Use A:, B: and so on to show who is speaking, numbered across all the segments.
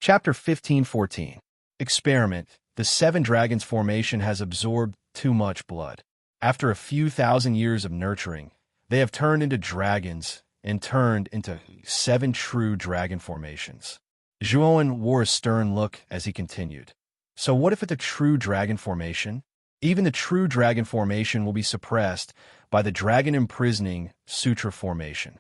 A: Chapter 15:14. Experiment. The seven dragons formation has absorbed too much blood. After a few thousand years of nurturing, they have turned into dragons and turned into seven true dragon formations. Zhuowen wore a stern look as he continued. So what if it's a true dragon formation? Even the true dragon formation will be suppressed by the dragon imprisoning sutra formation.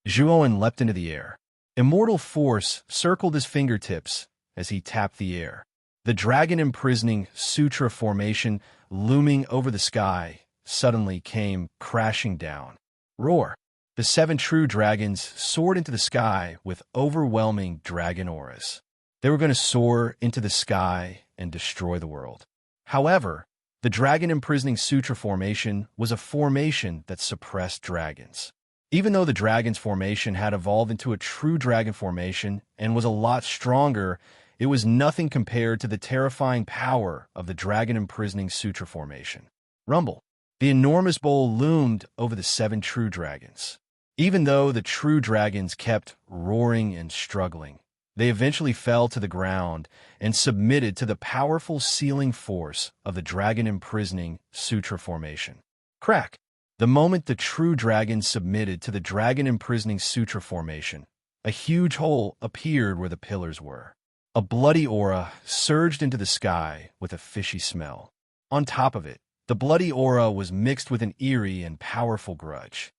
A: Zhuowen leapt into the air. Immortal force circled his fingertips as he tapped the air. The dragon imprisoning sutra formation looming over the sky suddenly came crashing down. Roar! The seven true dragons soared into the sky with overwhelming dragon auras. They were going to soar into the sky and destroy the world. However, the dragon imprisoning sutra formation was a formation that suppressed dragons. Even though the dragon's formation had evolved into a true dragon formation and was a lot stronger, it was nothing compared to the terrifying power of the dragon imprisoning sutra formation. Rumble. The enormous bowl loomed over the seven true dragons. Even though the true dragons kept roaring and struggling, they eventually fell to the ground and submitted to the powerful sealing force of the dragon imprisoning sutra formation. Crack! The moment the true dragons submitted to the dragon imprisoning sutra formation, a huge hole appeared where the pillars were. A bloody aura surged into the sky with a fishy smell. On top of it, the bloody aura was mixed with an eerie and powerful grudge.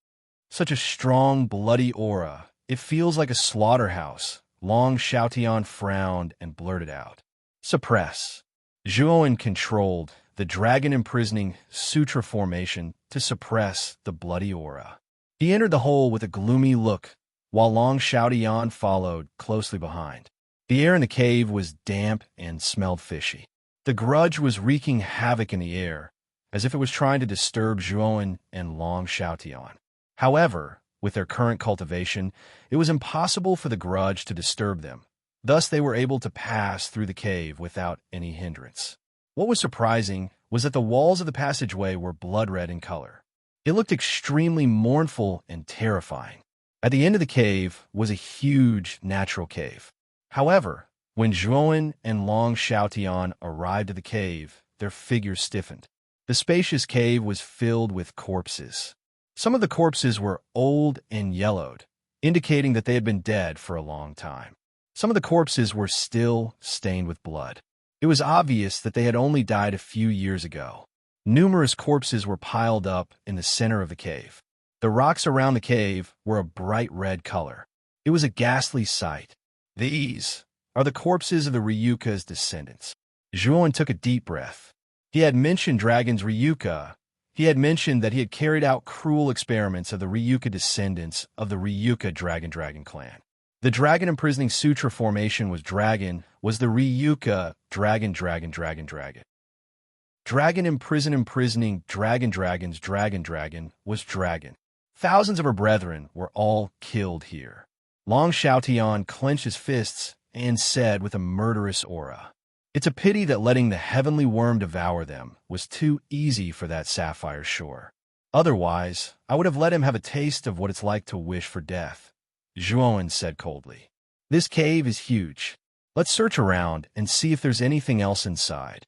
A: Such a strong, bloody aura, it feels like a slaughterhouse. Long Xiaotian frowned and blurted out. Suppress. Zhuowen controlled the dragon imprisoning sutra formation to suppress the bloody aura. He entered the hole with a gloomy look, while Long Xiaotian followed closely behind. The air in the cave was damp and smelled fishy. The grudge was wreaking havoc in the air, as if it was trying to disturb Zhuowen and Long Xiaotian. However, with their current cultivation, it was impossible for the grudge to disturb them. Thus, they were able to pass through the cave without any hindrance. What was surprising was that the walls of the passageway were blood-red in color. It looked extremely mournful and terrifying. At the end of the cave was a huge natural cave. However, when Zhuowen and Long Xiaotian arrived at the cave, their figures stiffened. The spacious cave was filled with corpses. Some of the corpses were old and yellowed, indicating that they had been dead for a long time. Some of the corpses were still stained with blood. It was obvious that they had only died a few years ago. Numerous corpses were piled up in the center of the cave. The rocks around the cave were a bright red color. It was a ghastly sight. These are the corpses of the Ryuka's descendants. Zhuowen took a deep breath. He had mentioned dragons Ryuka. He had mentioned that he had carried out cruel experiments of the Ryuka descendants of the Ryuka Dragon clan. The dragon imprisoning sutra formation was the Ryuka Dragon. Dragon imprisoning dragon was dragon. Thousands of her brethren were all killed here. Long Xiaotian clenched his fists and said with a murderous aura, "It's a pity that letting the heavenly worm devour them was too easy for that sapphire shore. Otherwise, I would have let him have a taste of what it's like to wish for death." Zhuowen said coldly. "This cave is huge. Let's search around and see if there's anything else inside,"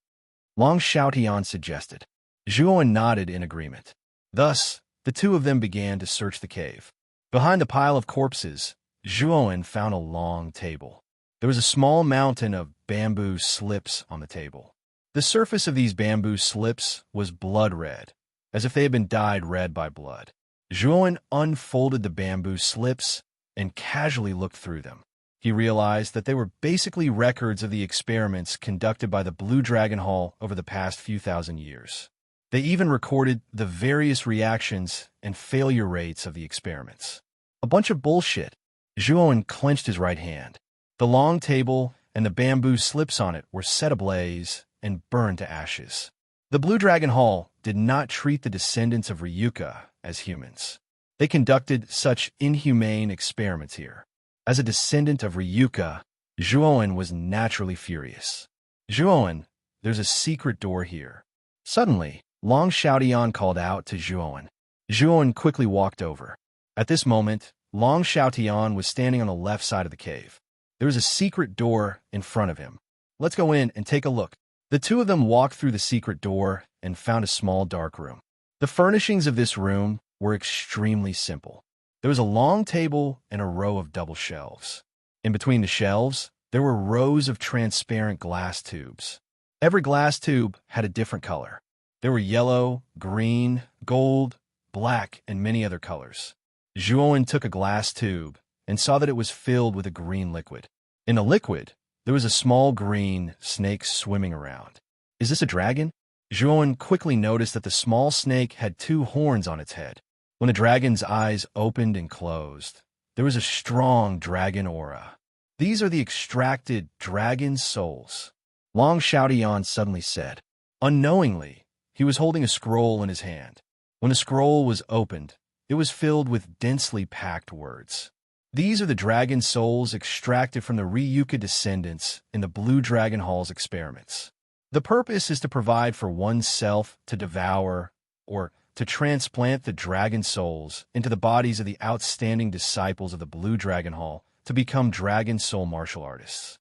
A: Long Xiaotian suggested. Zhuowen nodded in agreement. Thus, the two of them began to search the cave. Behind the pile of corpses, Zhuowen found a long table. There was a small mountain of bamboo slips on the table. The surface of these bamboo slips was blood red, as if they had been dyed red by blood. Zhuowen unfolded the bamboo slips and casually looked through them. He realized that they were basically records of the experiments conducted by the Blue Dragon Hall over the past few thousand years. They even recorded the various reactions and failure rates of the experiments. A bunch of bullshit. Zhuowen clenched his right hand. The long table and the bamboo slips on it were set ablaze and burned to ashes. The Blue Dragon Hall did not treat the descendants of Ryuka as humans. They conducted such inhumane experiments here. As a descendant of Ryuka, Zhuowen was naturally furious. "Zhuowen, there's a secret door here." Suddenly, Long Xiaotian called out to Zhuowen. Zhuowen quickly walked over. At this moment, Long Xiaotian was standing on the left side of the cave. There was a secret door in front of him. Let's go in and take a look. The two of them walked through the secret door and found a small dark room. The furnishings of this room were extremely simple. There was a long table and a row of double shelves. In between the shelves, there were rows of transparent glass tubes. Every glass tube had a different color. There were yellow, green, gold, black, and many other colors. Zhuowen took a glass tube and saw that it was filled with a green liquid. In the liquid, there was a small green snake swimming around. Is this a dragon? Zhuowen quickly noticed that the small snake had two horns on its head. When the dragon's eyes opened and closed, there was a strong dragon aura. These are the extracted dragon souls. Long Xiaotian suddenly said. Unknowingly, he was holding a scroll in his hand. When the scroll was opened, it was filled with densely packed words. These are the dragon souls extracted from the Ryuka descendants in the Blue Dragon Hall's experiments. The purpose is to provide for oneself to devour or to transplant the dragon souls into the bodies of the outstanding disciples of the Blue Dragon Hall to become dragon soul martial artists.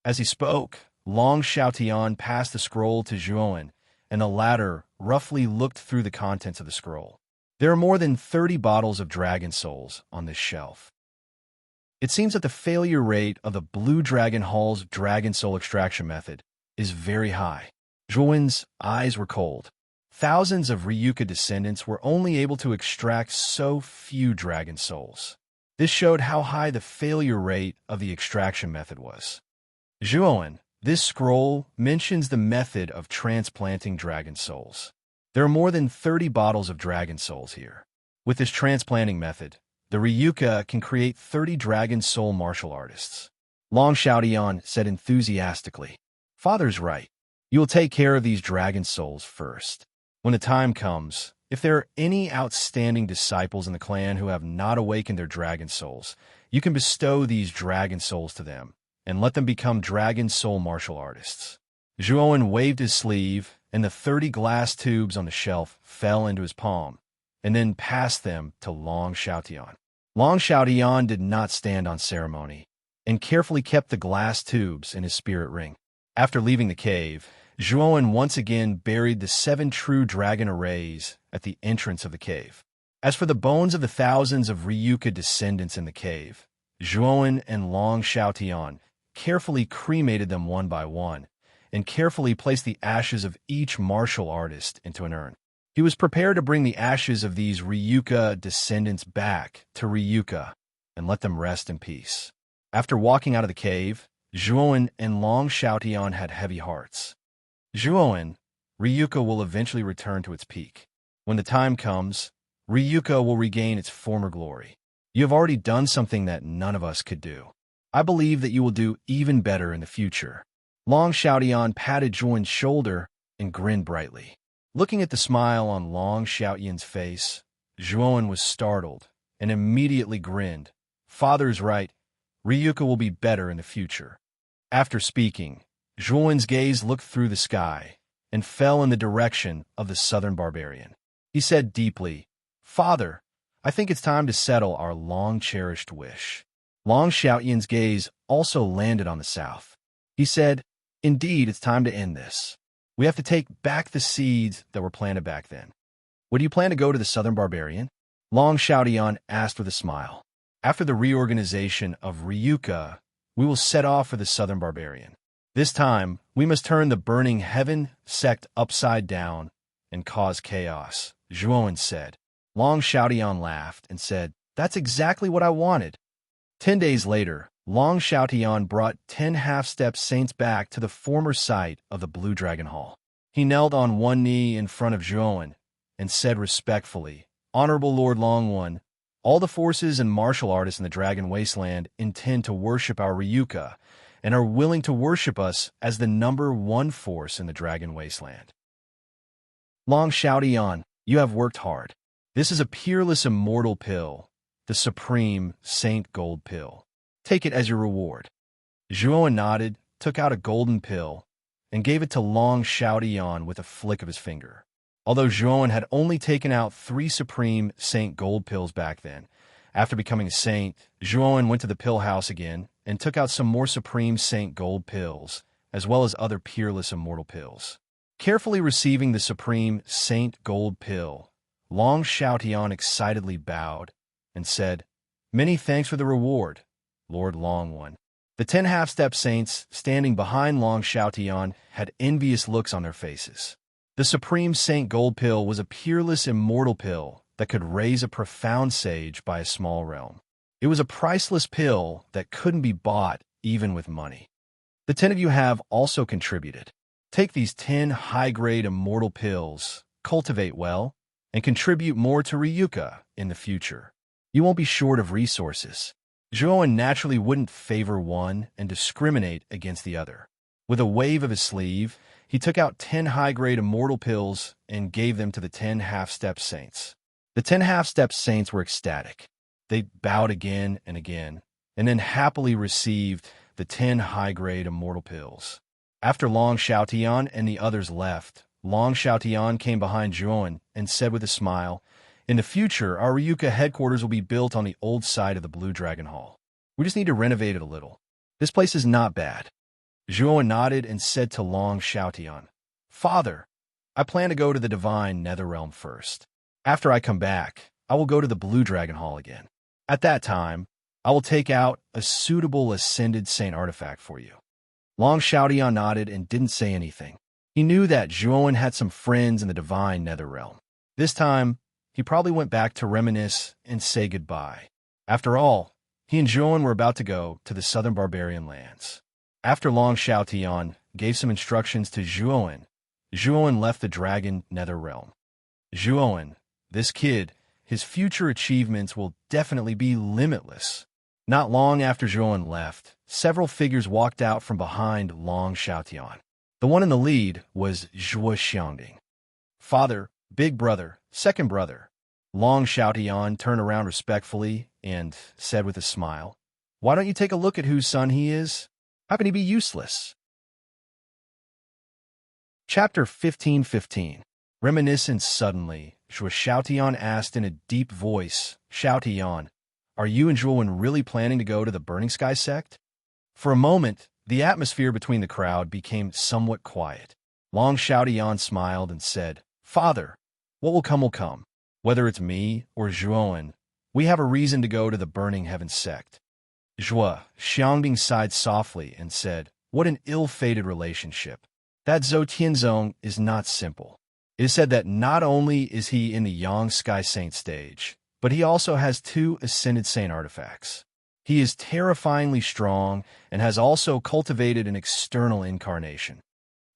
A: As he spoke, Long Xiaotian passed the scroll to Zhuowen, and the latter roughly looked through the contents of the scroll. There are more than 30 bottles of dragon souls on this shelf. It seems that the failure rate of the Blue Dragon Hall's dragon soul extraction method is very high. Zhuowen's eyes were cold. Thousands of Ryuka descendants were only able to extract so few dragon souls. This showed how high the failure rate of the extraction method was. Zhuowen, this scroll mentions the method of transplanting dragon souls. There are more than 30 bottles of dragon souls here. With this transplanting method, the Ryuka can create 30 dragon soul martial artists. Long Xiaotian said enthusiastically, Father's right. You will take care of these dragon souls first. When the time comes, if there are any outstanding disciples in the clan who have not awakened their dragon souls, you can bestow these dragon souls to them and let them become dragon soul martial artists. Zhuowen waved his sleeve, and the 30 glass tubes on the shelf fell into his palm, and then passed them to Long Xiaotian. Long Xiaotian did not stand on ceremony, and carefully kept the glass tubes in his spirit ring. After leaving the cave, Zhuowen once again buried the 7 true dragon arrays at the entrance of the cave. As for the bones of the thousands of Ryuka descendants in the cave, Zhuowen and Long Xiaotian carefully cremated them one by one, and carefully placed the ashes of each martial artist into an urn. He was prepared to bring the ashes of these Ryuka descendants back to Ryuka and let them rest in peace. After walking out of the cave, Zhuowen and Long Xiaotian had heavy hearts. Zhuowen, Ryuka will eventually return to its peak. When the time comes, Ryuka will regain its former glory. You have already done something that none of us could do. I believe that you will do even better in the future. Long Xiaotian patted Zhuowen's shoulder and grinned brightly. Looking at the smile on Long Xiaotian's face, Zhuowen was startled and immediately grinned. Father's right. Ryuka will be better in the future. After speaking, Zhuowen's gaze looked through the sky and fell in the direction of the southern barbarian. He said deeply, Father, I think it's time to settle our long-cherished wish. Long Xiaotian's gaze also landed on the south. He said, Indeed, it's time to end this. We have to take back the seeds that were planted back then. Would you plan to go to the southern barbarian? Long Xiaotian asked with a smile. After the reorganization of Ryuka, we will set off for the southern barbarian. This time, we must turn the burning heaven sect upside down and cause chaos, Zhuowen said. Long Xiaotian laughed and said, That's exactly what I wanted. 10 days later, Long Xiaotian brought 10 half-step saints back to the former site of the Blue Dragon Hall. He knelt on one knee in front of Zhuowen and said respectfully, Honorable Lord Long One, all the forces and martial artists in the Dragon Wasteland intend to worship our Ryuka and are willing to worship us as the #1 force in the Dragon Wasteland. Long Xiaotian, you have worked hard. This is a peerless immortal pill, the Supreme Saint Gold Pill. Take it as your reward. Zhuowen nodded, took out a golden pill, and gave it to Long Xiaotian with a flick of his finger. Although Zhuowen had only taken out 3 Supreme Saint Gold Pills back then, after becoming a saint, Zhuowen went to the pill house again and took out some more Supreme Saint Gold pills, as well as other peerless immortal pills. Carefully receiving the Supreme Saint Gold pill, Long Xiaotian excitedly bowed and said, "Many thanks for the reward, Lord Long One." The 10 half-step saints standing behind Long Xiaotian had envious looks on their faces. The Supreme Saint Gold pill was a peerless immortal pill that could raise a profound sage by a small realm. It was a priceless pill that couldn't be bought even with money. The 10 of you have also contributed. Take these 10 high-grade immortal pills, cultivate well, and contribute more to Ryuka in the future. You won't be short of resources. Zhuowen naturally wouldn't favor one and discriminate against the other. With a wave of his sleeve, he took out 10 high-grade immortal pills and gave them to the 10 half-step saints. The 10 half-step saints were ecstatic. They bowed again and again, and then happily received the 10 high-grade immortal pills. After Long Xiaotian and the others left, Long Xiaotian came behind Zhuowen and said with a smile, "In the future, our Ryuka headquarters will be built on the old side of the Blue Dragon Hall. We just need to renovate it a little. This place is not bad." Zhuowen nodded and said to Long Xiaotian, "Father, I plan to go to the Divine Netherrealm first. After I come back, I will go to the Blue Dragon Hall again. At that time, I will take out a suitable Ascended Saint artifact for you." Long Xiaotian nodded and didn't say anything. He knew that Zhuowen had some friends in the Divine Netherrealm. This time, he probably went back to reminisce and say goodbye. After all, he and Zhuowen were about to go to the southern barbarian lands. After Long Xiaotian gave some instructions to Zhuowen, Zhuowen left the Dragon Netherrealm. Zhuowen, this kid, his future achievements will definitely be limitless. Not long after Zhuowen left, several figures walked out from behind Long Xiaotian. The one in the lead was Zhuo Xiangding. "Father, big brother, second brother." Long Xiaotian turned around respectfully and said with a smile, "Why don't you take a look at whose son he is? How can he be useless?" Chapter 15:15. Reminiscence. Suddenly, Zhuo Xiaotian asked in a deep voice, "Xiaotian, are you and Zhuowen really planning to go to the Burning Sky sect?" For a moment, the atmosphere between the crowd became somewhat quiet. Long Xiaotian smiled and said, "Father, what will come will come. Whether it's me or Zhuowen, we have a reason to go to the Burning Heaven sect." Zhuo Xiangding sighed softly and said, "What an ill-fated relationship. That Zhou Tianzong is not simple. It is said that not only is he in the Yang Sky Saint stage, but he also has 2 Ascended Saint artifacts. He is terrifyingly strong and has also cultivated an external incarnation."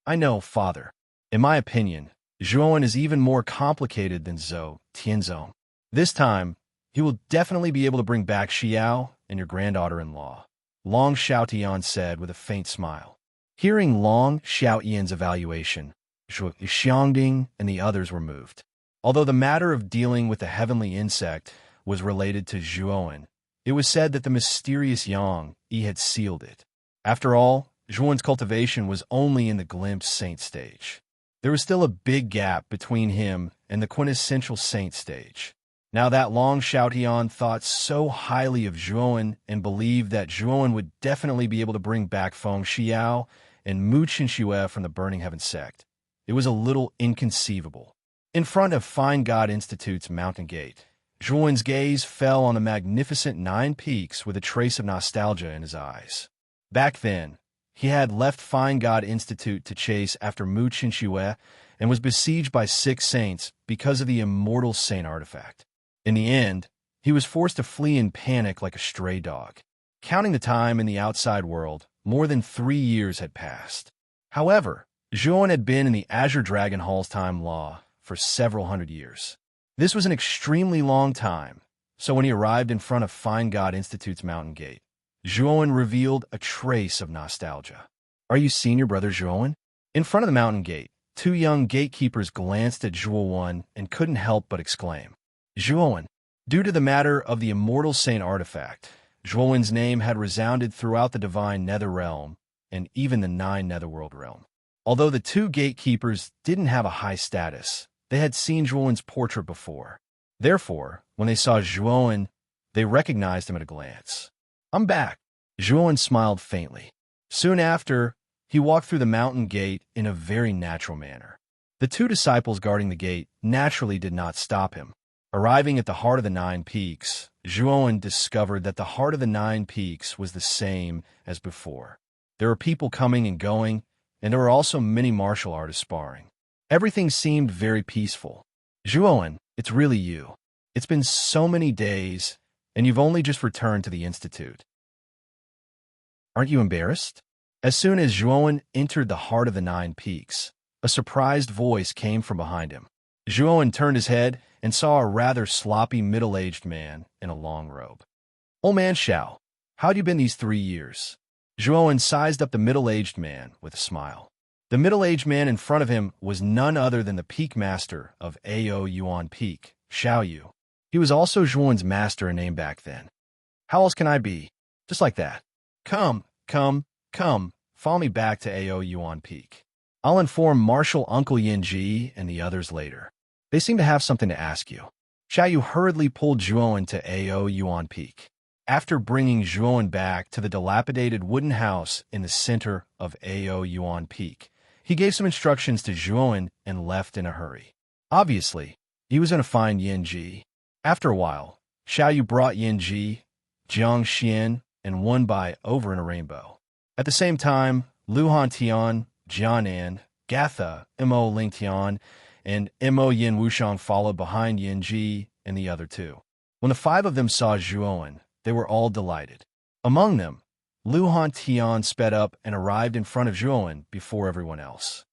A: "I know, Father. In my opinion, Zhuowen is even more complicated than Zhou Tianzong. This time, he will definitely be able to bring back Xiao and your granddaughter-in-law," Long Xiaotian said with a faint smile. Hearing Long Xiaotian's evaluation, Zhuo Xiangding and the others were moved. Although the matter of dealing with the heavenly insect was related to Zhuowen, it was said that the mysterious Yang Yi had sealed it. After all, Zhuowen's cultivation was only in the glimpse saint stage. There was still a big gap between him and the quintessential saint stage. Now that Long Xiaotian thought so highly of Zhuowen and believed that Zhuowen would definitely be able to bring back Feng Xiao and Mu Qinxue from the Burning Heaven sect, it was a little inconceivable. In front of Fine God Institute's mountain gate, Zhuowen's gaze fell on the magnificent 9 peaks with a trace of nostalgia in his eyes. Back then, he had left Fine God Institute to chase after Mu Qinxue and was besieged by 6 saints because of the immortal saint artifact. In the end, he was forced to flee in panic like a stray dog. Counting the time in the outside world, more than 3 years had passed. However, Zhuowen had been in the Azure Dragon Hall's time law for several hundred years. This was an extremely long time, so when he arrived in front of Fine God Institute's mountain gate, Zhuowen revealed a trace of nostalgia. "Are you senior brother Zhuowen?" In front of the mountain gate, 2 young gatekeepers glanced at Zhuowen and couldn't help but exclaim, "Zhuowen." Due to the matter of the immortal saint artifact, Zhuowen's name had resounded throughout the Divine Nether Realm and even the 9 Netherworld realm. Although the 2 gatekeepers didn't have a high status, they had seen Zhuowen's portrait before. Therefore, when they saw Zhuowen, they recognized him at a glance. "I'm back." Zhuan smiled faintly. Soon after, he walked through the mountain gate in a very natural manner. The two disciples guarding the gate naturally did not stop him. Arriving at the heart of the 9 peaks, Zhuan discovered that the heart of the 9 peaks was the same as before. There were people coming and going, and there were also many martial artists sparring. Everything seemed very peaceful. Zhuan, it's really you. It's been so many days, and you've only just returned to the Institute. Aren't you embarrassed? As soon as Zhuan entered the heart of the 9 peaks, a surprised voice came from behind him. Zhuan turned his head and saw a rather sloppy middle-aged man in a long robe. "Old man Xiao, how'd you been these 3 years?" Zhuan sized up the middle-aged man with a smile. The middle-aged man in front of him was none other than the peak master of Ao Yuan Peak, Xiao Yu. He was also Zhuan's master in name back then. "How else can I be? Just like that. Come, follow me back to Ao Yuan Peak. I'll inform Marshal Uncle Yinji and the others later. They seem to have something to ask you." Xiao Yu hurriedly pulled Zhuan to Ao Yuan Peak. After bringing Zhuan back to the dilapidated wooden house in the center of Ao Yuan Peak, he gave some instructions to Zhuan and left in a hurry. Obviously, he was going to find Yinji. After a while, Xiao Yu brought Yinji, Jiang Xian, and Wen Bai over in a rainbow. At the same time, Lu Hantian, Jianan, Gatha, Mo Lingtian, and Mo Yin Wushang followed behind Yinji and the other 2. When the 5 of them saw Zhuan, they were all delighted. Among them, Lu Hantian sped up and arrived in front of Zhuan before everyone else.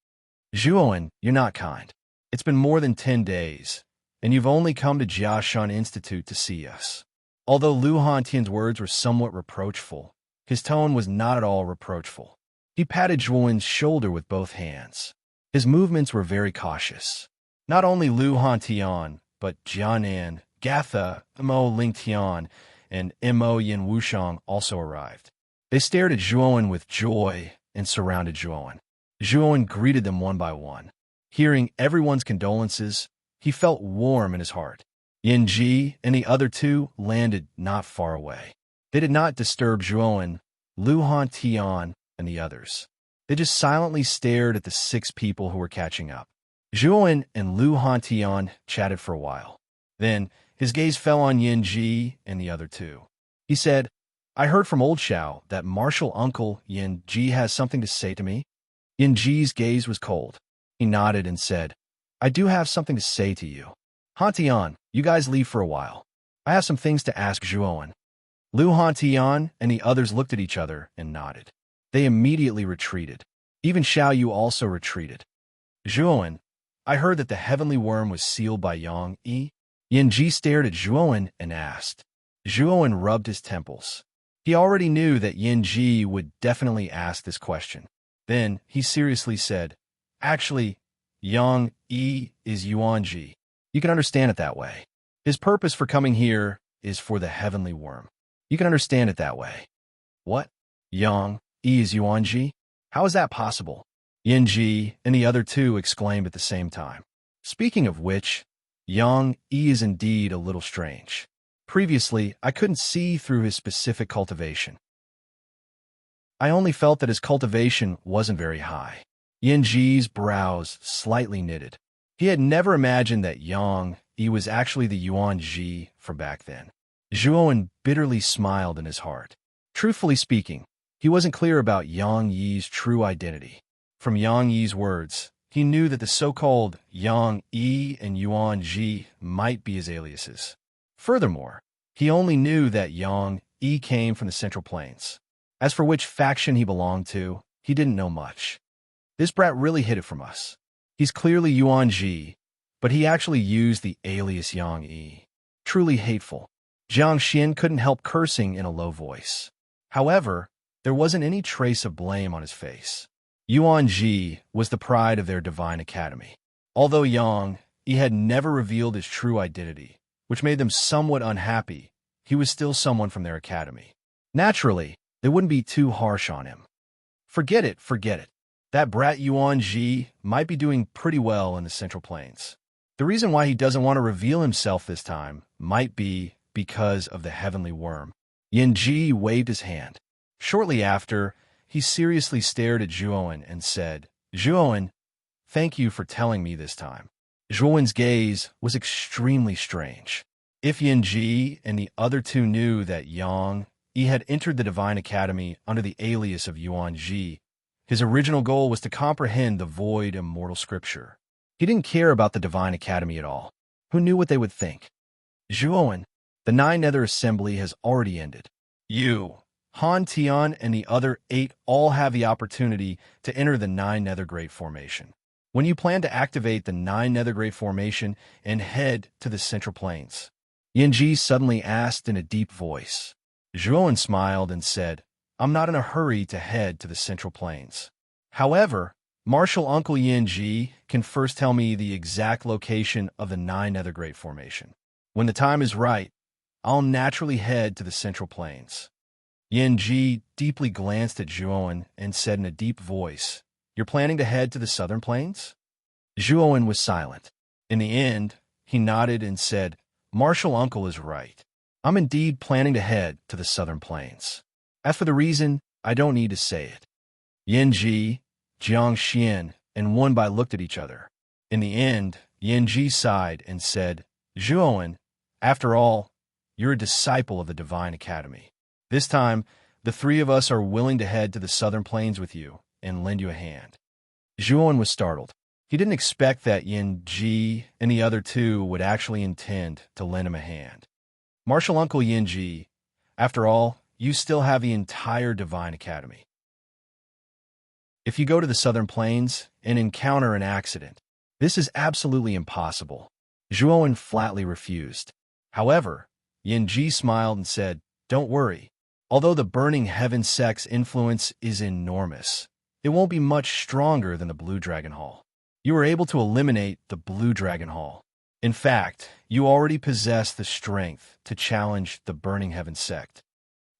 A: "Zhuan, you're not kind. It's been more than 10 days, and you've only come to Jiashan Institute to see us." Although Lu Hantian's words were somewhat reproachful, his tone was not at all reproachful. He patted Zhuan's shoulder with both hands. His movements were very cautious. Not only Lu Hantian, but Jianan, Gatha, Mo Lingtian, and Mo Yin Wushang also arrived. They stared at Zhuan with joy and surrounded Zhuan. Zhuan greeted them one by one. Hearing everyone's condolences, he felt warm in his heart. Yinji and the other 2 landed not far away. They did not disturb Zhuan, Lu Hantian, and the others. They just silently stared at the 6 people who were catching up. Zhuan and Lu Hantian chatted for a while. Then, his gaze fell on Yinji and the other 2. He said, "I heard from old Xiao that Marshal Uncle Yinji has something to say to me." Yinji's gaze was cold. He nodded and said, "I do have something to say to you. Hantian, you guys leave for a while. I have some things to ask Zhuan." Lu Hantian and the others looked at each other and nodded. They immediately retreated. Even Xiao Yu also retreated. "Zhuan, I heard that the heavenly worm was sealed by Yang Yi." Yinji stared at Zhuan and asked. Zhuan rubbed his temples. He already knew that Yinji would definitely ask this question. Then he seriously said, "Actually, Yang Yi is Yuanji. You can understand it that way. His purpose for coming here is for the heavenly worm. You can understand it that way." "What? Yang Yi is Yuanji? How is that possible?" Yinji and the other 2 exclaimed at the same time. "Speaking of which, Yang Yi is indeed a little strange. Previously, I couldn't see through his specific cultivation. I only felt that his cultivation wasn't very high." Yinji's brows slightly knitted. He had never imagined that Yang Yi was actually the Yuanji from back then. Zhuan bitterly smiled in his heart. Truthfully speaking, he wasn't clear about Yang Yi's true identity. From Yang Yi's words, he knew that the so-called Yang Yi and Yuanji might be his aliases. Furthermore, he only knew that Yang Yi came from the Central Plains. As for which faction he belonged to, he didn't know much. This brat really hid it from us. He's clearly Yuanji, but he actually used the alias Yang Yi. Truly hateful. Jiang Xian couldn't help cursing in a low voice. However, there wasn't any trace of blame on his face. Yuanji was the pride of their divine academy. Although Yang Yi had never revealed his true identity, which made them somewhat unhappy, he was still someone from their academy. Naturally, they wouldn't be too harsh on him. Forget it. That brat Yuanji might be doing pretty well in the Central Plains. The reason why he doesn't want to reveal himself this time might be because of the heavenly worm. Yinji waved his hand. Shortly after, he seriously stared at Zhuowen and said, Zhuowen, thank you for telling me this time. Zhuowen's gaze was extremely strange. If Yin Ji and the other two knew that Yang Yi had entered the Divine Academy under the alias of Yuan Ji, his original goal was to comprehend the void immortal scripture. He didn't care about the Divine Academy at all. Who knew what they would think? Zhuowen, the Nine Nether Assembly has already ended. You, Han Tian, and the other 8 all have the opportunity to enter the Nine Nether Great Formation. When you plan to activate the Nine Nether Great Formation and head to the Central Plains? Yin Ji suddenly asked in a deep voice. Zhuowen smiled and said, I'm not in a hurry to head to the Central Plains. However, Martial Uncle Yin Ji can first tell me the exact location of the Nine Nether Great Formation. When the time is right, I'll naturally head to the Central Plains. Yin Ji deeply glanced at Zhuowen and said in a deep voice, You're planning to head to the Southern Plains? Zhuowen was silent. In the end, he nodded and said, Martial Uncle is right. I'm indeed planning to head to the Southern Plains. As for the reason, I don't need to say it. Yin Ji, Jiang Xian, and Wenbai looked at each other. In the end, Yin Ji sighed and said, Zhuowen, after all, you're a disciple of the Divine Academy. This time, the 3 of us are willing to head to the Southern Plains with you and lend you a hand. Zhuowen was startled. He didn't expect that Yin Ji and the other 2 would actually intend to lend him a hand. Martial Uncle Yin Ji, after all, you still have the entire Divine Academy. If you go to the Southern Plains and encounter an accident, this is absolutely impossible. Zhuowen flatly refused. However, Yin Ji smiled and said, Don't worry. Although the Burning Heaven sect's influence is enormous, it won't be much stronger than the Blue Dragon Hall. You were able to eliminate the Blue Dragon Hall. In fact, you already possess the strength to challenge the Burning Heaven sect.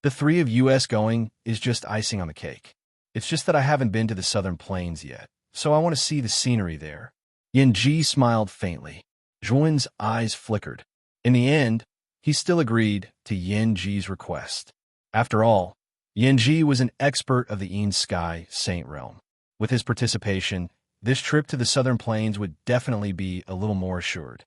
A: The 3 of us going is just icing on the cake. It's just that I haven't been to the Southern Plains yet, so I want to see the scenery there. Yin Ji smiled faintly. Zhuowen's eyes flickered. In the end, he still agreed to Yin Ji's request. After all, Yin Ji was an expert of the Yin Sky Saint Realm. With his participation, this trip to the Southern Plains would definitely be a little more assured.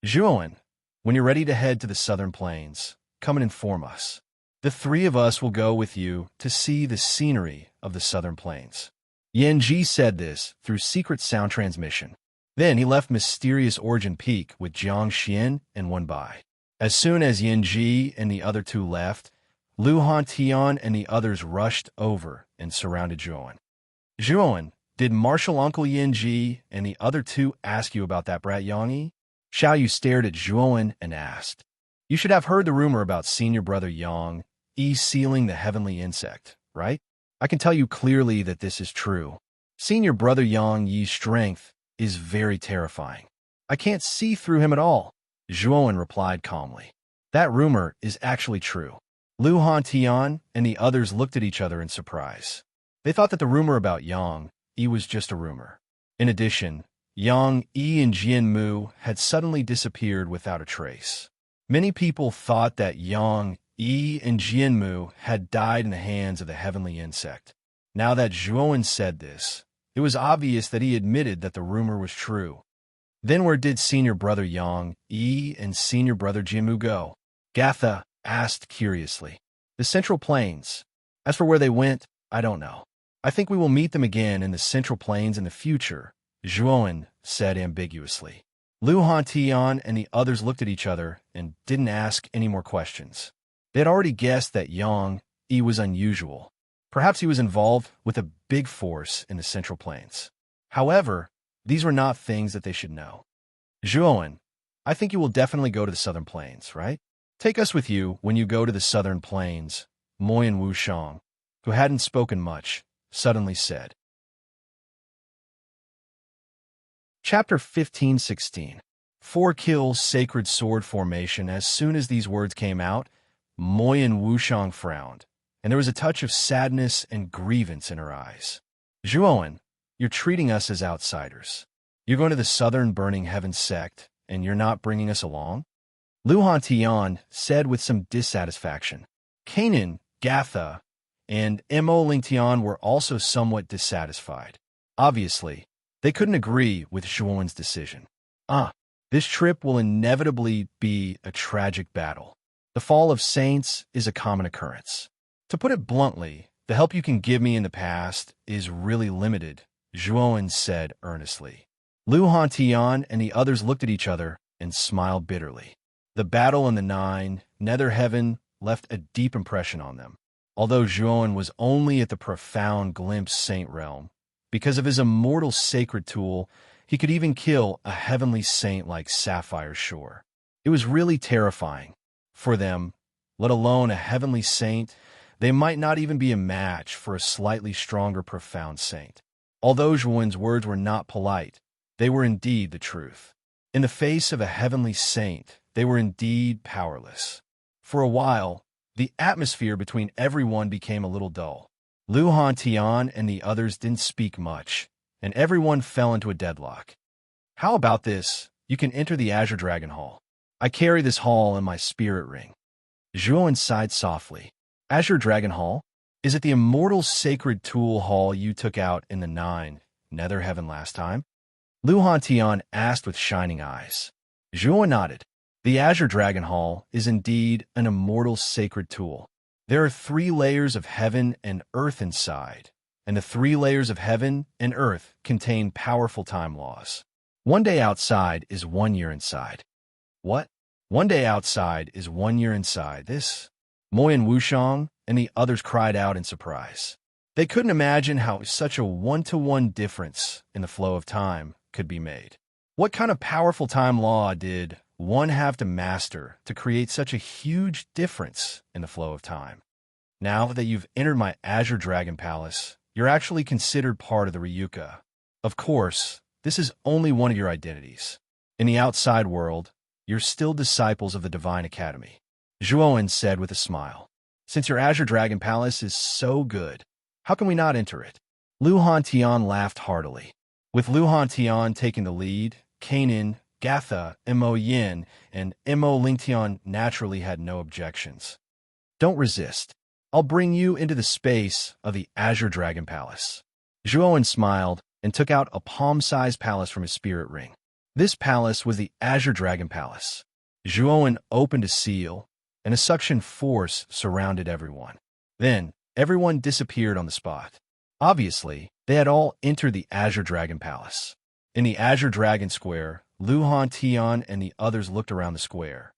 A: Zhuowen, when you're ready to head to the Southern Plains, come and inform us. The 3 of us will go with you to see the scenery of the Southern Plains. Yin Ji said this through secret sound transmission. Then he left Mysterious Origin Peak with Jiang Xian and Wenbai. As soon as Yin Ji and the other 2 left, Lu Hantian and the others rushed over and surrounded Zhuowen. Zhuowen, did Martial Uncle Yin Ji and the other 2 ask you about that brat Yang Yi? Xiao Yu stared at Zhuowen and asked. You should have heard the rumor about senior brother Yang Yi sealing the heavenly insect, right? I can tell you clearly that this is true. Senior brother Yang Yi's strength is very terrifying. I can't see through him at all, Zhuowen replied calmly. That rumor is actually true. Lu Hantian and the others looked at each other in surprise. They thought that the rumor about Yang Yi was just a rumor. In addition, Yang Yi and Jian Mu had suddenly disappeared without a trace. Many people thought that Yang Yi and Jian Mu had died in the hands of the heavenly insect. Now that Zhuowen said this, it was obvious that he admitted that the rumor was true. Then where did senior brother Yang Yi and senior brother Jian Mu go? Gatha asked curiously. The Central Plains. As for where they went, I don't know. I think we will meet them again in the Central Plains in the future, Zhuowen said ambiguously. Lu Hantian and the others looked at each other and didn't ask any more questions. They had already guessed that Yang Yi was unusual. Perhaps he was involved with a big force in the Central Plains. However, these were not things that they should know. Zhuowen, I think you will definitely go to the Southern Plains, right? Take us with you when you go to the Southern Plains, Moyan Wushang, who hadn't spoken much, suddenly said. Chapter 15:16. 4 kills Sacred Sword Formation. As soon as these words came out, Moyan Wushang frowned, and there was a touch of sadness and grievance in her eyes. Zhuowen, you're treating us as outsiders. You're going to the Southern Burning Heaven sect, and you're not bringing us along? Lu Hantian said with some dissatisfaction. Kanan, Gatha, and Mo Lingtian were also somewhat dissatisfied. Obviously, they couldn't agree with Zhuowen's decision. This trip will inevitably be a tragic battle. The fall of saints is a common occurrence. To put it bluntly, the help you can give me in the past is really limited, Zhuowen said earnestly. Lu Hantian and the others looked at each other and smiled bitterly. The battle in the Nine, Nether Heaven, left a deep impression on them. Although Zhuowen was only at the profound glimpse saint realm, because of his immortal sacred tool, he could even kill a heavenly saint like Sapphire Shore. It was really terrifying. For them, let alone a heavenly saint, they might not even be a match for a slightly stronger profound saint. Although Zhuowen's words were not polite, they were indeed the truth. In the face of a heavenly saint, they were indeed powerless. For a while, the atmosphere between everyone became a little dull. Lu Hantian and the others didn't speak much, and everyone fell into a deadlock. How about this? You can enter the Azure Dragon Hall. I carry this hall in my spirit ring. Zhuowen sighed softly. Azure Dragon Hall? Is it the immortal sacred tool hall you took out in the Nine, Nether Heaven last time? Lu Hantian asked with shining eyes. Zhuowen nodded. The Azure Dragon Hall is indeed an immortal sacred tool. There are 3 layers of heaven and earth inside, and the 3 layers of heaven and earth contain powerful time laws. 1 day outside is 1 year inside. What? 1 day outside is 1 year inside. This? Mo and Wushang and the others cried out in surprise. They couldn't imagine how such a one-to-one difference in the flow of time could be made. What kind of powerful time law did one have to master to create such a huge difference in the flow of time? Now that you've entered my Azure Dragon Palace, you're actually considered part of the Ryuka. Of course, this is only one of your identities. In the outside world, you're still disciples of the Divine Academy, Zhuowen said with a smile. Since your Azure Dragon Palace is so good, how can we not enter it? Lu Hantian laughed heartily. With Lu Hantian taking the lead, Kanan, Gatha, Mo Yin, and Mo Lingtian naturally had no objections. Don't resist. I'll bring you into the space of the Azure Dragon Palace. Zhuowen smiled and took out a palm-sized palace from his spirit ring. This palace was the Azure Dragon Palace. Zhuowen opened a seal, and a suction force surrounded everyone. Then, everyone disappeared on the spot. Obviously, they had all entered the Azure Dragon Palace. In the Azure Dragon Square, Lu Hantian and the others looked around the square.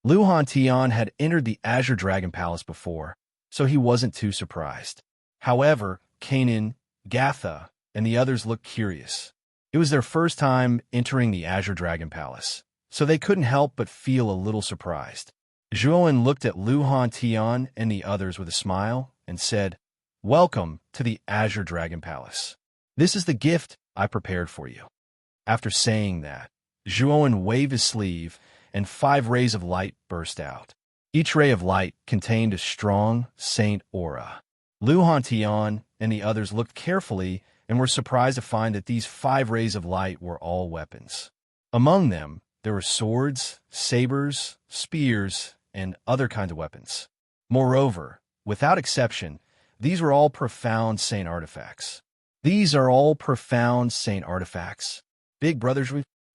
A: Lu Hantian had entered the Azure Dragon Palace before, so he wasn't too surprised. However, Kanan, Gatha, and the others looked curious. It was their first time entering the Azure Dragon Palace, so they couldn't help but feel a little surprised. Zhuowen looked at Lu Hantian and the others with a smile and said, "Welcome to the Azure Dragon Palace. This is the gift I prepared for you." After saying that, Zhuowen waved his sleeve, and 5 rays of light burst out. Each ray of light contained a strong saint aura. Lu Hantian and the others looked carefully and were surprised to find that these 5 rays of light were all weapons. Among them, there were swords, sabers, spears, and other kinds of weapons. Moreover, without exception, these were all profound saint artifacts. These are all profound saint artifacts. Big brothers,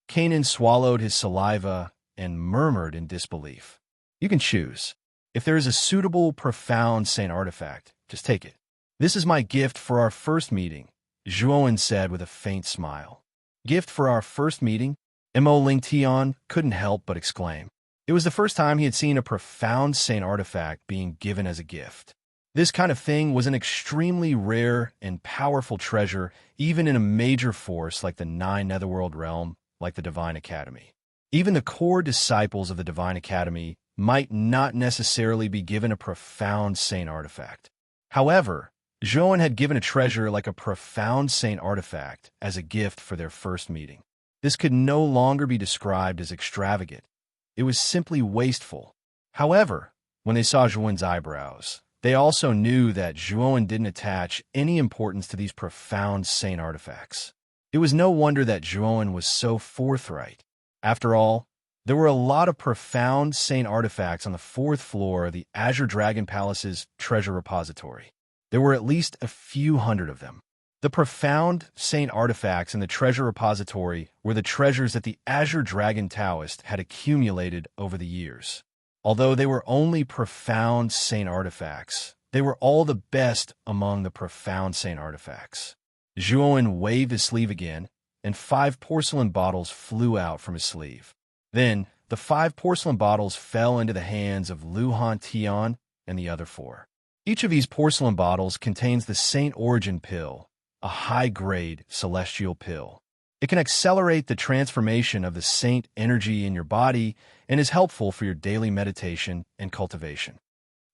A: Kanan swallowed his saliva and murmured in disbelief. You can choose. If there is a suitable profound saint artifact, just take it. This is my gift for our first meeting, Zhuowen said with a faint smile. Gift for our first meeting? Mo Lingtian couldn't help but exclaim. It was the first time he had seen a profound saint artifact being given as a gift. This kind of thing was an extremely rare and powerful treasure, even in a major force like the 9 Netherworld realm, like the Divine Academy. Even the core disciples of the Divine Academy might not necessarily be given a profound saint artifact. However, Zhuowen had given a treasure like a profound saint artifact as a gift for their first meeting. This could no longer be described as extravagant. It was simply wasteful. However, when they saw Zhuowen's eyebrows, they also knew that Zhuowen didn't attach any importance to these profound saint artifacts. It was no wonder that Zhuowen was so forthright. After all, There were a lot of profound saint artifacts on the fourth floor of the Azure Dragon Palace's treasure repository. There were at least a few hundred of them. The profound saint artifacts in the treasure repository were the treasures that the Azure Dragon Taoist had accumulated over the years. Although they were only profound saint artifacts, they were all the best among the profound saint artifacts. Zhuowen waved his sleeve again, and 5 porcelain bottles flew out from his sleeve. Then, the 5 porcelain bottles fell into the hands of Lu Han Tian and the other 4. Each of these porcelain bottles contains the Saint Origin Pill, a high-grade celestial pill. It can accelerate the transformation of the saint energy in your body and is helpful for your daily meditation and cultivation.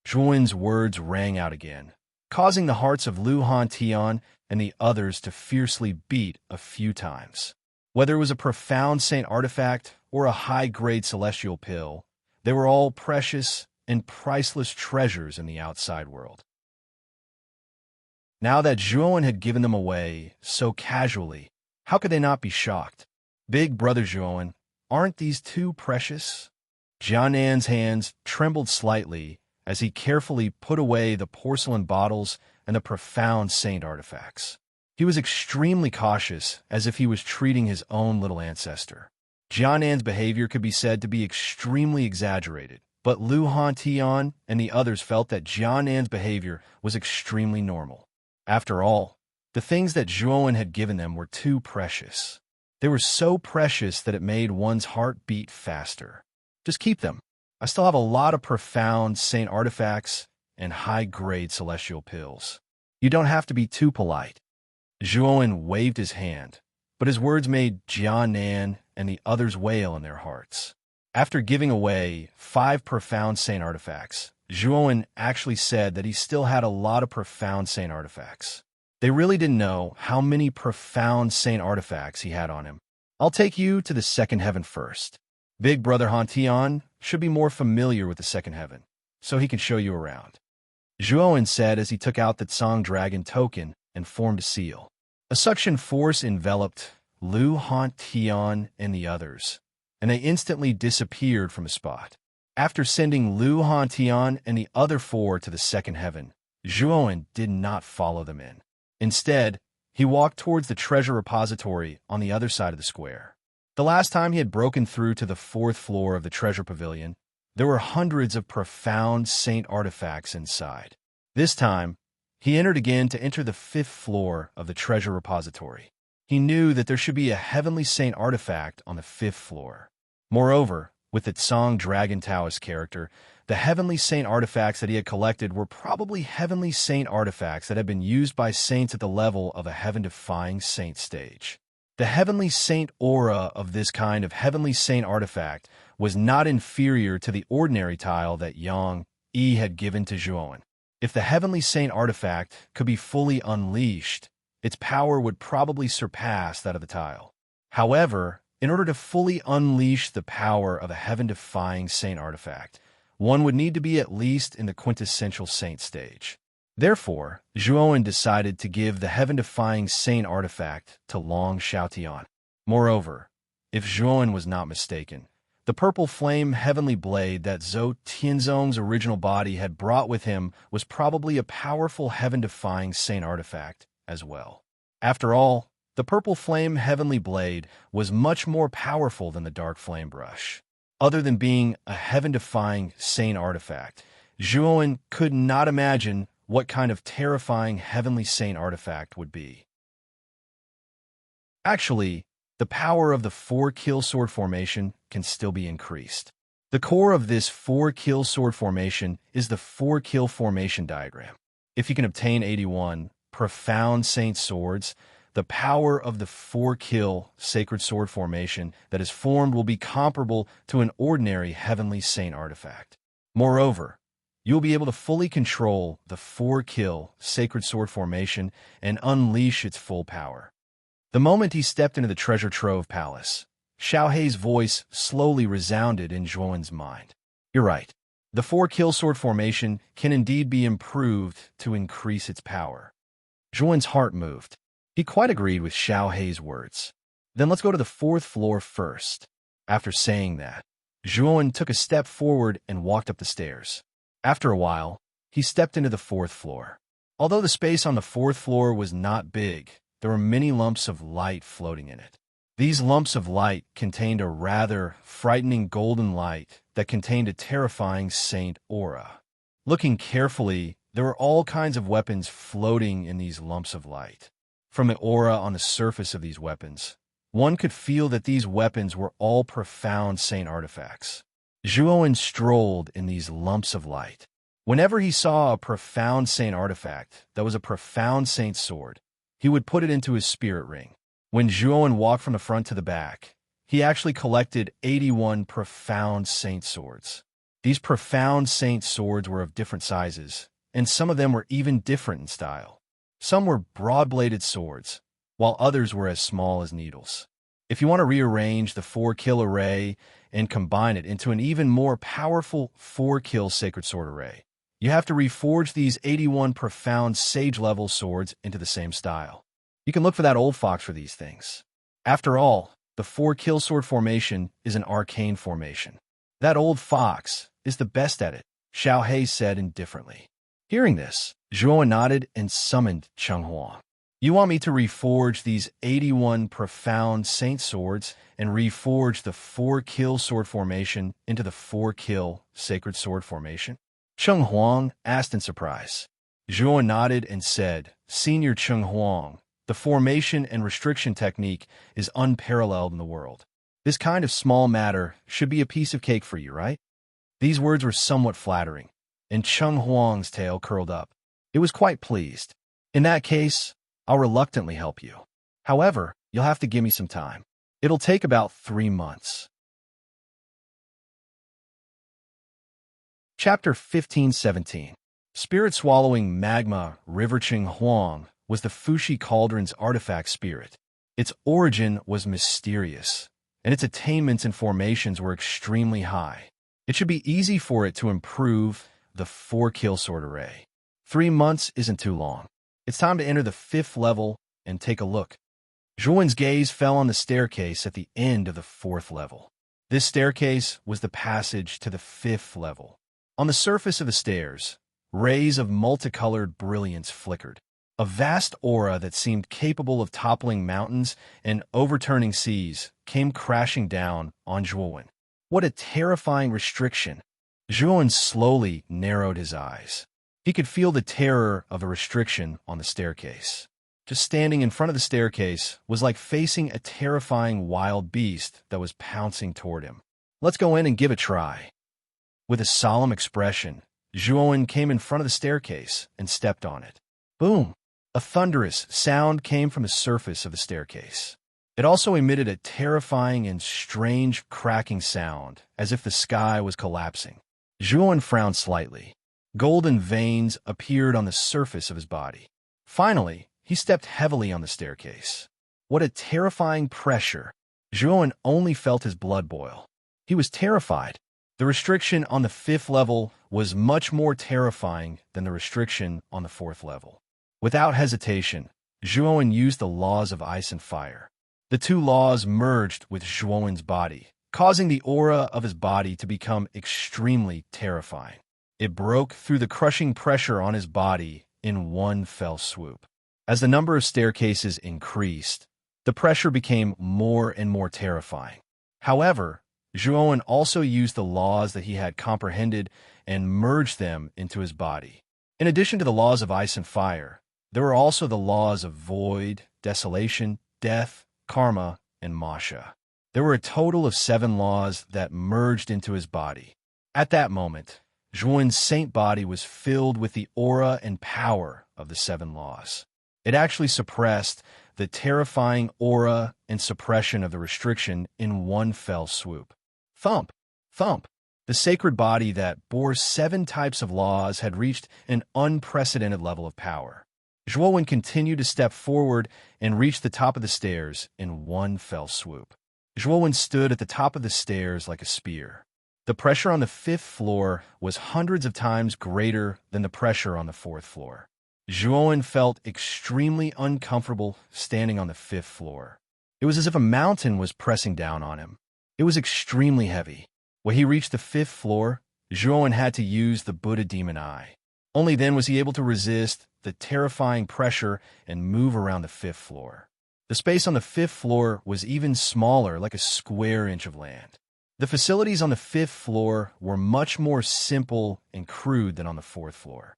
A: Zhuowen's words rang out again, causing the hearts of Lu Han Tian and the others to fiercely beat a few times. Whether it was a profound saint artifact or a high-grade celestial pill, they were all precious and priceless treasures in the outside world. Now that Zhuowen had given them away so casually, how could they not be shocked? Big brother Zhuowen, aren't these too precious? Jianan's hands trembled slightly as he carefully put away the porcelain bottles and the profound saint artifacts. He was extremely cautious, as if he was treating his own little ancestor. Jianan's behavior could be said to be extremely exaggerated, but Lu Han Tian and the others felt that Jianan's behavior was extremely normal. After all, the things that Zhuowen had given them were too precious. They were so precious that it made one's heart beat faster. Just keep them. I still have a lot of profound saint artifacts and high-grade celestial pills. You don't have to be too polite. Zhuowen waved his hand, but his words made Jianan and the others wail in their hearts. After giving away 5 profound saint artifacts, Zhuowen actually said that he still had a lot of profound saint artifacts. They really didn't know how many profound saint artifacts he had on him. I'll take you to the second heaven first. Big brother Han Tian should be more familiar with the second heaven, so he can show you around. Zhuowen said as he took out the Tsang Dragon token and formed a seal. A suction force enveloped Lu Han Tian and the others, and they instantly disappeared from the spot. After sending Lu Han Tian and the other 4 to the second heaven, Zhuowen did not follow them in. Instead, he walked towards the treasure repository on the other side of the square. The last time he had broken through to the 4th floor of the treasure pavilion, there were hundreds of profound saint artifacts inside. This time, he entered again to enter the 5th floor of the treasure repository. He knew that there should be a heavenly saint artifact on the 5th floor. Moreover, with the Tsang Dragon Taoist character, the heavenly saint artifacts that he had collected were probably heavenly saint artifacts that had been used by saints at the level of a heaven-defying saint stage. The heavenly saint aura of this kind of heavenly saint artifact was not inferior to the ordinary tile that Yang Yi had given to Zhuowen. If the heavenly saint artifact could be fully unleashed, its power would probably surpass that of the tile. However, in order to fully unleash the power of a heaven-defying saint artifact, one would need to be at least in the quintessential saint stage. Therefore, Zhuowen decided to give the heaven-defying saint artifact to Long Xiaotian. Moreover, if Zhuowen was not mistaken, the purple flame heavenly blade that Zhou Tianzong's original body had brought with him was probably a powerful heaven-defying saint artifact as well. After all, the purple flame heavenly blade was much more powerful than the dark flame brush. Other than being a heaven-defying saint artifact, Zhuowen could not imagine what kind of terrifying heavenly saint artifact would be. Actually, the power of the 4-kill sword formation can still be increased. The core of this 4-kill sword formation is the 4-kill formation diagram. If you can obtain 81 profound saint swords, the power of the 4-kill sacred sword formation that is formed will be comparable to an ordinary heavenly saint artifact. Moreover, you will be able to fully control the 4-kill sacred sword formation and unleash its full power. The moment he stepped into the treasure trove palace, Xiaohei's voice slowly resounded in Zhuowen's mind. You're right. The 4-kill sword formation can indeed be improved to increase its power. Zhuowen's heart moved. He quite agreed with Xiaohei's words. Then let's go to the 4th floor first. After saying that, Zhuowen took a step forward and walked up the stairs. After a while, he stepped into the fourth floor. Although the space on the fourth floor was not big, there were many lumps of light floating in it. These lumps of light contained a rather frightening golden light that contained a terrifying saint aura. Looking carefully, there were all kinds of weapons floating in these lumps of light. From the aura on the surface of these weapons, one could feel that these weapons were all profound saint artifacts. Zhuowen strolled in these lumps of light. Whenever he saw a profound saint artifact that was a profound saint sword, he would put it into his spirit ring. When Zhuowen walked from the front to the back, he actually collected 81 profound saint swords. These profound saint swords were of different sizes, and some of them were even different in style. Some were broad-bladed swords, while others were as small as needles. If you want to rearrange the 4-kill array and combine it into an even more powerful 4-kill sacred sword array, you have to reforge these 81 profound sage-level swords into the same style. You can look for that old fox for these things. After all, the 4-kill sword formation is an arcane formation. That old fox is the best at it, Xiao He said indifferently. Hearing this, Zhuowen nodded and summoned Cheng Huang. You want me to reforge these 81 profound saint swords and reforge the 4-kill sword formation into the 4-kill sacred sword formation? Cheng Huang asked in surprise. Zhuowen nodded and said, Senior Cheng Huang, the formation and restriction technique is unparalleled in the world. This kind of small matter should be a piece of cake for you, right? These words were somewhat flattering, and Cheng Huang's tail curled up. It was quite pleased. In that case, I'll reluctantly help you. However, you'll have to give me some time. It'll take about 3 months. Chapter 15-17. Spirit-swallowing magma River Cheng Huang was the Fushi Cauldron's artifact spirit. Its origin was mysterious, and its attainments and formations were extremely high. It should be easy for it to improve the 4-kill sword array. 3 months isn't too long. It's time to enter the 5th level and take a look. Zhuowen's gaze fell on the staircase at the end of the 4th level. This staircase was the passage to the 5th level. On the surface of the stairs, rays of multicolored brilliance flickered. A vast aura that seemed capable of toppling mountains and overturning seas came crashing down on Zhuowen. What a terrifying restriction! Zhuowen slowly narrowed his eyes. He could feel the terror of a restriction on the staircase. Just standing in front of the staircase was like facing a terrifying wild beast that was pouncing toward him. Let's go in and give it a try. With a solemn expression, Zhuowen came in front of the staircase and stepped on it. Boom! A thunderous sound came from the surface of the staircase. It also emitted a terrifying and strange cracking sound, as if the sky was collapsing. Zhuowen frowned slightly. Golden veins appeared on the surface of his body. Finally, he stepped heavily on the staircase. What a terrifying pressure! Zhuowen only felt his blood boil. He was terrified. The restriction on the 5th level was much more terrifying than the restriction on the 4th level. Without hesitation, Zhuowen used the laws of ice and fire. The two laws merged with Zhuowen's body, causing the aura of his body to become extremely terrifying. It broke through the crushing pressure on his body in one fell swoop. As the number of staircases increased, the pressure became more and more terrifying. However, Zhuowen also used the laws that he had comprehended and merged them into his body. In addition to the laws of ice and fire, there were also the laws of void, desolation, death, karma, and masha. There were a total of 7 laws that merged into his body. At that moment, Zhuowen's saint body was filled with the aura and power of the 7 laws. It actually suppressed the terrifying aura and suppression of the restriction in one fell swoop. Thump! Thump! The sacred body that bore 7 types of laws had reached an unprecedented level of power. Zhuowen continued to step forward and reached the top of the stairs in one fell swoop. Zhuowen stood at the top of the stairs like a spear. The pressure on the 5th floor was hundreds of times greater than the pressure on the 4th floor. Zhuowen felt extremely uncomfortable standing on the 5th floor. It was as if a mountain was pressing down on him. It was extremely heavy. When he reached the 5th floor, Zhuan had to use the Buddha Demon Eye. Only then was he able to resist the terrifying pressure and move around the 5th floor. The space on the 5th floor was even smaller, like a square inch of land. The facilities on the 5th floor were much more simple and crude than on the 4th floor.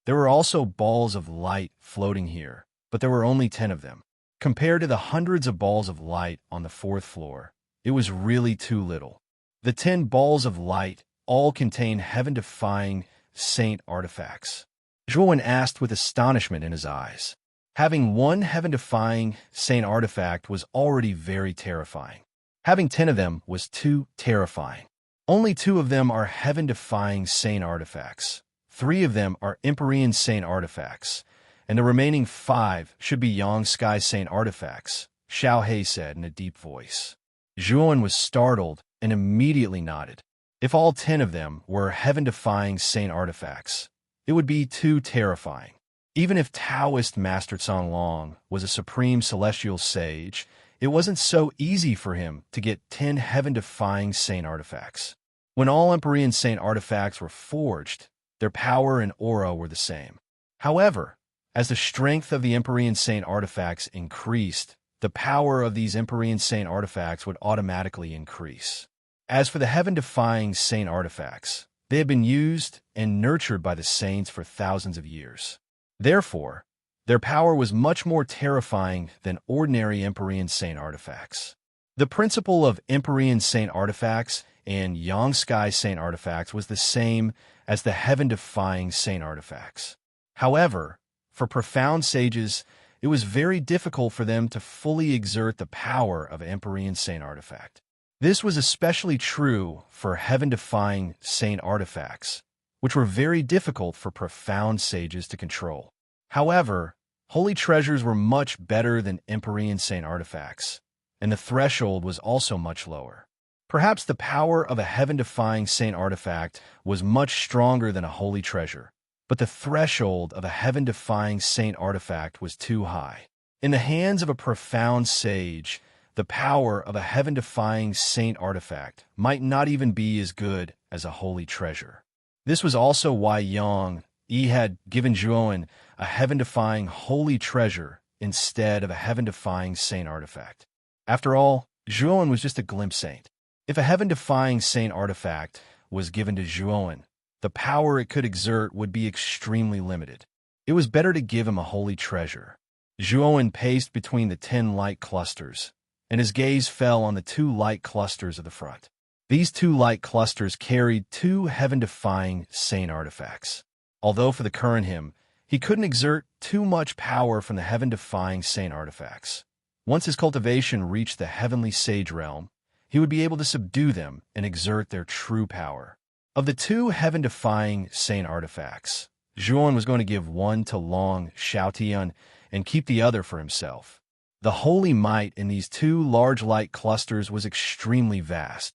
A: There were also balls of light floating here, but there were only 10 of them. Compared to the hundreds of balls of light on the 4th floor, it was really too little. The 10 balls of light all contain heaven-defying saint artifacts. Zhuan asked with astonishment in his eyes. Having one heaven-defying saint artifact was already very terrifying. Having 10 of them was too terrifying. Only 2 of them are heaven-defying saint artifacts. 3 of them are Empyrean saint artifacts, and the remaining 5 should be Yang Sky saint artifacts, Xiao He said in a deep voice. Zhuan was startled and immediately nodded. If all 10 of them were heaven-defying saint artifacts, it would be too terrifying. Even if Taoist Master Canglong was a supreme celestial sage, it wasn't so easy for him to get 10 heaven-defying saint artifacts. When all Empyrean saint artifacts were forged, their power and aura were the same. However, as the strength of the Empyrean saint artifacts increased, the power of these Empyrean saint artifacts would automatically increase. As for the heaven-defying saint artifacts, they had been used and nurtured by the saints for thousands of years. Therefore, their power was much more terrifying than ordinary Empyrean saint artifacts. The principle of Empyrean saint artifacts and Yang Sky saint artifacts was the same as the heaven-defying saint artifacts. However, for profound sages, it was very difficult for them to fully exert the power of an Empyrean saint artifact. This was especially true for heaven-defying saint artifacts, which were very difficult for profound sages to control. However, holy treasures were much better than Empyrean saint artifacts, and the threshold was also much lower. Perhaps the power of a heaven-defying saint artifact was much stronger than a holy treasure, but the threshold of a heaven-defying saint artifact was too high. In the hands of a profound sage, the power of a heaven-defying saint artifact might not even be as good as a holy treasure. This was also why Yang Yi had given Zhuan a heaven-defying holy treasure instead of a heaven-defying saint artifact. After all, Zhuan was just a glimpse saint. If a heaven-defying saint artifact was given to Zhuan, the power it could exert would be extremely limited. It was better to give him a holy treasure. Zhuan paced between the 10 light clusters, and his gaze fell on the 2 light clusters of the front. These 2 light clusters carried 2 heaven-defying saint artifacts. Although for the current him, he couldn't exert too much power from the heaven-defying saint artifacts. Once his cultivation reached the heavenly sage realm, he would be able to subdue them and exert their true power. Of the 2 heaven-defying saint artifacts, Zhuan was going to give one to Long Xiaotian and keep the other for himself. The holy might in these 2 large light clusters was extremely vast.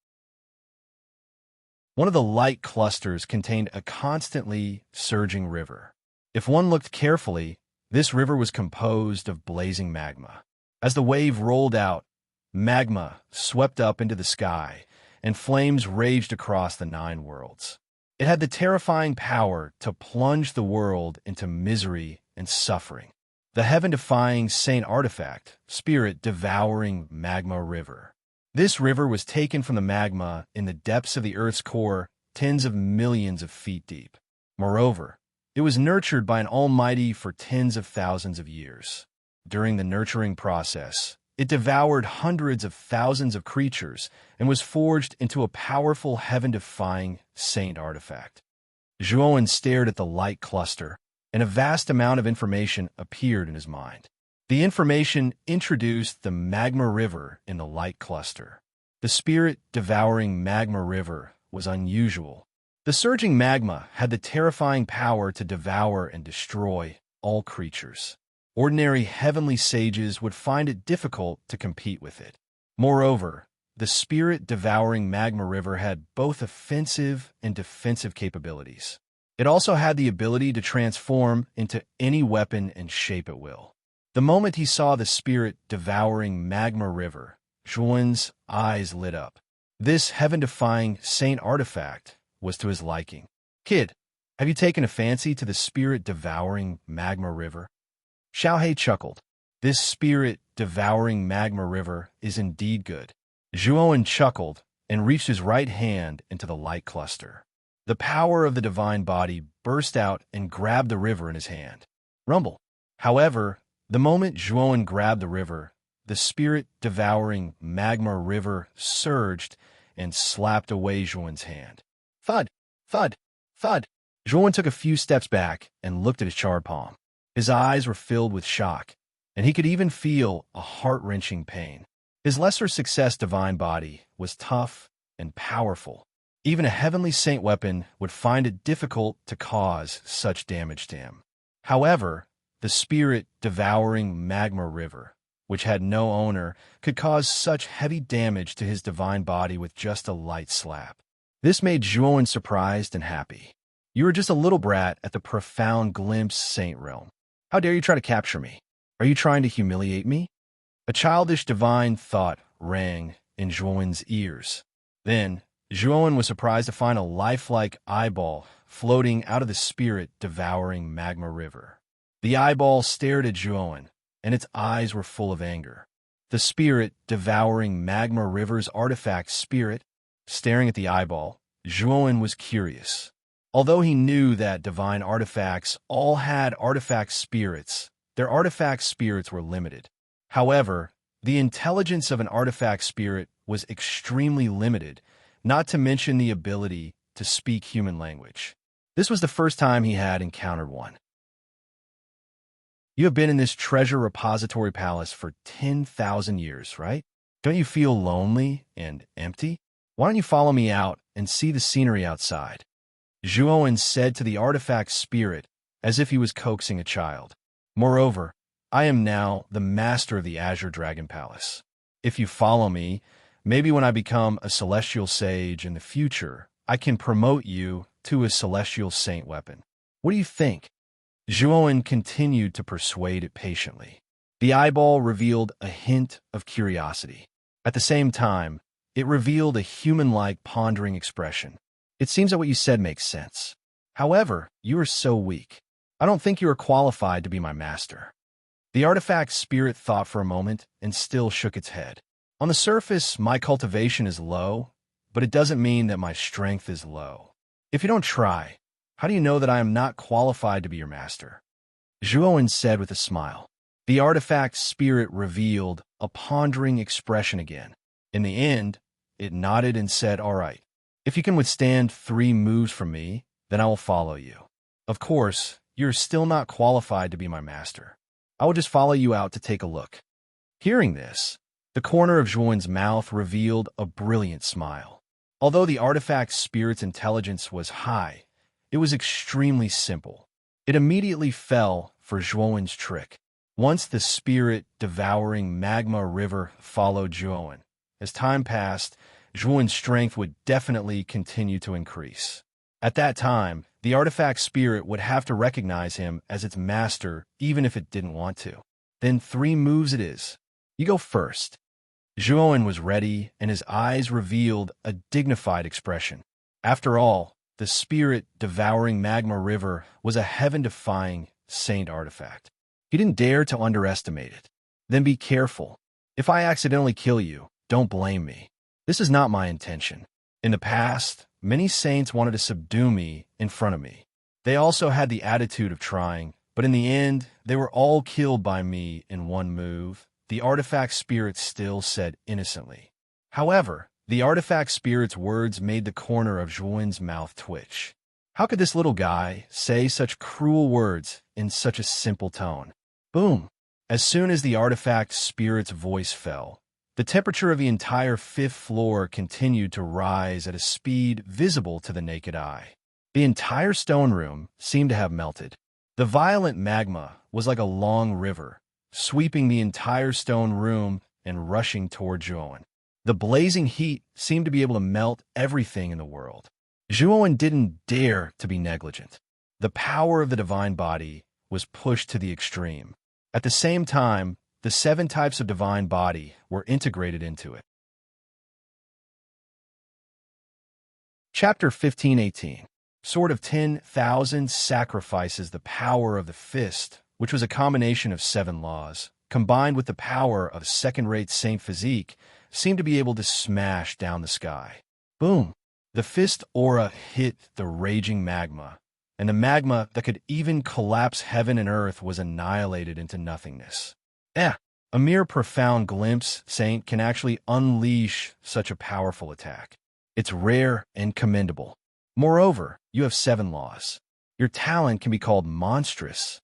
A: One of the light clusters contained a constantly surging river. If one looked carefully, this river was composed of blazing magma. As the wave rolled out, magma swept up into the sky, and flames raged across the 9 worlds. It had the terrifying power to plunge the world into misery and suffering. The heaven-defying saint artifact, spirit-devouring magma river. This river was taken from the magma in the depths of the Earth's core, tens of millions of feet deep. Moreover, it was nurtured by an almighty for tens of thousands of years. During the nurturing process, it devoured hundreds of thousands of creatures and was forged into a powerful heaven-defying saint artifact. Zhuan stared at the light cluster, and a vast amount of information appeared in his mind. The information introduced the magma river in the light cluster. The spirit-devouring magma river was unusual. The surging magma had the terrifying power to devour and destroy all creatures. Ordinary heavenly sages would find it difficult to compete with it. Moreover, the spirit-devouring magma river had both offensive and defensive capabilities. It also had the ability to transform into any weapon and shape at will. The moment he saw the spirit-devouring magma river, Zhuan's eyes lit up. This heaven-defying saint artifact was to his liking. Kid, have you taken a fancy to the spirit-devouring magma river? Xiaohei chuckled. This spirit-devouring magma river is indeed good. Zhuowen chuckled and reached his right hand into the light cluster. The power of the divine body burst out and grabbed the river in his hand. Rumble. However, the moment Zhuowen grabbed the river, the spirit-devouring magma river surged and slapped away Zhuowen's hand. Thud, thud, thud. Zhuowen took a few steps back and looked at his charred palm. His eyes were filled with shock, and he could even feel a heart-wrenching pain. His lesser success divine body was tough and powerful. Even a heavenly saint weapon would find it difficult to cause such damage to him. However, the spirit-devouring magma river, which had no owner, could cause such heavy damage to his divine body with just a light slap. This made Zhuowen surprised and happy. You were just a little brat at the profound glimpse saint realm. How dare you try to capture me? Are you trying to humiliate me? A childish divine thought rang in Zhuowen's ears. Then, Zhuowen was surprised to find a lifelike eyeball floating out of the spirit-devouring magma river. The eyeball stared at Zhuowen, and its eyes were full of anger. The spirit-devouring magma river's artifact spirit, staring at the eyeball, Zhuowen was curious. Although he knew that divine artifacts all had artifact spirits, their artifact spirits were limited. However, the intelligence of an artifact spirit was extremely limited, not to mention the ability to speak human language. This was the first time he had encountered one. You have been in this treasure repository palace for 10,000 years, right? Don't you feel lonely and empty? Why don't you follow me out and see the scenery outside? Zhuowen said to the artifact spirit as if he was coaxing a child. Moreover, I am now the master of the Azure Dragon Palace. If you follow me, maybe when I become a celestial sage in the future, I can promote you to a celestial saint weapon. What do you think? Zhuowen continued to persuade it patiently. The eyeball revealed a hint of curiosity. At the same time, it revealed a human-like pondering expression. It seems that what you said makes sense. However, you are so weak. I don't think you are qualified to be my master. The artifact spirit thought for a moment and still shook its head. On the surface, my cultivation is low, but it doesn't mean that my strength is low. If you don't try, how do you know that I am not qualified to be your master? Zhuowen said with a smile. The artifact spirit revealed a pondering expression again. In the end, it nodded and said, "All right. If you can withstand 3 moves from me, then I will follow you. Of course, you're still not qualified to be my master. I will just follow you out to take a look." Hearing this, the corner of Zhuowen's mouth revealed a brilliant smile. Although the artifact spirit's intelligence was high, it was extremely simple. It immediately fell for Zhuowen's trick. Once the spirit-devouring magma river followed Zhuowen, as time passed, Zhuowen's strength would definitely continue to increase. At that time, the artifact spirit would have to recognize him as its master even if it didn't want to. Then 3 moves it is. You go first. Zhuowen was ready, and his eyes revealed a dignified expression. After all, the spirit-devouring magma river was a heaven-defying saint artifact. He didn't dare to underestimate it. Then be careful. If I accidentally kill you, don't blame me. This is not my intention. In the past, many saints wanted to subdue me in front of me. They also had the attitude of trying, but in the end, they were all killed by me in 1 move, the artifact spirit still said innocently. However, the artifact spirit's words made the corner of Zhuowen's mouth twitch. How could this little guy say such cruel words in such a simple tone? Boom! As soon as the artifact spirit's voice fell, the temperature of the entire 5th floor continued to rise at a speed visible to the naked eye. The entire stone room seemed to have melted. The violent magma was like a long river, sweeping the entire stone room and rushing toward Zhuowen. The blazing heat seemed to be able to melt everything in the world. Zhuowen didn't dare to be negligent. The power of the divine body was pushed to the extreme. At the same time, the 7 types of divine body were integrated into it. Chapter 15:18. Sword of 10,000 sacrifices the power of the fist, which was a combination of 7 laws, combined with the power of second-rate Saint physique, seemed to be able to smash down the sky. Boom! The fist aura hit the raging magma, and the magma that could even collapse heaven and earth was annihilated into nothingness. A mere profound glimpse, Saint, can actually unleash such a powerful attack. It's rare and commendable. Moreover, you have 7 laws. Your talent can be called monstrous.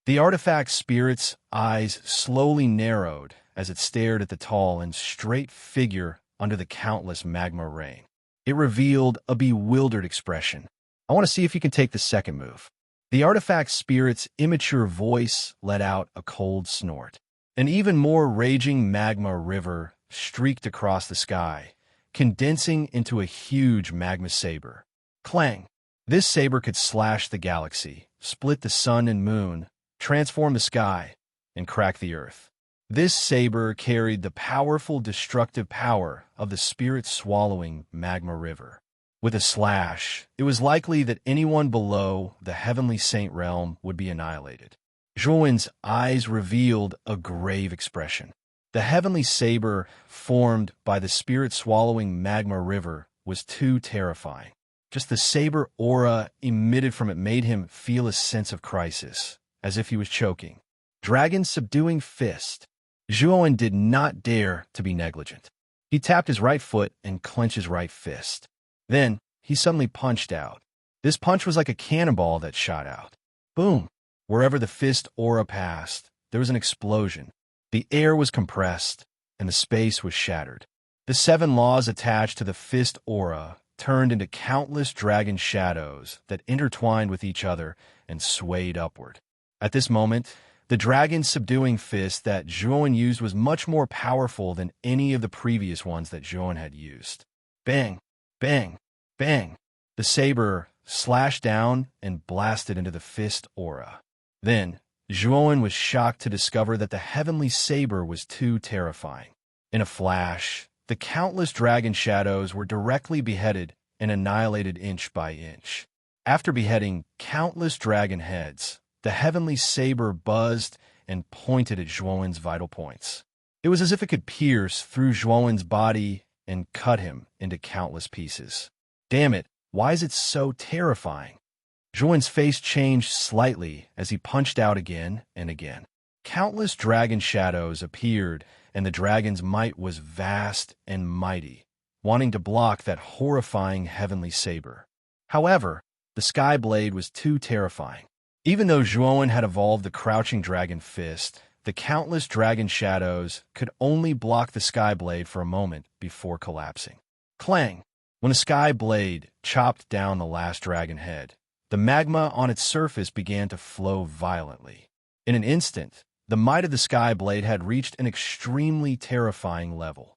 A: The artifact spirit's eyes slowly narrowed as it stared at the tall and straight figure under the countless magma rain. It revealed a bewildered expression. I want to see if you can take the second move. The artifact spirit's immature voice let out a cold snort. An even more raging magma river streaked across the sky, condensing into a huge magma saber. Clang! This saber could slash the galaxy, split the sun and moon, transform the sky, and crack the earth. This saber carried the powerful destructive power of the spirit-swallowing magma river. With a slash, it was likely that anyone below the heavenly saint realm would be annihilated. Zhuan's eyes revealed a grave expression. The heavenly saber formed by the spirit-swallowing magma river was too terrifying. Just the saber aura emitted from it made him feel a sense of crisis, as if he was choking. Dragon's subduing fist. Zhuan did not dare to be negligent. He tapped his right foot and clenched his right fist. Then, he suddenly punched out. This punch was like a cannonball that shot out. Boom! Wherever the fist aura passed, there was an explosion. The air was compressed, and the space was shattered. The 7 laws attached to the fist aura turned into countless dragon shadows that intertwined with each other and swayed upward. At this moment, the dragon's subduing fist that Zhuan used was much more powerful than any of the previous ones that Zhuan had used. Bang! Bang! Bang! The saber slashed down and blasted into the fist aura. Then, Zhuan was shocked to discover that the heavenly saber was too terrifying. In a flash, the countless dragon shadows were directly beheaded and annihilated inch by inch. After beheading countless dragon heads, the heavenly saber buzzed and pointed at Zhuan's vital points. It was as if it could pierce through Zhuan's body and cut him into countless pieces. Damn it, why is it so terrifying? Zhuan's face changed slightly as he punched out again and again. Countless dragon shadows appeared, and the dragon's might was vast and mighty, wanting to block that horrifying heavenly saber. However, the sky blade was too terrifying. Even though Zhuan had evolved the crouching dragon fist, the countless dragon shadows could only block the sky blade for a moment before collapsing. Clang! When the sky blade chopped down the last dragon head, the magma on its surface began to flow violently. In an instant, the might of the sky blade had reached an extremely terrifying level.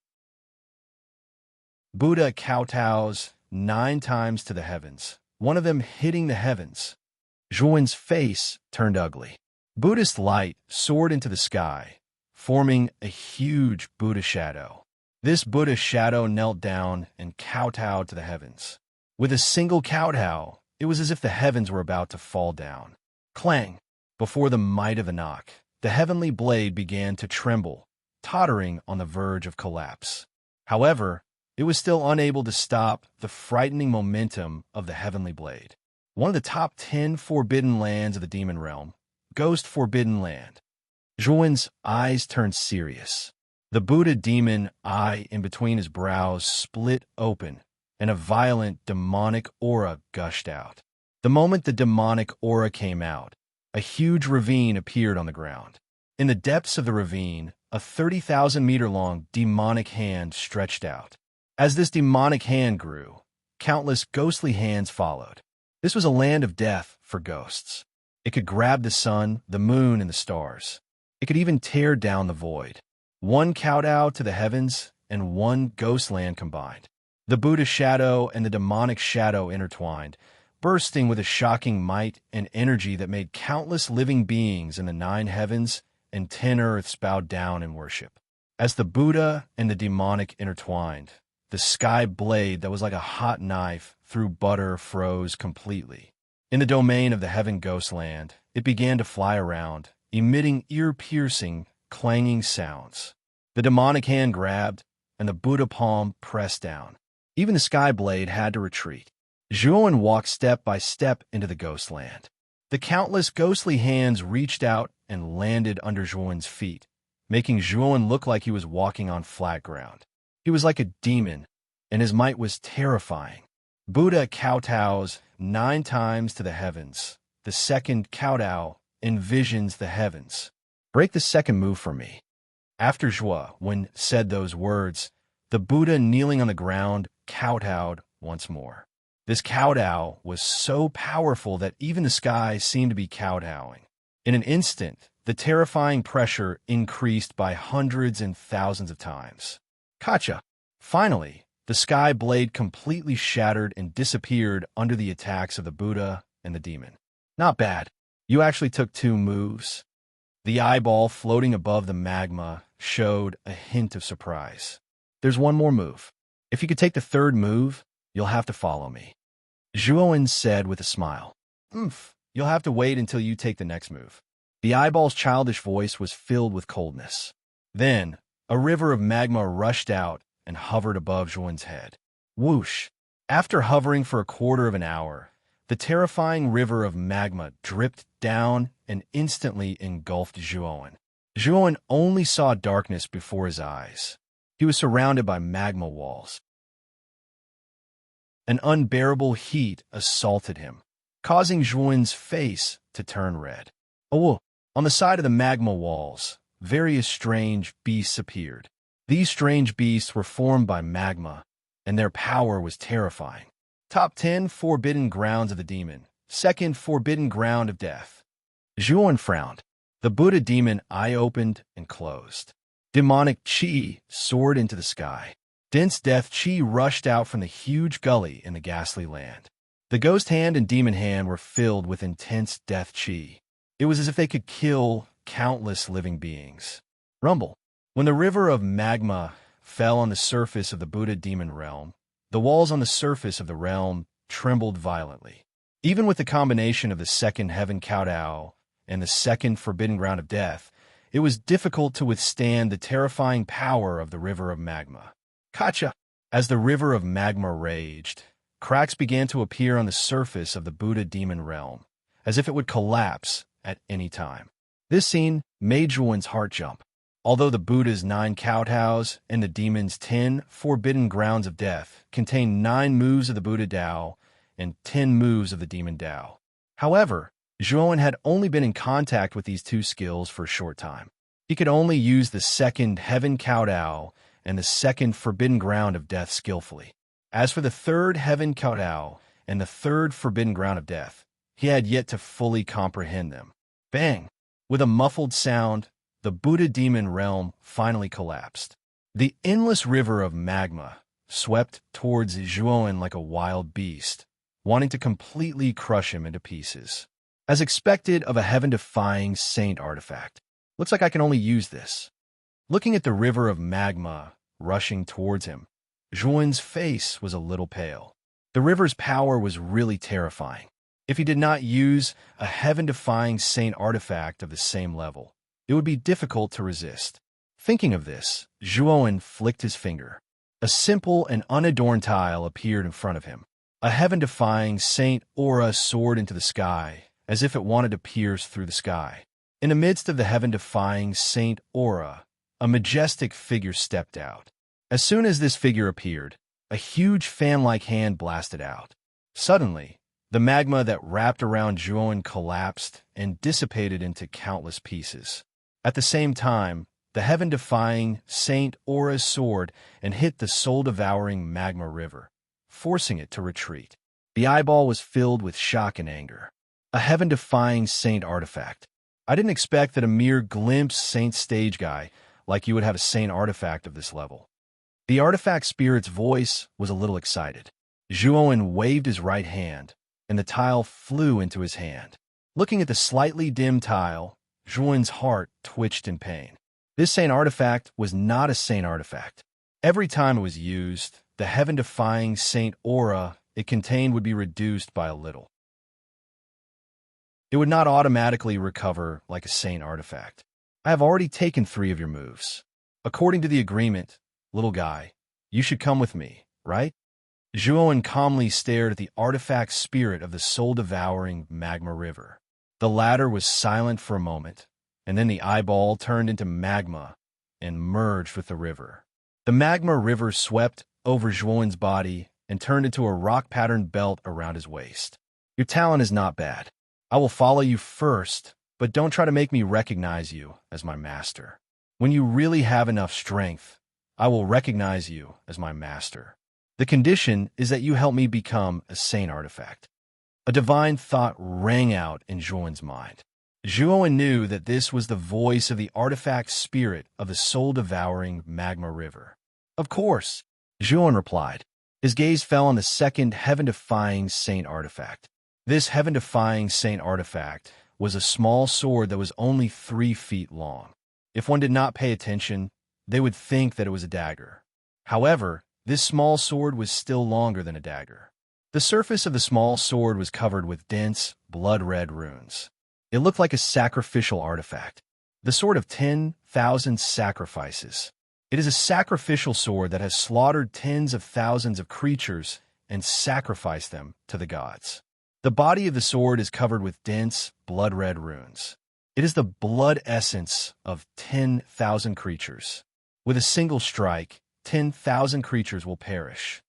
A: Buddha kowtows 9 times to the heavens, one of them hitting the heavens. Zhuan's face turned ugly. Buddhist light soared into the sky, forming a huge Buddha shadow. This Buddha shadow knelt down and kowtowed to the heavens. With a single kowtow, it was as if the heavens were about to fall down. Clang! Before the might of the knock, the heavenly blade began to tremble, tottering on the verge of collapse. However, it was still unable to stop the frightening momentum of the heavenly blade. One of the top 10 forbidden lands of the demon realm, Ghost Forbidden Land. Zhuan's eyes turned serious. The Buddha demon eye in between his brows split open, and a violent demonic aura gushed out. The moment the demonic aura came out, a huge ravine appeared on the ground. In the depths of the ravine, a 30,000-meter-long demonic hand stretched out. As this demonic hand grew, countless ghostly hands followed. This was a land of death for ghosts. It could grab the sun, the moon, and the stars. It could even tear down the void. One kowtow to the heavens and one ghost land combined. The Buddha shadow and the demonic shadow intertwined, bursting with a shocking might and energy that made countless living beings in the 9 heavens and 10 earths bow down in worship. As the Buddha and the demonic intertwined, the sky blade that was like a hot knife through butter froze completely. In the domain of the heaven ghostland, it began to fly around, emitting ear-piercing, clanging sounds. The demonic hand grabbed, and the Buddha palm pressed down. Even the sky blade had to retreat. Zhuowen walked step by step into the ghostland. The countless ghostly hands reached out and landed under Zhuowen's feet, making Zhuowen look like he was walking on flat ground. He was like a demon, and his might was terrifying. Buddha kowtows 9 times to the heavens. The second kowtow envisions the heavens. Break the second move for me. After Zhuowen said those words, the Buddha kneeling on the ground kowtowed once more. This kowtow was so powerful that even the sky seemed to be kowtowing. In an instant, the terrifying pressure increased by hundreds and thousands of times. Gotcha! Finally, the sky blade completely shattered and disappeared under the attacks of the Buddha and the demon. Not bad. You actually took 2 moves. The eyeball floating above the magma showed a hint of surprise. There's one more move. If you could take the 3rd move, you'll have to follow me. Zhuowen said with a smile. You'll have to wait until you take the next move. The eyeball's childish voice was filled with coldness. Then, a river of magma rushed out and hovered above Zhuowen's head. Whoosh! After hovering for a quarter of an hour, the terrifying river of magma dripped down and instantly engulfed Zhuowen. Zhuowen only saw darkness before his eyes. He was surrounded by magma walls. An unbearable heat assaulted him, causing Zhuowen's face to turn red. On the side of the magma walls, various strange beasts appeared. These strange beasts were formed by magma, and their power was terrifying. Top 10 Forbidden Grounds of the Demon. Second Forbidden Ground of Death. Zhuowen frowned. The Buddha demon eye opened and closed. Demonic qi soared into the sky. Dense death qi rushed out from the huge gully in the ghastly land. The ghost hand and demon hand were filled with intense death qi. It was as if they could kill countless living beings. Rumble. When the river of magma fell on the surface of the Buddha demon realm, the walls on the surface of the realm trembled violently. Even with the combination of the second heaven kowtow and the second forbidden ground of death, it was difficult to withstand the terrifying power of the river of magma. Gotcha! As the river of magma raged, cracks began to appear on the surface of the Buddha demon realm, as if it would collapse at any time. This scene made Zhuowen's heart jump. Although the Buddha's 9 kowtows and the demon's 10 forbidden grounds of death contained 9 moves of the Buddha Tao and 10 moves of the demon Tao. However, Zhuowen had only been in contact with these 2 skills for a short time. He could only use the second heaven kowtow and the second forbidden ground of death skillfully. As for the third heaven kowtow and the third forbidden ground of death, he had yet to fully comprehend them. Bang! With a muffled sound, the Buddha demon realm finally collapsed. The endless river of magma swept towards Zhuowen like a wild beast, wanting to completely crush him into pieces. As expected of a heaven-defying saint artifact, looks like I can only use this. Looking at the river of magma rushing towards him, Zhuowen's face was a little pale. The river's power was really terrifying. If he did not use a heaven-defying saint artifact of the same level, it would be difficult to resist. Thinking of this, Zhuowen flicked his finger. A simple and unadorned tile appeared in front of him. A heaven-defying saint aura soared into the sky, as if it wanted to pierce through the sky. In the midst of the heaven-defying saint aura, a majestic figure stepped out. As soon as this figure appeared, a huge fan-like hand blasted out. Suddenly, the magma that wrapped around Zhuowen collapsed and dissipated into countless pieces. At the same time, the heaven-defying saint aura soared and hit the soul-devouring magma river, forcing it to retreat. The eyeball was filled with shock and anger. A heaven-defying saint artifact. I didn't expect that a mere glimpse saint stage guy like you would have a saint artifact of this level. The artifact spirit's voice was a little excited. Zhuowen waved his right hand, and the tile flew into his hand. Looking at the slightly dim tile, Zhuowen's heart twitched in pain. This saint artifact was not a saint artifact. Every time it was used, the heaven-defying saint aura it contained would be reduced by a little. It would not automatically recover like a saint artifact. I have already taken 3 of your moves. According to the agreement, little guy, you should come with me, right? Zhuowen calmly stared at the artifact spirit of the soul-devouring magma river. The latter was silent for a moment, and then the eyeball turned into magma and merged with the river. The magma river swept over Zhuowen's body and turned into a rock-patterned belt around his waist. Your talent is not bad. I will follow you first, but don't try to make me recognize you as my master. When you really have enough strength, I will recognize you as my master. The condition is that you help me become a saint artifact. A divine thought rang out in Zhuowen's mind. Zhuowen knew that this was the voice of the artifact spirit of the soul-devouring magma river. Of course, Zhuowen replied. His gaze fell on the second heaven-defying saint artifact. This heaven-defying saint artifact was a small sword that was only 3 feet long. If one did not pay attention, they would think that it was a dagger. However, this small sword was still longer than a dagger. The surface of the small sword was covered with dense, blood-red runes. It looked like a sacrificial artifact. The sword of 10,000 sacrifices. It is a sacrificial sword that has slaughtered tens of thousands of creatures and sacrificed them to the gods. The body of the sword is covered with dense, blood-red runes. It is the blood essence of 10,000 creatures. With a single strike, 10,000 creatures will perish.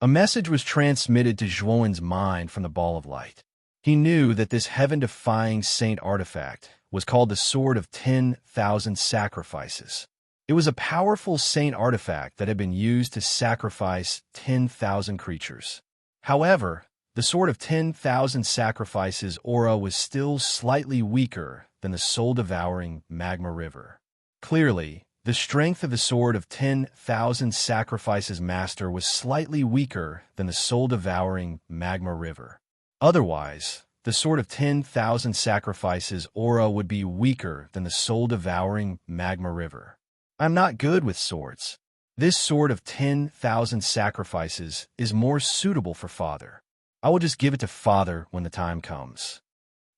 A: A message was transmitted to Zhuowen's mind from the ball of light. He knew that this heaven-defying saint artifact was called the Sword of 10,000 Sacrifices. It was a powerful saint artifact that had been used to sacrifice 10,000 creatures. However, the Sword of 10,000 Sacrifices aura was still slightly weaker than the soul-devouring magma river. Clearly, the strength of the Sword of 10,000 Sacrifices master was slightly weaker than the soul-devouring magma river. Otherwise, the Sword of 10,000 Sacrifices aura would be weaker than the soul-devouring magma river. I'm not good with swords. This Sword of 10,000 Sacrifices is more suitable for Father. I will just give it to Father when the time comes.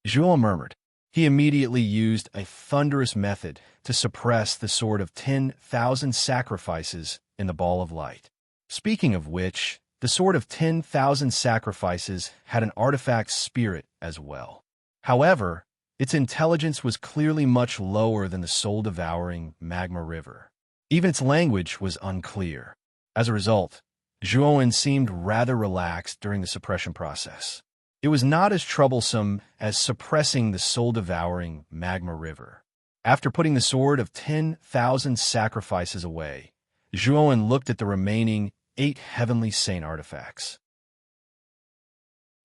A: Zhuo murmured. He immediately used a thunderous method to suppress the Sword of 10,000 Sacrifices in the ball of light. Speaking of which, the Sword of 10,000 Sacrifices had an artifact spirit as well. However, its intelligence was clearly much lower than the soul-devouring magma river. Even its language was unclear. As a result, Zhuowen seemed rather relaxed during the suppression process. It was not as troublesome as suppressing the soul-devouring magma river. After putting the Sword of 10,000 Sacrifices away, Zhuowen looked at the remaining 8 heavenly saint artifacts.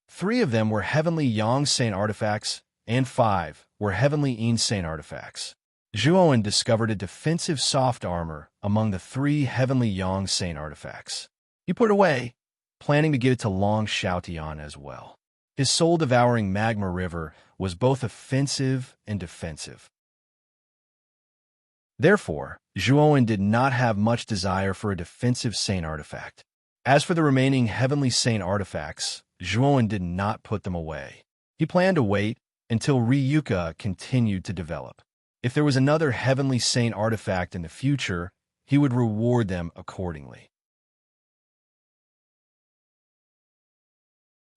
A: 3 of them were heavenly yang saint artifacts, and 5 were heavenly yin saint artifacts. Zhuowen discovered a defensive soft armor among the 3 heavenly yang saint artifacts. He put it away, planning to give it to Long Xiaotian as well. His soul-devouring magma river was both offensive and defensive. Therefore, Zhuowen did not have much desire for a defensive saint artifact. As for the remaining heavenly saint artifacts, Zhuowen did not put them away. He planned to wait until Ryuka continued to develop. If there was another heavenly saint artifact in the future, he would reward them accordingly.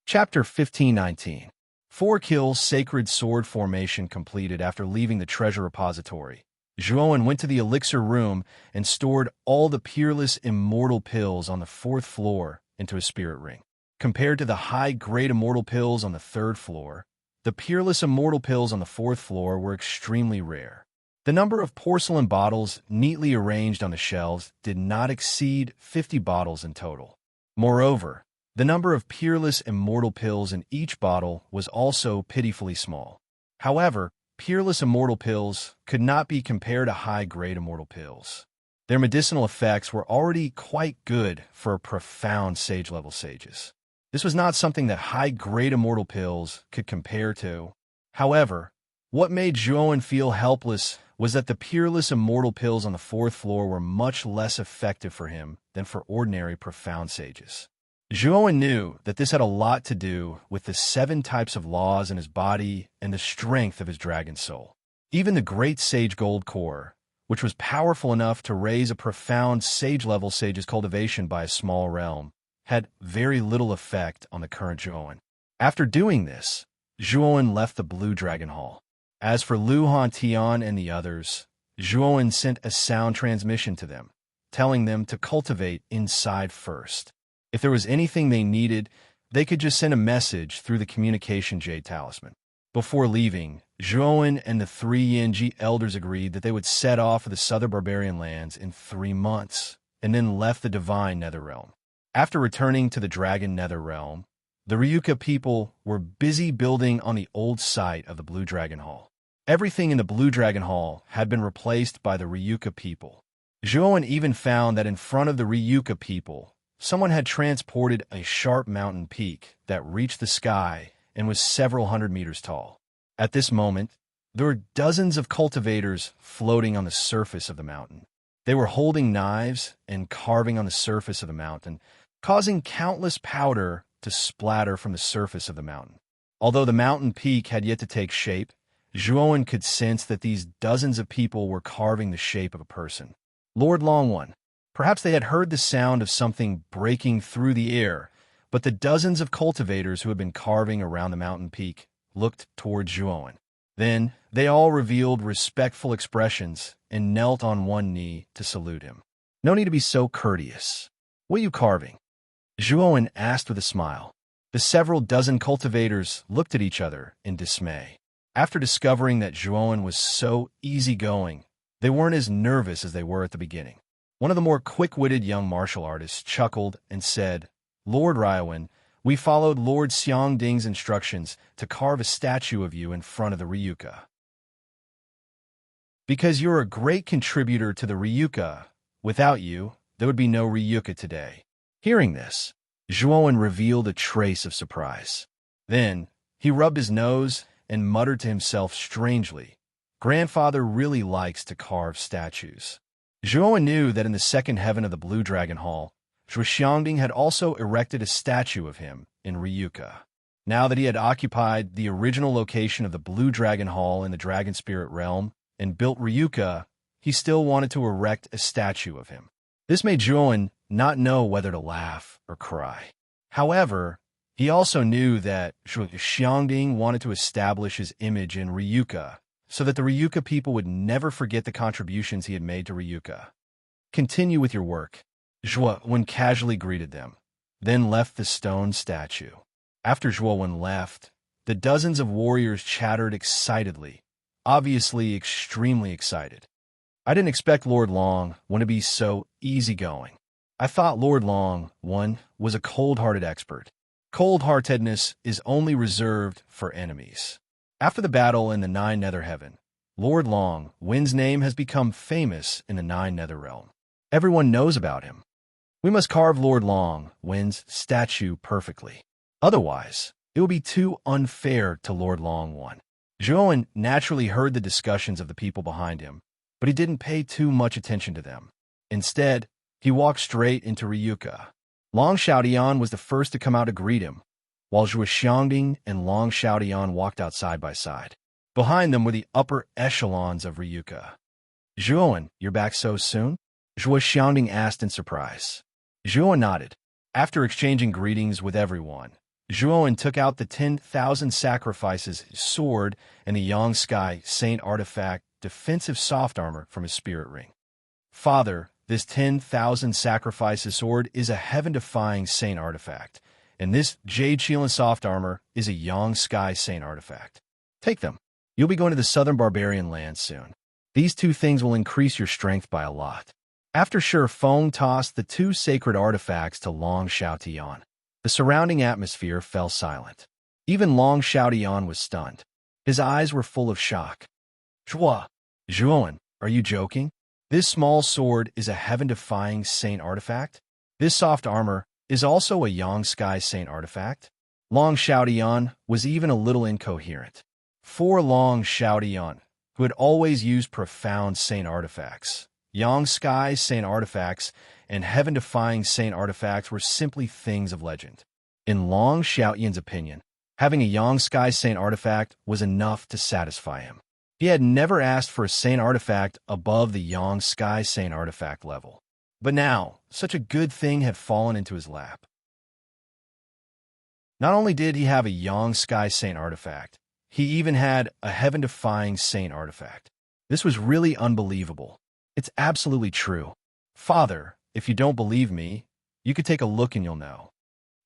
A: Chapter 1519. 4 kills sacred sword formation completed after leaving the treasure repository. Zhuowen went to the elixir room and stored all the peerless immortal pills on the 4th floor into a spirit ring. Compared to the high-grade immortal pills on the 3rd floor, the peerless immortal pills on the 4th floor were extremely rare. The number of porcelain bottles neatly arranged on the shelves did not exceed 50 bottles in total. Moreover, the number of peerless immortal pills in each bottle was also pitifully small. However, peerless immortal pills could not be compared to high-grade immortal pills. Their medicinal effects were already quite good for profound sage-level sages. This was not something that high-grade immortal pills could compare to. However, What made Zhuowen feel helpless was that the peerless immortal pills on the fourth floor were much less effective for him than for ordinary profound sages. Zhuowen knew that this had a lot to do with the 7 types of laws in his body and the strength of his dragon soul. Even the great sage gold core, which was powerful enough to raise a profound sage-level sage's cultivation by a small realm, had very little effect on the current Zhuowen. After doing this, Zhuowen left the Blue Dragon Hall. As for Lu Hantian and the others, Zhuowen sent a sound transmission to them, telling them to cultivate inside first. If there was anything they needed, they could just send a message through the communication jade talisman. Before leaving, Zhuowen and the 3 Yanji elders agreed that they would set off for the southern barbarian lands in 3 months, and then left the divine nether realm. After returning to the dragon nether realm, the Ryuka people were busy building on the old site of the Blue Dragon Hall. Everything in the Blue Dragon Hall had been replaced by the Ryuka people. Zhuowen even found that in front of the Ryuka people, someone had transported a sharp mountain peak that reached the sky and was several hundred meters tall. At this moment, there were dozens of cultivators floating on the surface of the mountain. They were holding knives and carving on the surface of the mountain, causing countless powder to splatter from the surface of the mountain. Although the mountain peak had yet to take shape, Zhuowen could sense that these dozens of people were carving the shape of a person. Lord Long One. Perhaps they had heard the sound of something breaking through the air, but the dozens of cultivators who had been carving around the mountain peak looked toward Zhuowen. Then they all revealed respectful expressions and knelt on one knee to salute him. No need to be so courteous. What are you carving? Zhuowen asked with a smile. The several dozen cultivators looked at each other in dismay. After discovering that Zhuowen was so easygoing, they weren't as nervous as they were at the beginning. One of the more quick-witted young martial artists chuckled and said, Lord Ryowen, we followed Lord Xiangding's instructions to carve a statue of you in front of the Ryuka. Because you're a great contributor to the Ryuka, without you, there would be no Ryuka today. Hearing this, Zhuowen revealed a trace of surprise. Then, he rubbed his nose and muttered to himself strangely, Grandfather really likes to carve statues. Zhuowen knew that in the second heaven of the Blue Dragon Hall, Zhuo Xiangding had also erected a statue of him in Ryuka. Now that he had occupied the original location of the Blue Dragon Hall in the Dragon Spirit realm and built Ryuka, he still wanted to erect a statue of him. This made Zhuowen not know whether to laugh or cry. However, he also knew that Zhuo Xiangding wanted to establish his image in Ryuka so that the Ryuka people would never forget the contributions he had made to Ryuka. Continue with your work, Zhuowen casually greeted them, then left the stone statue. After Zhuowen left, the dozens of warriors chattered excitedly, obviously extremely excited. I didn't expect Lord Long One to be so easygoing. I thought Lord Long One was a cold-hearted expert. Cold-heartedness is only reserved for enemies. After the battle in the 9 Nether Heaven, Lord Long Win's name has become famous in the 9 Nether Realm. Everyone knows about him. We must carve Lord Long Win's statue perfectly. Otherwise, it will be too unfair to Lord Long One. Zhuowen naturally heard the discussions of the people behind him, but he didn't pay too much attention to them. Instead, he walked straight into Ryuka. Long Xiaodian was the first to come out to greet him, while Zhuo Xiangding and Long Xiaodian walked out side by side. Behind them were the upper echelons of Ryuka. Zhuowen, you're back so soon? Zhuo Xiangding asked in surprise. Zhuowen nodded. After exchanging greetings with everyone, Zhuowen took out the 10,000 sacrifices sword and the Yang Sky Saint artifact defensive soft armor from his spirit ring. Father, this 10,000 sacrifices sword is a heaven-defying saint artifact, and this Jade Shield and soft armor is a Yang Sky Saint artifact. Take them. You'll be going to the southern barbarian lands soon. These 2 things will increase your strength by a lot. After Shi Feng tossed the 2 sacred artifacts to Long Xiaotian, the surrounding atmosphere fell silent. Even Long Xiaotian was stunned. His eyes were full of shock. Zhuowen, are you joking? This small sword is a heaven-defying saint artifact? This soft armor is also a Yang Sky Saint artifact? Long Xiaotian was even a little incoherent. 4 Long Xiaodian, who had always used profound saint artifacts. Yang Sky saint artifacts and heaven-defying saint artifacts were simply things of legend. In Long Xiaoyan's opinion, having a Yang Sky saint artifact was enough to satisfy him. He had never asked for a saint artifact above the Yang Sky saint artifact level. But now, such a good thing had fallen into his lap. Not only did he have a Yang Sky saint artifact, he even had a heaven-defying saint artifact. This was really unbelievable. It's absolutely true. Father, if you don't believe me, you could take a look and you'll know.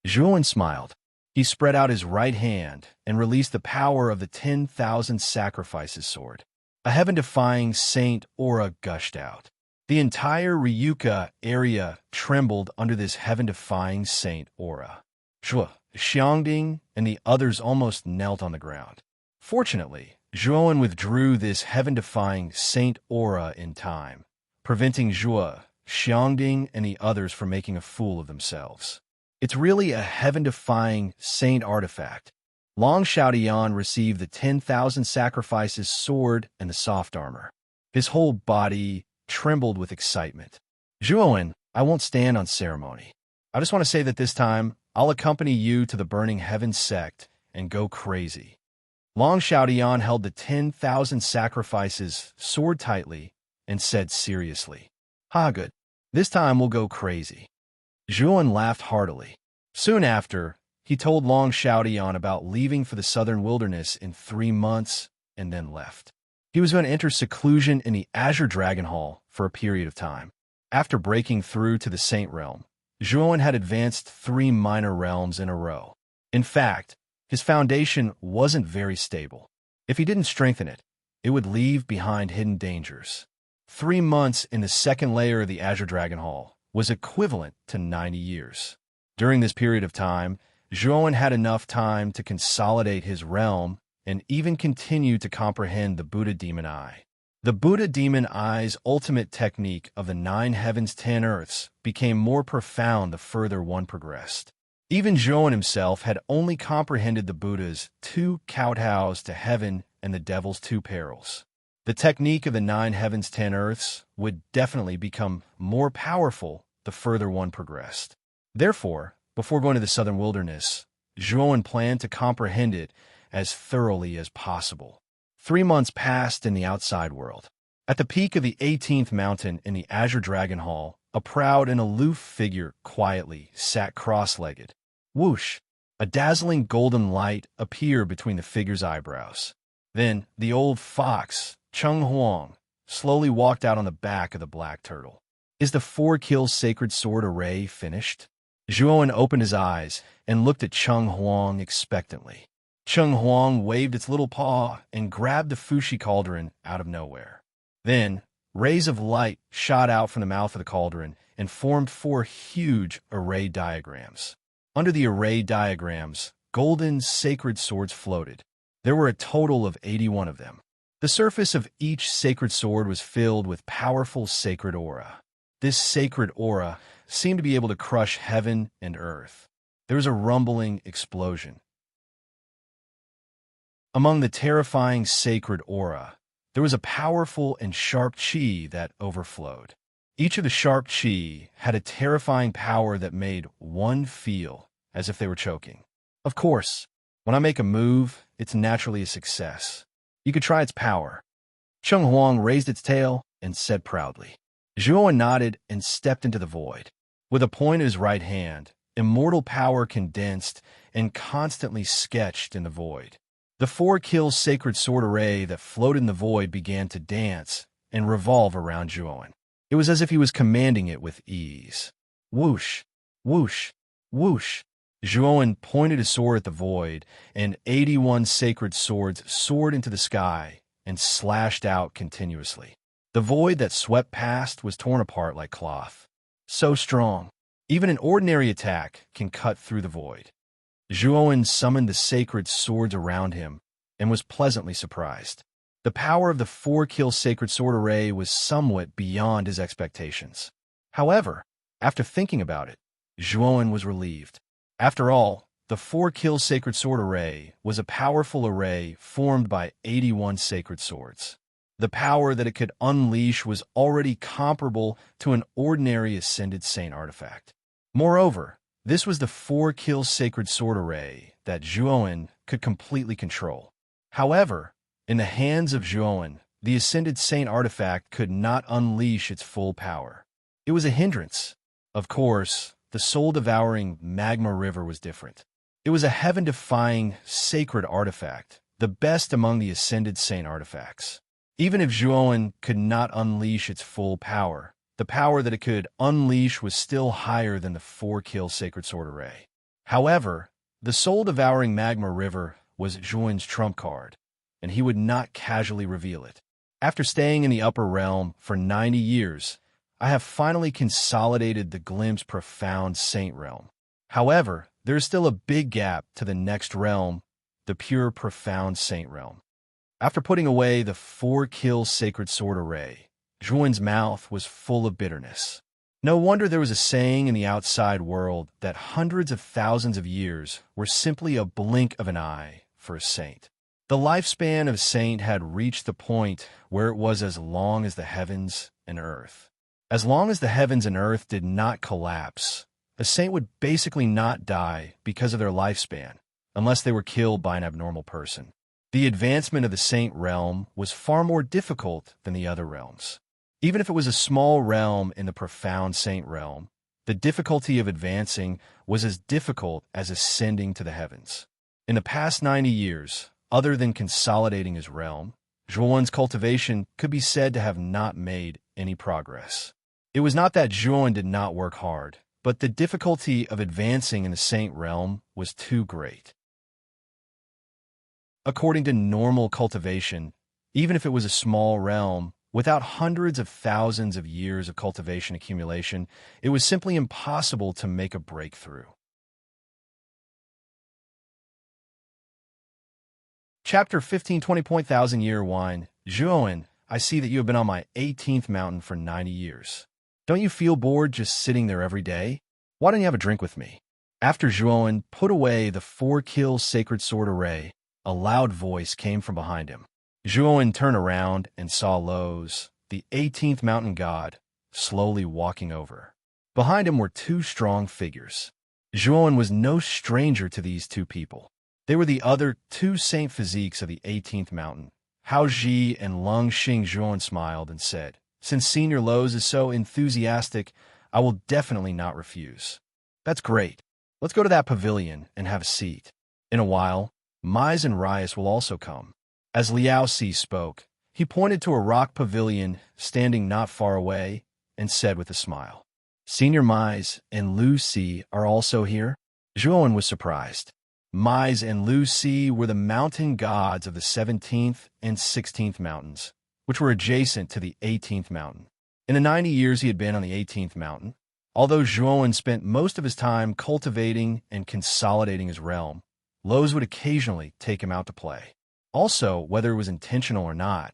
A: Zhuan smiled. He spread out his right hand and released the power of the 10,000 sacrifices sword. A heaven-defying saint aura gushed out. The entire Ryuka area trembled under this heaven-defying saint aura. Zhuo, Xiangding, and the others almost knelt on the ground. Fortunately, Zhuan withdrew this heaven-defying saint aura in time, preventing Zhuo, Xiangding, and the others from making a fool of themselves. It's really a heaven-defying saint artifact. Long Xiaodian received the 10,000 sacrifices sword and the soft armor. His whole body trembled with excitement. Zhuowen, I won't stand on ceremony. I just want to say that this time, I'll accompany you to the Burning Heaven sect and go crazy. Long Xiaodian held the 10,000 sacrifices sword tightly and said seriously, "Ha, good. This time we'll go crazy." Zhuan laughed heartily. Soon after, he told Long Xiaodian about leaving for the southern wilderness in 3 months and then left. He was going to enter seclusion in the Azure Dragon Hall for a period of time. After breaking through to the Saint Realm, Zhuan had advanced 3 minor realms in a row. In fact, his foundation wasn't very stable. If he didn't strengthen it, it would leave behind hidden dangers. 3 months in the second layer of the Azure Dragon Hall was equivalent to 90 years. During this period of time, Zhuan had enough time to consolidate his realm and even continue to comprehend the Buddha Demon Eye. The Buddha Demon Eye's ultimate technique of the 9 heavens 10 earths became more profound the further one progressed. Even Zhuan himself had only comprehended the Buddha's 2 kowtows to heaven and the devil's 2 perils. The technique of the 9 heavens 10 earths would definitely become more powerful the further one progressed. Therefore, before going to the southern wilderness, Zhuan planned to comprehend it as thoroughly as possible. 3 months passed in the outside world. At the peak of the 18th mountain in the Azure Dragon Hall, a proud and aloof figure quietly sat cross-legged. Whoosh! A dazzling golden light appeared between the figure's eyebrows. Then the old fox, Cheng Huang, slowly walked out on the back of the black turtle. Is the 4-kill sacred sword array finished? Zhuan opened his eyes and looked at Cheng Huang expectantly. Cheng Huang waved its little paw and grabbed the Fushi cauldron out of nowhere. Then, rays of light shot out from the mouth of the cauldron and formed 4 huge array diagrams. Under the array diagrams, golden sacred swords floated. There were a total of 81 of them. The surface of each sacred sword was filled with powerful sacred aura. This sacred aura seemed to be able to crush heaven and earth. There was a rumbling explosion. Among the terrifying sacred aura, there was a powerful and sharp chi that overflowed. Each of the sharp chi had a terrifying power that made one feel as if they were choking. Of course, when I make a move, it's naturally a success. You could try its power. Cheng Huang raised its tail and said proudly. Zhuo nodded and stepped into the void. With a point of his right hand, immortal power condensed and constantly sketched in the void. The 4-kill sacred sword array that floated in the void began to dance and revolve around Zhuo. It was as if he was commanding it with ease. Whoosh, whoosh, whoosh. Zhuo pointed his sword at the void, and 81 sacred swords soared into the sky and slashed out continuously. The void that swept past was torn apart like cloth. So strong, even an ordinary attack can cut through the void. Zhuo summoned the sacred swords around him and was pleasantly surprised. The power of the 4-kill sacred sword array was somewhat beyond his expectations. However, after thinking about it, Zhuo was relieved. After all, the 4-kill sacred sword array was a powerful array formed by 81 sacred swords. The power that it could unleash was already comparable to an ordinary Ascended Saint artifact. Moreover, this was the 4-kill sacred sword array that Zhuowen could completely control. However, in the hands of Zhuowen, the Ascended Saint artifact could not unleash its full power. It was a hindrance. Of course, the soul-devouring magma river was different. It was a heaven-defying, sacred artifact, the best among the Ascended Saint artifacts. Even if Zhuowen could not unleash its full power, the power that it could unleash was still higher than the 4-kill sacred sword array. However, the soul-devouring magma river was Zhuowen's trump card, and he would not casually reveal it. After staying in the upper realm for 90 years, I have finally consolidated the glimpse profound saint realm. However, there is still a big gap to the next realm, the pure profound saint realm. After putting away the 4-kill sacred sword array, Zhuowen's mouth was full of bitterness. No wonder there was a saying in the outside world that hundreds of thousands of years were simply a blink of an eye for a saint. The lifespan of a saint had reached the point where it was as long as the heavens and earth. As long as the heavens and earth did not collapse, a saint would basically not die because of their lifespan, unless they were killed by an abnormal person. The advancement of the saint realm was far more difficult than the other realms. Even if it was a small realm in the profound saint realm, the difficulty of advancing was as difficult as ascending to the heavens. In the past 90 years, other than consolidating his realm, Zhuowen's cultivation could be said to have not made any progress. It was not that Zhuowen did not work hard, but the difficulty of advancing in the saint realm was too great. According to normal cultivation, even if it was a small realm, without hundreds of thousands of years of cultivation accumulation, it was simply impossible to make a breakthrough. Chapter 15 20,000 Year Wine. Zhuowen, I see that you have been on my 18th mountain for 90 years. Don't you feel bored just sitting there every day? Why don't you have a drink with me? After Zhuowen put away the 4-kill sacred sword array, a loud voice came from behind him. Zhuowen turned around and saw Loz, the 18th mountain god, slowly walking over. Behind him were two strong figures. Zhuowen was no stranger to these two people. They were the other two saint physiques of the 18th mountain, Hao Ji and Lung Xing. Zhuowen smiled and said, "Since Senior Loz is so enthusiastic, I will definitely not refuse." "That's great. Let's go to that pavilion and have a seat. In a while, Mais and Rias will also come." As Liao Si spoke, he pointed to a rock pavilion standing not far away and said with a smile, "Senior Mais and Lu Si are also here?" Zhuowen was surprised. Mais and Lu Si were the mountain gods of the 17th and 16th mountains, which were adjacent to the 18th mountain. In the 90 years he had been on the 18th mountain, although Zhuowen spent most of his time cultivating and consolidating his realm, Loz would occasionally take him out to play. Also, whether it was intentional or not,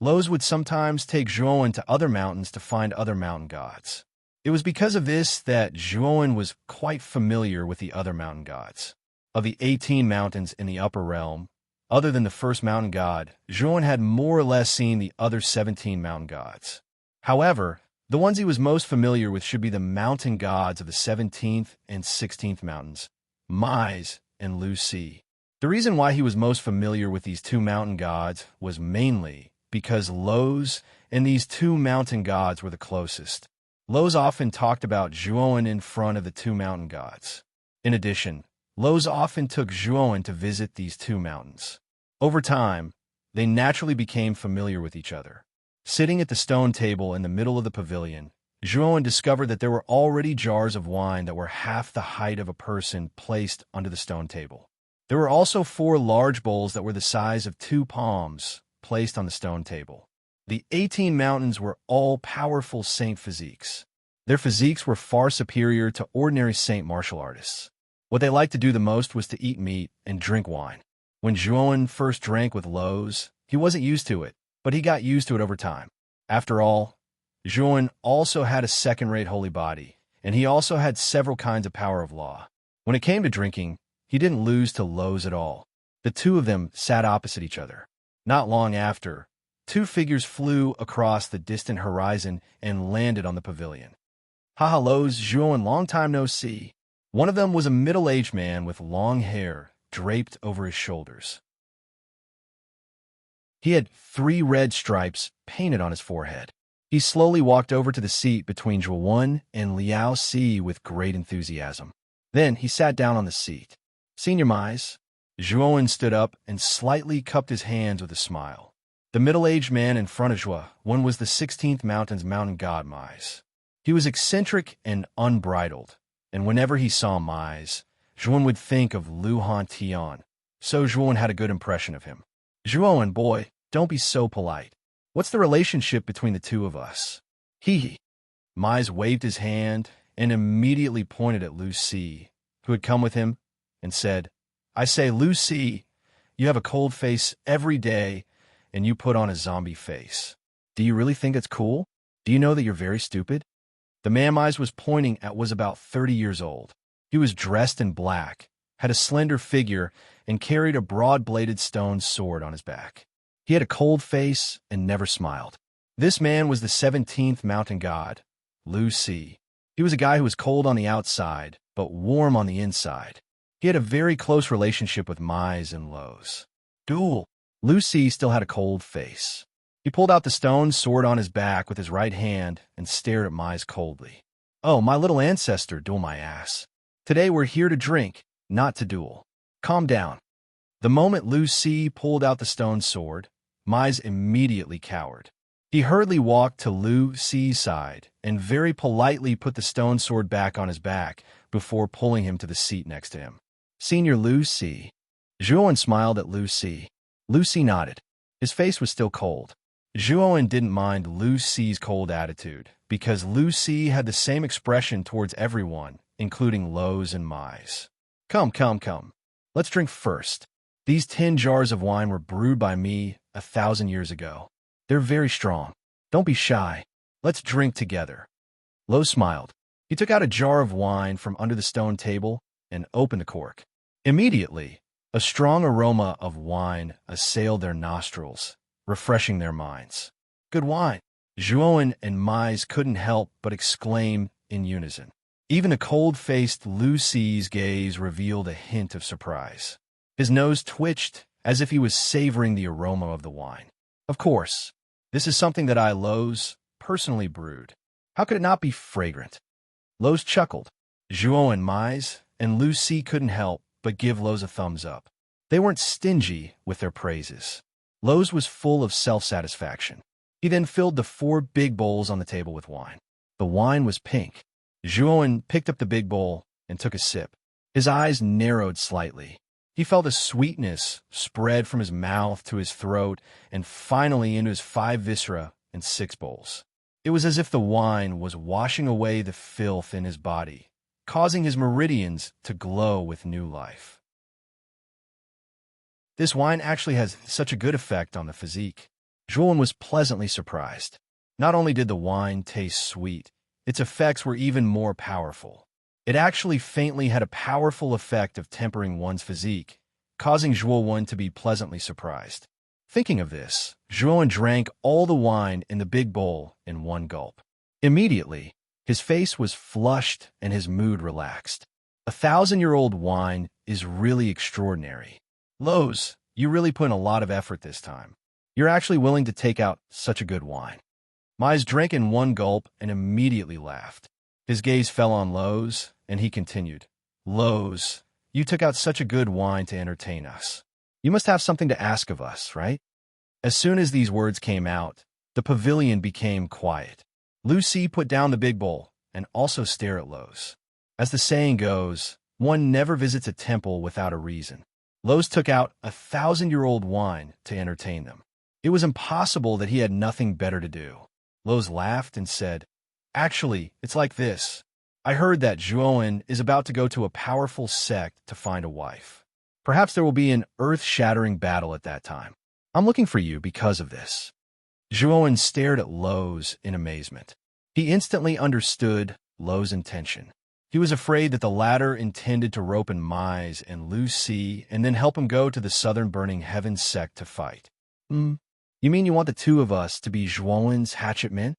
A: Loz would sometimes take Zhuowen to other mountains to find other mountain gods. It was because of this that Zhuowen was quite familiar with the other mountain gods. Of the 18 mountains in the upper realm, other than the first mountain god, Zhuowen had more or less seen the other 17 mountain gods. However, the ones he was most familiar with should be the mountain gods of the 17th and 16th mountains, Mais and Lu Si. The reason why he was most familiar with these two mountain gods was mainly because Loz and these two mountain gods were the closest. Loz often talked about Zhuowen in front of the two mountain gods. In addition, Loz often took Zhuowen to visit these two mountains. Over time, they naturally became familiar with each other. Sitting at the stone table in the middle of the pavilion, Zhuowen discovered that there were already jars of wine that were half the height of a person placed under the stone table. There were also 4 large bowls that were the size of 2 palms placed on the stone table. The 18 mountains were all powerful saint physiques. Their physiques were far superior to ordinary saint martial artists. What they liked to do the most was to eat meat and drink wine. When Zhuowen first drank with Loz, he wasn't used to it, but he got used to it over time. After all, Zhuowen also had a second-rate holy body, and he also had several kinds of power of law. When it came to drinking, he didn't lose to Lowe's at all. The two of them sat opposite each other. Not long after, two figures flew across the distant horizon and landed on the pavilion. Haha, Lowe's, Zhuo, long time no see. One of them was a middle-aged man with long hair draped over his shoulders. He had 3 red stripes painted on his forehead. He slowly walked over to the seat between Zhuo and Liao Si with great enthusiasm. Then he sat down on the seat. Senior Mais. Zhuo stood up and slightly cupped his hands with a smile. The middle-aged man in front of Zhuo was the 16th Mountain's mountain god Mais. He was eccentric and unbridled, and whenever he saw Mais, Zhuo would think of Lu Han Tian, so Zhuo had a good impression of him. Zhuo, boy, don't be so polite. What's the relationship between the two of us? Hee. Mais waved his hand and immediately pointed at Lu Si, who had come with him, and said, I say, Lu Si, you have a cold face every day, and you put on a zombie face. Do you really think it's cool? Do you know that you're very stupid? The man Mais was pointing at was about 30 years old. He was dressed in black, had a slender figure, and carried a broad-bladed stone sword on his back. He had a cold face and never smiled. This man was the 17th mountain god, Lu Si. He was a guy who was cold on the outside, but warm on the inside. He had a very close relationship with Mais and Lowe's. Duel. Lu Si still had a cold face. He pulled out the stone sword on his back with his right hand and stared at Mais coldly. Oh, my little ancestor, duel my ass. Today we're here to drink, not to duel. Calm down. The moment Lu Si pulled out the stone sword, Mais immediately cowered. He hurriedly walked to Lu Si's side and very politely put the stone sword back on his back before pulling him to the seat next to him. Senior Lu Si. Zhuo smiled at Lu Si. Lu Si nodded. His face was still cold. Zhuo didn't mind Lu Si's cold attitude because Lu Si had the same expression towards everyone, including Lowe's and Mais. Come. Let's drink first. These 10 jars of wine were brewed by me 1,000 years ago. They're very strong. Don't be shy. Let's drink together. Lo smiled. He took out a jar of wine from under the stone table and opened the cork. Immediately, a strong aroma of wine assailed their nostrils, refreshing their minds. Good wine. Zhuo and Mais couldn't help but exclaim in unison. Even a cold-faced Lu Si's gaze revealed a hint of surprise. His nose twitched as if he was savoring the aroma of the wine. Of course, this is something that Lowe's personally brewed. How could it not be fragrant? Lowe's chuckled. Zhuo and Mais and Lu Si couldn't help but give Lowe's a thumbs up. They weren't stingy with their praises. Lowe's was full of self-satisfaction. He then filled the 4 big bowls on the table with wine. The wine was pink. Zhuo picked up the big bowl and took a sip. His eyes narrowed slightly. He felt a sweetness spread from his mouth to his throat and finally into his 5 viscera and 6 bowls. It was as if the wine was washing away the filth in his body, causing his meridians to glow with new life. This wine actually has such a good effect on the physique. Zhuo was pleasantly surprised. Not only did the wine taste sweet, its effects were even more powerful. It actually faintly had a powerful effect of tempering one's physique, causing Zhuo to be pleasantly surprised. Thinking of this, Zhuo drank all the wine in the big bowl in one gulp. Immediately, his face was flushed and his mood relaxed. 1,000-year-old wine is really extraordinary. Lowe's, you really put in a lot of effort this time. You're actually willing to take out such a good wine. Mais drank in one gulp and immediately laughed. His gaze fell on Lowe's, and he continued, Lowe's, you took out such a good wine to entertain us. You must have something to ask of us, right? As soon as these words came out, the pavilion became quiet. Lu Si put down the big bowl and also stared at Lowe's. As the saying goes, one never visits a temple without a reason. Lowe's took out 1,000-year-old wine to entertain them. It was impossible that he had nothing better to do. Lowe's laughed and said, Actually, it's like this. I heard that Zhuo is about to go to a powerful sect to find a wife. Perhaps there will be an earth-shattering battle at that time. I'm looking for you because of this. Zhuo stared at Lowe's in amazement. He instantly understood Lowe's intention. He was afraid that the latter intended to rope in Mise and Lucy and then help him go to the southern burning heaven sect to fight. You mean you want the two of us to be Zhuowen's hatchet men?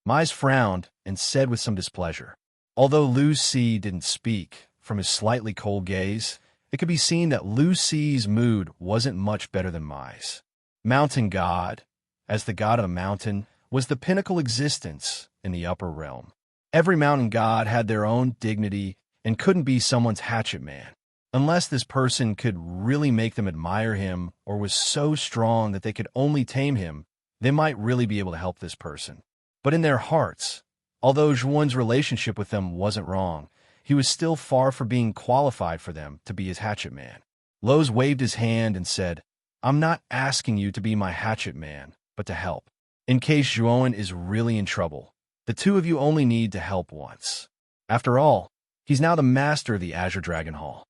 A: Mise frowned and said with some displeasure. Although Lucy didn't speak, from his slightly cold gaze, it could be seen that Lucy's mood wasn't much better than Mise. Mountain God, as the god of the mountain, was the pinnacle existence in the upper realm. Every mountain god had their own dignity and couldn't be someone's hatchet man, unless this person could really make them admire him or was so strong that they could only tame him. They might really be able to help this person. But in their hearts, although Zhuan's relationship with them wasn't wrong, he was still far from being qualified for them to be his hatchet man. Lowe's waved his hand and said, I'm not asking you to be my hatchet man, but to help. In case Zhuan is really in trouble, the two of you only need to help once. After all, he's now the master of the Azure Dragon Hall.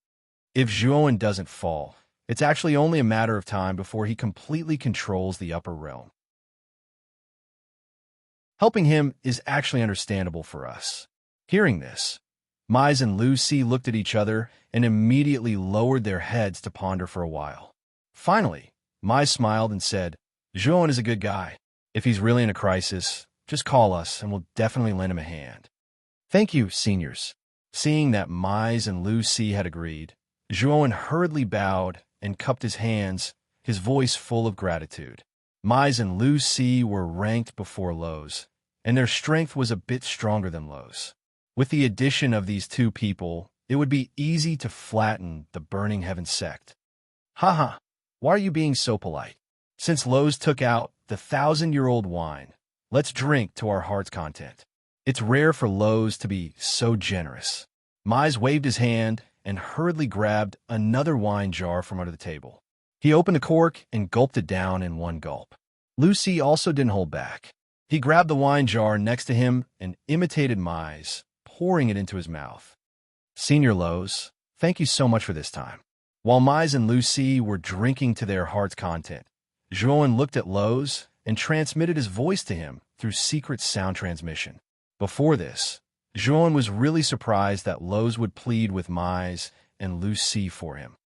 A: If Zhuan doesn't fall, it's actually only a matter of time before he completely controls the upper realm. Helping him is actually understandable for us. Hearing this, Mise and Lucy looked at each other and immediately lowered their heads to ponder for a while. Finally, Mise smiled and said, Zhuan is a good guy. If he's really in a crisis, just call us and we'll definitely lend him a hand. Thank you, seniors. Seeing that Mise and Lucy had agreed, Zhuan hurriedly bowed and cupped his hands, his voice full of gratitude. Mise and Lucy were ranked before Lowe's, and their strength was a bit stronger than Lowe's. With the addition of these two people, it would be easy to flatten the Burning Heaven sect. Haha, why are you being so polite? Since Lowe's took out the 1,000-year-old wine, let's drink to our heart's content. It's rare for Lowe's to be so generous. Mise waved his hand and hurriedly grabbed another wine jar from under the table. He opened the cork and gulped it down in one gulp. Lucy also didn't hold back. He grabbed the wine jar next to him and imitated Mise, pouring it into his mouth. Senior Lowe's, thank you so much for this time. While Mise and Lucy were drinking to their heart's content, Zhuan looked at Lowe's and transmitted his voice to him through secret sound transmission. Before this, Zhuan was really surprised that Lowe's would plead with Mise and Lucy for him.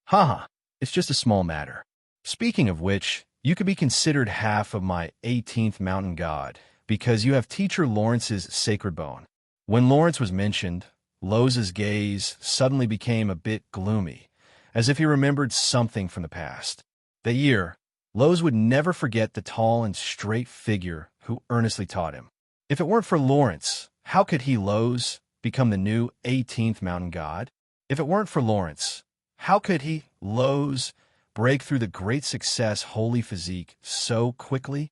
A: Haha, it's just a small matter. Speaking of which, you could be considered half of my 18th mountain god because you have Teacher Lawrence's sacred bone. When Lawrence was mentioned, Lowe's gaze suddenly became a bit gloomy, as if he remembered something from the past. That year, Lowe's would never forget the tall and straight figure who earnestly taught him. If it weren't for Lawrence, how could he, Lowe's, become the new 18th mountain god? If it weren't for Lawrence, how could he, Lowe's, break through the great success holy physique so quickly?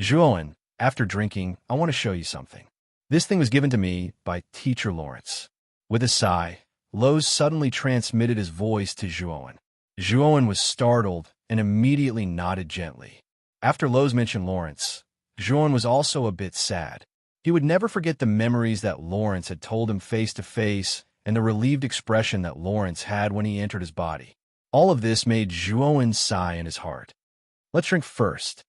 A: Zhuan, after drinking, I want to show you something. This thing was given to me by Teacher Lawrence. With a sigh, Lowe's suddenly transmitted his voice to Zhuan. Zhuan was startled and immediately nodded gently. After Lowe's mentioned Lawrence, Zhuan was also a bit sad. He would never forget the memories that Lawrence had told him face to face and the relieved expression that Lawrence had when he entered his body. All of this made Zhuan sigh in his heart. Let's drink first.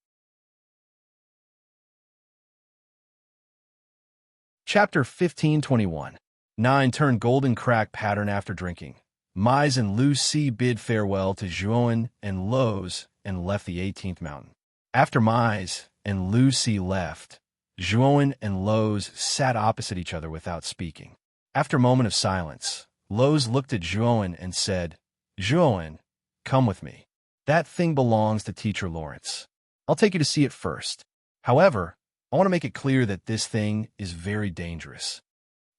A: Chapter 15:21. 9 turned golden crack pattern after drinking. Mise and Lucy bid farewell to Zhuan and Lowe's and left the 18th mountain. After Mise and Lucy left, Zhuan and Lowe's sat opposite each other without speaking. After a moment of silence, Lowe's looked at Zhuan and said, Zhuan, come with me. That thing belongs to Teacher Lawrence. I'll take you to see it first. However, I want to make it clear that this thing is very dangerous.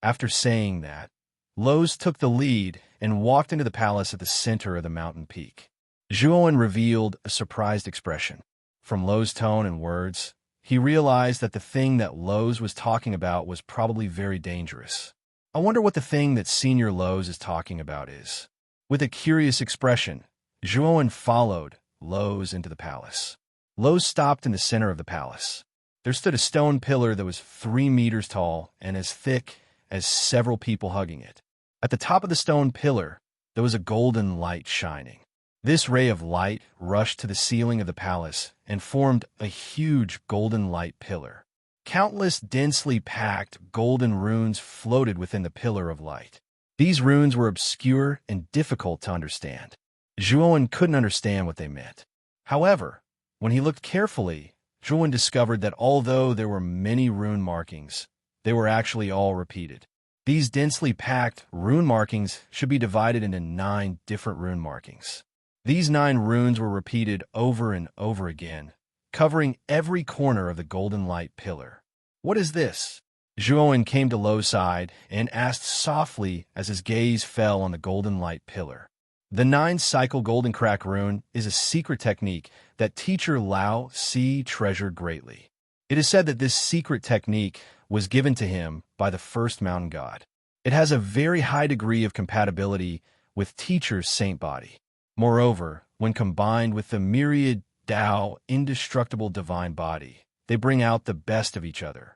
A: After saying that, Lowe's took the lead and walked into the palace at the center of the mountain peak. Zhuan revealed a surprised expression. From Lowe's tone and words, he realized that the thing that Lowe's was talking about was probably very dangerous. I wonder what the thing that Senior Lowe's is talking about is. With a curious expression, Zhuan followed Lowe's into the palace. Lowe's stopped in the center of the palace. There stood a stone pillar that was 3 meters tall and as thick as several people hugging it. At the top of the stone pillar, there was a golden light shining. This ray of light rushed to the ceiling of the palace and formed a huge golden light pillar. Countless densely packed golden runes floated within the pillar of light. These runes were obscure and difficult to understand. Zhuowen couldn't understand what they meant. However, when he looked carefully, Zhuowen discovered that although there were many rune markings, they were actually all repeated. These densely packed rune markings should be divided into 9 different rune markings. These 9 runes were repeated over and over again, covering every corner of the golden light pillar. "What is this?" Zhuowen came to Lo's side and asked softly as his gaze fell on the golden light pillar. The 9-cycle golden crack rune is a secret technique that teacher Lao Si treasured greatly. It is said that this secret technique was given to him by the first mountain god. It has a very high degree of compatibility with teacher's saint body. Moreover, when combined with the myriad Tao indestructible divine body, they bring out the best of each other.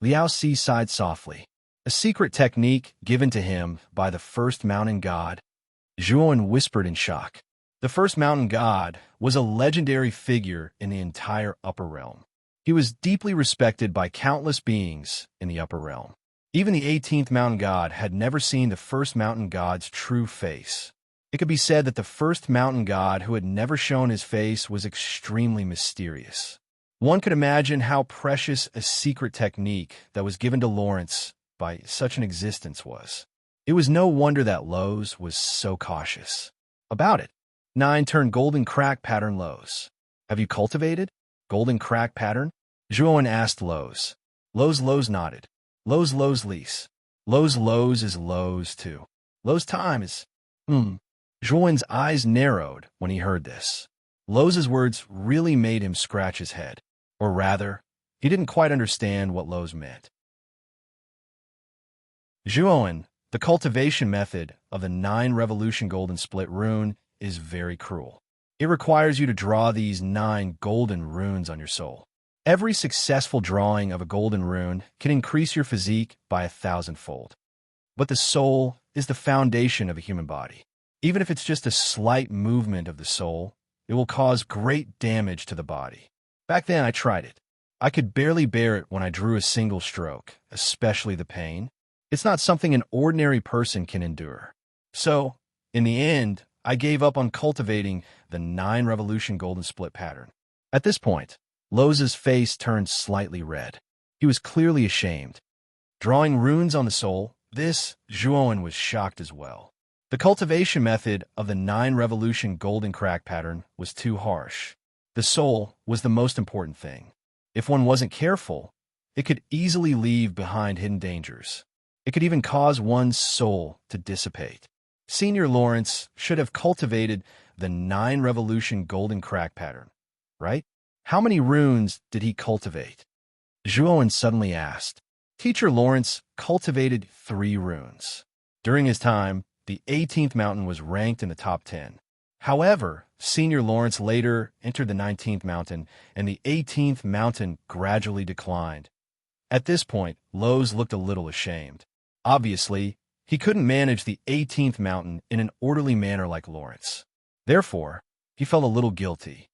A: Liao Si sighed softly. A secret technique given to him by the first mountain god. Zhuowen whispered in shock. The first mountain god was a legendary figure in the entire upper realm. He was deeply respected by countless beings in the upper realm. Even the 18th mountain god had never seen the first mountain god's true face. It could be said that the first mountain god who had never shown his face was extremely mysterious. One could imagine how precious a secret technique that was given to Lawrence by such an existence was. It was no wonder that Lowe's was so cautious about it. 9 turned golden crack pattern Lowe's. Have you cultivated golden crack pattern? Zhuowen asked Lowe's. Lowe's nodded. Lowe's lease. Lowe's is Lowe's too. Lowe's time is, Zhuowen's eyes narrowed when he heard this. Lowe's words really made him scratch his head. Or rather, he didn't quite understand what Lowe's meant. Zhuowen, the cultivation method of the 9 revolution golden split rune is very cruel. It requires you to draw these 9 golden runes on your soul. Every successful drawing of a golden rune can increase your physique by 1,000-fold. But the soul is the foundation of a human body. Even if it's just a slight movement of the soul, it will cause great damage to the body. Back then I tried it. I could barely bear it when I drew a single stroke, especially the pain. It's not something an ordinary person can endure. So, in the end, I gave up on cultivating the 9 revolution golden split pattern. At this point, Lowe's face turned slightly red. He was clearly ashamed. Drawing runes on the soul, Zhuowen was shocked as well. The cultivation method of the 9 revolution golden crack pattern was too harsh. The soul was the most important thing. If one wasn't careful, it could easily leave behind hidden dangers. It could even cause one's soul to dissipate. Senior Lawrence should have cultivated the 9 revolution golden crack pattern, right? How many runes did he cultivate? Zhuowen suddenly asked. Teacher Lawrence cultivated 3 runes. During his time, the 18th mountain was ranked in the top 10. However, Senior Lawrence later entered the 19th mountain, and the 18th mountain gradually declined. At this point, Lowe's looked a little ashamed. Obviously, he couldn't manage the 18th mountain in an orderly manner like Lawrence. Therefore, he felt a little guilty.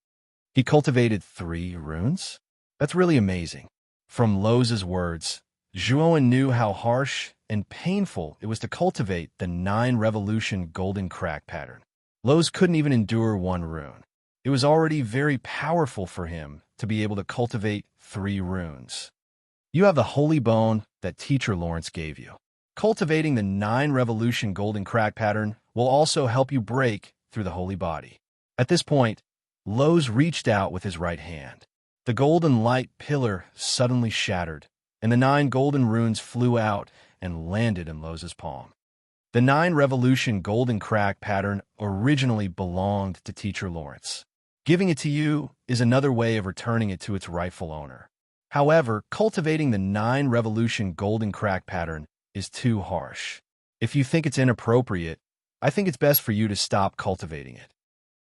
A: He cultivated 3 runes? That's really amazing. From Lowe's words, Zhuowen knew how harsh and painful it was to cultivate the 9 revolution golden crack pattern. Lowe's couldn't even endure 1 rune. It was already very powerful for him to be able to cultivate 3 runes. You have the holy bone that Teacher Lawrence gave you. Cultivating the 9 revolution golden crack pattern will also help you break through the holy body. At this point, Lowe's reached out with his right hand. The golden light pillar suddenly shattered, and the 9 golden runes flew out and landed in Lowe's palm. The 9 revolution golden crack pattern originally belonged to Teacher Lawrence. Giving it to you is another way of returning it to its rightful owner. However, cultivating the 9 revolution golden crack pattern is too harsh. If you think it's inappropriate, I think it's best for you to stop cultivating it.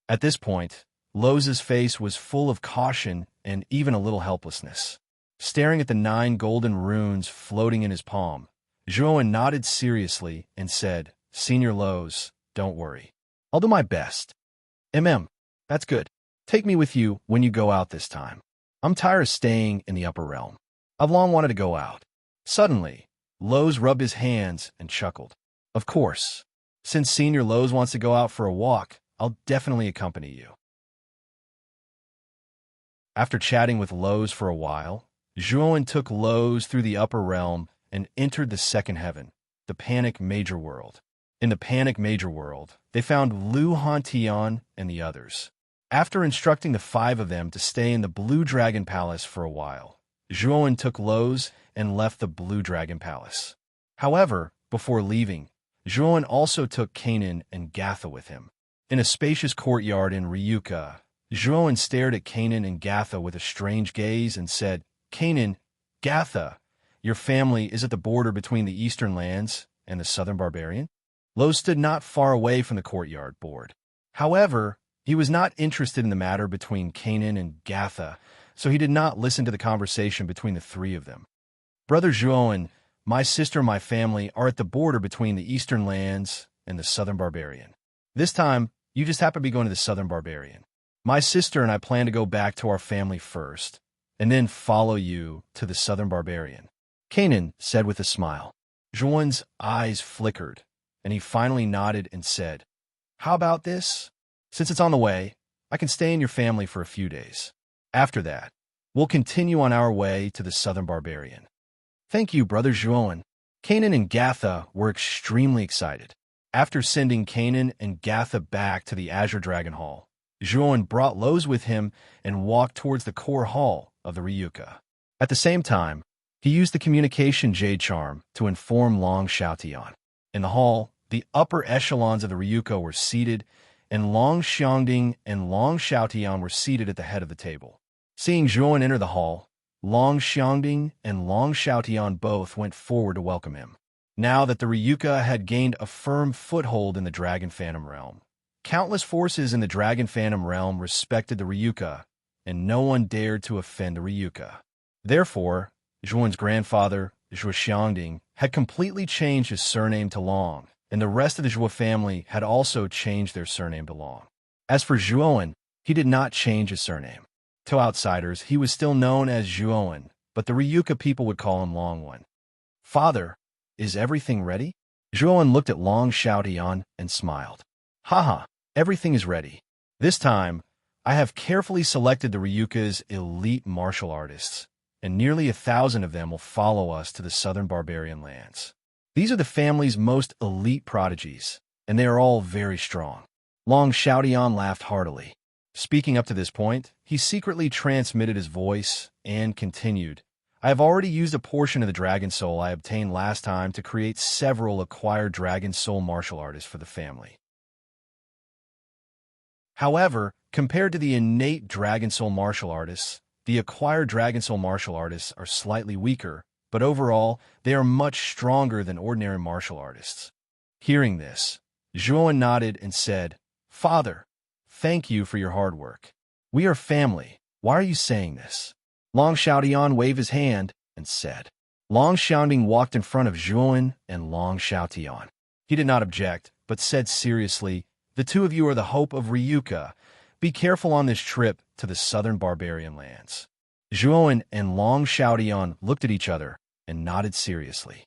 A: At this point, Lowe's face was full of caution and even a little helplessness. Staring at the 9 golden runes floating in his palm, Zhuowen nodded seriously and said, Senior Lowe's, don't worry. I'll do my best. That's good. Take me with you when you go out this time. I'm tired of staying in the upper realm. I've long wanted to go out. Suddenly, Lowe's rubbed his hands and chuckled. Of course. Since Senior Lowe's wants to go out for a walk, I'll definitely accompany you. After chatting with Lowe's for a while, Zhuowen took Lowe's through the upper realm and entered the second heaven, the Panic Major World. In the Panic Major World, they found Lu Hantian and the others. After instructing the 5 of them to stay in the Blue Dragon Palace for a while, Zhuowen took Lowe's and left the Blue Dragon Palace. However, before leaving, Zhuowen also took Kanan and Gatha with him. In a spacious courtyard in Ryuka, Zhuowen stared at Kanan and Gatha with a strange gaze and said, Kanan, Gatha, your family is at the border between the Eastern Lands and the Southern Barbarian? Lo stood not far away from the courtyard board. However, he was not interested in the matter between Kanan and Gatha, so he did not listen to the conversation between the 3 of them. Brother Zhuowen, my sister and my family are at the border between the Eastern Lands and the Southern Barbarian. This time, you just happen to be going to the Southern Barbarian. My sister and I plan to go back to our family first, and then follow you to the Southern Barbarian. Kanan said with a smile. Zhuowen's eyes flickered, and he finally nodded and said, How about this? Since it's on the way, I can stay in your family for a few days. After that, we'll continue on our way to the Southern Barbarian. Thank you, Brother Zhuowen. Kanan and Gatha were extremely excited. After sending Kanan and Gatha back to the Azure Dragon Hall, Zhuowen brought Lowe's with him and walked towards the core hall of the Ryuka. At the same time, he used the communication Jade Charm to inform Long Xiaotian. In the hall, the upper echelons of the Ryuka were seated, and Long Xiangding and Long Xiaotian were seated at the head of the table. Seeing Zhuowen enter the hall, Long Xiangding and Long Xiaotian both went forward to welcome him. Now that the Ryuka had gained a firm foothold in the Dragon Phantom Realm, countless forces in the Dragon Phantom Realm respected the Ryuka, and no one dared to offend the Ryuka. Therefore, Zhuowen's grandfather, Zhuo Xiangding, had completely changed his surname to Long, and the rest of the Zhuo family had also changed their surname to Long. As for Zhuowen, he did not change his surname. To outsiders, he was still known as Zhuowen, but the Ryuka people would call him Long One. Father, is everything ready? Zhuowen looked at Long Xiaotian and smiled. Haha, everything is ready. This time, I have carefully selected the Ryuka's elite martial artists, and nearly 1,000 of them will follow us to the Southern Barbarian lands. These are the family's most elite prodigies, and they are all very strong. Long Xiaotian laughed heartily. Speaking up to this point, he secretly transmitted his voice and continued, I have already used a portion of the Dragon Soul I obtained last time to create several acquired Dragon Soul martial artists for the family. However, compared to the innate Dragon Soul martial artists, the acquired Dragon Soul martial artists are slightly weaker, but overall, they are much stronger than ordinary martial artists. Hearing this, Zhuowen nodded and said, Father, thank you for your hard work. We are family. Why are you saying this? Long Xiaotian waved his hand and said. Long Xiangding walked in front of Zhuowen and Long Xiaotian. He did not object, but said seriously, The 2 of you are the hope of Ryuka. Be careful on this trip to the Southern Barbarian lands. Zhuowen and Long Xiaotian looked at each other and nodded seriously.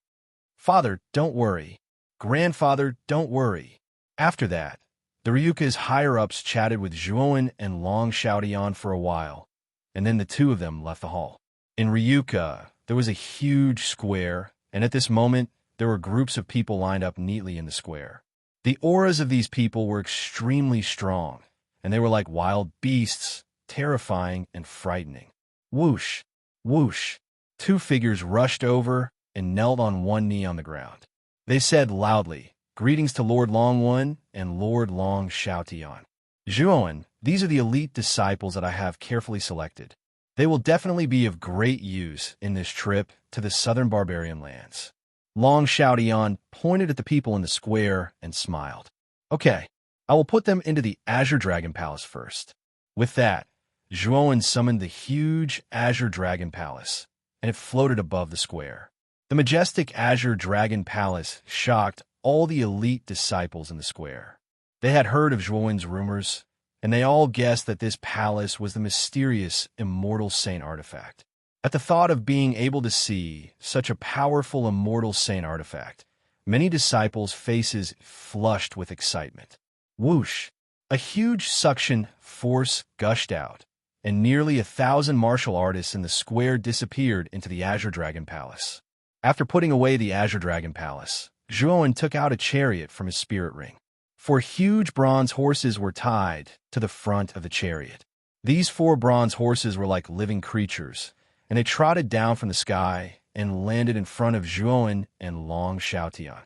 A: Father, don't worry. Grandfather, don't worry. After that, the Ryuka's higher-ups chatted with Zhuowen and Long Xiaotian for a while, and then the 2 of them left the hall. In Ryuka, there was a huge square, and at this moment, there were groups of people lined up neatly in the square. The auras of these people were extremely strong, and they were like wild beasts, terrifying and frightening. Whoosh, whoosh. 2 figures rushed over and knelt on one knee on the ground. They said loudly, Greetings to Lord Long One and Lord Long Xiaotian. Zhuowen, these are the elite disciples that I have carefully selected. They will definitely be of great use in this trip to the Southern Barbarian lands. Long Xiaotian pointed at the people in the square and smiled. Okay, I will put them into the Azure Dragon Palace first. With that, Zhuowen summoned the huge Azure Dragon Palace, and it floated above the square. The majestic Azure Dragon Palace shocked all the elite disciples in the square. They had heard of Zhuowen's rumors, and they all guessed that this palace was the mysterious Immortal Saint artifact. At the thought of being able to see such a powerful immortal saint artifact, many disciples' faces flushed with excitement. Whoosh! A huge suction force gushed out, and nearly 1,000 martial artists in the square disappeared into the Azure Dragon Palace. After putting away the Azure Dragon Palace, Zhuowen took out a chariot from his spirit ring. 4 huge bronze horses were tied to the front of the chariot. These 4 bronze horses were like living creatures, and they trotted down from the sky and landed in front of Zhuowen and Long Xiaotian.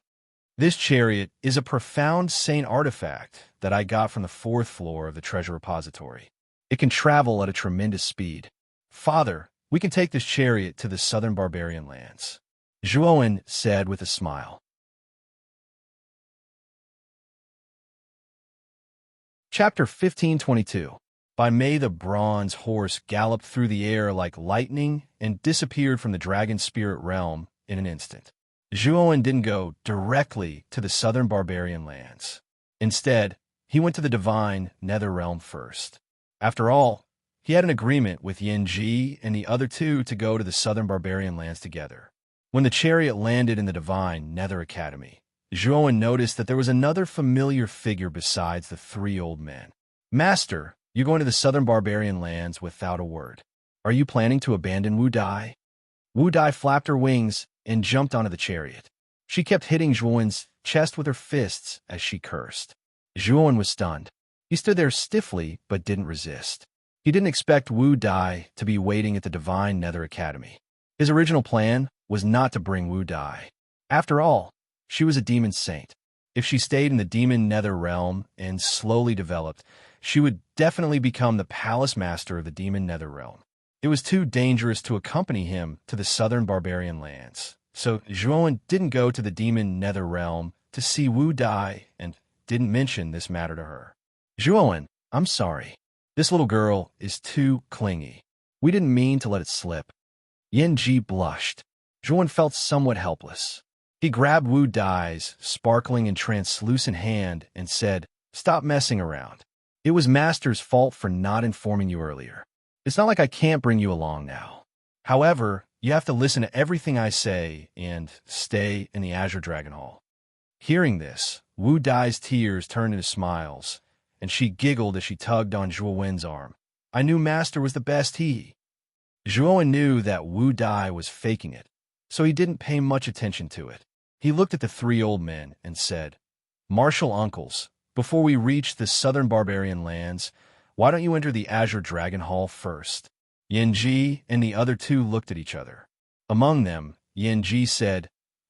A: This chariot is a profound saint artifact that I got from the 4th floor of the treasure repository. It can travel at a tremendous speed. Father, we can take this chariot to the southern barbarian lands, Zhuowen said with a smile. Chapter 1522. By May the bronze horse galloped through the air like lightning and disappeared from the dragon spirit realm in an instant. Zhuowen didn't go directly to the southern barbarian lands. Instead, he went to the divine nether realm first. After all, he had an agreement with Yin Ji and the other 2 to go to the southern barbarian lands together. When the chariot landed in the divine nether academy, Zhuowen noticed that there was another familiar figure besides the 3 old men. Master, you're going to the southern barbarian lands without a word. Are you planning to abandon Wu Dai? Wu Dai flapped her wings and jumped onto the chariot. She kept hitting Zhuowen's chest with her fists as she cursed. Zhuowen was stunned. He stood there stiffly but didn't resist. He didn't expect Wu Dai to be waiting at the divine nether academy. His original plan was not to bring Wu Dai. After all, she was a demon saint. If she stayed in the demon nether realm and slowly developed, she would definitely become the palace master of the demon nether realm. It was too dangerous to accompany him to the southern barbarian lands, so Zhuowen didn't go to the demon nether realm to see Wu Dai and didn't mention this matter to her. Zhuowen, I'm sorry. This little girl is too clingy. We didn't mean to let it slip. Yin Ji blushed. Zhuowen felt somewhat helpless. He grabbed Wu Dai's sparkling and translucent hand and said, "Stop messing around. It was Master's fault for not informing you earlier. It's not like I can't bring you along now. However, you have to listen to everything I say and stay in the Azure Dragon Hall." Hearing this, Wu Dai's tears turned into smiles, and she giggled as she tugged on Zhuowen's arm. "I knew Master was the best he." Zhuowen knew that Wu Dai was faking it, so he didn't pay much attention to it. He looked at the 3 old men and said, "Martial uncles, before we reach the southern barbarian lands, why don't you enter the Azure Dragon Hall first?" Yin Ji and the other 2 looked at each other. Among them, Yin Ji said,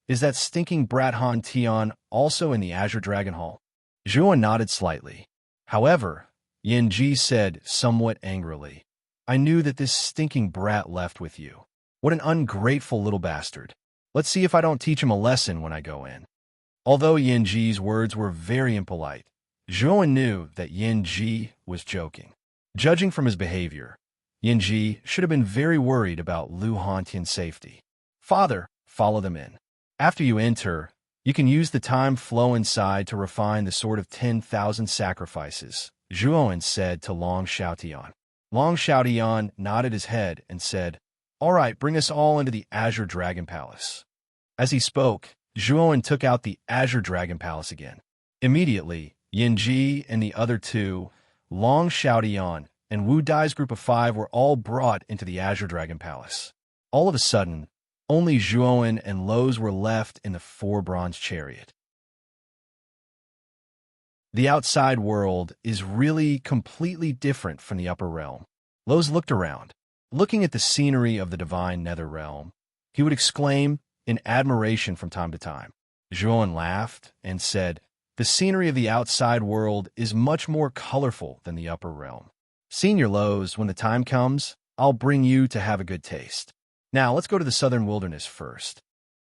A: "Is that stinking brat Han Tian also in the Azure Dragon Hall?" Zhuowen nodded slightly. However, Yin Ji said somewhat angrily, "I knew that this stinking brat left with you. What an ungrateful little bastard. Let's see if I don't teach him a lesson when I go in." Although Yin Ji's words were very impolite, Zhuowen knew that Yin Ji was joking. Judging from his behavior, Yin Ji should have been very worried about Lu Hantian's safety. "Father, follow them in. After you enter, you can use the time flow inside to refine the sword of 10,000 sacrifices," Zhuowen said to Long Xiaotian. Long Xiaotian nodded his head and said, "All right, bring us all into the Azure Dragon Palace." As he spoke, Zhuowen took out the Azure Dragon Palace again. Immediately, Yin Ji and the other 2, Long Xiaotian and Wu Dai's group of 5 were all brought into the Azure Dragon Palace. All of a sudden, only Zhuowen and Lo's were left in the 4 bronze chariot. The outside world is really completely different from the upper realm. Lo's looked around. Looking at the scenery of the divine nether realm, he would exclaim in admiration from time to time. Zhuowen laughed and said, "The scenery of the outside world is much more colorful than the upper realm. Senior Lo's, when the time comes, I'll bring you to have a good taste. Now, let's go to the southern wilderness first."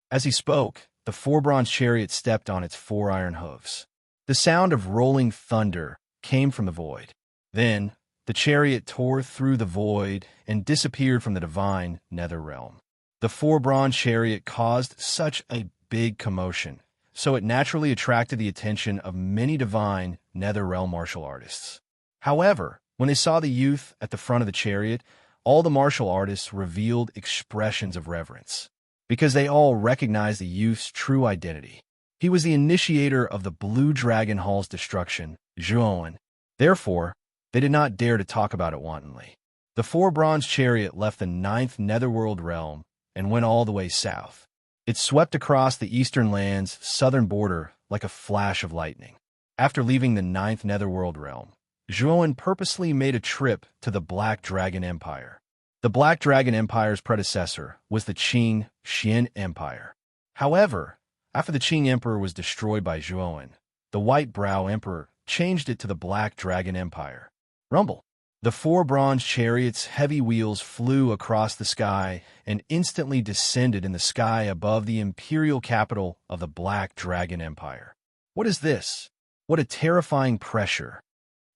A: As he spoke, the 4 bronze chariot stepped on its 4 iron hooves. The sound of rolling thunder came from the void. Then, the chariot tore through the void and disappeared from the divine nether realm. The 4 bronze chariot caused such a big commotion, so it naturally attracted the attention of many divine nether realm martial artists. However, when they saw the youth at the front of the chariot, all the martial artists revealed expressions of reverence, because they all recognized the youth's true identity. He was the initiator of the Blue Dragon Hall's destruction, Zhuowen. Therefore, they did not dare to talk about it wantonly. The four bronze chariot left the ninth netherworld realm and went all the way south. It swept across the eastern land's southern border like a flash of lightning. After leaving the ninth netherworld realm, Zhuowen purposely made a trip to the Black Dragon Empire. The Black Dragon Empire's predecessor was the Qing Xian Empire. However, after the Qing Emperor was destroyed by Zhuowen, the White Brow Emperor changed it to the Black Dragon Empire. Rumble. The four bronze chariots' heavy wheels flew across the sky and instantly descended in the sky above the imperial capital of the Black Dragon Empire. What is this? What a terrifying pressure.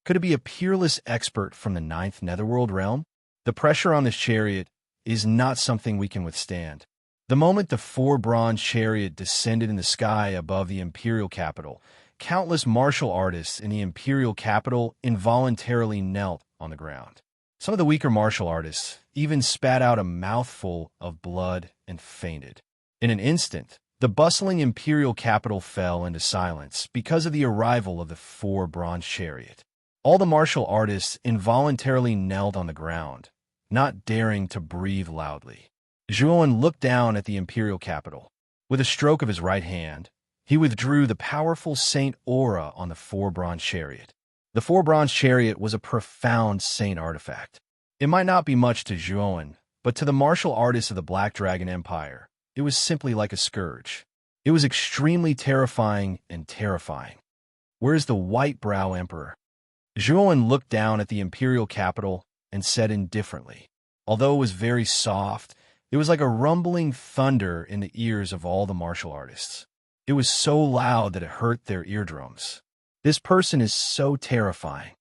A: Could it be a peerless expert from the ninth netherworld realm? The pressure on this chariot is not something we can withstand. The moment the four bronze chariot descended in the sky above the imperial capital, countless martial artists in the imperial capital involuntarily knelt on the ground. Some of the weaker martial artists even spat out a mouthful of blood and fainted. In an instant, the bustling imperial capital fell into silence because of the arrival of the four bronze chariot. All the martial artists involuntarily knelt on the ground, not daring to breathe loudly. Zhuowen looked down at the imperial capital. With a stroke of his right hand, he withdrew the powerful saint aura on the four bronze chariot. The four bronze chariot was a profound saint artifact. It might not be much to Zhuowen, but to the martial artists of the Black Dragon Empire, it was simply like a scourge. It was extremely terrifying and terrifying. Where is the White Brow Emperor? Zhuowen looked down at the imperial capital and said indifferently. Although it was very soft, it was like a rumbling thunder in the ears of all the martial artists. It was so loud that it hurt their eardrums. This person is so terrifying.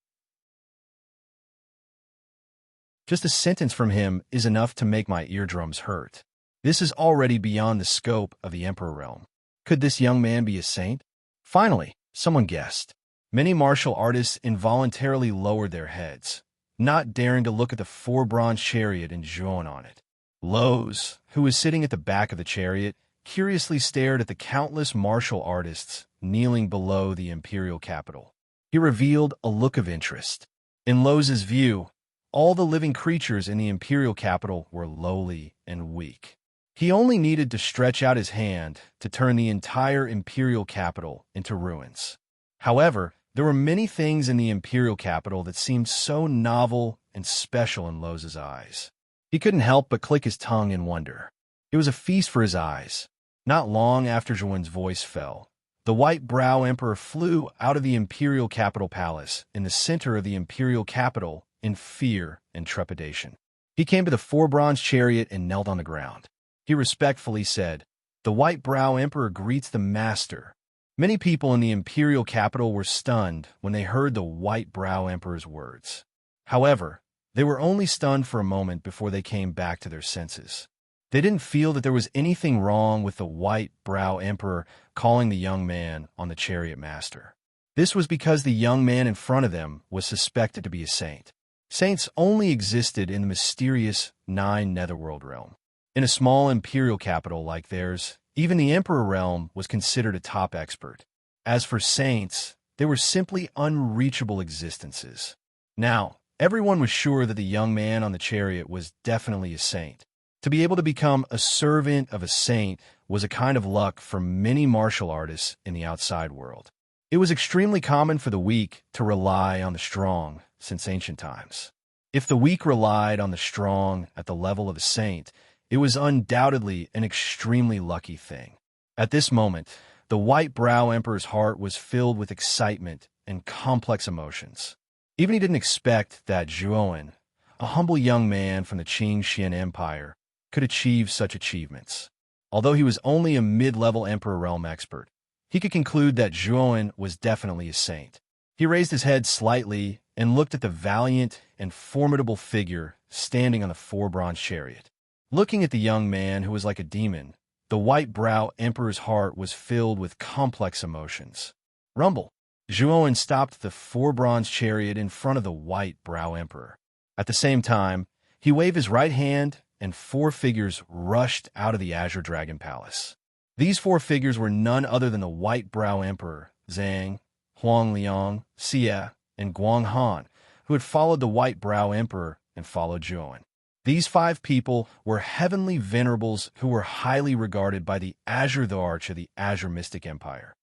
A: Just a sentence from him is enough to make my eardrums hurt. This is already beyond the scope of the Emperor realm. Could this young man be a saint? Finally, someone guessed. Many martial artists involuntarily lowered their heads, not daring to look at the four bronze chariot and Zhuowen on it. Lowe's, who was sitting at the back of the chariot, curiously stared at the countless martial artists kneeling below the imperial capital. He revealed a look of interest. In Lowe's view, all the living creatures in the imperial capital were lowly and weak. He only needed to stretch out his hand to turn the entire imperial capital into ruins. However, there were many things in the imperial capital that seemed so novel and special in Lowe's eyes. He couldn't help but click his tongue in wonder. It was a feast for his eyes. Not long after Zhuowen's voice fell, the White Brow Emperor flew out of the imperial capital palace in the center of the imperial capital in fear and trepidation. He came to the four bronze chariot and knelt on the ground. He respectfully said, "The White Brow Emperor greets the master." Many people in the imperial capital were stunned when they heard the White Brow Emperor's words. However, they were only stunned for a moment before they came back to their senses. They didn't feel that there was anything wrong with the White Brow Emperor calling the young man on the chariot master. This was because the young man in front of them was suspected to be a saint. Saints only existed in the mysterious Nine Netherworld realm. In a small imperial capital like theirs, even the Emperor realm was considered a top expert. As for saints, they were simply unreachable existences. Now, everyone was sure that the young man on the chariot was definitely a saint. To be able to become a servant of a saint was a kind of luck for many martial artists in the outside world. It was extremely common for the weak to rely on the strong since ancient times. If the weak relied on the strong at the level of a saint, it was undoubtedly an extremely lucky thing. At this moment, the White Brow Emperor's heart was filled with excitement and complex emotions. Even he didn't expect that Zhuowen, a humble young man from the Qing Xian Empire, could achieve such achievements. Although he was only a mid-level Emperor realm expert, he could conclude that Zhuowen was definitely a saint. He raised his head slightly and looked at the valiant and formidable figure standing on the four bronze chariot. Looking at the young man who was like a demon, the White Brow Emperor's heart was filled with complex emotions. Rumble. Zhuowen stopped the four bronze chariot in front of the White Brow Emperor. At the same time, He waved his right hand, and 4 figures rushed out of the Azure Dragon Palace. These 4 figures were none other than the White Brow Emperor, Zhang, Huang Liang, Xie, and Guang Han, who had followed the White Brow Emperor and followed Zhuan. These 5 people were heavenly venerables who were highly regarded by the Azure Arch of the Azure Mystic Empire.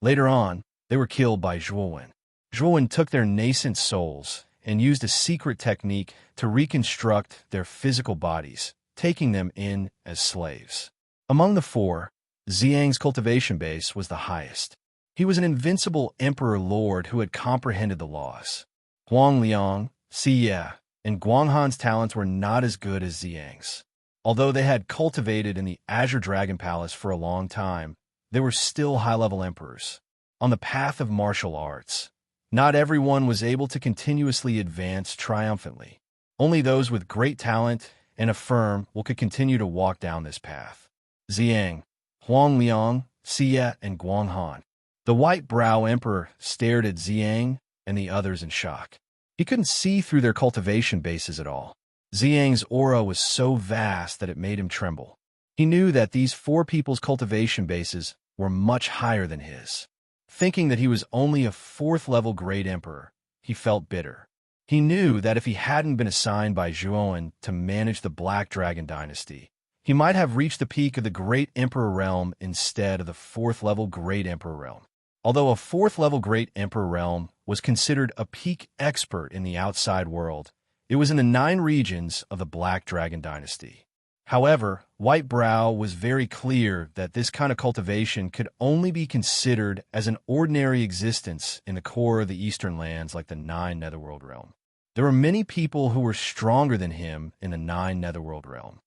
A: Later on, they were killed by Zhuan. Zhuan took their nascent souls and used a secret technique to reconstruct their physical bodies, taking them in as slaves. Among the 4, Ziyang's cultivation base was the highest. He was an invincible emperor lord who had comprehended the laws. Huang Liang, Xie, and Guang Han's talents were not as good as Ziyang's. Although they had cultivated in the Azure Dragon Palace for a long time, they were still high-level emperors. On the path of martial arts, not everyone was able to continuously advance triumphantly. Only those with great talent and a firm will could continue to walk down this path. Ziyang, Huang Liang, Xie, and Guang Han. The White Brow Emperor stared at Ziyang and the others in shock. He couldn't see through their cultivation bases at all. Ziyang's aura was so vast that it made him tremble. He knew that these 4 people's cultivation bases were much higher than his. Thinking that he was only a 4th-level Great Emperor, he felt bitter. He knew that if he hadn't been assigned by Zhuan to manage the Black Dragon Dynasty, he might have reached the peak of the Great Emperor realm instead of the 4th-level Great Emperor realm. Although a 4th-level Great Emperor realm was considered a peak expert in the outside world, it was in the 9 regions of the Black Dragon Dynasty. However, White Brow was very clear that this kind of cultivation could only be considered as an ordinary existence in the core of the Eastern lands like the 9 Netherworld realm. There were many people who were stronger than him in the 9 Netherworld realm.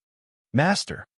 A: Master,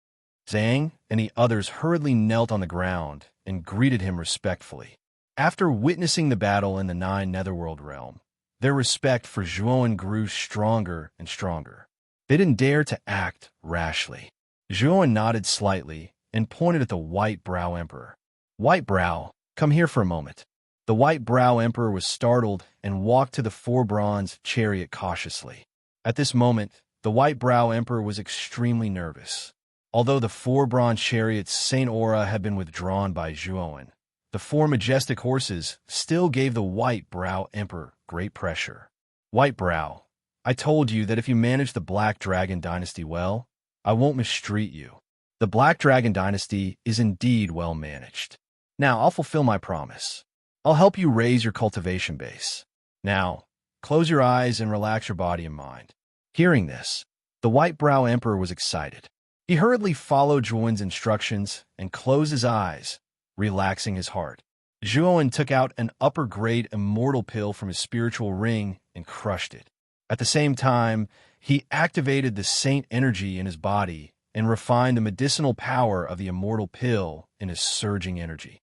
A: Zhang and the others hurriedly knelt on the ground and greeted him respectfully. After witnessing the battle in the 9 Netherworld realm, their respect for Zhuan grew stronger and stronger. They didn't dare to act rashly. Zhuan nodded slightly and pointed at the White Brow Emperor. White Brow, come here for a moment. The White Brow Emperor was startled and walked to the 4 bronze chariot cautiously. At this moment, the White Brow Emperor was extremely nervous. Although the 4 bronze chariots' Saint Aura had been withdrawn by Zhuan, the 4 majestic horses still gave the White Brow Emperor great pressure. White Brow, I told you that if you manage the Black Dragon Dynasty well, I won't mistreat you. The Black Dragon Dynasty is indeed well managed. Now, I'll fulfill my promise. I'll help you raise your cultivation base. Now, close your eyes and relax your body and mind. Hearing this, the White Brow Emperor was excited. He hurriedly followed Zhuan's instructions and closed his eyes, relaxing his heart. Zhuan took out an upper-grade immortal pill from his spiritual ring and crushed it. At the same time, he activated the saint energy in his body and refined the medicinal power of the immortal pill in his surging energy.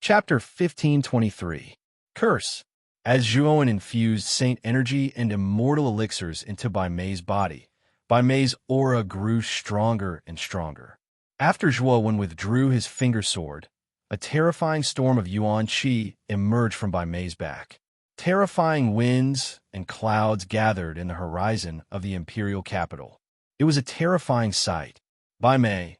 A: Chapter 1523. Curse. As Zhuan infused saint energy and immortal elixirs into Bai Mei's body, Bai Mei's aura grew stronger and stronger. After Zhuan withdrew his finger sword, a terrifying storm of yuan qi emerged from Bai Mei's back. Terrifying winds and clouds gathered in the horizon of the imperial capital. It was a terrifying sight. Bai Mei,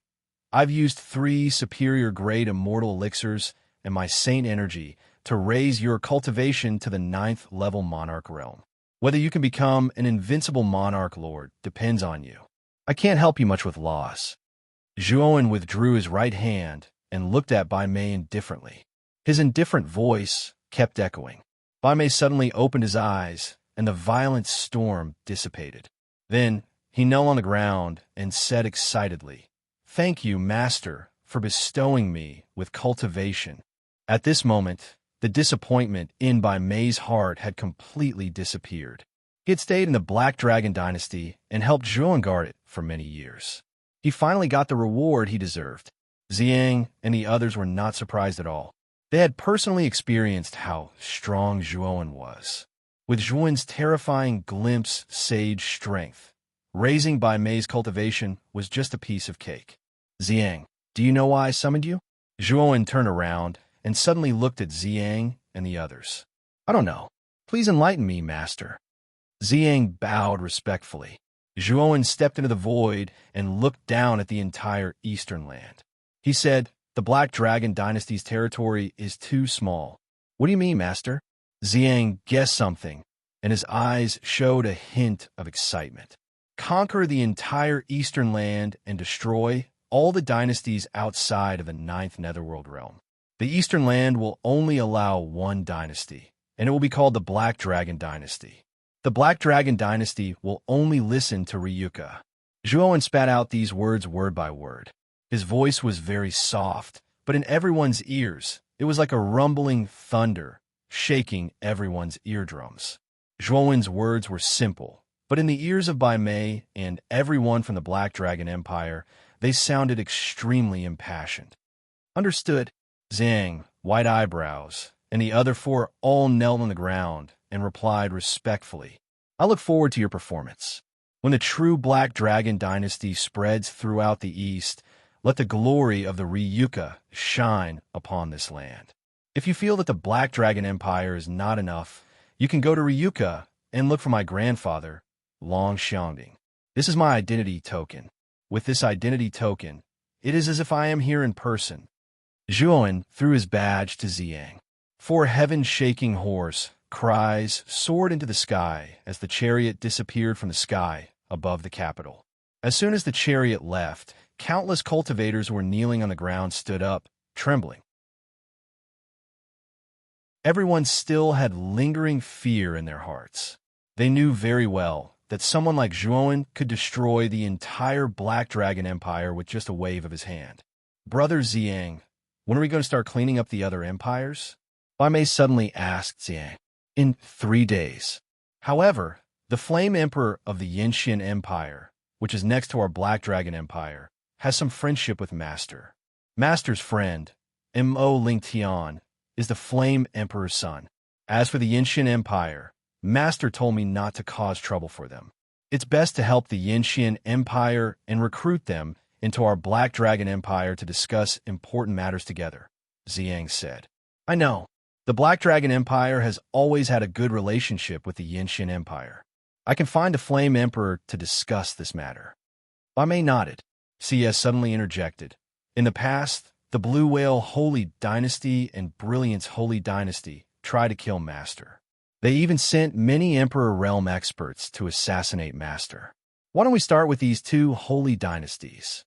A: I've used 3 superior-grade immortal elixirs and my saint energy to raise your cultivation to the 9th-level monarch realm. Whether you can become an invincible monarch lord depends on you. I can't help you much with loss. Zhuan withdrew his right hand and looked at Bai Mei indifferently. His indifferent voice kept echoing. Bai Mei suddenly opened his eyes, and the violent storm dissipated. Then he knelt on the ground and said excitedly, "Thank you, Master, for bestowing me with cultivation." At this moment, the disappointment in Bai Mei's heart had completely disappeared. He had stayed in the Black Dragon Dynasty and helped Zhuan guard it for many years. He finally got the reward he deserved. Ziyang and the others were not surprised at all. They had personally experienced how strong Zhuan was. With Zhuan's terrifying glimpse sage strength, raising Bai Mei's cultivation was just a piece of cake. Ziyang, do you know why I summoned you? Zhuan turned around and suddenly looked at Ziyang and the others? I don't know. Please enlighten me, master. Ziyang bowed respectfully. Zhuowen stepped into the void and looked down at the entire eastern land. He said, "The Black Dragon Dynasty's territory is too small." "What do you mean, master?" Ziyang guessed something, and his eyes showed a hint of excitement. "Conquer the entire eastern land and destroy all the dynasties outside of the ninth netherworld realm. The eastern land will only allow one dynasty, and it will be called the Black Dragon Dynasty. The Black Dragon Dynasty will only listen to Ryuka." Zhuowen spat out these words word by word. His voice was very soft, but in everyone's ears, it was like a rumbling thunder, shaking everyone's eardrums. Zhuowen's words were simple, but in the ears of Bai Mei and everyone from the Black Dragon Empire, they sounded extremely impassioned. "Understood." Zhang, white eyebrows, and the other four all knelt on the ground and replied respectfully, "I look forward to your performance. When the true Black Dragon Dynasty spreads throughout the East, let the glory of the Ryuka shine upon this land. If you feel that the Black Dragon Empire is not enough, you can go to Ryuka and look for my grandfather, Long Xiangding. This is my identity token. With this identity token, it is as if I am here in person." Zhuowen threw his badge to Ziyang. Four heaven-shaking horse cries soared into the sky as the chariot disappeared from the sky above the capital. As soon as the chariot left, countless cultivators who were kneeling on the ground stood up, trembling. Everyone still had lingering fear in their hearts. They knew very well that someone like Zhuowen could destroy the entire Black Dragon Empire with just a wave of his hand. "Brother Ziyang, when are we going to start cleaning up the other empires?" Bai Mei suddenly asked Ziyang. "In 3 days. However, the Flame Emperor of the Yinshan Empire, which is next to our Black Dragon Empire, has some friendship with Master. Master's friend, Mo Lingtian, is the Flame Emperor's son. As for the Yinshan Empire, Master told me not to cause trouble for them. It's best to help the Yinshan Empire and recruit them into our Black Dragon Empire to discuss important matters together," Ziyang said. "I know. The Black Dragon Empire has always had a good relationship with the Yinshan Empire. I can find the Flame Emperor to discuss this matter." Bai Mei nodded. CS suddenly interjected. "In the past, the Blue Whale Holy Dynasty and Brilliance Holy Dynasty tried to kill Master. They even sent many Emperor Realm experts to assassinate Master. Why don't we start with these two holy dynasties?"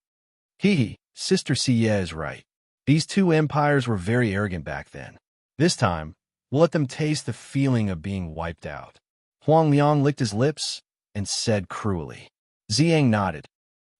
A: "Hee, Sister Siye is right. These two empires were very arrogant back then. This time, we'll let them taste the feeling of being wiped out." Huang Liang licked his lips and said cruelly. Ziyang nodded.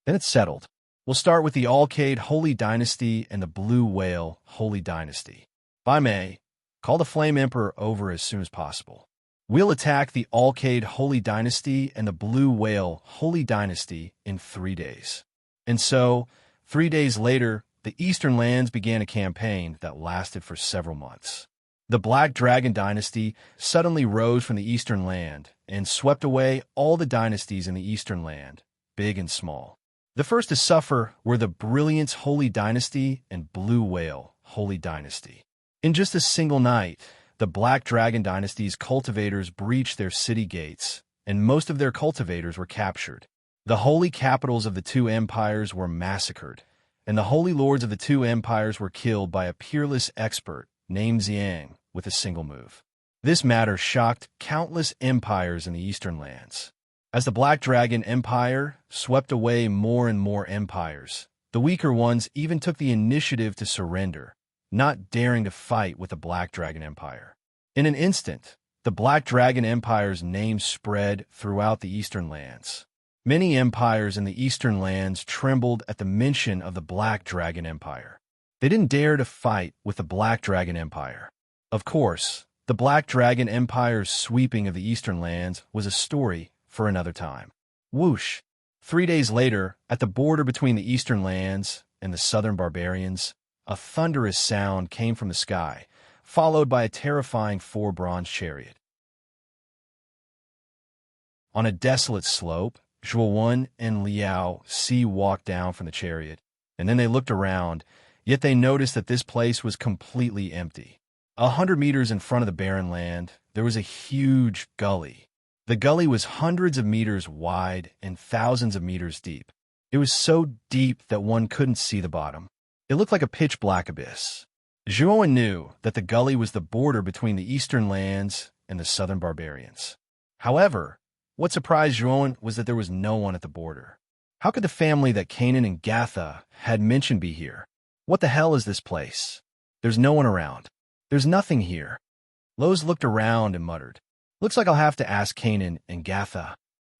A: "Then it's settled. We'll start with the Alcade Holy Dynasty and the Blue Whale Holy Dynasty. Bai Mei, call the Flame Emperor over as soon as possible. We'll attack the Alcade Holy Dynasty and the Blue Whale Holy Dynasty in 3 days." And so, 3 days later, the Eastern Lands began a campaign that lasted for several months. The Black Dragon Dynasty suddenly rose from the Eastern Land and swept away all the dynasties in the Eastern Land, big and small. The first to suffer were the Brilliance Holy Dynasty and Blue Whale Holy Dynasty. In just a single night, the Black Dragon Dynasty's cultivators breached their city gates, and most of their cultivators were captured. The holy capitals of the two empires were massacred, and the holy lords of the two empires were killed by a peerless expert named Ziyang with a single move. This matter shocked countless empires in the Eastern Lands. As the Black Dragon Empire swept away more and more empires, the weaker ones even took the initiative to surrender, not daring to fight with the Black Dragon Empire. In an instant, the Black Dragon Empire's name spread throughout the Eastern Lands. Many empires in the Eastern Lands trembled at the mention of the Black Dragon Empire. They didn't dare to fight with the Black Dragon Empire. Of course, the Black Dragon Empire's sweeping of the Eastern Lands was a story for another time. Whoosh! 3 days later, at the border between the Eastern Lands and the Southern Barbarians, a thunderous sound came from the sky, followed by a terrifying 4-bronze chariot. On a desolate slope, Zhuowen and Liao Si walked down from the chariot, and then they looked around, yet they noticed that this place was completely empty. 100 meters in front of the barren land, there was a huge gully. The gully was hundreds of meters wide and thousands of meters deep. It was so deep that one couldn't see the bottom. It looked like a pitch-black abyss. Zhuowen knew that the gully was the border between the eastern lands and the southern barbarians. However, what surprised Zhuowen was that there was no one at the border. How could the family that Kanan and Gatha had mentioned be here? What the hell is this place? There's no one around. There's nothing here. Lowe's looked around and muttered, "Looks like I'll have to ask Kanan and Gatha."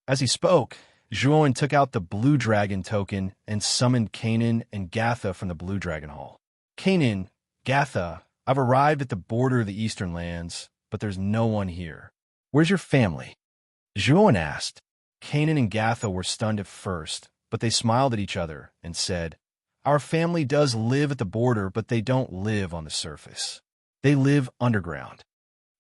A: As he spoke, Zhuowen took out the Blue Dragon token and summoned Kanan and Gatha from the Blue Dragon Hall. "Kanan, Gatha, I've arrived at the border of the Eastern Lands, but there's no one here. Where's your family?" Zhuowen asked. Kanan and Gatha were stunned at first, but they smiled at each other and said, "Our family does live at the border, but they don't live on the surface. They live underground."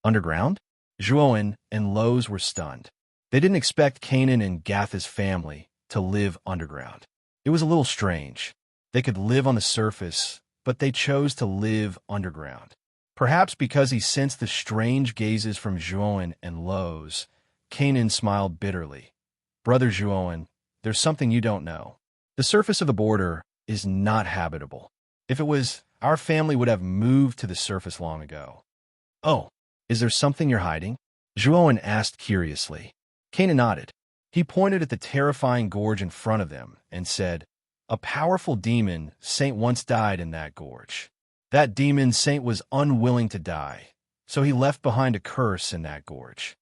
A: Underground? Zhuowen and Lowe's were stunned. They didn't expect Kanan and Gatha's family to live underground. It was a little strange. They could live on the surface, but they chose to live underground. Perhaps because he sensed the strange gazes from Zhuowen and Lowe's, Kanan smiled bitterly. "Brother Zhuowen, there's something you don't know. The surface of the border is not habitable. If it was, our family would have moved to the surface long ago." "Oh, is there something you're hiding?" Zhuowen asked curiously. Kanan nodded. He pointed at the terrifying gorge in front of them and said, "A powerful demon saint once died in that gorge. That demon saint was unwilling to die, so he left behind a curse in that gorge.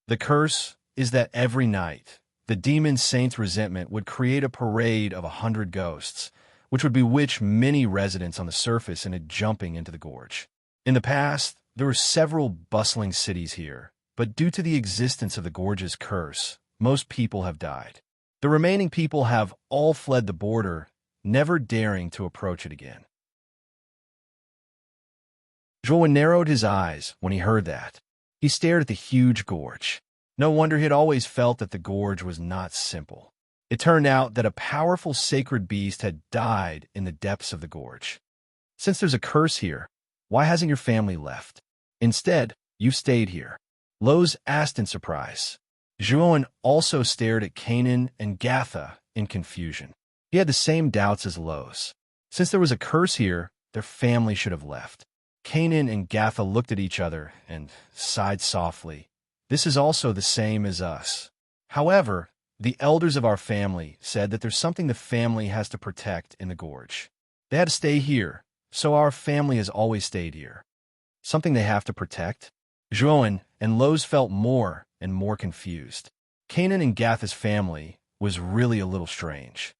A: The curse is that every night, the demon saint's resentment would create a parade of 100 ghosts, which would bewitch many residents on the surface into jumping into the gorge. In the past, there were several bustling cities here, but due to the existence of the gorge's curse, most people have died. The remaining people have all fled the border, never daring to approach it again." Zhuowen narrowed his eyes when he heard that. He stared at the huge gorge. No wonder he had always felt that the gorge was not simple. It turned out that a powerful sacred beast had died in the depths of the gorge. "Since there's a curse here, why hasn't your family left? Instead, you've stayed here?" Lowe's asked in surprise. Zhuowen also stared at Kanan and Gatha in confusion. He had the same doubts as Lowe's. Since there was a curse here, their family should have left. Kanan and Gatha looked at each other and sighed softly. "This is also the same as us. However, the elders of our family said that there's something the family has to protect in the gorge. They had to stay here, so our family has always stayed here." Something they have to protect? Zhuowen and Lowe's felt more and more confused. Kanan and Gatha's family was really a little strange.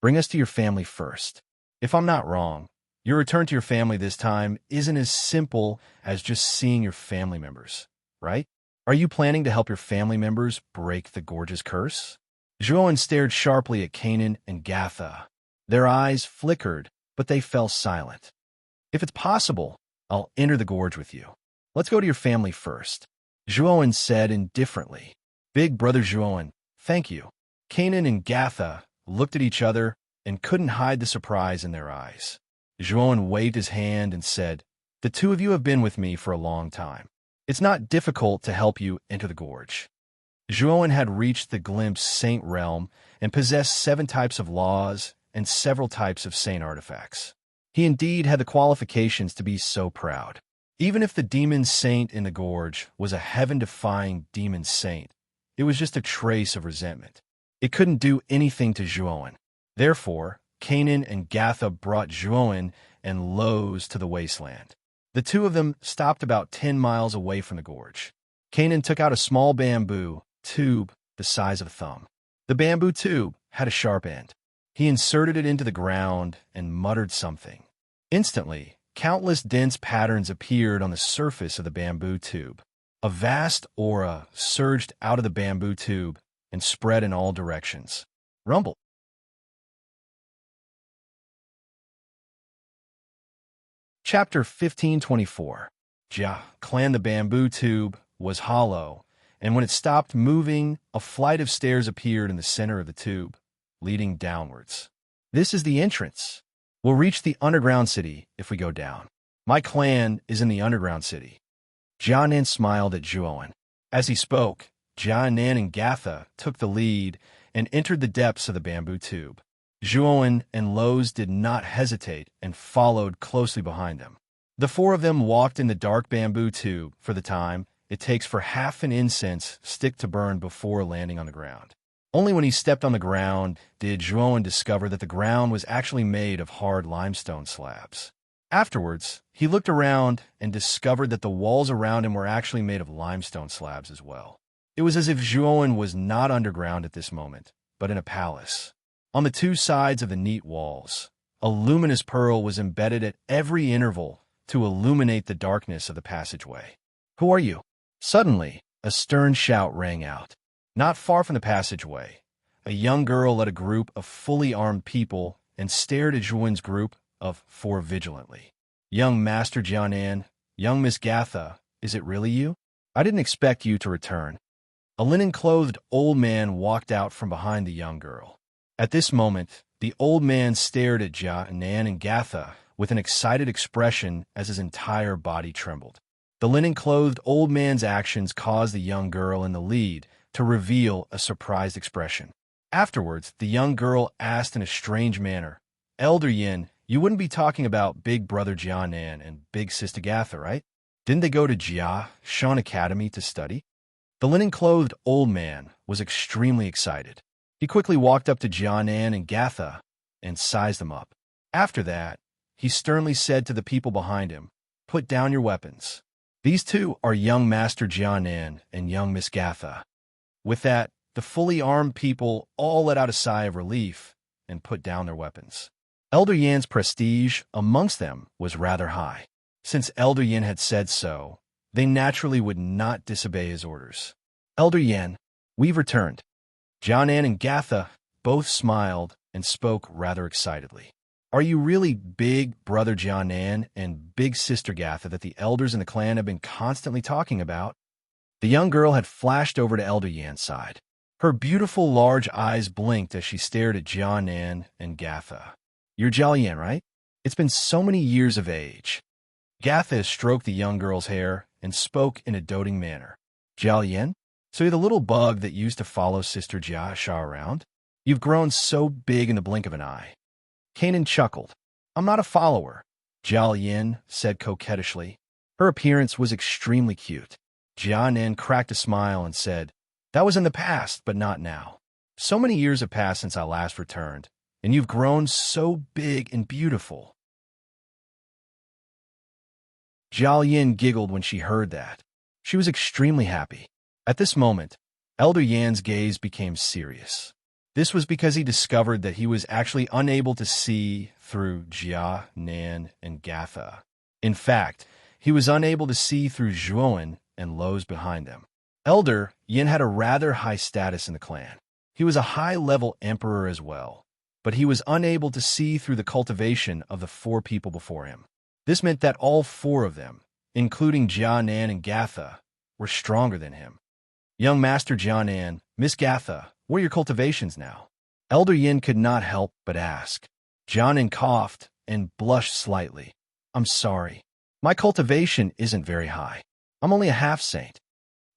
A: "Bring us to your family first. If I'm not wrong, your return to your family this time isn't as simple as just seeing your family members, right? Are you planning to help your family members break the gorge's curse?" Zhuowen stared sharply at Kanan and Gatha. Their eyes flickered, but they fell silent. "If it's possible, I'll enter the gorge with you. Let's go to your family first," Zhuowen said indifferently. "Big brother Zhuowen, thank you." Kanan and Gatha looked at each other and couldn't hide the surprise in their eyes. Zhuowen waved his hand and said, "The two of you have been with me for a long time. It's not difficult to help you enter the gorge." Zhuowen had reached the glimpse saint realm and possessed 7 types of laws and several types of saint artifacts. He indeed had the qualifications to be so proud. Even if the demon saint in the gorge was a heaven-defying demon saint, it was just a trace of resentment. It couldn't do anything to Zhuowen. Therefore, Kanan and Gatha brought Zhuowen and Lowe's to the wasteland. The two of them stopped about 10 miles away from the gorge. Kanan took out a small bamboo tube the size of a thumb. The bamboo tube had a sharp end. He inserted it into the ground and muttered something. Instantly, countless dense patterns appeared on the surface of the bamboo tube. A vast aura surged out of the bamboo tube and spread in all directions. Rumble. Chapter 1524. The bamboo tube was hollow, and when it stopped moving, a flight of stairs appeared in the center of the tube, leading downwards. "This is the entrance. We'll reach the underground city if we go down." My clan is in the underground city. Jianan smiled at Zhuowen. As he spoke, Jianan and Gatha took the lead and entered the depths of the bamboo tube. Zhuowen and Loz did not hesitate and followed closely behind them. The four of them walked in the dark bamboo tube for the time it takes for half an incense stick to burn before landing on the ground. Only when he stepped on the ground did Zhuowen discover that the ground was actually made of hard limestone slabs. Afterwards, he looked around and discovered that the walls around him were actually made of limestone slabs as well. It was as if Zhuowen was not underground at this moment, but in a palace. On the two sides of the neat walls, a luminous pearl was embedded at every interval to illuminate the darkness of the passageway. "Who are you?" Suddenly, a stern shout rang out. Not far from the passageway, a young girl led a group of fully armed people and stared at Zhuowen's group of four vigilantly. "Young Master Jianan, young Miss Gatha, is it really you? I didn't expect you to return." A linen-clothed old man walked out from behind the young girl. At this moment, the old man stared at Jianan and Gatha with an excited expression as his entire body trembled. The linen-clothed old man's actions caused the young girl in the lead to reveal a surprised expression. Afterwards, the young girl asked in a strange manner, "Elder Yin, you wouldn't be talking about Big Brother Jianan and Big Sister Gatha, right? Didn't they go to Jia Shan Academy to study?" The linen-clothed old man was extremely excited. He quickly walked up to Jianan and Gatha and sized them up. After that, he sternly said to the people behind him, "Put down your weapons. These two are young Master Jianan and young Miss Gatha." With that, the fully armed people all let out a sigh of relief and put down their weapons. Elder Yan's prestige amongst them was rather high. Since Elder Yan had said so, they naturally would not disobey his orders. "Elder Yan, we've returned." Jianan and Gatha both smiled and spoke rather excitedly. "Are you really Big Brother Jianan and Big Sister Gatha that the elders in the clan have been constantly talking about?" The young girl had flashed over to Elder Yan's side. Her beautiful large eyes blinked as she stared at Jianan and Gatha. "You're Jiao Yan, right? It's been so many years of age." Gatha stroked the young girl's hair and spoke in a doting manner. "Jiao Yan? So you're the little bug that used to follow Sister Jia Sha around? You've grown so big in the blink of an eye." Kanan chuckled. "I'm not a follower," Jiao Yan said coquettishly. Her appearance was extremely cute. Jianan cracked a smile and said, "That was in the past, but not now. So many years have passed since I last returned, and you've grown so big and beautiful." Jiao Yan giggled when she heard that. She was extremely happy. At this moment, Elder Yan's gaze became serious. This was because he discovered that he was actually unable to see through Jia, Nan, and Gatha. In fact, he was unable to see through Zhuowen and Loz behind them. Elder Yin had a rather high status in the clan. He was a high-level emperor as well, but he was unable to see through the cultivation of the four people before him. This meant that all four of them, including Jianan and Gatha, were stronger than him. "Young Master Jianan, Miss Gatha, what are your cultivations now?" Elder Yin could not help but ask. Jianan coughed and blushed slightly. "I'm sorry. My cultivation isn't very high. I'm only a half-saint."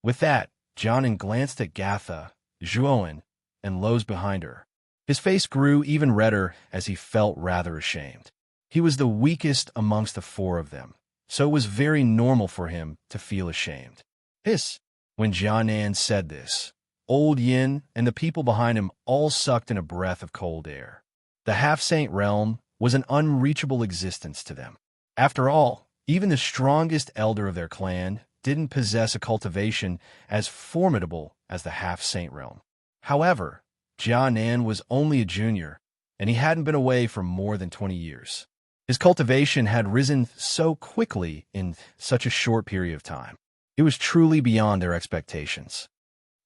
A: With that, Jianan glanced at Gatha, Zhuowen, and Loz behind her. His face grew even redder as he felt rather ashamed. He was the weakest amongst the four of them, so it was very normal for him to feel ashamed. "Hiss!" When Jianan said this, Old Yin and the people behind him all sucked in a breath of cold air. The half-saint realm was an unreachable existence to them. After all, even the strongest elder of their clan didn't possess a cultivation as formidable as the half-saint realm. However, Jianan was only a junior, and he hadn't been away for more than 20 years. His cultivation had risen so quickly in such a short period of time. It was truly beyond their expectations.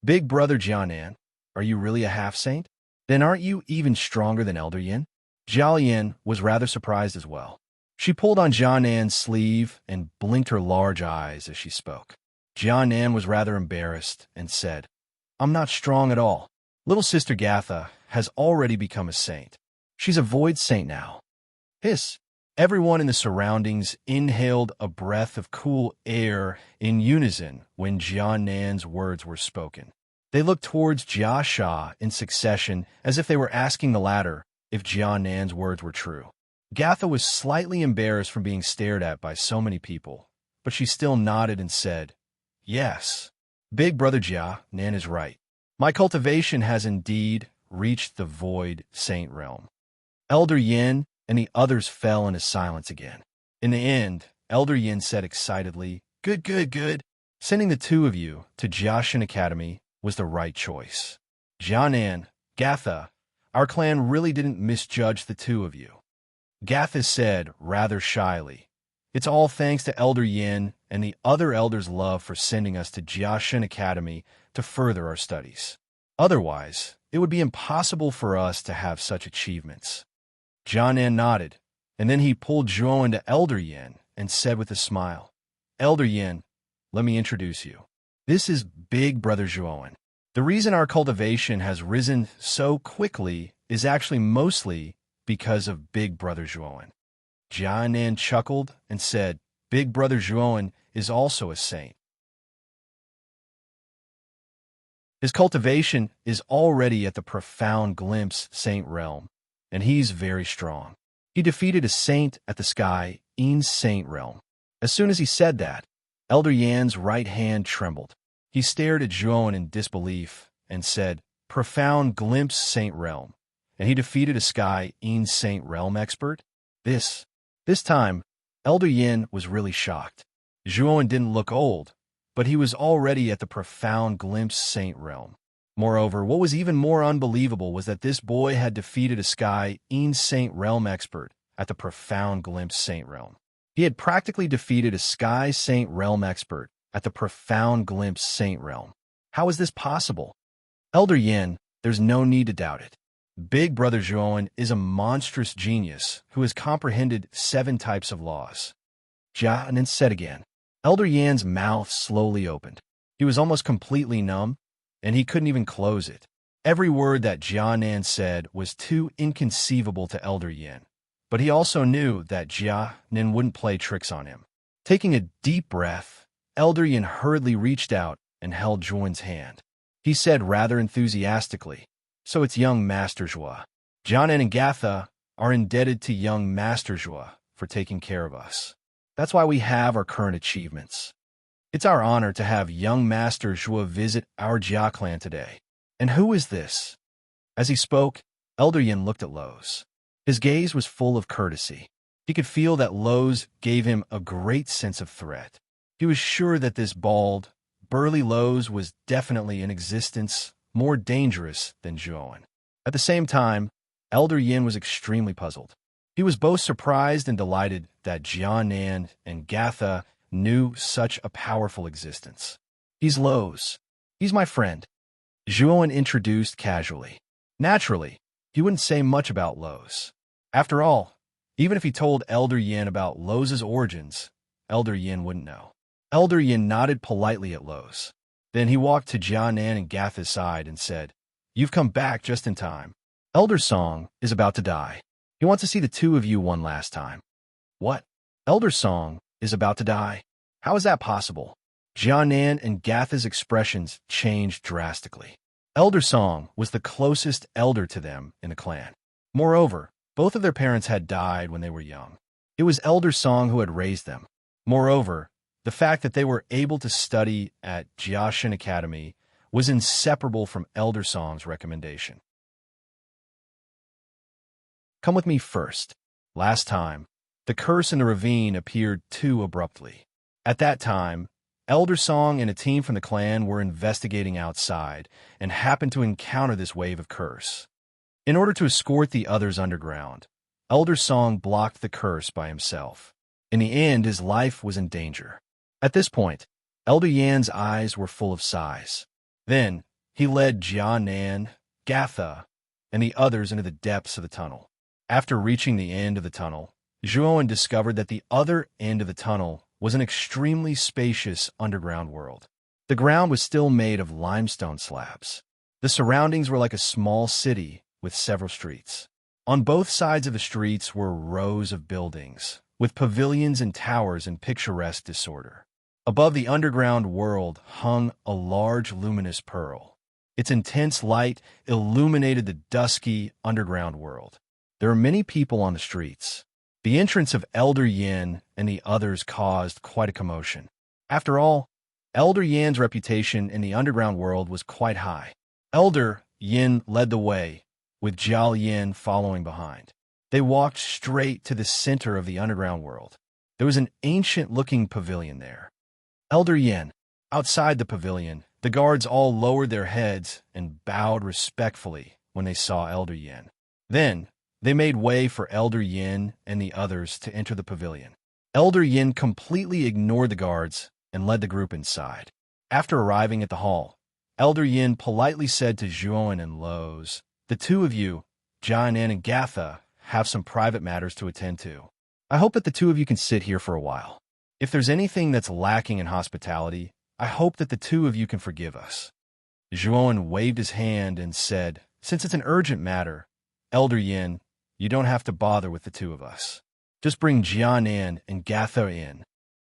A: "Big Brother Jianan, are you really a half-saint? Then aren't you even stronger than Elder Yin?" Jiao Yin was rather surprised as well. She pulled on Jianan's sleeve and blinked her large eyes as she spoke. Jianan was rather embarrassed and said, "I'm not strong at all. Little Sister Gatha has already become a saint. She's a void saint now." "Hiss!" Everyone in the surroundings inhaled a breath of cool air in unison when Jia Nan's words were spoken. They looked towards Jia Sha in succession as if they were asking the latter if Jia Nan's words were true. Gatha was slightly embarrassed from being stared at by so many people, but she still nodded and said, "Yes, Big Brother Jia Nan is right. My cultivation has indeed reached the void saint realm." Elder Yin and the others fell into silence again. In the end, Elder Yin said excitedly, "Good, good, good. Sending the two of you to Jiashan Academy was the right choice. Jianan, Gatha, our clan really didn't misjudge the two of you." Gatha said rather shyly, "It's all thanks to Elder Yin and the other elders' love for sending us to Jiashan Academy to further our studies. Otherwise, it would be impossible for us to have such achievements." Jianan nodded, and then he pulled Zhuo into Elder Yin and said with a smile, "Elder Yin, let me introduce you. This is Big Brother Zhuo. The reason our cultivation has risen so quickly is actually mostly because of Big Brother Zhuo." Jianan chuckled and said, "Big Brother Zhuo is also a saint. His cultivation is already at the profound glimpse saint realm, and he's very strong. He defeated a saint at the sky In's saint realm." As soon as he said that, Elder Yan's right hand trembled. He stared at Zhuo in disbelief and said, "Profound glimpse saint realm, and he defeated a sky In's saint realm expert?" This time, Elder Yin was really shocked. Zhuo didn't look old, but he was already at the profound glimpse saint realm. Moreover, what was even more unbelievable was that this boy had defeated a sky In's saint realm expert at the profound glimpse saint realm. He had practically defeated a sky saint realm expert at the profound glimpse saint realm. How is this possible? Elder Yin, there's no need to doubt it. Big Brother Zhuo is a monstrous genius who has comprehended 7 types of laws. Jianan said again. Elder Yan's mouth slowly opened. He was almost completely numb, and he couldn't even close it. Every word that Jianan said was too inconceivable to Elder Yin, but he also knew that Jianan wouldn't play tricks on him. Taking a deep breath, Elder Yin hurriedly reached out and held Zhuo's hand. He said rather enthusiastically, "So it's young Master Zhuo. Jianan and Gatha are indebted to young Master Zhuo for taking care of us. That's why we have our current achievements. It's our honor to have young Master Zhuo visit our Jia clan today. And who is this?" As he spoke, Elder Yin looked at Lowe's. His gaze was full of courtesy. He could feel that Lowe's gave him a great sense of threat. He was sure that this bald, burly Lowe's was definitely in existence more dangerous than Zhuo. At the same time, Elder Yin was extremely puzzled. He was both surprised and delighted that Jianan and Gatha knew such a powerful existence. "He's Lowe's. He's my friend," Zhuo introduced casually. Naturally, he wouldn't say much about Lowe's. After all, even if he told Elder Yin about Lowe's origins, Elder Yin wouldn't know. Elder Yin nodded politely at Lowe's. Then he walked to Jianan and Gatha's side and said, "You've come back just in time. Elder Song is about to die. He wants to see the two of you one last time." "What? Elder Song is about to die? How is that possible?" Jianan and Gatha's expressions changed drastically. Elder Song was the closest elder to them in the clan. Moreover, both of their parents had died when they were young. It was Elder Song who had raised them. Moreover, the fact that they were able to study at Jiashan Academy was inseparable from Elder Song's recommendation. "Come with me first." Last time, the curse in the ravine appeared too abruptly. At that time, Elder Song and a team from the clan were investigating outside and happened to encounter this wave of curse. In order to escort the others underground, Elder Song blocked the curse by himself. In the end, his life was in danger. At this point, Elder Yan's eyes were full of sighs. Then, he led Jianan, Gatha, and the others into the depths of the tunnel. After reaching the end of the tunnel, Zhuo discovered that the other end of the tunnel was an extremely spacious underground world. The ground was still made of limestone slabs. The surroundings were like a small city with several streets. On both sides of the streets were rows of buildings, with pavilions and towers in picturesque disorder. Above the underground world hung a large luminous pearl. Its intense light illuminated the dusky underground world. There were many people on the streets. The entrance of Elder Yin and the others caused quite a commotion. After all, Elder Yin's reputation in the underground world was quite high. Elder Yin led the way, with Jiao Yin following behind. They walked straight to the center of the underground world. There was an ancient-looking pavilion there. Elder Yin. Outside the pavilion, the guards all lowered their heads and bowed respectfully when they saw Elder Yin. Then, they made way for Elder Yin and the others to enter the pavilion. Elder Yin completely ignored the guards and led the group inside. After arriving at the hall, Elder Yin politely said to Zhuan and Lowe's, "The two of you, Jianan and Gatha, have some private matters to attend to. I hope that the two of you can sit here for a while. If there's anything that's lacking in hospitality, I hope that the two of you can forgive us." Zhuan waved his hand and said, "Since it's an urgent matter, Elder Yin, you don't have to bother with the two of us. Just bring Jianan and Gatha in."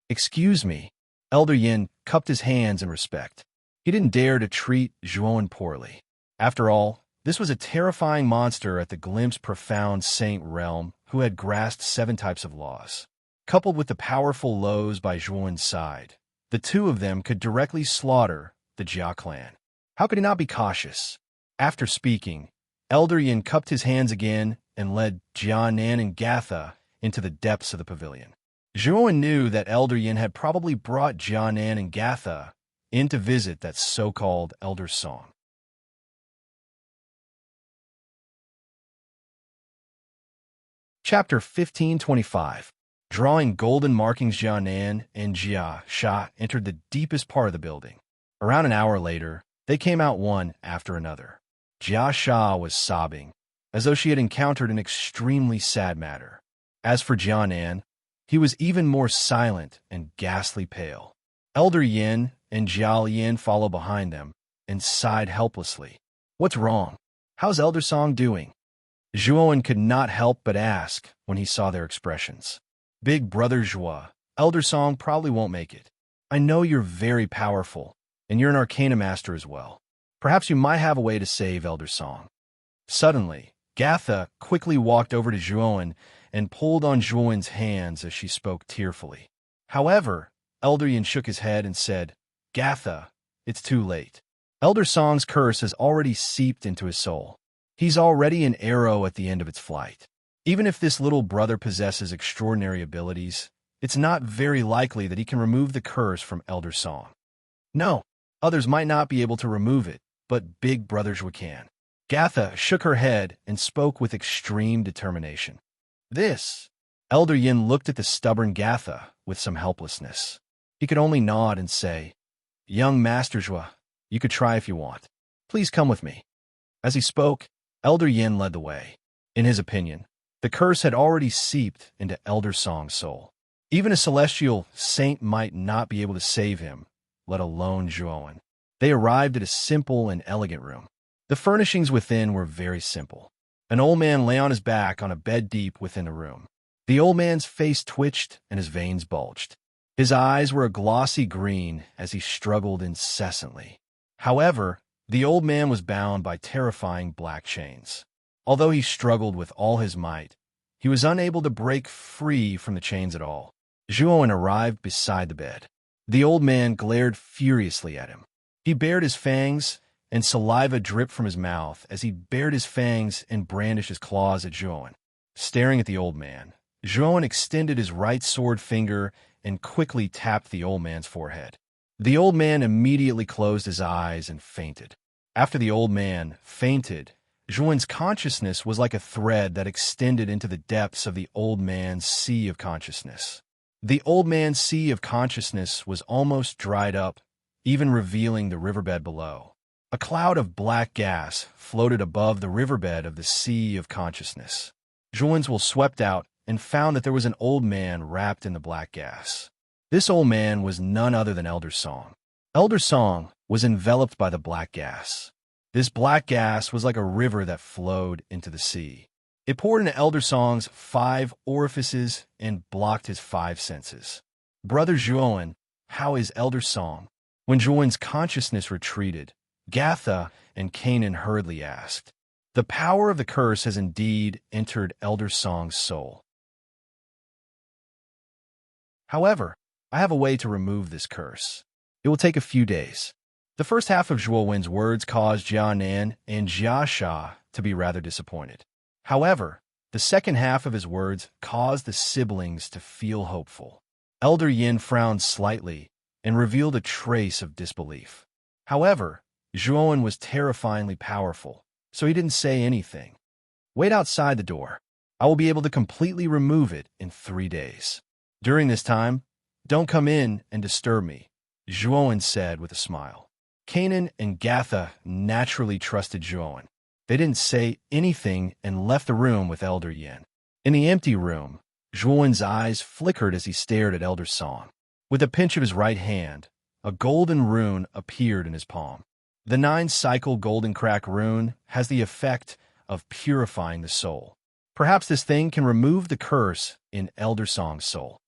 A: "Excuse me." Elder Yin cupped his hands in respect. He didn't dare to treat Zhuan poorly. After all, this was a terrifying monster at the glimpse profound saint realm who had grasped 7 types of laws. Coupled with the powerful lows by Zhuan's side, the two of them could directly slaughter the Jia clan. How could he not be cautious? After speaking, Elder Yin cupped his hands again and led Jianan and Gatha into the depths of the pavilion. Zhuan knew that Elder Yin had probably brought Jianan and Gatha in to visit that so-called Elder Song. Chapter 1525. Drawing golden markings, Jianan and Jia Sha entered the deepest part of the building. Around an hour later, they came out one after another. Jia Sha was sobbing, as though she had encountered an extremely sad matter. As for Jianan, he was even more silent and ghastly pale. Elder Yin and Jiao Yin followed behind them and sighed helplessly. "What's wrong? How's Elder Song doing?" Zhuan could not help but ask when he saw their expressions. "Big brother Zhua, Elder Song probably won't make it. I know you're very powerful, and you're an Arcana Master as well. Perhaps you might have a way to save Elder Song." Suddenly, Gatha quickly walked over to Zhuan and pulled on Zhuan's hands as she spoke tearfully. However, Elder Yin shook his head and said, "Gatha, it's too late. Elder Song's curse has already seeped into his soul. He's already an arrow at the end of its flight. Even if this little brother possesses extraordinary abilities, it's not very likely that he can remove the curse from Elder Song. No, others might not be able to remove it, but Big Brother Zhua can." Gatha shook her head and spoke with extreme determination. "This." Elder Yin looked at the stubborn Gatha with some helplessness. He could only nod and say, "Young Master Zhua, you could try if you want. Please come with me." As he spoke, Elder Yin led the way. In his opinion, the curse had already seeped into Elder Song's soul. Even a celestial saint might not be able to save him, let alone Zhuan. They arrived at a simple and elegant room. The furnishings within were very simple. An old man lay on his back on a bed deep within the room. The old man's face twitched and his veins bulged. His eyes were a glossy green as he struggled incessantly. However, the old man was bound by terrifying black chains. Although he struggled with all his might, he was unable to break free from the chains at all. Zhuan arrived beside the bed. The old man glared furiously at him. He bared his fangs, and saliva dripped from his mouth as he bared his fangs and brandished his claws at Zhuan. Staring at the old man, Zhuan extended his right sword finger and quickly tapped the old man's forehead. The old man immediately closed his eyes and fainted. After the old man fainted, Zhuan's consciousness was like a thread that extended into the depths of the old man's sea of consciousness. The old man's sea of consciousness was almost dried up, even revealing the riverbed below. A cloud of black gas floated above the riverbed of the sea of consciousness. Zhuan's will swept out and found that there was an old man wrapped in the black gas. This old man was none other than Elder Song. Elder Song was enveloped by the black gas. This black gas was like a river that flowed into the sea. It poured into Elder Song's 5 orifices and blocked his 5 senses. Brother Zhuowen, how is Elder Song? When Zhuowen's consciousness retreated, Gatha and Canaan hurriedly asked, "The power of the curse has indeed entered Elder Song's soul. However, I have a way to remove this curse. It will take a few days." The first half of Zhuowen's words caused Jianan and Jiasha to be rather disappointed. However, the second half of his words caused the siblings to feel hopeful. Elder Yin frowned slightly and revealed a trace of disbelief. However, Zhuowen was terrifyingly powerful, so he didn't say anything. "Wait outside the door. I will be able to completely remove it in 3 days. During this time, don't come in and disturb me," Zhuowen said with a smile. Canaan and Gatha naturally trusted Zhuowen. They didn't say anything and left the room with Elder Yin. In the empty room, Zhuowen's eyes flickered as he stared at Elder Song. With a pinch of his right hand, a golden rune appeared in his palm. The 9-cycle golden crack rune has the effect of purifying the soul. Perhaps this thing can remove the curse in Elder Song's soul.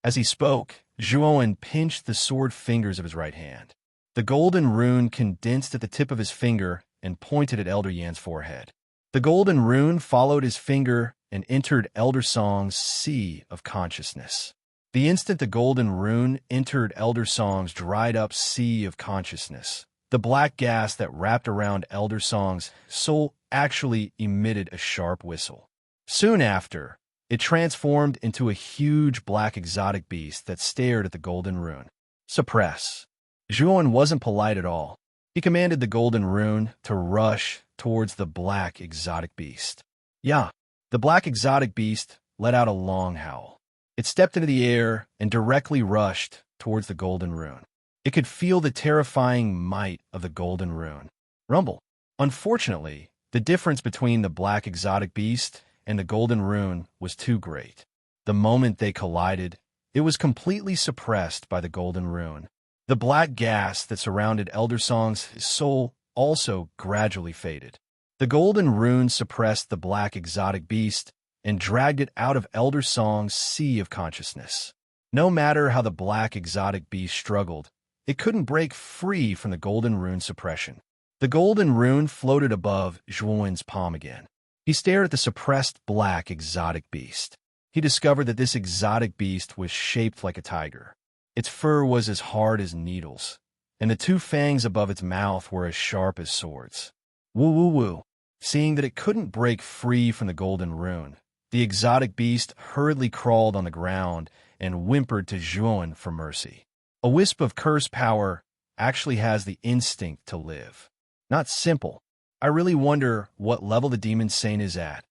A: As he spoke, Zhuowen pinched the sword fingers of his right hand. The golden rune condensed at the tip of his finger and pointed at Elder Yan's forehead. The golden rune followed his finger and entered Elder Song's sea of consciousness. The instant the golden rune entered Elder Song's dried-up sea of consciousness, the black gas that wrapped around Elder Song's soul actually emitted a sharp whistle. Soon after, it transformed into a huge black exotic beast that stared at the golden rune. "Suppress." Zhuowen wasn't polite at all. He commanded the golden rune to rush towards the black exotic beast. Yeah, the black exotic beast let out a long howl. It stepped into the air and directly rushed towards the golden rune. It could feel the terrifying might of the golden rune. Rumble. Unfortunately, the difference between the black exotic beast and the golden rune was too great. The moment they collided, it was completely suppressed by the golden rune. The black gas that surrounded Elder Song's soul also gradually faded. The golden rune suppressed the black exotic beast and dragged it out of Elder Song's sea of consciousness. No matter how the black exotic beast struggled, it couldn't break free from the golden rune suppression. The golden rune floated above Zhuowen's palm again. He stared at the suppressed black exotic beast. He discovered that this exotic beast was shaped like a tiger. Its fur was as hard as needles, and the 2 fangs above its mouth were as sharp as swords. Woo woo woo. Seeing that it couldn't break free from the golden rune, the exotic beast hurriedly crawled on the ground and whimpered to Zhuowen for mercy. A wisp of curse power actually has the instinct to live. Not simple. I really wonder what level the demon saint is at.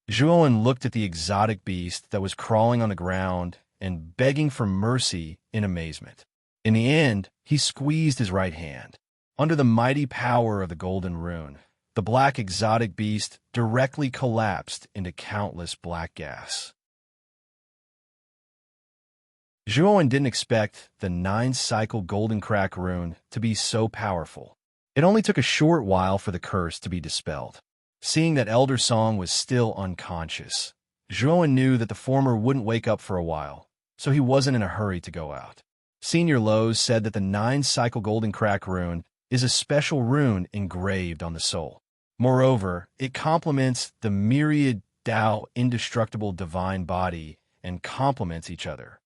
A: Zhuowen looked at the exotic beast that was crawling on the ground and begging for mercy in amazement. In the end, he squeezed his right hand. Under the mighty power of the golden rune, the black exotic beast directly collapsed into countless black gas. Zhuowen didn't expect the 9-cycle golden crack rune to be so powerful. It only took a short while for the curse to be dispelled. Seeing that Elder Song was still unconscious, Zhuowen knew that the former wouldn't wake up for a while, so he wasn't in a hurry to go out. Senior Lowe's said that the 9-cycle golden crack rune is a special rune engraved on the soul. Moreover, it complements the myriad Tao indestructible divine body and complements each other.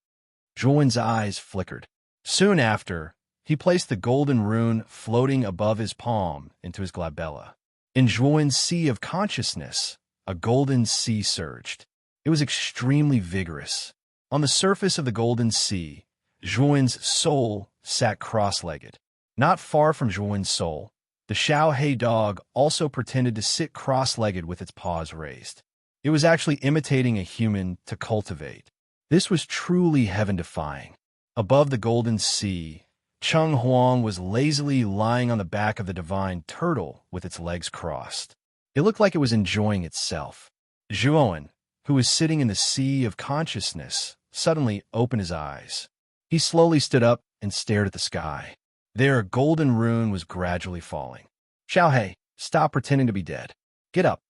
A: Zhuowen's eyes flickered. Soon after, he placed the golden rune floating above his palm into his glabella. In Zhuowen's sea of consciousness, a golden sea surged. It was extremely vigorous. On the surface of the golden sea, Zhuowen's soul sat cross-legged. Not far from Zhuowen's soul, the Xiaohei dog also pretended to sit cross-legged with its paws raised. It was actually imitating a human to cultivate. This was truly heaven-defying. Above the golden sea, Cheng Huang was lazily lying on the back of the divine turtle with its legs crossed. It looked like it was enjoying itself. Zhuowen, who was sitting in the sea of consciousness, suddenly opened his eyes. He slowly stood up and stared at the sky. There, a golden rune was gradually falling. Xiaohei, stop pretending to be dead. Get up.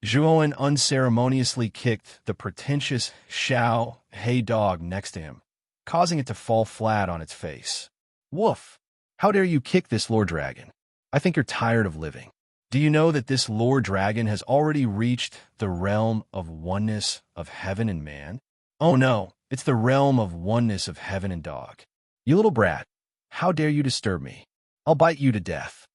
A: Zhuowen unceremoniously kicked the pretentious Xiao Hei dog next to him, causing it to fall flat on its face. Woof! How dare you kick this lord dragon? I think you're tired of living. Do you know that this lord dragon has already reached the realm of oneness of heaven and man? Oh no, it's the realm of oneness of heaven and dog. You little brat, how dare you disturb me? I'll bite you to death.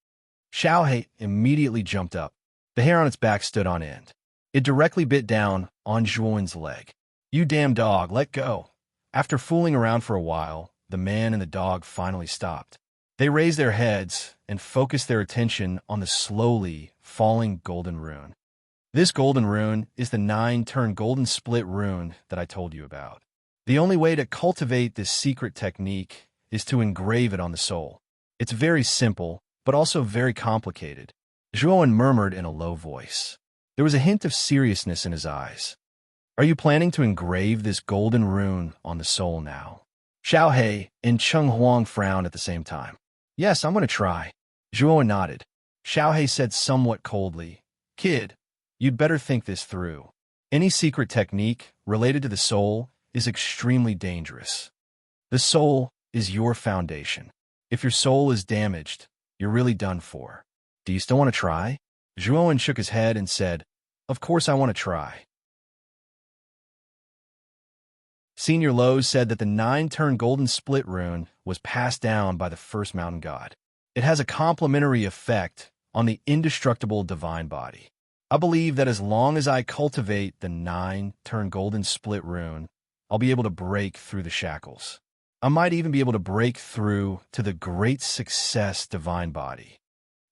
A: Xiao Hei immediately jumped up. The hair on its back stood on end. It directly bit down on Zhuowen's leg. You damn dog, let go. After fooling around for a while, the man and the dog finally stopped. They raised their heads and focused their attention on the slowly falling golden rune. This golden rune is the 9-turn golden split rune that I told you about. The only way to cultivate this secret technique is to engrave it on the soul. It's very simple, but also very complicated. Zhuowen murmured in a low voice. There was a hint of seriousness in his eyes. Are you planning to engrave this golden rune on the soul now? Xiao Hei and Cheng Huang frowned at the same time. Yes, I'm going to try. Zhuowen nodded. Xiao Hei said somewhat coldly, Kid, you'd better think this through. Any secret technique related to the soul is extremely dangerous. The soul is your foundation. If your soul is damaged, you're really done for. Do you still want to try? Zhuowen shook his head and said, Of course I want to try. Senior Lowe's said that the 9-turn golden split rune was passed down by the first mountain god. It has a complementary effect on the indestructible divine body. I believe that as long as I cultivate the 9-turn golden split rune, I'll be able to break through the shackles. I might even be able to break through to the great success divine body.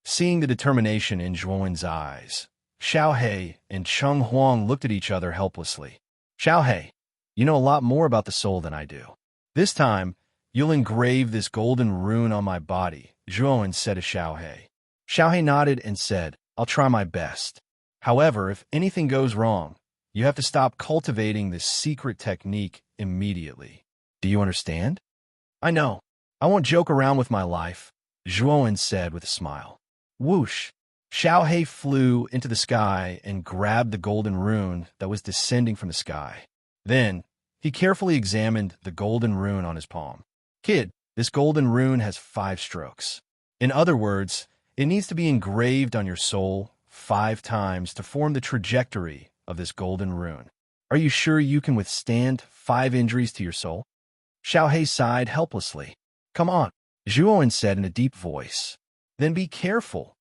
A: Seeing the determination in Zhuowen's eyes, Xiao Hei and Cheng Huang looked at each other helplessly. Xiao Hei, you know a lot more about the soul than I do. This time, you'll engrave this golden rune on my body, Zhuowen said to Xiao Hei. Xiao Hei nodded and said, I'll try my best. However, if anything goes wrong, you have to stop cultivating this secret technique immediately. Do you understand? I know. I won't joke around with my life, Zhuowen said with a smile. Whoosh! Xiao Hei flew into the sky and grabbed the golden rune that was descending from the sky. Then, he carefully examined the golden rune on his palm. Kid, this golden rune has 5 strokes. In other words, it needs to be engraved on your soul 5 times to form the trajectory of this golden rune. Are you sure you can withstand 5 injuries to your soul? Xiao Hei sighed helplessly. Come on, Zhuowen said in a deep voice. Then be careful.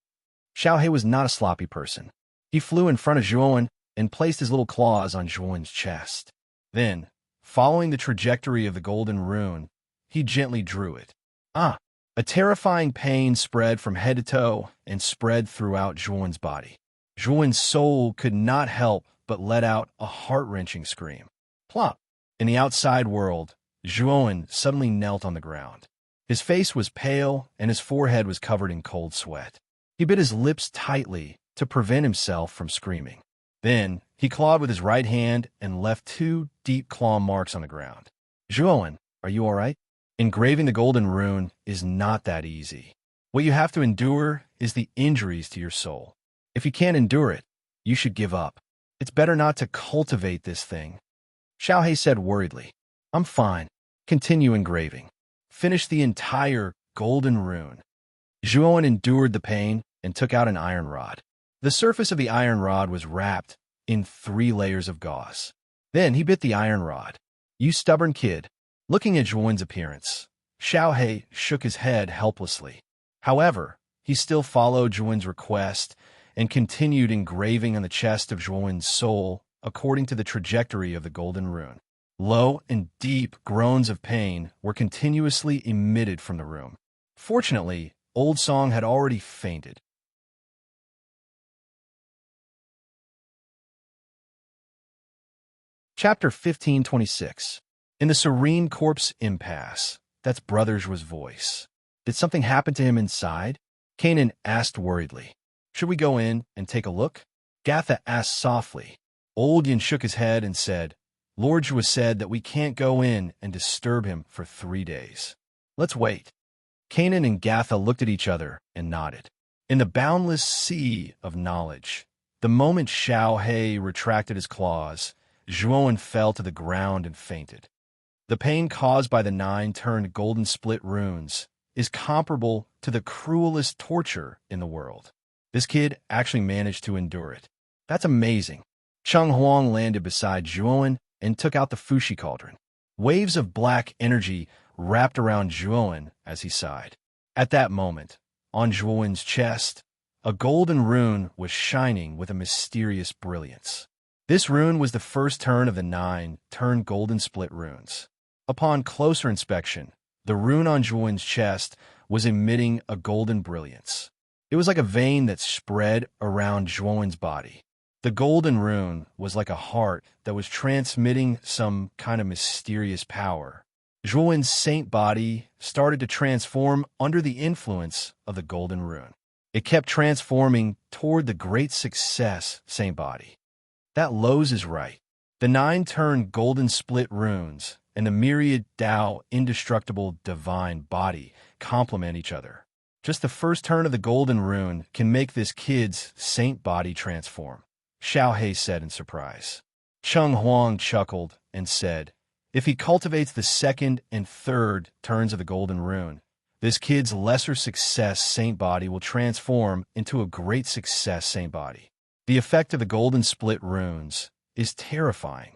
A: Xiao Hei was not a sloppy person. He flew in front of Zhuowen and placed his little claws on Zhuowen's chest. Then, following the trajectory of the golden rune, he gently drew it. A terrifying pain spread from head to toe and spread throughout Zhuowen's body. Zhuowen's soul could not help but let out a heart-wrenching scream. Plop! In the outside world, Zhuowen suddenly knelt on the ground. His face was pale and his forehead was covered in cold sweat. He bit his lips tightly to prevent himself from screaming. Then, he clawed with his right hand and left 2 deep claw marks on the ground. Zhuowen, are you all right? Engraving the golden rune is not that easy. What you have to endure is the injuries to your soul. If you can't endure it, you should give up. It's better not to cultivate this thing. Xiao Hei said worriedly. I'm fine. Continue engraving. Finish the entire golden rune. Zhuowen endured the pain and took out an iron rod. The surface of the iron rod was wrapped in 3 layers of gauze. Then he bit the iron rod. You stubborn kid. Looking at Zhuowen's appearance, Xiao Hei shook his head helplessly. However, he still followed Zhuowen's request and continued engraving on the chest of Zhuowen's soul according to the trajectory of the golden rune. Low and deep groans of pain were continuously emitted from the room. Fortunately, Old Song had already fainted. Chapter 1526. In the serene corpse impasse, that's Brother Zhuo's voice. Did something happen to him inside? Kanan asked worriedly. Should we go in and take a look? Gatha asked softly. Old Yin shook his head and said, Lord Zhuo said that we can't go in and disturb him for 3 days. Let's wait. Kanan and Gatha looked at each other and nodded. In the boundless sea of knowledge, The moment Xiao He retracted his claws, Zhuowen fell to the ground and fainted. The pain caused by the 9 turned golden split runes is comparable to the cruelest torture in the world. This kid actually managed to endure it. That's amazing. Cheng Huang landed beside Zhuowen and took out the Fushi cauldron. Waves of black energy wrapped around Zhuowen as he sighed. At that moment, on Zhuowen's chest, a golden rune was shining with a mysterious brilliance. This rune was the first turn of the 9 turned golden split runes. Upon closer inspection, the rune on Zhuowen's chest was emitting a golden brilliance. It was like a vein that spread around Zhuowen's body. The golden rune was like a heart that was transmitting some kind of mysterious power. Zhuowen's saint body started to transform under the influence of the golden rune. It kept transforming toward the great success saint body. That Lowe's is right. The 9 turned golden split runes and the myriad Tao indestructible divine body complement each other. Just the first turn of the golden rune can make this kid's saint body transform, Xiao He said in surprise. Cheng Huang chuckled and said, if he cultivates the 2nd and 3rd turns of the golden rune, this kid's lesser success saint body will transform into a great success saint body. The effect of the golden split runes is terrifying.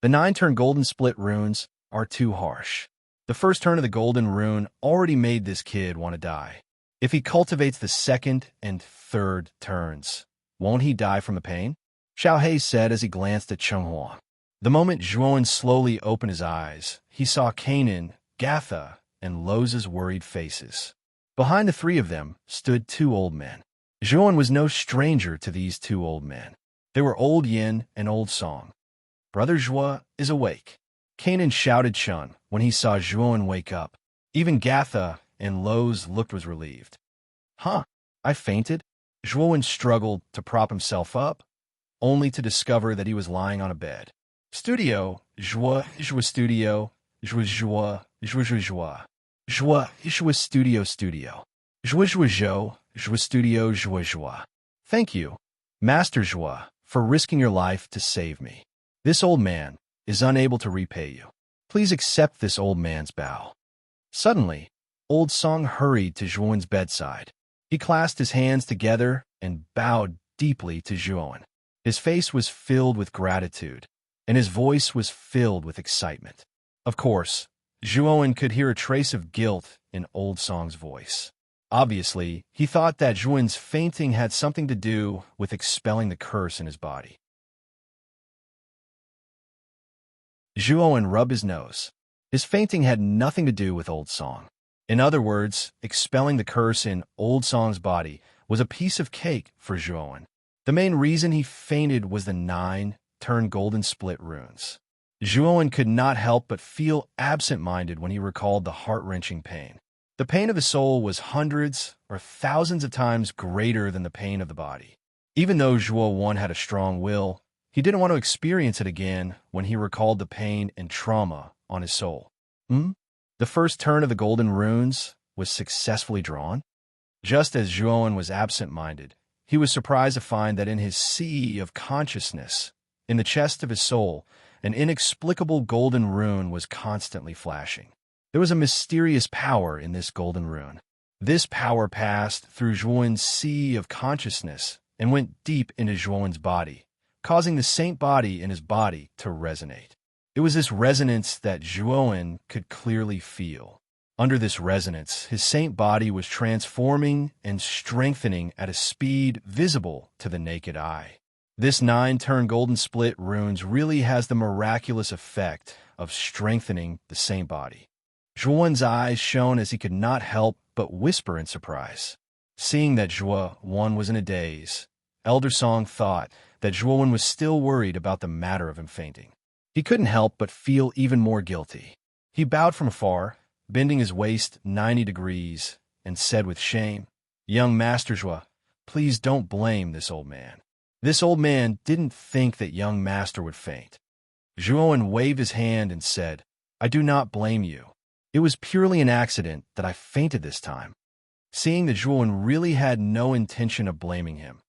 A: The 9 turn golden split runes are too harsh. The first turn of the golden rune already made this kid want to die. If he cultivates the 2nd and 3rd turns, won't he die from the pain? Xiao He said as he glanced at Cheng Huang. The moment Zhuowen slowly opened his eyes, he saw Kanan, Gatha, and Loza's worried faces. Behind the 3 of them stood 2 old men. Zhuowen was no stranger to these 2 old men. They were Old Yin and Old Song. Brother Zhuo is awake. Kanan shouted Chun when he saw Zhuowen wake up. Even Gatha and Loz looked was relieved. Huh, I fainted? Zhuowen struggled to prop himself up, only to discover that he was lying on a bed. Studio, Zhuo, studio, Zhuo, studio, Zhuo, studio, Zhuo. Thank you, Master Zhuo, for risking your life to save me. This old man is unable to repay you. Please accept this old man's bow. Suddenly, Old Song hurried to Zhuowen's bedside. He clasped his hands together and bowed deeply to Zhuowen. His face was filled with gratitude, and his voice was filled with excitement. Of course, Zhuowen could hear a trace of guilt in Old Song's voice. Obviously, he thought that Zhuowen's fainting had something to do with expelling the curse in his body. Zhuowen rubbed his nose. His fainting had nothing to do with Old Song. In other words, expelling the curse in Old Song's body was a piece of cake for Zhuowen. The main reason he fainted was the 9 turned golden split runes. Zhuowen could not help but feel absent-minded when he recalled the heart-wrenching pain. The pain of the soul was hundreds or thousands of times greater than the pain of the body. Even though Zhuo had a strong will, he didn't want to experience it again when he recalled the pain and trauma on his soul. The first turn of the golden runes was successfully drawn. Just as Zhuowen was absent-minded, he was surprised to find that in his sea of consciousness, in the chest of his soul, an inexplicable golden rune was constantly flashing. There was a mysterious power in this golden rune. This power passed through Zhuowen's sea of consciousness and went deep into Zhuowen's body, causing the saint body in his body to resonate. It was this resonance that Zhuowen could clearly feel. Under this resonance, his saint body was transforming and strengthening at a speed visible to the naked eye. This 9 turn golden split runes really has the miraculous effect of strengthening the saint body. Zhuowen's eyes shone as he could not help but whisper in surprise. Seeing that Zhuo was in a daze, Elder Song thought that Zhuowen was still worried about the matter of him fainting. He couldn't help but feel even more guilty. He bowed from afar, bending his waist 90 degrees, and said with shame, "Young Master Zhuo, please don't blame this old man. This old man didn't think that young master would faint." Zhuowen waved his hand and said, "I do not blame you. It was purely an accident that I fainted this time." Seeing that Zhuowen really had no intention of blaming him,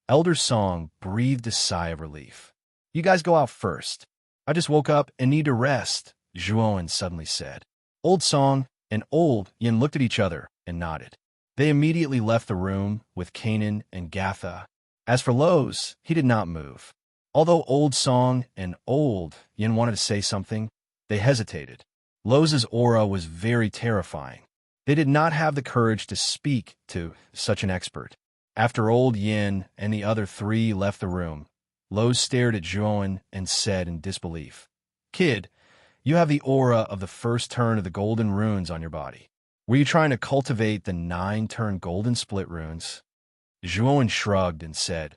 A: Elder Song breathed a sigh of relief. You guys go out first. I just woke up and need to rest, Zhuowen suddenly said. Old Song and Old Yin looked at each other and nodded. They immediately left the room with Kanan and Gatha. As for Lowe's, he did not move. Although Old Song and Old Yin wanted to say something, they hesitated. Lowe's aura was very terrifying. They did not have the courage to speak to such an expert. After Old Yin and the other three left the room, Lowe's stared at Zhuowen and said in disbelief, Kid, you have the aura of the first turn of the golden runes on your body. Were you trying to cultivate the 9-turn golden split runes? Zhuowen shrugged and said,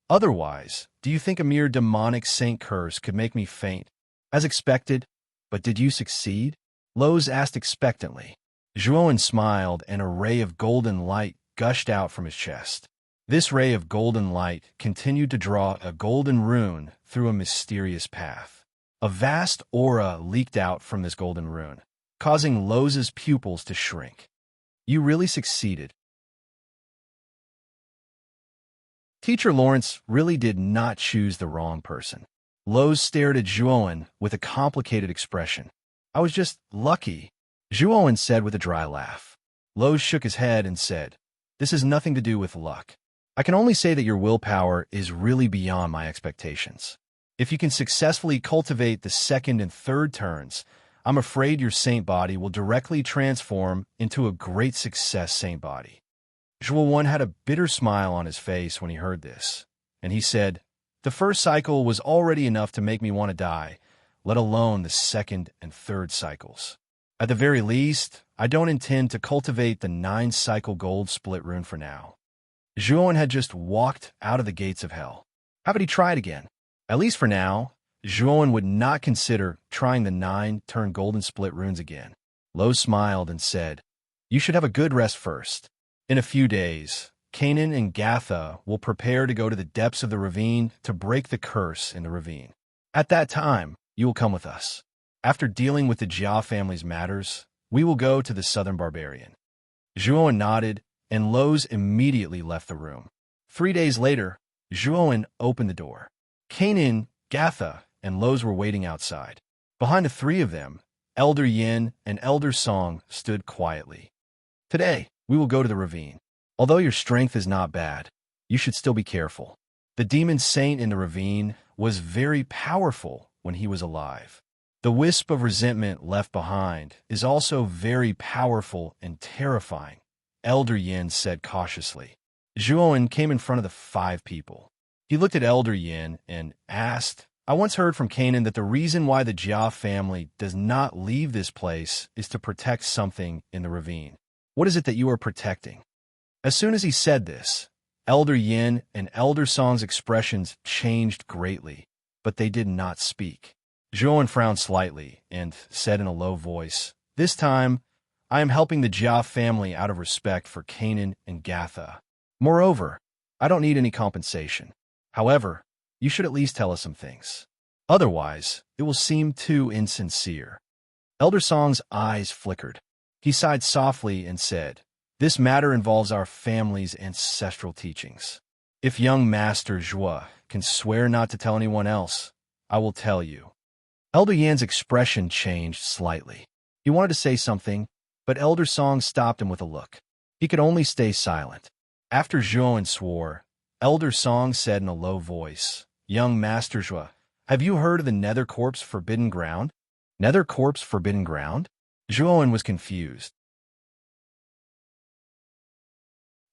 A: Otherwise, do you think a mere demonic saint curse could make me faint? As expected, but did you succeed? Lowe's asked expectantly. Zhuowen smiled and a ray of golden light gushed out from his chest. This ray of golden light continued to draw a golden rune through a mysterious path. A vast aura leaked out from this golden rune, causing Lowe's pupils to shrink. You really succeeded. Teacher Lawrence really did not choose the wrong person. Lowe's stared at Zhuowen with a complicated expression. I was just lucky, Zhuowen said with a dry laugh. Lowe's shook his head and said, This has nothing to do with luck. I can only say that your willpower is really beyond my expectations. If you can successfully cultivate the second and third turns, I'm afraid your saint body will directly transform into a great success saint body. Zhuowen had a bitter smile on his face when he heard this, and he said, The first cycle was already enough to make me want to die, let alone the second and third cycles. At the very least, I don't intend to cultivate the 9-cycle gold split rune for now. Zhuowen had just walked out of the gates of hell. How about he try it again? At least for now, Zhuowen would not consider trying the 9-turn golden split runes again. Lo smiled and said, You should have a good rest first. In a few days, Kanan and Gatha will prepare to go to the depths of the ravine to break the curse in the ravine. At that time, you will come with us. After dealing with the Jia family's matters, we will go to the Southern Barbarian. Zhuowen nodded, and Lowe's immediately left the room. 3 days later, Zhuowen opened the door. Kanan, Gatha, and Lowe's were waiting outside. Behind the three of them, Elder Yin and Elder Song stood quietly. Today, we will go to the ravine. Although your strength is not bad, you should still be careful. The demon saint in the ravine was very powerful when he was alive. The wisp of resentment left behind is also very powerful and terrifying, Elder Yin said cautiously. Zhuowen came in front of the 5 people. He looked at Elder Yin and asked, I once heard from Kanan that the reason why the Jia family does not leave this place is to protect something in the ravine. What is it that you are protecting? As soon as he said this, Elder Yin and Elder Song's expressions changed greatly, but they did not speak. Zhuowen frowned slightly and said in a low voice, This time, I am helping the Jia family out of respect for Kanan and Gatha. Moreover, I don't need any compensation. However, you should at least tell us some things. Otherwise, it will seem too insincere. Elder Song's eyes flickered. He sighed softly and said, This matter involves our family's ancestral teachings. If young Master Zhua can swear not to tell anyone else, I will tell you. Elder Yan's expression changed slightly. He wanted to say something, but Elder Song stopped him with a look. He could only stay silent. After Zhuowen swore, Elder Song said in a low voice, Young Master Zhua, have you heard of the Nether Corp's forbidden ground? Nether Corp's forbidden ground? Zhuowen was confused.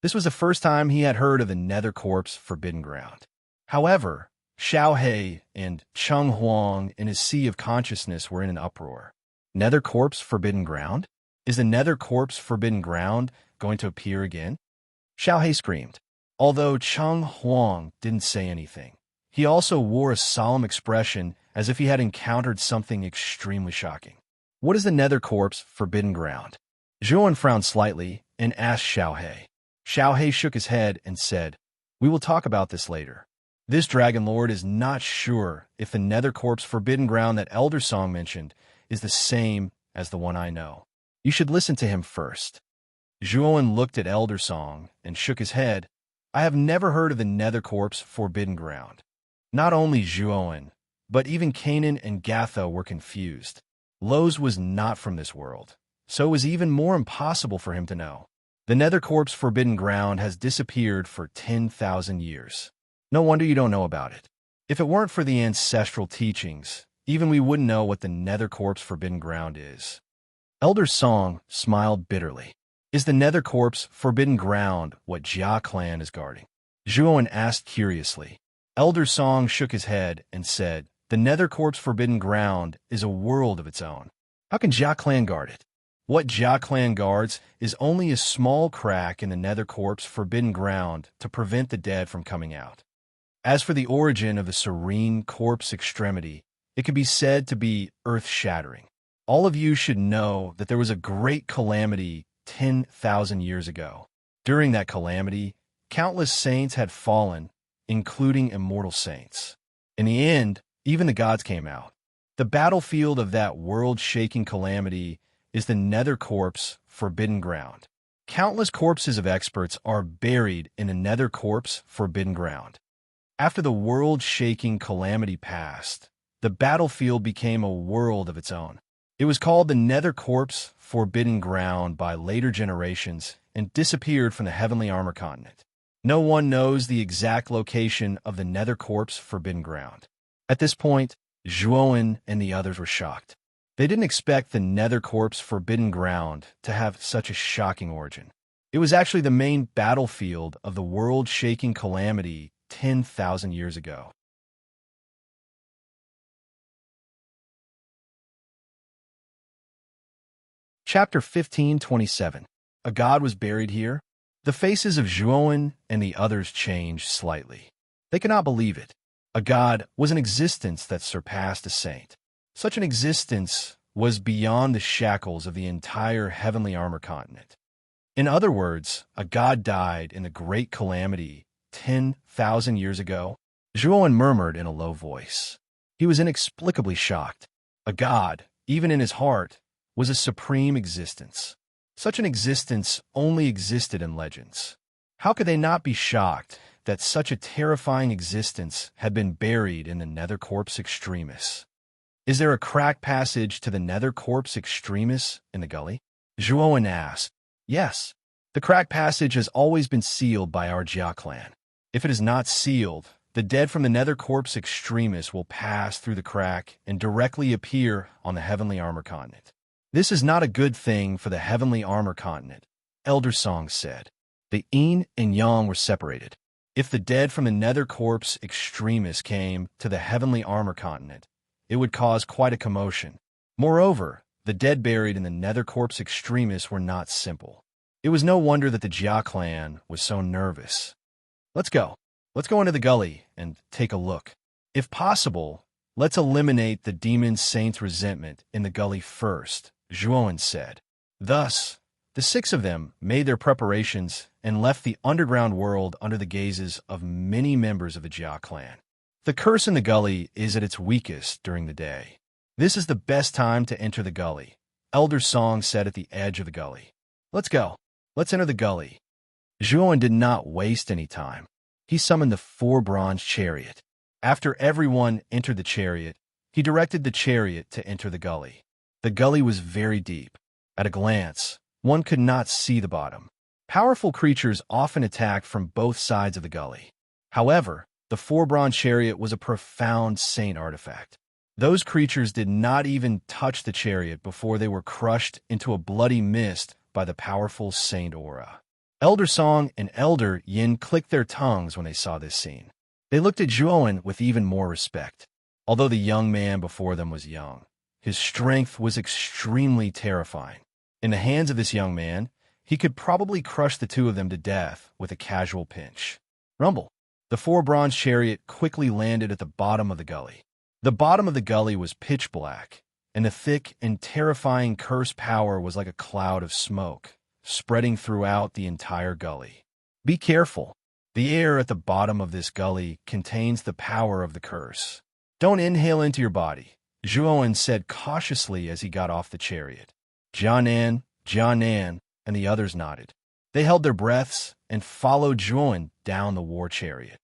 A: This was the first time he had heard of the Nether Corp's forbidden ground. However, Xiao He and Cheng Huang in his sea of consciousness were in an uproar. Nether Corp's forbidden ground? Is the Nether Corp's forbidden ground going to appear again? Xiao He screamed. Although Cheng Huang didn't say anything, he also wore a solemn expression as if he had encountered something extremely shocking. What is the Nether Corp's forbidden ground? Zhuowen frowned slightly and asked Xiao He. Xiao He shook his head and said, We will talk about this later. This Dragon Lord is not sure if the Nether Corp's forbidden ground that Elder Song mentioned is the same as the one I know. You should listen to him first. Zhuowen looked at Elder Song and shook his head. I have never heard of the Nether Corp's forbidden ground. Not only Zhuoan, but even Canaan and Gatho were confused. Loz was not from this world, so it was even more impossible for him to know. The Nether Corp's forbidden ground has disappeared for 10,000 years. No wonder you don't know about it. If it weren't for the ancestral teachings, even we wouldn't know what the Nether Corp's forbidden ground is. Elder Song smiled bitterly. Is the Nether Corp's forbidden ground what Jia clan is guarding? Zhuoan asked curiously. Elder Song shook his head and said, the Nether Corp's forbidden ground is a world of its own. How can Jia clan guard it? What Jia clan guards is only a small crack in the Nether Corp's forbidden ground to prevent the dead from coming out. As for the origin of the serene corpse extremity, it could be said to be earth-shattering. All of you should know that there was a great calamity 10,000 years ago. During that calamity, countless saints had fallen, including immortal saints. In the end, even the gods came out. The battlefield of that world-shaking calamity is the Nether Corp's forbidden ground. Countless corpses of experts are buried in the Nether Corp's forbidden ground. After the world-shaking calamity passed, the battlefield became a world of its own. It was called the Nether Corp's forbidden ground by later generations and disappeared from the heavenly armor continent. No one knows the exact location of the Nether Corp's forbidden ground. At this point, Zhuoan and the others were shocked. They didn't expect the Nether Corp's forbidden ground to have such a shocking origin. It was actually the main battlefield of the world-shaking calamity 10,000 years ago. Chapter 15:27. A god was buried here? The faces of Zhuoan and the others changed slightly. They could not believe it. A god was an existence that surpassed a saint. Such an existence was beyond the shackles of the entire heavenly armor continent. In other words, a god died in the great calamity 10,000 years ago. Zhuoan murmured in a low voice. He was inexplicably shocked. A god, even in his heart, was a supreme existence. Such an existence only existed in legends. How could they not be shocked that such a terrifying existence had been buried in the Nether Corp's extremis? Is there a crack passage to the Nether Corp's extremis in the gully? Zhuoan asked. Yes. The crack passage has always been sealed by our Jia clan. If it is not sealed, the dead from the Nether Corp's extremis will pass through the crack and directly appear on the heavenly armor continent. This is not a good thing for the heavenly armor continent, Elder Song said. The yin and yang were separated. If the dead from the Nether Corp's extremis came to the heavenly armor continent, it would cause quite a commotion. Moreover, the dead buried in the Nether Corp's extremis were not simple. It was no wonder that the Jia clan was so nervous. Let's go. Let's go into the gully and take a look. If possible, let's eliminate the demon saint's resentment in the gully first, Zhuoan said. Thus, the six of them made their preparations and left the underground world under the gazes of many members of the Jia clan. The curse in the gully is at its weakest during the day. This is the best time to enter the gully, Elder Song said at the edge of the gully. Let's go. Let's enter the gully. Zhuoan did not waste any time. He summoned the 4-bronze chariot. After everyone entered the chariot, he directed the chariot to enter the gully. The gully was very deep. At a glance, one could not see the bottom. Powerful creatures often attacked from both sides of the gully. However, the 4-bronze chariot was a profound saint artifact. Those creatures did not even touch the chariot before they were crushed into a bloody mist by the powerful saint aura. Elder Song and Elder Yin clicked their tongues when they saw this scene. They looked at Zhuoan with even more respect. Although the young man before them was young, his strength was extremely terrifying. In the hands of this young man, he could probably crush the two of them to death with a casual pinch. Rumble. The 4-bronze chariot quickly landed at the bottom of the gully. The bottom of the gully was pitch black, and the thick and terrifying curse power was like a cloud of smoke, spreading throughout the entire gully. Be careful. The air at the bottom of this gully contains the power of the curse. Don't inhale into your body, Zhuoan said cautiously as he got off the chariot. Jianan, and the others nodded. They held their breaths and followed Zhuoan down the war chariot.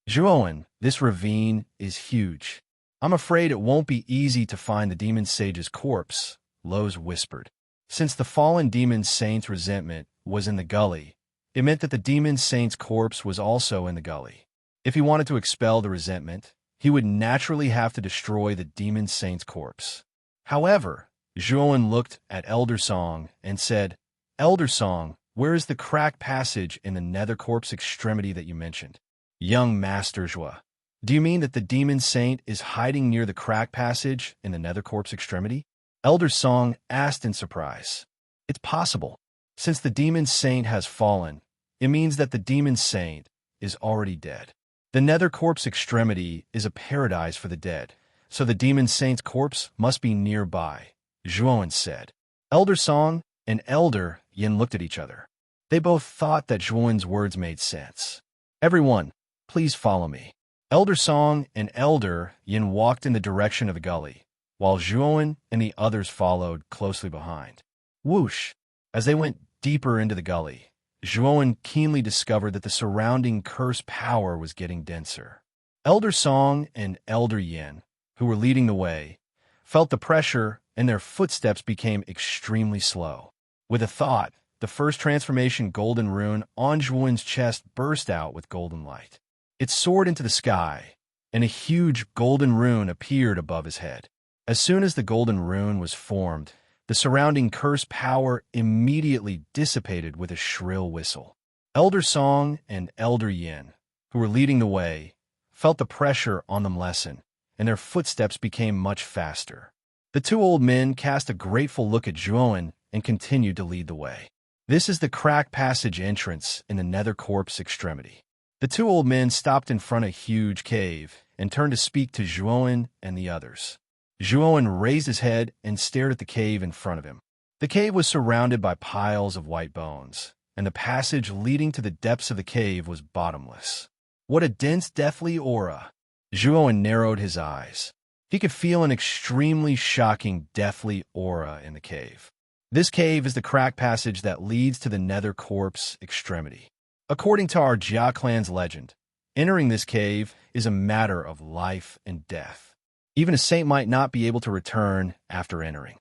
A: Zhuowen, this ravine is huge. I'm afraid it won't be easy to find the demon sage's corpse, Lowe's whispered. Since the fallen demon saint's resentment was in the gully, it meant that the demon saint's corpse was also in the gully. If he wanted to expel the resentment, he would naturally have to destroy the demon saint's corpse. However, Zhuowen looked at Elder Song and said, Elder Song, where is the cracked passage in the nether corpse extremity that you mentioned? Young Master Zhua, do you mean that the demon saint is hiding near the cracked passage in the nether corpse extremity? Elder Song asked in surprise. It's possible. Since the demon saint has fallen, it means that the demon saint is already dead. The nether corpse extremity is a paradise for the dead, so the demon saint's corpse must be nearby, Zhuowen said. Elder Song and Elder Yin looked at each other. They both thought that Zhuowen's words made sense. Everyone, please follow me. Elder Song and Elder Yin walked in the direction of the gully, while Zhuowen and the others followed closely behind. Whoosh! As they went deeper into the gully, Zhuowen keenly discovered that the surrounding cursed power was getting denser. Elder Song and Elder Yin, who were leading the way, felt the pressure and their footsteps became extremely slow. With a thought, the first transformation golden rune on Zhuowen's chest burst out with golden light. It soared into the sky, and a huge golden rune appeared above his head. As soon as the golden rune was formed, the surrounding cursed power immediately dissipated with a shrill whistle. Elder Song and Elder Yin, who were leading the way, felt the pressure on them lessen, and their footsteps became much faster. The two old men cast a grateful look at Zhuowen and continued to lead the way. This is the cracked passage entrance in the nether corpse extremity. The two old men stopped in front of a huge cave and turned to speak to Zhuowen and the others. Zhuowen raised his head and stared at the cave in front of him. The cave was surrounded by piles of white bones, and the passage leading to the depths of the cave was bottomless. What a dense, deathly aura! Zhuowen narrowed his eyes. He could feel an extremely shocking, deathly aura in the cave. This cave is the cracked passage that leads to the nether corpse extremity. According to our Jia clan's legend, entering this cave is a matter of life and death. Even a saint might not be able to return after entering.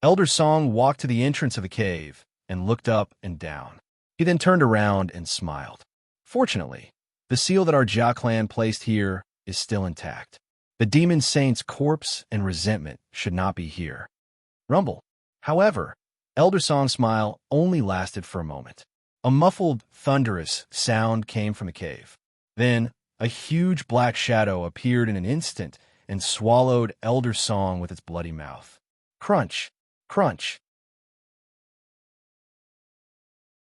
A: Elder Song walked to the entrance of the cave and looked up and down. He then turned around and smiled. Fortunately, the seal that our Jia clan placed here is still intact. The demon saint's corpse and resentment should not be here. Rumble. However, Elder Song's smile only lasted for a moment. A muffled, thunderous sound came from the cave. Then, a huge black shadow appeared in an instant and swallowed Elder Song with its bloody mouth. Crunch! Crunch!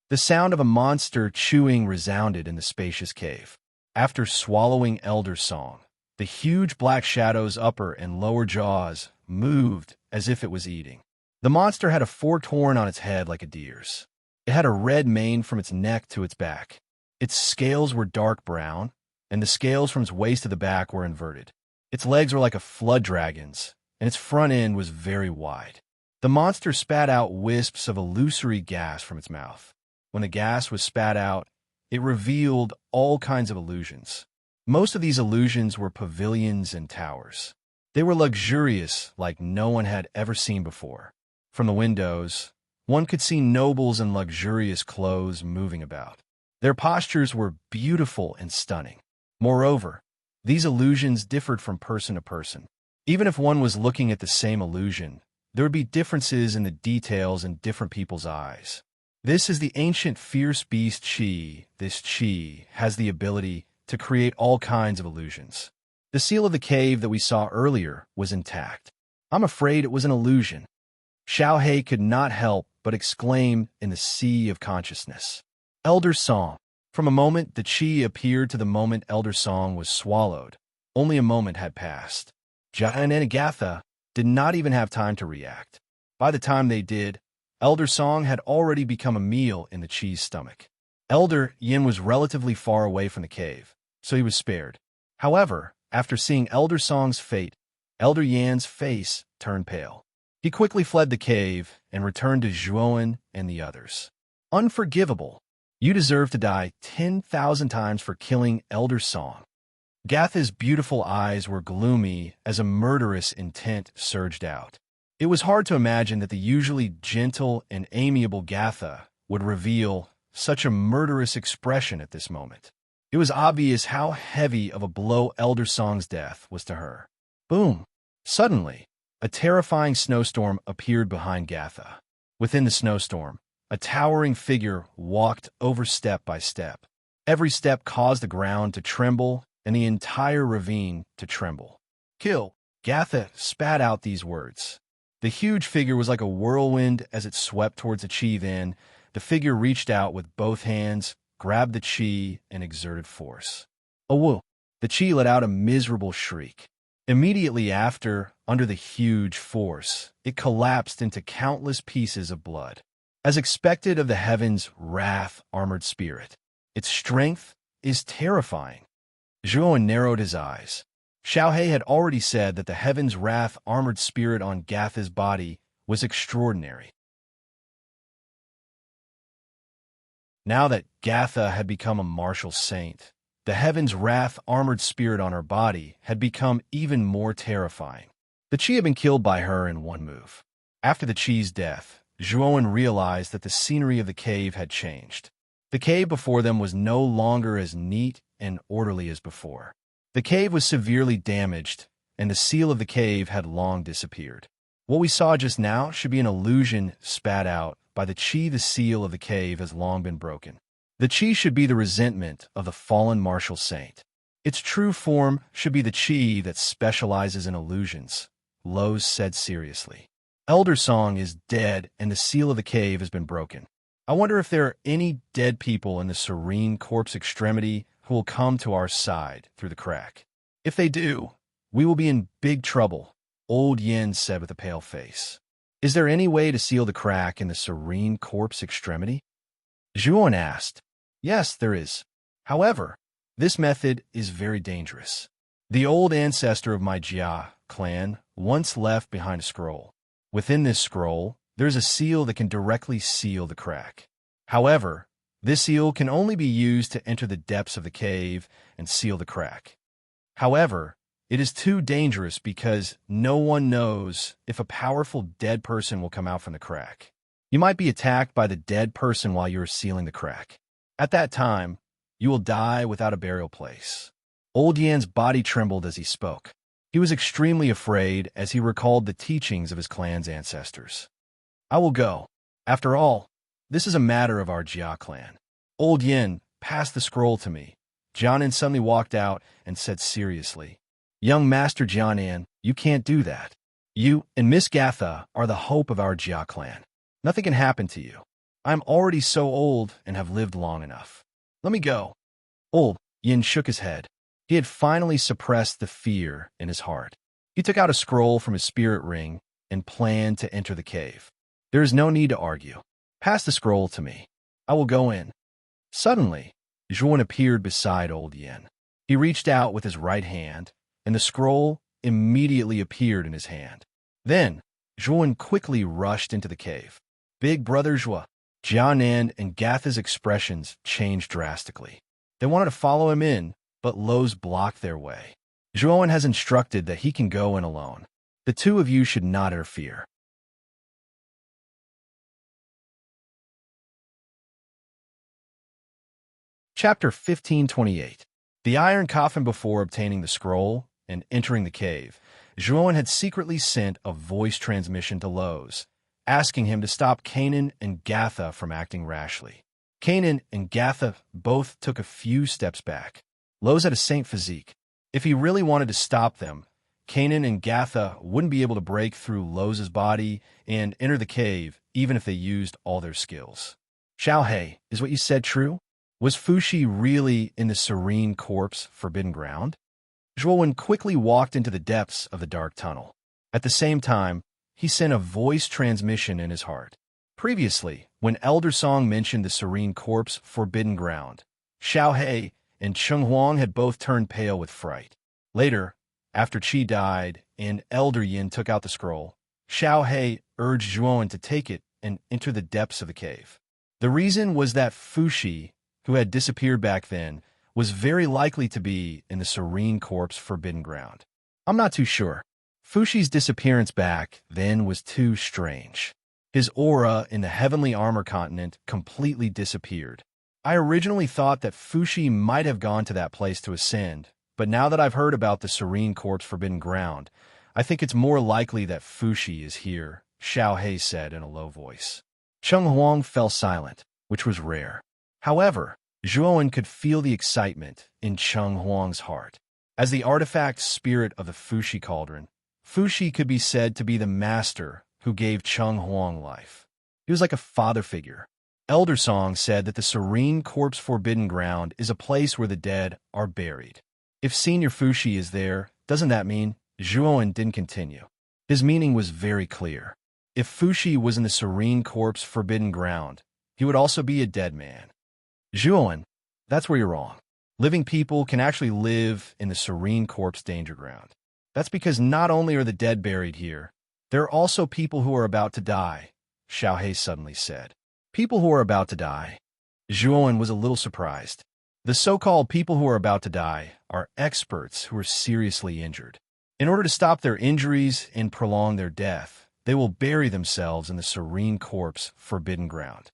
A: The sound of a monster chewing resounded in the spacious cave. After swallowing Elder Song, the huge black shadow's upper and lower jaws moved as if it was eating. The monster had a forked horn on its head like a deer's. It had a red mane from its neck to its back. Its scales were dark brown, and the scales from its waist to the back were inverted. Its legs were like a flood dragon's, and its front end was very wide. The monster spat out wisps of illusory gas from its mouth. When the gas was spat out, it revealed all kinds of illusions. Most of these illusions were pavilions and towers. They were luxurious like no one had ever seen before. From the windows, one could see nobles in luxurious clothes moving about. Their postures were beautiful and stunning. Moreover, these illusions differed from person to person. Even if one was looking at the same illusion, there would be differences in the details in different people's eyes. This is the ancient fierce beast Qi. This Qi has the ability to create all kinds of illusions. The seal of the cave that we saw earlier was intact. I'm afraid it was an illusion. Xiao Hei could not help but exclaim in the sea of consciousness. Elder Song. From a moment the Qi appeared to the moment Elder Song was swallowed, only a moment had passed. Jia and Agatha did not even have time to react. By the time they did, Elder Song had already become a meal in the Qi's stomach. Elder Yin was relatively far away from the cave, so he was spared. However, after seeing Elder Song's fate, Elder Yan's face turned pale. He quickly fled the cave and returned to Zhuowen and the others. Unforgivable. You deserve to die 10,000 times for killing Elder Song. Gatha's beautiful eyes were gloomy as a murderous intent surged out. It was hard to imagine that the usually gentle and amiable Gatha would reveal such a murderous expression at this moment. It was obvious how heavy of a blow Elder Song's death was to her. Boom! Suddenly, a terrifying snowstorm appeared behind Gatha. Within the snowstorm, a towering figure walked over step by step. Every step caused the ground to tremble and the entire ravine to tremble. Kill! Gatha spat out these words. The huge figure was like a whirlwind as it swept towards the chi. Then, the figure reached out with both hands, grabbed the chi, and exerted force. Oh, whoa! The chi let out a miserable shriek. Immediately after, under the huge force, it collapsed into countless pieces of blood. As expected of the heavens' wrath-armored spirit, its strength is terrifying. Zhuo narrowed his eyes. Xiaohei had already said that the heavens' wrath-armored spirit on Gatha's body was extraordinary. Now that Gatha had become a martial saint, the heavens' wrath-armored spirit on her body had become even more terrifying. The Qi had been killed by her in one move. After the Qi's death, Zhuowen realized that the scenery of the cave had changed. The cave before them was no longer as neat and orderly as before. The cave was severely damaged, and the seal of the cave had long disappeared. What we saw just now should be an illusion spat out by the Qi. The seal of the cave has long been broken. The Qi should be the resentment of the fallen martial saint. Its true form should be the Qi that specializes in illusions, Lowe's said seriously. Elder Song is dead and the seal of the cave has been broken. I wonder if there are any dead people in the serene corpse extremity who will come to our side through the crack. If they do, we will be in big trouble, Old Yin said with a pale face. Is there any way to seal the crack in the serene corpse extremity? Zhuon asked. Yes, there is. However, this method is very dangerous. The old ancestor of my Jia clan once left behind a scroll. Within this scroll, there is a seal that can directly seal the crack. However, this seal can only be used to enter the depths of the cave and seal the crack. However, it is too dangerous because no one knows if a powerful dead person will come out from the crack. You might be attacked by the dead person while you are sealing the crack. At that time, you will die without a burial place. Old Yan's body trembled as he spoke. He was extremely afraid as he recalled the teachings of his clan's ancestors. I will go. After all, this is a matter of our Jia clan. Old Yin passed the scroll to me. Jianan suddenly walked out and said seriously, Young Master Jianan, you can't do that. You and Miss Gatha are the hope of our Jia clan. Nothing can happen to you. I'm already so old and have lived long enough. Let me go. Old Yin shook his head. He had finally suppressed the fear in his heart. He took out a scroll from his spirit ring and planned to enter the cave. There is no need to argue. Pass the scroll to me. I will go in. Suddenly, Zhuan appeared beside Old Yin. He reached out with his right hand, and the scroll immediately appeared in his hand. Then, Zhuan quickly rushed into the cave. Big Brother Zhua, Jianan and Gatha's expressions changed drastically. They wanted to follow him in, but Lowe's blocked their way. Zhuan has instructed that he can go in alone. The two of you should not interfere. Chapter 1528. The iron coffin. Before obtaining the scroll and entering the cave, Zhuan had secretly sent a voice transmission to Lowe's, asking him to stop Kanan and Gatha from acting rashly. Kanan and Gatha both took a few steps back. Lowe's had a saint physique. If he really wanted to stop them, Kanan and Gatha wouldn't be able to break through Lowe's body and enter the cave, even if they used all their skills. Xiaohei, is what you said true? Was Fuxi really in the serene corpse forbidden ground? Zhuowen quickly walked into the depths of the dark tunnel. At the same time, he sent a voice transmission in his heart. Previously, when Elder Song mentioned the serene corpse forbidden ground, Xiaohei and Cheng Huang had both turned pale with fright. Later, after Qi died and Elder Yin took out the scroll, Xiaohei urged Zhuowen to take it and enter the depths of the cave. The reason was that Fushi, who had disappeared back then, was very likely to be in the Serene Corp's forbidden ground. I'm not too sure. Fushi's disappearance back then was too strange. His aura in the heavenly armor continent completely disappeared. I originally thought that Fushi might have gone to that place to ascend, but now that I've heard about the Serene Corp's forbidden ground, I think it's more likely that Fushi is here, Xiao He said in a low voice. Cheng Huang fell silent, which was rare. However, Zhuowen could feel the excitement in Cheng Huang's heart. As the artifact spirit of the Fushi cauldron, Fushi could be said to be the master who gave Cheng Huang life. He was like a father figure. Elder Song said that the Serene Corp's forbidden ground is a place where the dead are buried. If Senior Fushi is there, doesn't that mean? Zhuowen didn't continue. His meaning was very clear. If Fushi was in the Serene Corp's forbidden ground, he would also be a dead man. Zhuowen, that's where you're wrong. Living people can actually live in the Serene Corp's danger ground. That's because not only are the dead buried here, there are also people who are about to die, Xiao He suddenly said. People who are about to die. Zhuowen was a little surprised. The so-called people who are about to die are experts who are seriously injured. In order to stop their injuries and prolong their death, they will bury themselves in the Serene Corp's forbidden ground.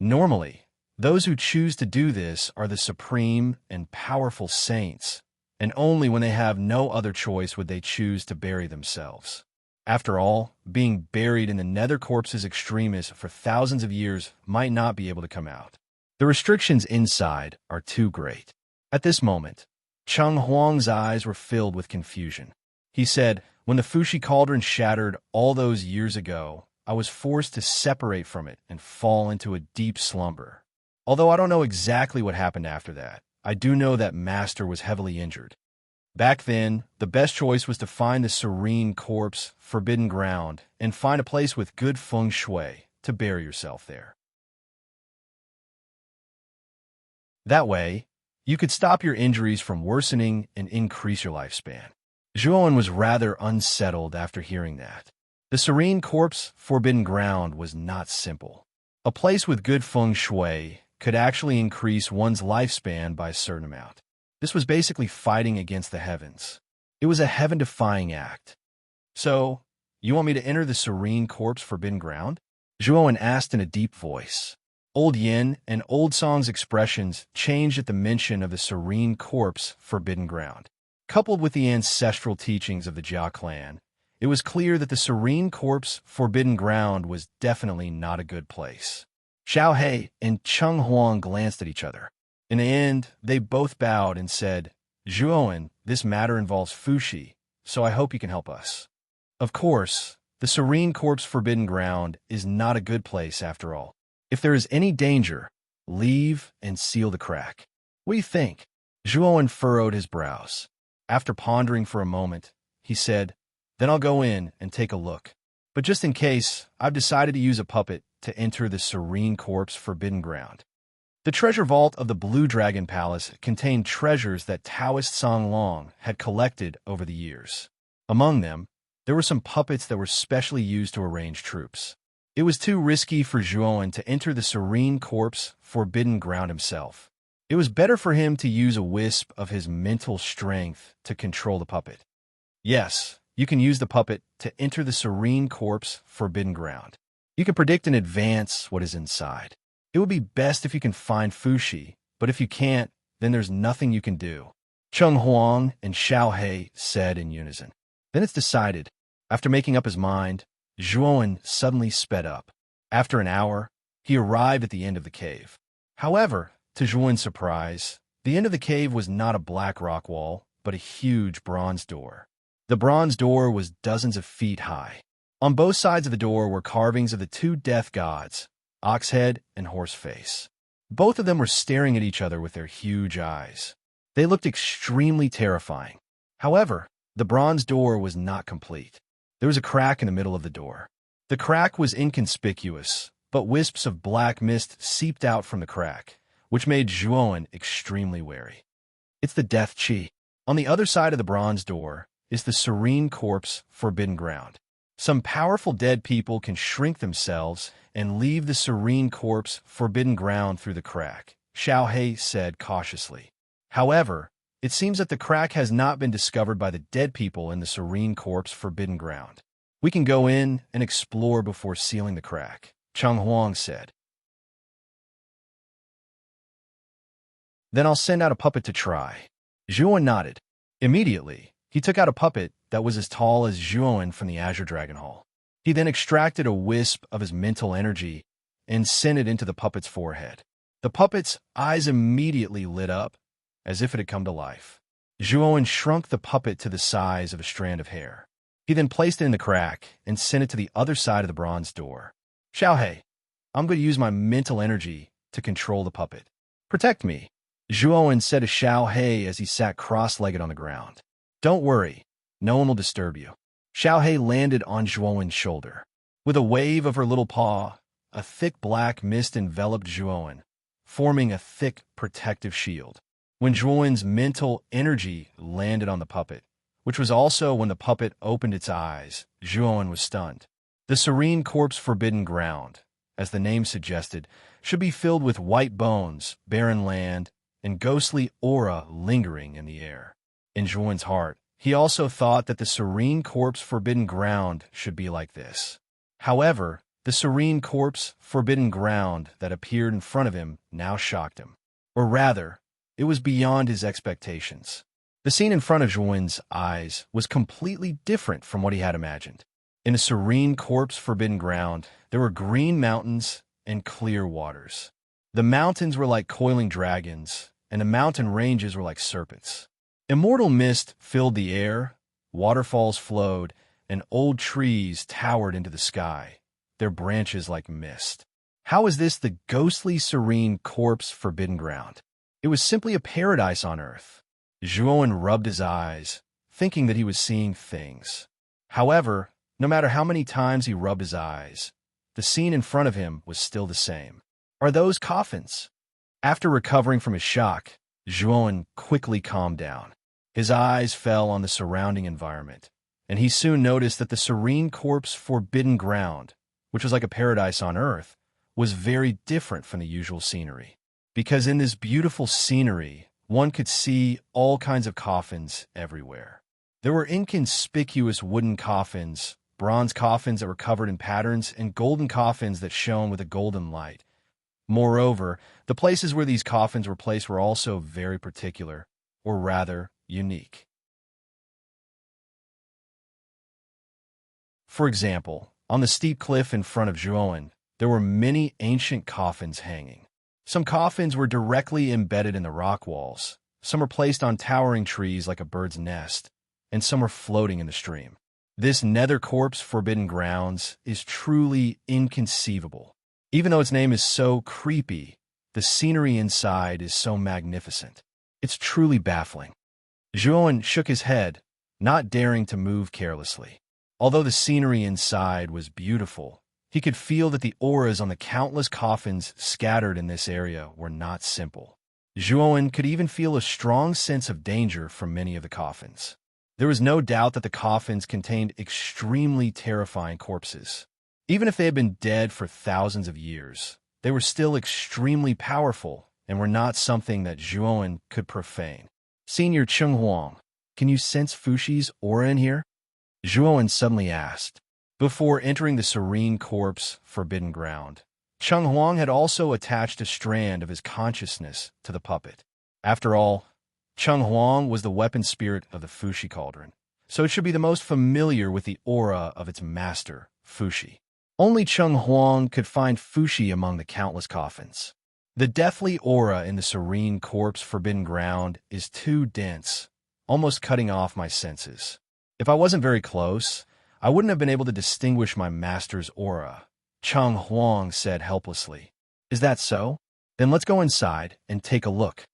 A: Normally, those who choose to do this are the supreme and powerful saints, and only when they have no other choice would they choose to bury themselves. After all, being buried in the nether corpses extremis for thousands of years might not be able to come out. The restrictions inside are too great. At this moment, Cheng Huang's eyes were filled with confusion. He said, when the Fushi cauldron shattered all those years ago, I was forced to separate from it and fall into a deep slumber. Although I don't know exactly what happened after that, I do know that Master was heavily injured. Back then, the best choice was to find the Serene Corp's forbidden ground and find a place with good feng shui to bury yourself there. That way, you could stop your injuries from worsening and increase your lifespan. Zhuowen was rather unsettled after hearing that. The Serene Corp's forbidden ground was not simple. A place with good feng shui could actually increase one's lifespan by a certain amount. This was basically fighting against the heavens. It was a heaven-defying act. So, you want me to enter the Serene Corp's forbidden ground? Zhuowen asked in a deep voice. Old Yin and Old Song's expressions changed at the mention of the Serene Corp's forbidden ground. Coupled with the ancestral teachings of the Jia clan, it was clear that the Serene Corp's forbidden ground was definitely not a good place. Xiao He and Cheng Huang glanced at each other. In the end, they both bowed and said, Zhuowen, this matter involves Fushi, so I hope you can help us. Of course, the Serene Corp's forbidden ground is not a good place after all. If there is any danger, leave and seal the crack. What do you think? Zhuowen furrowed his brows. After pondering for a moment, he said, then I'll go in and take a look. But just in case, I've decided to use a puppet to enter the Serene Corp's forbidden ground. The treasure vault of the Blue Dragon Palace contained treasures that Taoist Song Long had collected over the years. Among them, there were some puppets that were specially used to arrange troops. It was too risky for Zhuowen to enter the Serene Corp's forbidden ground himself. It was better for him to use a wisp of his mental strength to control the puppet. Yes, you can use the puppet to enter the Serene Corp's forbidden ground. You can predict in advance what is inside. It would be best if you can find Fushi, but if you can't, then there's nothing you can do. Cheng Huang and Xiao He said in unison. Then it's decided. After making up his mind, Zhuowen suddenly sped up. After an hour, he arrived at the end of the cave. However, to Zhuowen's surprise, the end of the cave was not a black rock wall, but a huge bronze door. The bronze door was dozens of feet high. On both sides of the door were carvings of the two death gods, Oxhead and Horseface. Both of them were staring at each other with their huge eyes. They looked extremely terrifying. However, the bronze door was not complete. There was a crack in the middle of the door. The crack was inconspicuous, but wisps of black mist seeped out from the crack, which made Zhuowen extremely wary. It's the Death Chi. On the other side of the bronze door is the Serene Corp's forbidden ground. Some powerful dead people can shrink themselves and leave the serene corpse forbidden ground through the crack, Xiao He said cautiously. However, it seems that the crack has not been discovered by the dead people in the serene corpse forbidden ground. We can go in and explore before sealing the crack, Cheng Huang said. Then I'll send out a puppet to try. Zhuan nodded. Immediately, he took out a puppet that was as tall as Zhuan from the Azure Dragon Hall. He then extracted a wisp of his mental energy and sent it into the puppet's forehead. The puppet's eyes immediately lit up, as if it had come to life. Zhuan shrunk the puppet to the size of a strand of hair. He then placed it in the crack and sent it to the other side of the bronze door. Xiao He, I'm going to use my mental energy to control the puppet. Protect me, Zhuan said to Xiao He as he sat cross-legged on the ground. Don't worry, no one will disturb you. Xiao He landed on Zhuan's shoulder. With a wave of her little paw, a thick black mist enveloped Zhuan, forming a thick protective shield. When Zhuan's mental energy landed on the puppet, which was also when the puppet opened its eyes, Zhuan was stunned. The serene corpse forbidden ground, as the name suggested, should be filled with white bones, barren land, and ghostly aura lingering in the air. In Zhuan's heart, he also thought that the serene corpse forbidden ground should be like this. However, the serene corpse forbidden ground that appeared in front of him now shocked him. Or rather, it was beyond his expectations. The scene in front of Zhuan's eyes was completely different from what he had imagined. In the serene corpse forbidden ground, there were green mountains and clear waters. The mountains were like coiling dragons, and the mountain ranges were like serpents. Immortal mist filled the air, waterfalls flowed, and old trees towered into the sky, their branches like mist. How is this the ghostly serene corpse forbidden ground? It was simply a paradise on earth. Zhuan rubbed his eyes, thinking that he was seeing things. However, no matter how many times he rubbed his eyes, the scene in front of him was still the same. Are those coffins? After recovering from his shock, Zhuan quickly calmed down. His eyes fell on the surrounding environment, and he soon noticed that the serene corpse forbidden ground, which was like a paradise on earth, was very different from the usual scenery. Because in this beautiful scenery, one could see all kinds of coffins everywhere. There were inconspicuous wooden coffins, bronze coffins that were covered in patterns, and golden coffins that shone with a golden light. Moreover, the places where these coffins were placed were also very particular, or rather, unique. For example, on the steep cliff in front of Zhuan, there were many ancient coffins hanging. Some coffins were directly embedded in the rock walls, some were placed on towering trees like a bird's nest, and some were floating in the stream. This nether corpse forbidden grounds is truly inconceivable. Even though its name is so creepy, the scenery inside is so magnificent. It's truly baffling. Zhuan shook his head, not daring to move carelessly. Although the scenery inside was beautiful, he could feel that the auras on the countless coffins scattered in this area were not simple. Zhuan could even feel a strong sense of danger from many of the coffins. There was no doubt that the coffins contained extremely terrifying corpses. Even if they had been dead for thousands of years, they were still extremely powerful and were not something that Zhuan could profane. Senior Cheng Huang, can you sense Fushi's aura in here? Zhuan suddenly asked. Before entering the serene corpse forbidden ground, Cheng Huang had also attached a strand of his consciousness to the puppet. After all, Cheng Huang was the weapon spirit of the Fushi cauldron, so it should be the most familiar with the aura of its master, Fushi. Only Cheng Huang could find Fushi among the countless coffins. The deathly aura in the serene corpse forbidden ground is too dense, almost cutting off my senses. If I wasn't very close, I wouldn't have been able to distinguish my master's aura, Cheng Huang said helplessly. Is that so? Then let's go inside and take a look.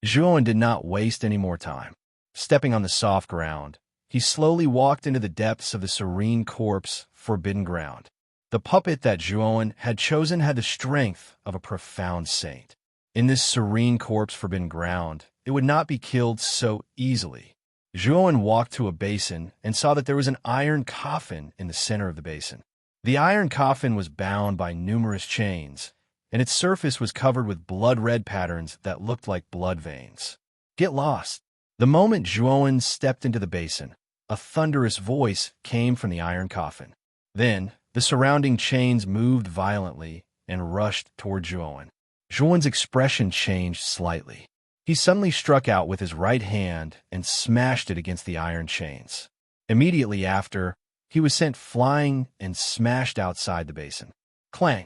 A: Zhuan did not waste any more time. Stepping on the soft ground, he slowly walked into the depths of the serene corpse forbidden ground. The puppet that Zhuan had chosen had the strength of a profound saint. In this serene corpse forbidden ground, it would not be killed so easily. Zhuowen walked to a basin and saw that there was an iron coffin in the center of the basin. The iron coffin was bound by numerous chains, and its surface was covered with blood-red patterns that looked like blood veins. Get lost. The moment Zhuowen stepped into the basin, a thunderous voice came from the iron coffin. Then, the surrounding chains moved violently and rushed toward Zhuowen. Zhuowen's expression changed slightly. He suddenly struck out with his right hand and smashed it against the iron chains. Immediately after, he was sent flying and smashed outside the basin. Clang!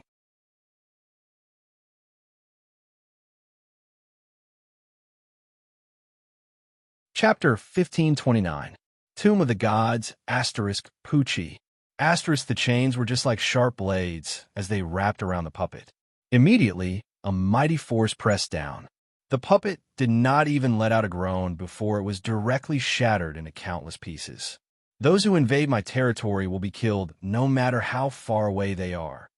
A: Chapter 1529. Tomb of the Gods, Pucci. The chains were just like sharp blades as they wrapped around the puppet. Immediately, a mighty force pressed down. The puppet did not even let out a groan before it was directly shattered into countless pieces. Those who invade my territory will be killed no matter how far away they are.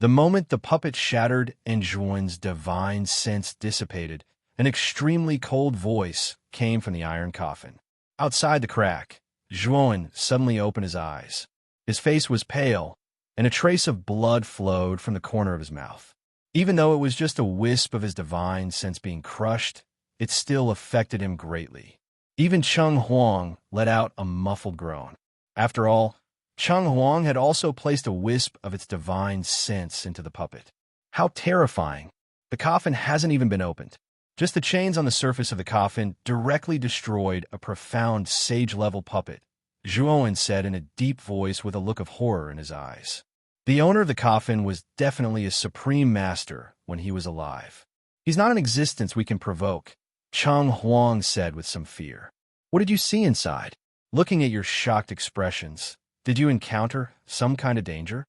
A: The moment the puppet shattered and Zhuowen's divine sense dissipated, an extremely cold voice came from the iron coffin. Outside the crack, Zhuowen suddenly opened his eyes. His face was pale, and a trace of blood flowed from the corner of his mouth. Even though it was just a wisp of his divine sense being crushed, it still affected him greatly. Even Cheng Huang let out a muffled groan. After all, Cheng Huang had also placed a wisp of its divine sense into the puppet. How terrifying! The coffin hasn't even been opened. Just the chains on the surface of the coffin directly destroyed a profound sage-level puppet, Zhuowen said in a deep voice with a look of horror in his eyes. The owner of the coffin was definitely a supreme master when he was alive. He's not an existence we can provoke, Cheng Huang said with some fear. What did you see inside? Looking at your shocked expressions, did you encounter some kind of danger?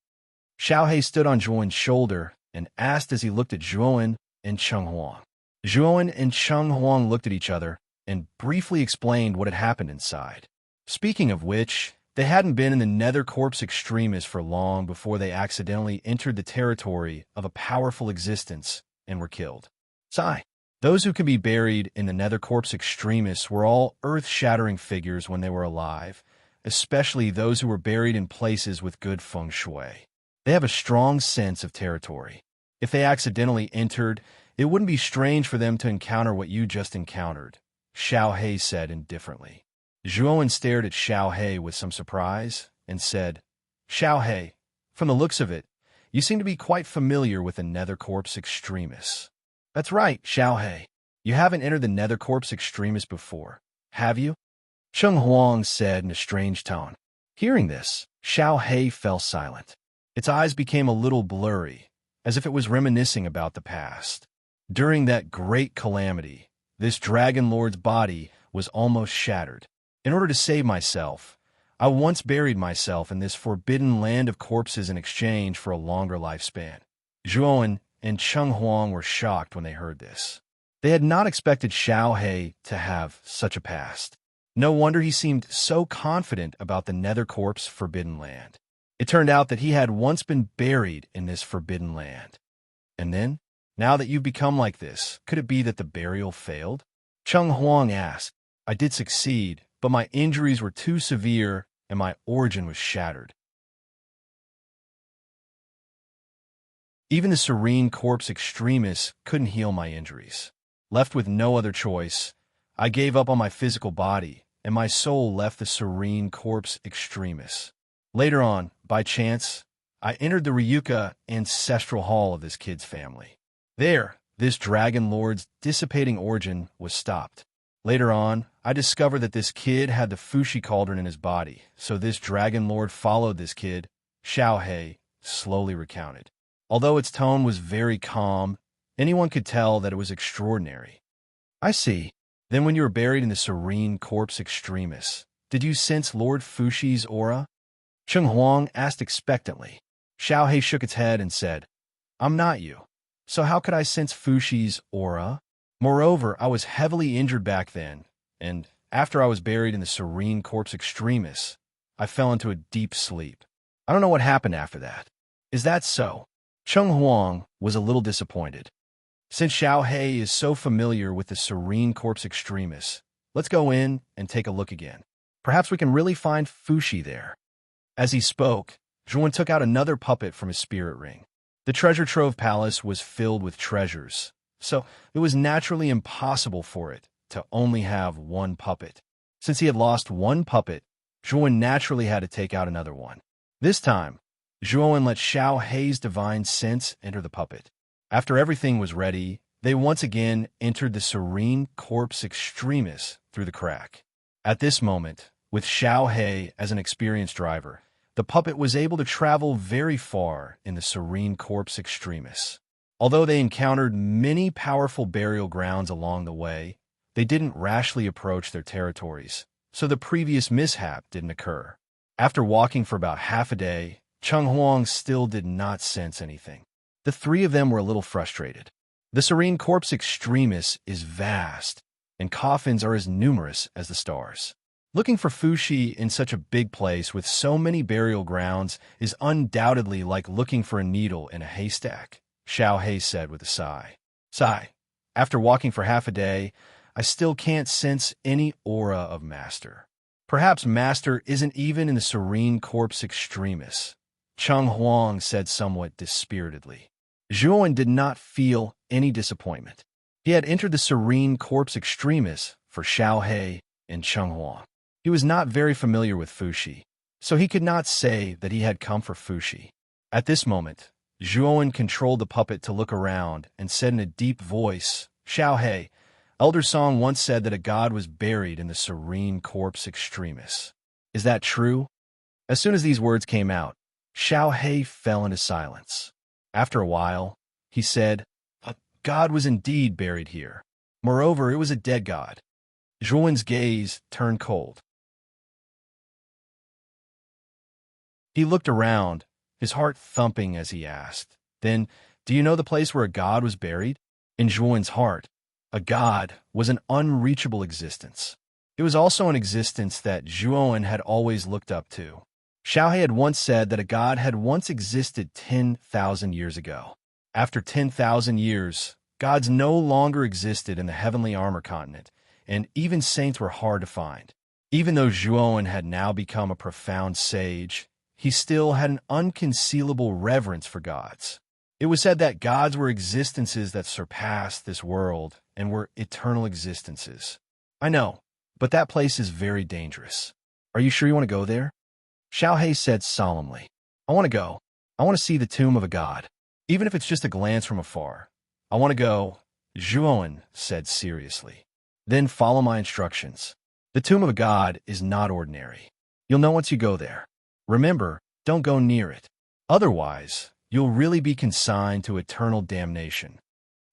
A: Xiaohei stood on Zhuowen's shoulder and asked as he looked at Zhuowen and Cheng Huang. Zhuowen and Cheng Huang looked at each other and briefly explained what had happened inside. Speaking of which, they hadn't been in the Nether Corpse Extremis for long before they accidentally entered the territory of a powerful existence and were killed. Sigh. Those who can be buried in the Nether Corpse Extremis were all earth-shattering figures when they were alive, especially those who were buried in places with good feng shui. They have a strong sense of territory. If they accidentally entered, it wouldn't be strange for them to encounter what you just encountered, Xiaohei said indifferently. Zhuowen stared at Xiaohei with some surprise and said, Xiaohei, from the looks of it, you seem to be quite familiar with the Nether Corpse Extremis. That's right, Xiaohei. You haven't entered the Nether Corpse Extremis before, have you? Cheng Huang said in a strange tone. Hearing this, Xiaohei fell silent. Its eyes became a little blurry, as if it was reminiscing about the past. During that great calamity, this Dragon Lord's body was almost shattered. In order to save myself, I once buried myself in this forbidden land of corpses in exchange for a longer lifespan. Zhuowen and Cheng Huang were shocked when they heard this. They had not expected Xiaohei to have such a past. No wonder he seemed so confident about the Nether Corpse Forbidden Land. It turned out that he had once been buried in this forbidden land. And then, now that you've become like this, could it be that the burial failed? Cheng Huang asked. I did succeed, but my injuries were too severe and my origin was shattered. Even the serene corpse extremis couldn't heal my injuries. Left with no other choice, I gave up on my physical body, and my soul left the serene corpse extremis. Later on, by chance, I entered the Ryuka ancestral hall of this kid's family. There, this Dragon Lord's dissipating origin was stopped. Later on, I discovered that this kid had the Fushi cauldron in his body, so this Dragon Lord followed this kid, Xiaohei slowly recounted. Although its tone was very calm, anyone could tell that it was extraordinary. I see. Then when you were buried in the serene corpse extremis, did you sense Lord Fushi's aura? Cheng Huang asked expectantly. Xiaohei shook its head and said, I'm not you. So how could I sense Fushi's aura? Moreover, I was heavily injured back then, and after I was buried in the serene corpse extremis, I fell into a deep sleep. I don't know what happened after that. Is that so? Cheng Huang was a little disappointed. Since Xiaohei is so familiar with the serene corpse extremis, Let's go in and take a look again. Perhaps we can really find Fushi there." As he spoke, Zhuan took out another puppet from his spirit ring. The treasure trove palace was filled with treasures, so it was naturally impossible for it to only have one puppet. Since he had lost one puppet, Zhuan naturally had to take out another one. This time, Zhuan let Xiao Hei's divine sense enter the puppet. After everything was ready, they once again entered the serene corpse extremis through the crack. At this moment, with Xiao Hei as an experienced driver, the puppet was able to travel very far in the serene corpse extremis. Although they encountered many powerful burial grounds along the way, they didn't rashly approach their territories, so the previous mishap didn't occur. After walking for about half a day, Cheng Huang still did not sense anything. The three of them were a little frustrated. The serene corpse extremis is vast, and coffins are as numerous as the stars. Looking for Fushi in such a big place with so many burial grounds is undoubtedly like looking for a needle in a haystack, Xiao Hei said with a sigh. After walking for half a day, I still can't sense any aura of Master. Perhaps Master isn't even in the serene corpse extremis, Cheng Huang said somewhat dispiritedly. Zhuan did not feel any disappointment. He had entered the serene corpse extremis for Xiao Hei and Cheng Huang. He was not very familiar with Fushi, so he could not say that he had come for Fushi. At this moment, Zhuan controlled the puppet to look around and said in a deep voice, "Xiao Hei, Elder Song once said that a god was buried in the serene corpse extremis. Is that true?" As soon as these words came out, Xiao Hei fell into silence. After a while, he said, "A god was indeed buried here. Moreover, it was a dead god." Zhuan's gaze turned cold. He looked around, his heart thumping as he asked, "Then, do you know the place where a god was buried?" In Zhuan's heart, a god was an unreachable existence. It was also an existence that Zhuan had always looked up to. Xiao Hei had once said that a god had once existed 10,000 years ago. After 10,000 years, gods no longer existed in the heavenly armor continent, and even saints were hard to find. Even though Zhuan had now become a profound sage, he still had an unconcealable reverence for gods. It was said that gods were existences that surpassed this world and were eternal existences. I know, but that place is very dangerous. Are you sure you want to go there? Xiao Hei said solemnly. I want to go. I want to see the tomb of a god, even if it's just a glance from afar. I want to go, Zhuan said seriously. Then follow my instructions. The tomb of a god is not ordinary. You'll know once you go there. Remember, don't go near it. Otherwise, you'll really be consigned to eternal damnation.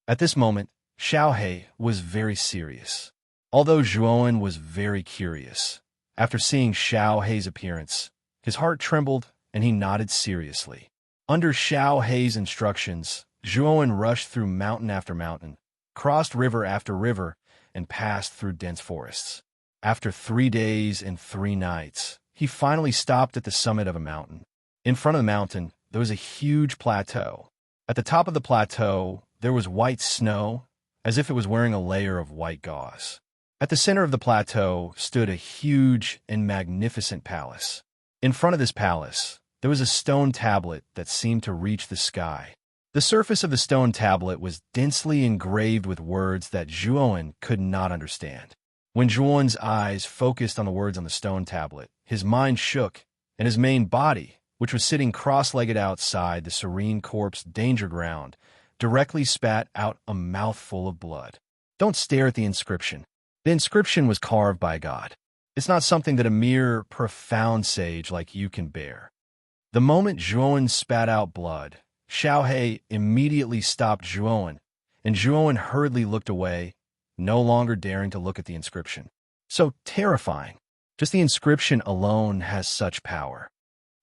A: At this moment, Xiao Hei was very serious. Although Zhuan was very curious, after seeing Xiao Hei's appearance, his heart trembled and he nodded seriously. Under Xiao Hei's instructions, Zhuan rushed through mountain after mountain, crossed river after river, and passed through dense forests. After 3 days and 3 nights, he finally stopped at the summit of a mountain. In front of the mountain, there was a huge plateau. At the top of the plateau, there was white snow, as if it was wearing a layer of white gauze. At the center of the plateau stood a huge and magnificent palace. In front of this palace, there was a stone tablet that seemed to reach the sky. The surface of the stone tablet was densely engraved with words that Zhuan could not understand. When Zhuan's eyes focused on the words on the stone tablet, his mind shook, and his main body, which was sitting cross-legged outside the serene corpse danger ground, directly spat out a mouthful of blood. Don't stare at the inscription. The inscription was carved by a god. It's not something that a mere profound sage like you can bear. The moment Zhuan spat out blood, Xiao Hei immediately stopped Zhuan, and Zhuan hurriedly looked away, no longer daring to look at the inscription. So terrifying. Just the inscription alone has such power.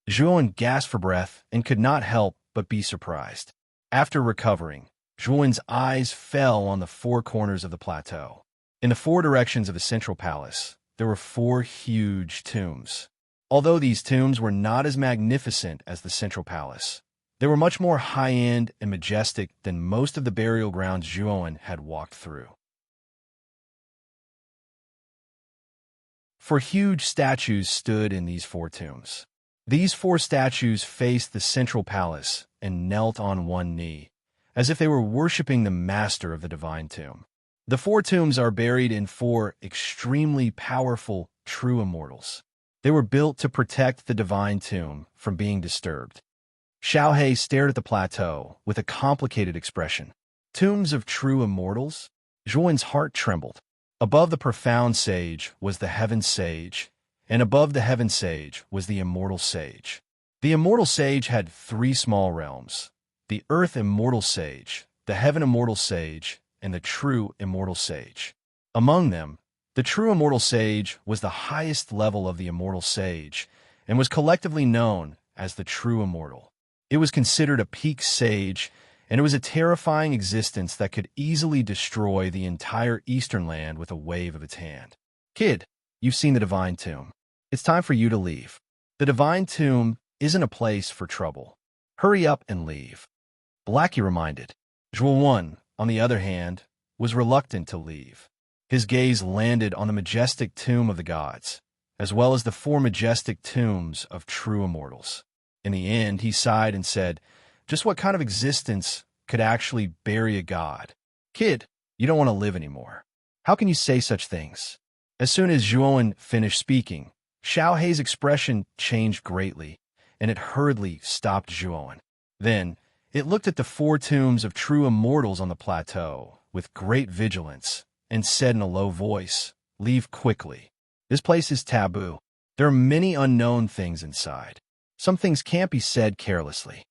A: Zhuan gasped for breath and could not help but be surprised. After recovering, Zhuan's eyes fell on the 4 corners of the plateau. In the 4 directions of the central palace, there were 4 huge tombs. Although these tombs were not as magnificent as the central palace, they were much more high-end and majestic than most of the burial grounds Zhuan had walked through. 4 huge statues stood in these 4 tombs. These 4 statues faced the central palace and knelt on one knee, as if they were worshipping the master of the divine tomb. The 4 tombs are buried in 4 extremely powerful, true immortals. They were built to protect the divine tomb from being disturbed. Xiaohe stared at the plateau with a complicated expression. Tombs of true immortals? Zhuan's heart trembled. Above the profound sage was the heaven sage, and above the heaven sage was the immortal sage. The immortal sage had 3 small realms: the earth immortal sage, the heaven immortal sage, and the true immortal sage. Among them, the true immortal sage was the highest level of the immortal sage and was collectively known as the true immortal. It was considered a peak sage, and it was a terrifying existence that could easily destroy the entire Eastern land with a wave of its hand. Kid, you've seen the divine tomb. It's time for you to leave. The divine tomb isn't a place for trouble. Hurry up and leave. Blackie reminded. Zhuan, on the other hand, was reluctant to leave. His gaze landed on the majestic tomb of the gods, as well as the 4 majestic tombs of true immortals. In the end, he sighed and said, just what kind of existence could actually bury a god? Kid, you don't want to live anymore. How can you say such things? As soon as Zhuan finished speaking, Xiaohe's expression changed greatly, and it hurriedly stopped Zhuan. Then, it looked at the 4 tombs of true immortals on the plateau with great vigilance and said in a low voice, leave quickly. This place is taboo. There are many unknown things inside. Some things can't be said carelessly.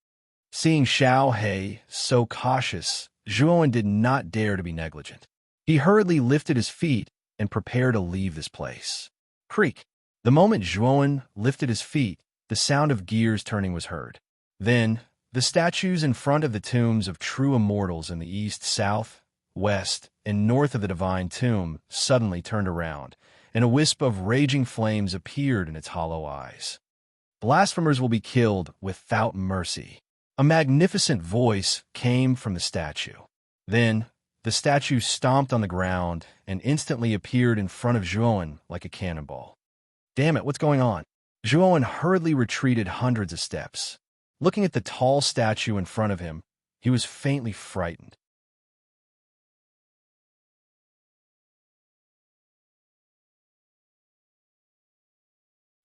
A: Seeing Xiaohe so cautious, Zhuan did not dare to be negligent. He hurriedly lifted his feet and prepared to leave this place. Creak! The moment Zhuan lifted his feet, the sound of gears turning was heard. Then, the statues in front of the tombs of true immortals in the east, south, west, and north of the divine tomb suddenly turned around, and a wisp of raging flames appeared in its hollow eyes. Blasphemers will be killed without mercy. A magnificent voice came from the statue. Then, the statue stomped on the ground and instantly appeared in front of Zhuan like a cannonball. Damn it, what's going on? Zhuan hurriedly retreated hundreds of steps. Looking at the tall statue in front of him, he was faintly frightened.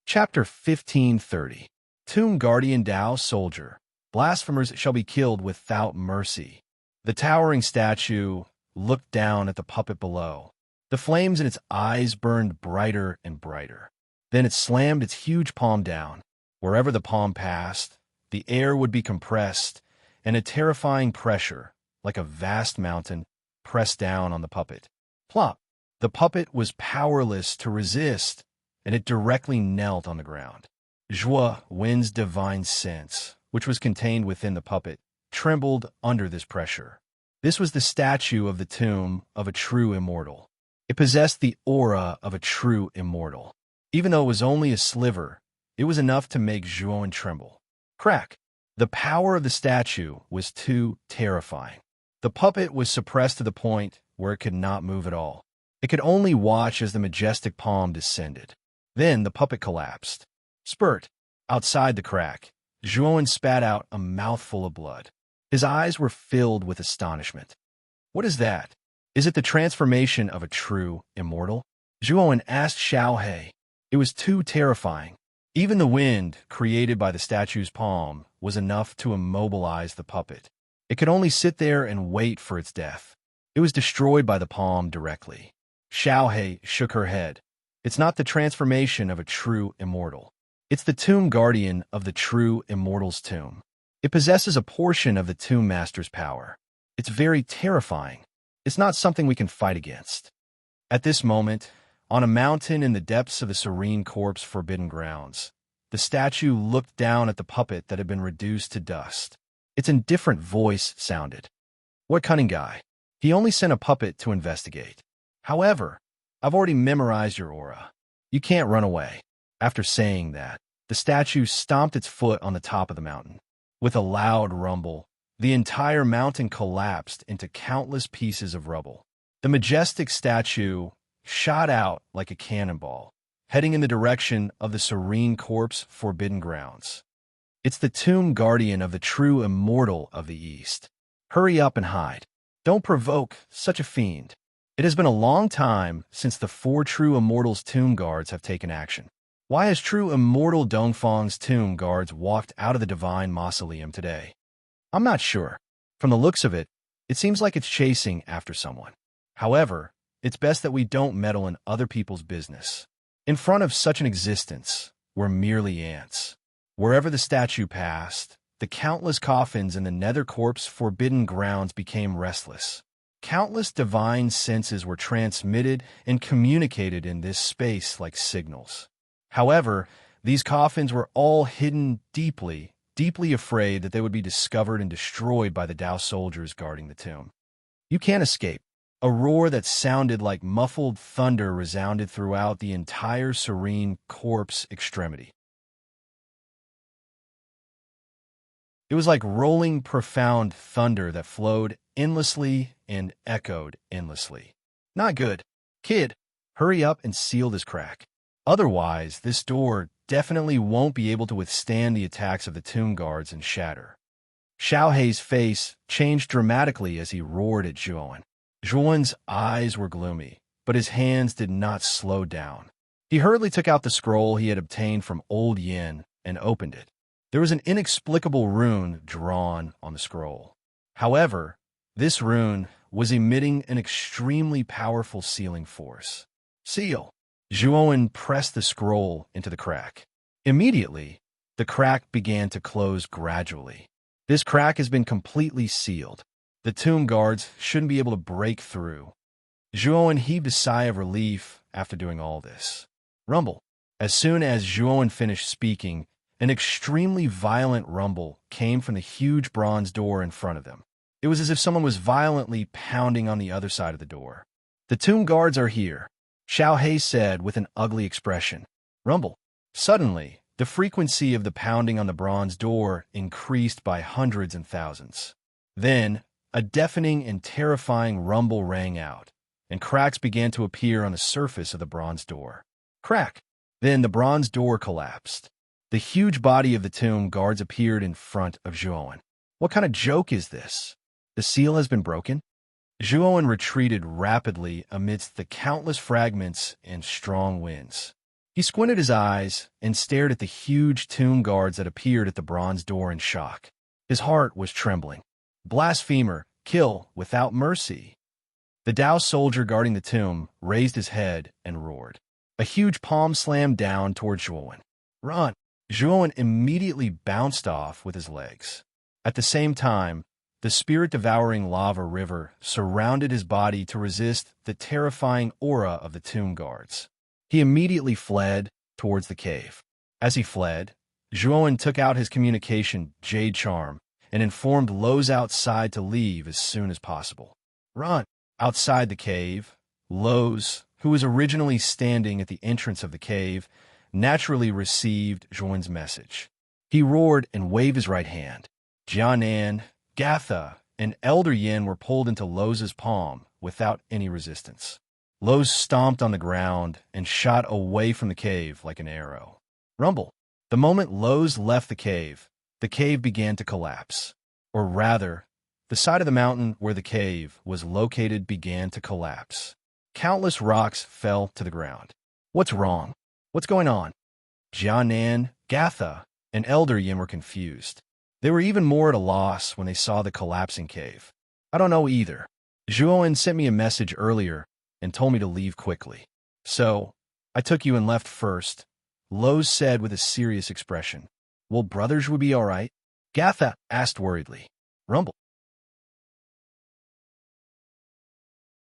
A: Chapter 1530. Tomb Guardian Dao Soldier. Blasphemers shall be killed without mercy. The towering statue looked down at the puppet below. The flames in its eyes burned brighter and brighter. Then it slammed its huge palm down. Wherever the palm passed, the air would be compressed, and a terrifying pressure, like a vast mountain, pressed down on the puppet. Plop! The puppet was powerless to resist, and it directly knelt on the ground. Zhua Wen's divine sense, which was contained within the puppet, trembled under this pressure. This was the statue of the tomb of a true immortal. It possessed the aura of a true immortal. Even though it was only a sliver, it was enough to make Zhuan tremble. Crack! The power of the statue was too terrifying. The puppet was suppressed to the point where it could not move at all. It could only watch as the majestic palm descended. Then the puppet collapsed. Spurt! Outside the crack, Zhuan spat out a mouthful of blood. His eyes were filled with astonishment. What is that? Is it the transformation of a true immortal? Zhuan asked Xiaohe. It was too terrifying. Even the wind, created by the statue's palm, was enough to immobilize the puppet. It could only sit there and wait for its death. It was destroyed by the palm directly. Xiaohe shook her head. It's not the transformation of a true immortal. It's the tomb guardian of the true immortal's tomb. It possesses a portion of the tomb master's power. It's very terrifying. It's not something we can fight against. At this moment, on a mountain in the depths of the serene corpse forbidden grounds, the statue looked down at the puppet that had been reduced to dust. Its indifferent voice sounded. What cunning guy. He only sent a puppet to investigate. However, I've already memorized your aura. You can't run away. After saying that, the statue stomped its foot on the top of the mountain. With a loud rumble, the entire mountain collapsed into countless pieces of rubble. The majestic statue shot out like a cannonball, heading in the direction of the serene corpse forbidden grounds. It's the tomb guardian of the true immortal of the East. Hurry up and hide. Don't provoke such a fiend. It has been a long time since the four true immortals' tomb guards have taken action. Why has true immortal Dongfang's tomb guards walked out of the divine mausoleum today? I'm not sure. From the looks of it, it seems like it's chasing after someone. However, it's best that we don't meddle in other people's business. In front of such an existence, we're merely ants. Wherever the statue passed, the countless coffins in the nether corpse forbidden grounds became restless. Countless divine senses were transmitted and communicated in this space like signals. However, these coffins were all hidden deeply, deeply afraid that they would be discovered and destroyed by the Dao soldiers guarding the tomb. You can't escape. A roar that sounded like muffled thunder resounded throughout the entire serene corpse extremity. It was like rolling, profound thunder that flowed endlessly and echoed endlessly. Not good. Kid, hurry up and seal this crack. Otherwise, this door definitely won't be able to withstand the attacks of the tomb guards and shatter. Xiao Hei's face changed dramatically as he roared at Zhuowen. Zhuowen's eyes were gloomy, but his hands did not slow down. He hurriedly took out the scroll he had obtained from Old Yin and opened it. There was an inexplicable rune drawn on the scroll. However, this rune was emitting an extremely powerful sealing force. Seal. Zhuowen pressed the scroll into the crack. Immediately, the crack began to close gradually. This crack has been completely sealed. The tomb guards shouldn't be able to break through. Zhuowen heaved a sigh of relief after doing all this. Rumble. As soon as Zhuowen finished speaking, an extremely violent rumble came from the huge bronze door in front of them. It was as if someone was violently pounding on the other side of the door. The tomb guards are here, Xiao Hei said with an ugly expression. Rumble. Suddenly, the frequency of the pounding on the bronze door increased by hundreds and thousands. Then, a deafening and terrifying rumble rang out, and cracks began to appear on the surface of the bronze door. Crack! Then the bronze door collapsed. The huge body of the tomb guards appeared in front of Zhuowen. What kind of joke is this? The seal has been broken? Zhuowen retreated rapidly amidst the countless fragments and strong winds. He squinted his eyes and stared at the huge tomb guards that appeared at the bronze door in shock. His heart was trembling. Blasphemer, kill without mercy. The Dao soldier guarding the tomb raised his head and roared. A huge palm slammed down toward Zhuowen. Run! Zhuowen immediately bounced off with his legs. At the same time, the spirit-devouring lava river surrounded his body to resist the terrifying aura of the tomb guards. He immediately fled towards the cave. As he fled, Zhuowen took out his communication jade charm and informed Lo's outside to leave as soon as possible. Run! Outside the cave, Lo's, who was originally standing at the entrance of the cave, naturally received Zhuowen's message. He roared and waved his right hand. Jianan, Gatha, and Elder Yin were pulled into Lo's palm without any resistance. Lo stomped on the ground and shot away from the cave like an arrow. Rumble. The moment Lo's left the cave began to collapse. Or rather, the side of the mountain where the cave was located began to collapse. Countless rocks fell to the ground. What's wrong? What's going on? Jianan, Gatha, and Elder Yin were confused. They were even more at a loss when they saw the collapsing cave. I don't know either. Zhuowen sent me a message earlier and told me to leave quickly. So, I took you and left first, Lo said with a serious expression. Well, brothers would be all right? Gatha asked worriedly. Rumble.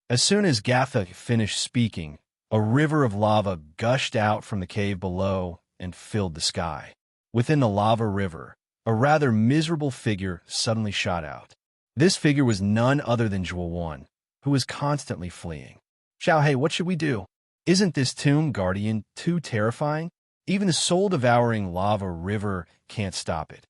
A: As soon as Gatha finished speaking, a river of lava gushed out from the cave below and filled the sky. Within the lava river, a rather miserable figure suddenly shot out. This figure was none other than Zhuowen, who was constantly fleeing. Xiao Hei, what should we do? Isn't this tomb guardian too terrifying? Even the soul-devouring lava river can't stop it.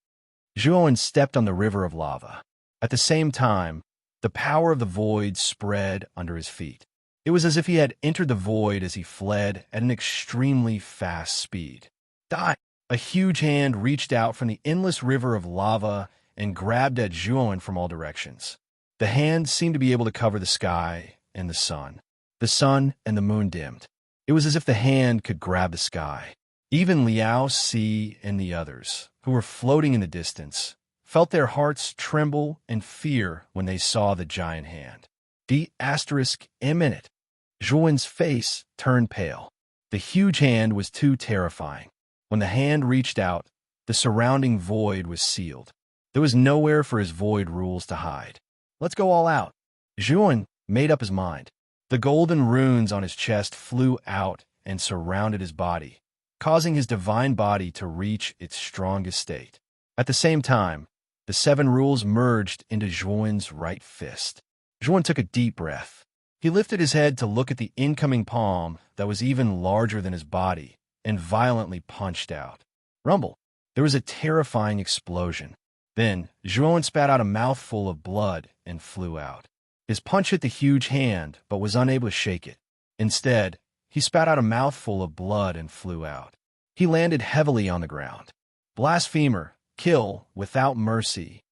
A: Zhuowen stepped on the river of lava. At the same time, the power of the void spread under his feet. It It was as if he had entered the void as he fled at an extremely fast speed. Die! A huge hand reached out from the endless river of lava and grabbed at Zhuan from all directions. The hand seemed to be able to cover the sky and the sun. The sun and the moon dimmed. It was as if the hand could grab the sky. Even Liao Si and the others, who were floating in the distance, felt their hearts tremble in fear when they saw the giant hand. The***. Zhuan's face turned pale. The huge hand was too terrifying. When the hand reached out, the surrounding void was sealed. There was nowhere for his void rules to hide. Let's go all out. Zhuan made up his mind. The golden runes on his chest flew out and surrounded his body, causing his divine body to reach its strongest state. At the same time, the 7 rules merged into Zhuan's right fist. Zhuan took a deep breath. He lifted his head to look at the incoming palm that was even larger than his body and violently punched out. Rumble! There was a terrifying explosion. Then, Zhuan spat out a mouthful of blood and flew out. His punch hit the huge hand, but was unable to shake it. Instead, he spat out a mouthful of blood and flew out. He landed heavily on the ground. Blasphemer, kill without mercy.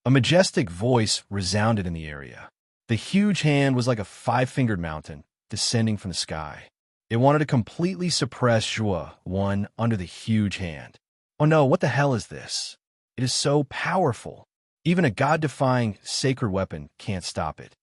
A: A majestic voice resounded in the area. The huge hand was like a 5-fingered mountain descending from the sky. It wanted to completely suppress Zhuan under the huge hand. Oh no, what the hell is this? It is so powerful. Even a god-defying sacred weapon can't stop it.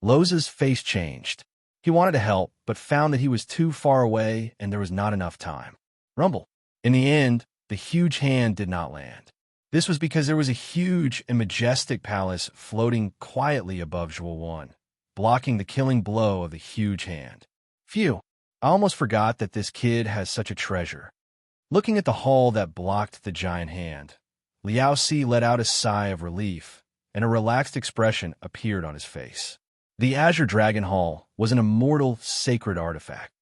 A: Loza's face changed. He wanted to help, but found that he was too far away and there was not enough time. Rumble. In the end, the huge hand did not land. This was because there was a huge and majestic palace floating quietly above Zhuan, blocking the killing blow of the huge hand. Phew, I almost forgot that this kid has such a treasure. Looking at the hall that blocked the giant hand, Liao Si let out a sigh of relief, and a relaxed expression appeared on his face. The Azure Dragon Hall was an immortal, sacred artifact.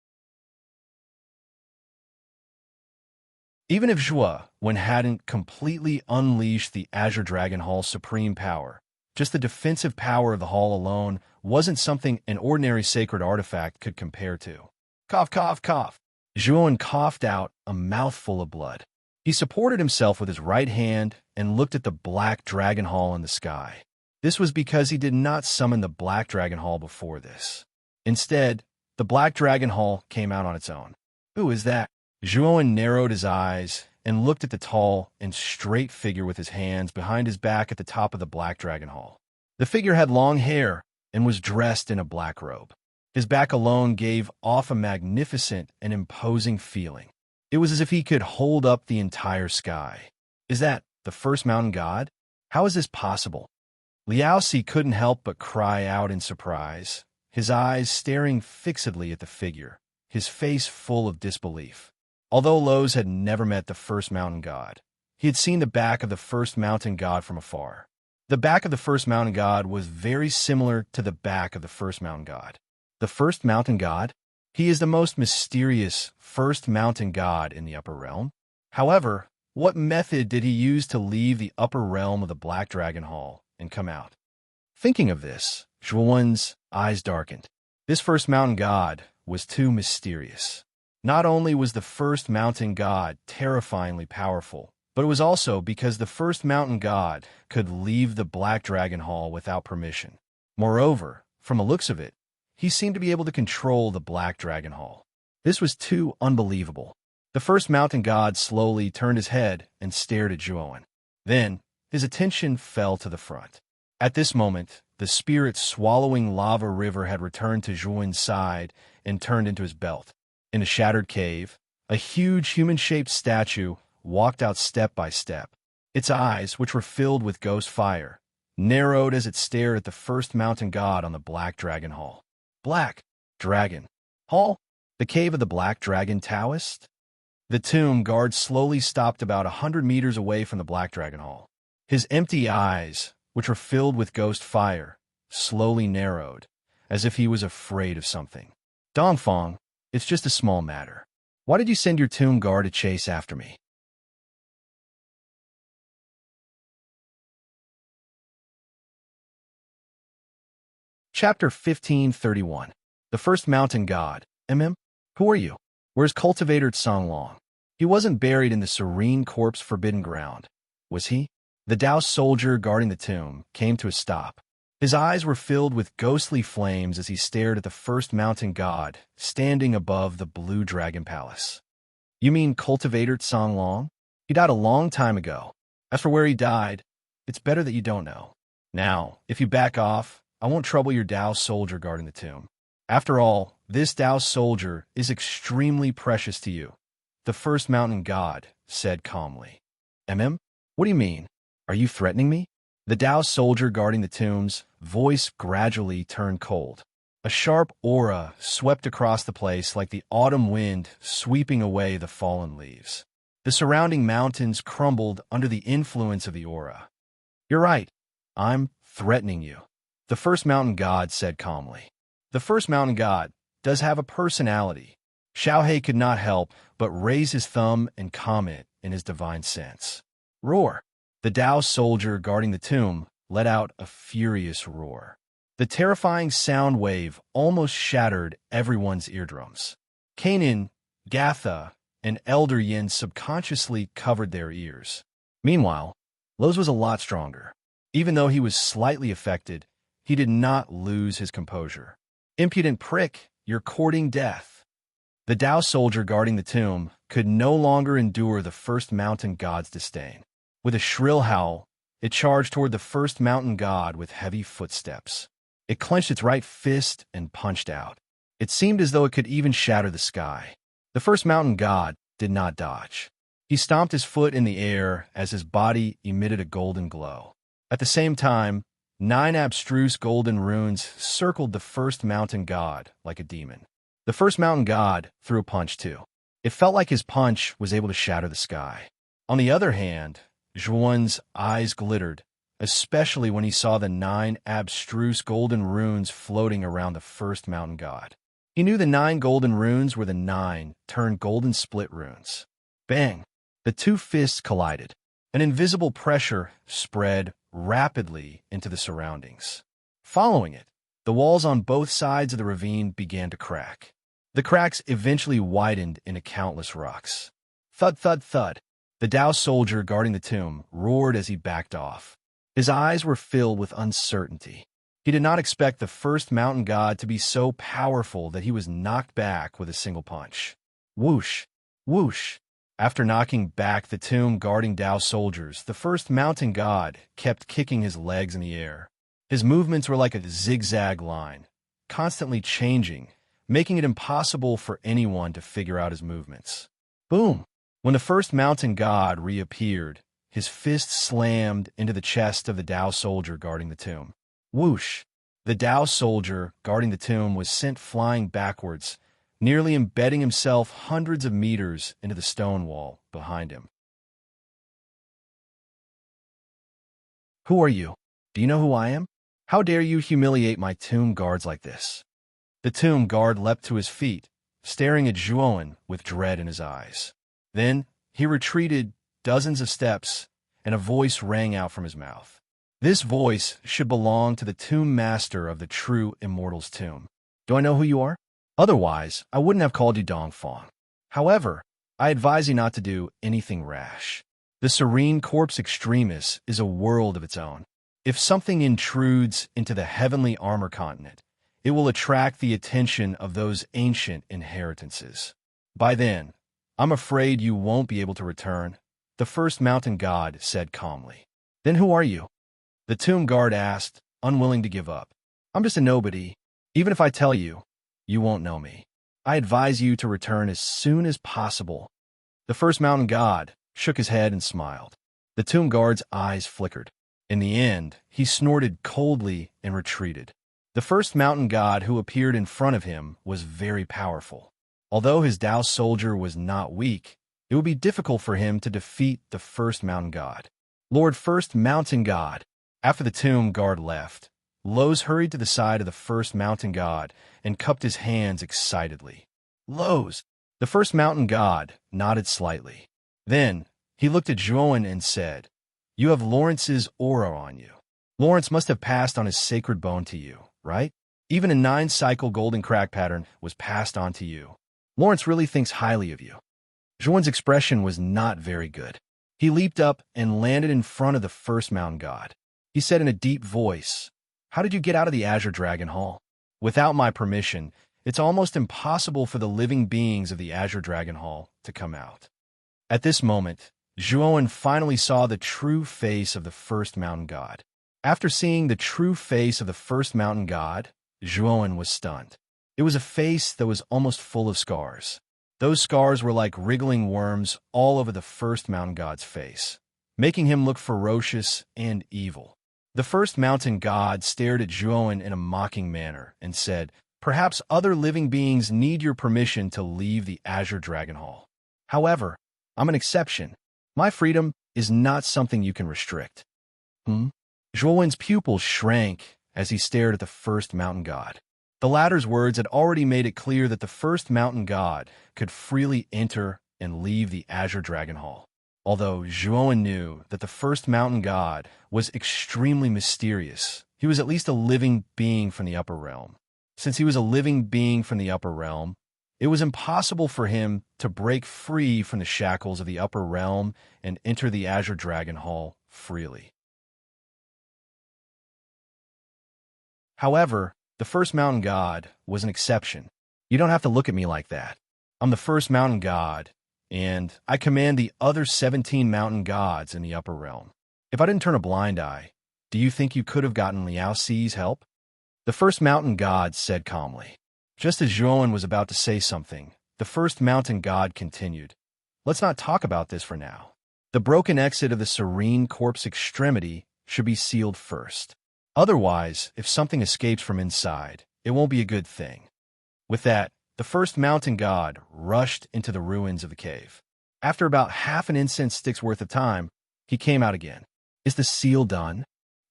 A: Even if Zhuan hadn't completely unleashed the Azure Dragon Hall's supreme power, just the defensive power of the hall alone wasn't something an ordinary sacred artifact could compare to. Cough, cough, cough. Zhuan coughed out a mouthful of blood. He supported himself with his right hand and looked at the Black Dragon Hall in the sky. This was because he did not summon the Black Dragon Hall before this. Instead, the Black Dragon Hall came out on its own. Who is that? Zhuan narrowed his eyes and looked at the tall and straight figure with his hands behind his back at the top of the Black Dragon Hall. The figure had long hair and was dressed in a black robe. His back alone gave off a magnificent and imposing feeling. It was as if he could hold up the entire sky. Is that the first mountain god? How is this possible? Liao Si couldn't help but cry out in surprise, his eyes staring fixedly at the figure, his face full of disbelief. Although Loz had never met the first mountain god, he had seen the back of the first mountain god from afar. The back of the first mountain god was very similar to the back of the first mountain god. The first mountain god? He is the most mysterious first mountain god in the upper realm. However, what method did he use to leave the upper realm of the Black Dragon Hall and come out? Thinking of this, Zhuan's eyes darkened. This first mountain god was too mysterious. Not only was the first mountain god terrifyingly powerful, but it was also because the first mountain god could leave the Black Dragon Hall without permission. Moreover, from the looks of it, he seemed to be able to control the Black Dragon Hall. This was too unbelievable. The first mountain god slowly turned his head and stared at Zhuan. Then, his attention fell to the front. At this moment, the spirit-swallowing lava river had returned to Zhuan's side and turned into his belt. In a shattered cave, a huge human-shaped statue walked out step by step. Its eyes, which were filled with ghost fire, narrowed as it stared at the first mountain god on the Black Dragon Hall. Black Dragon Hall? The cave of the Black Dragon Taoist? The tomb guard slowly stopped about 100 meters away from the Black Dragon Hall. His empty eyes, which were filled with ghost fire, slowly narrowed, as if he was afraid of something. Dongfang, it's just a small matter. Why did you send your tomb guard to chase after me? Chapter 1531. The first mountain god. Who are you? Where's cultivator Tsang Long? He wasn't buried in the serene corpse forbidden ground, was he? The Taoist soldier guarding the tomb came to a stop. His eyes were filled with ghostly flames as he stared at the first mountain god standing above the blue dragon palace. You mean cultivator Tsang Long? He died a long time ago. As for where he died, it's better that you don't know. Now, if you back off, I won't trouble your Taoist soldier guarding the tomb. After all, this Taoist soldier is extremely precious to you. The first mountain god said calmly. What do you mean? Are you threatening me? The Taoist soldier guarding the tomb's voice gradually turned cold. A sharp aura swept across the place like the autumn wind sweeping away the fallen leaves. The surrounding mountains crumbled under the influence of the aura. You're right. I'm threatening you. The first mountain god said calmly. The first mountain god does have a personality. Xiaohei could not help but raise his thumb and comment in his divine sense. Roar. The Taoist soldier guarding the tomb let out a furious roar. The terrifying sound wave almost shattered everyone's eardrums. Kanan, Gatha, and Elder Yin subconsciously covered their ears. Meanwhile, Lowe's was a lot stronger. Even though he was slightly affected, he did not lose his composure. Impudent prick, you're courting death. The Tao soldier guarding the tomb could no longer endure the first mountain god's disdain. With a shrill howl, it charged toward the first mountain god with heavy footsteps. It clenched its right fist and punched out. It seemed as though it could even shatter the sky. The first mountain god did not dodge. He stomped his foot in the air as his body emitted a golden glow. At the same time, 9 abstruse golden runes circled the first mountain god like a demon. The first mountain god threw a punch too. It felt like his punch was able to shatter the sky. On the other hand, Zhuan's eyes glittered, especially when he saw the 9 abstruse golden runes floating around the first mountain god. He knew the 9 golden runes were the 9 turned golden split runes. Bang! The 2 fists collided. An invisible pressure spread rapidly into the surroundings. Following it, the walls on both sides of the ravine began to crack. The cracks eventually widened into countless rocks. Thud, thud, thud. The Tao soldier guarding the tomb roared as he backed off. His eyes were filled with uncertainty. He did not expect the first mountain god to be so powerful that he was knocked back with a single punch. Whoosh! Whoosh! After knocking back the tomb guarding Tao soldiers, the first mountain god kept kicking his legs in the air. His movements were like a zigzag line, constantly changing, making it impossible for anyone to figure out his movements. Boom! When the first mountain god reappeared, his fist slammed into the chest of the Tao soldier guarding the tomb. Whoosh! The Tao soldier guarding the tomb was sent flying backwards, nearly embedding himself hundreds of meters into the stone wall behind him. Who are you? Do you know who I am? How dare you humiliate my tomb guards like this? The tomb guard leapt to his feet, staring at Zhuan with dread in his eyes. Then he retreated dozens of steps, and a voice rang out from his mouth. This voice should belong to the tomb master of the true immortal's tomb. Do I know who you are? Otherwise, I wouldn't have called you Dongfang. However, I advise you not to do anything rash. The serene corpse extremis is a world of its own. If something intrudes into the heavenly armor continent, it will attract the attention of those ancient inheritances. By then, I'm afraid you won't be able to return, the first mountain god said calmly. Then who are you? The tomb guard asked, unwilling to give up. I'm just a nobody. Even if I tell you, you won't know me. I advise you to return as soon as possible. The first mountain god shook his head and smiled. The tomb guard's eyes flickered. In the end, he snorted coldly and retreated. The first mountain god who appeared in front of him was very powerful. Although his Tao soldier was not weak, it would be difficult for him to defeat the first mountain god. Lord First Mountain God. After the tomb guard left, Lowe's hurried to the side of the first mountain god and cupped his hands excitedly. Lowe's! The first mountain god nodded slightly. Then, he looked at Zhuan and said, You have Lawrence's aura on you. Lawrence must have passed on his sacred bone to you, right? Even a 9-cycle golden crack pattern was passed on to you. Lawrence really thinks highly of you. Zhuan's expression was not very good. He leaped up and landed in front of the first mountain god. He said in a deep voice, "How did you get out of the Azure Dragon Hall? Without my permission, it's almost impossible for the living beings of the Azure Dragon Hall to come out." At this moment, Zhuan finally saw the true face of the first mountain god. After seeing the true face of the first mountain god, Zhuan was stunned. It was a face that was almost full of scars. Those scars were like wriggling worms all over the first mountain god's face, making him look ferocious and evil. The first mountain god stared at Zhuan in a mocking manner and said, "Perhaps other living beings need your permission to leave the Azure Dragon Hall. However, I'm an exception. My freedom is not something you can restrict." Zhuan's pupils shrank as he stared at the first mountain god. The latter's words had already made it clear that the first mountain god could freely enter and leave the Azure Dragon Hall. Although Zhuan knew that the first mountain god was extremely mysterious, he was at least a living being from the upper realm. Since he was a living being from the upper realm, it was impossible for him to break free from the shackles of the upper realm and enter the Azure Dragon Hall freely. However, the first mountain god was an exception. "You don't have to look at me like that. I'm the first mountain god, and I command the other 17 mountain gods in the upper realm. If I didn't turn a blind eye, do you think you could have gotten Liao Xi's help?" The first mountain god said calmly. Just as Zhuan was about to say something, the first mountain god continued, "Let's not talk about this for now. The broken exit of the serene corpse extremity should be sealed first. Otherwise, if something escapes from inside, it won't be a good thing." With that, the first mountain god rushed into the ruins of the cave. After about half an incense stick's worth of time, he came out again. "Is the seal done?"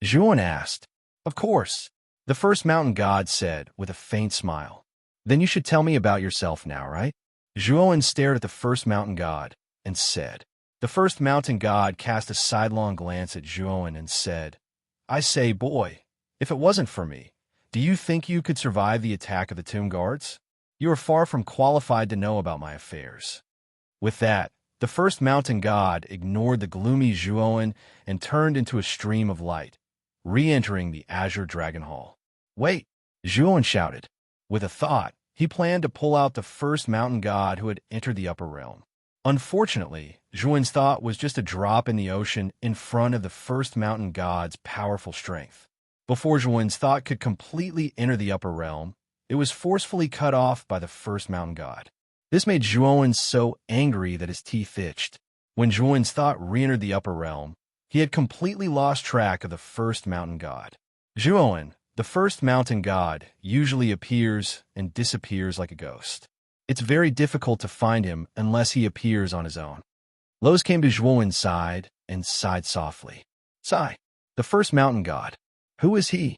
A: Zhuan asked. "Of course," the first mountain god said with a faint smile. "Then you should tell me about yourself now, right?" Zhuan stared at the first mountain god and said. The first mountain god cast a sidelong glance at Zhuan and said, "I say, boy, if it wasn't for me, do you think you could survive the attack of the tomb guards? You are far from qualified to know about my affairs." With that, the first mountain god ignored the gloomy Zhuan and turned into a stream of light, re-entering the Azure Dragon Hall. "Wait!" Zhuan shouted. With a thought, he planned to pull out the first mountain god who had entered the upper realm. Unfortunately, Zhuan's thought was just a drop in the ocean in front of the first mountain god's powerful strength. Before Zhuan's thought could completely enter the upper realm, it was forcefully cut off by the first mountain god. This made Zhuan so angry that his teeth itched. When Zhuan's thought re-entered the upper realm, he had completely lost track of the first mountain god. Zhuan, the first mountain god, usually appears and disappears like a ghost. It's very difficult to find him unless he appears on his own. Lowe's came to Zhuan's side and sighed softly. "Sigh, the first mountain god. Who is he?"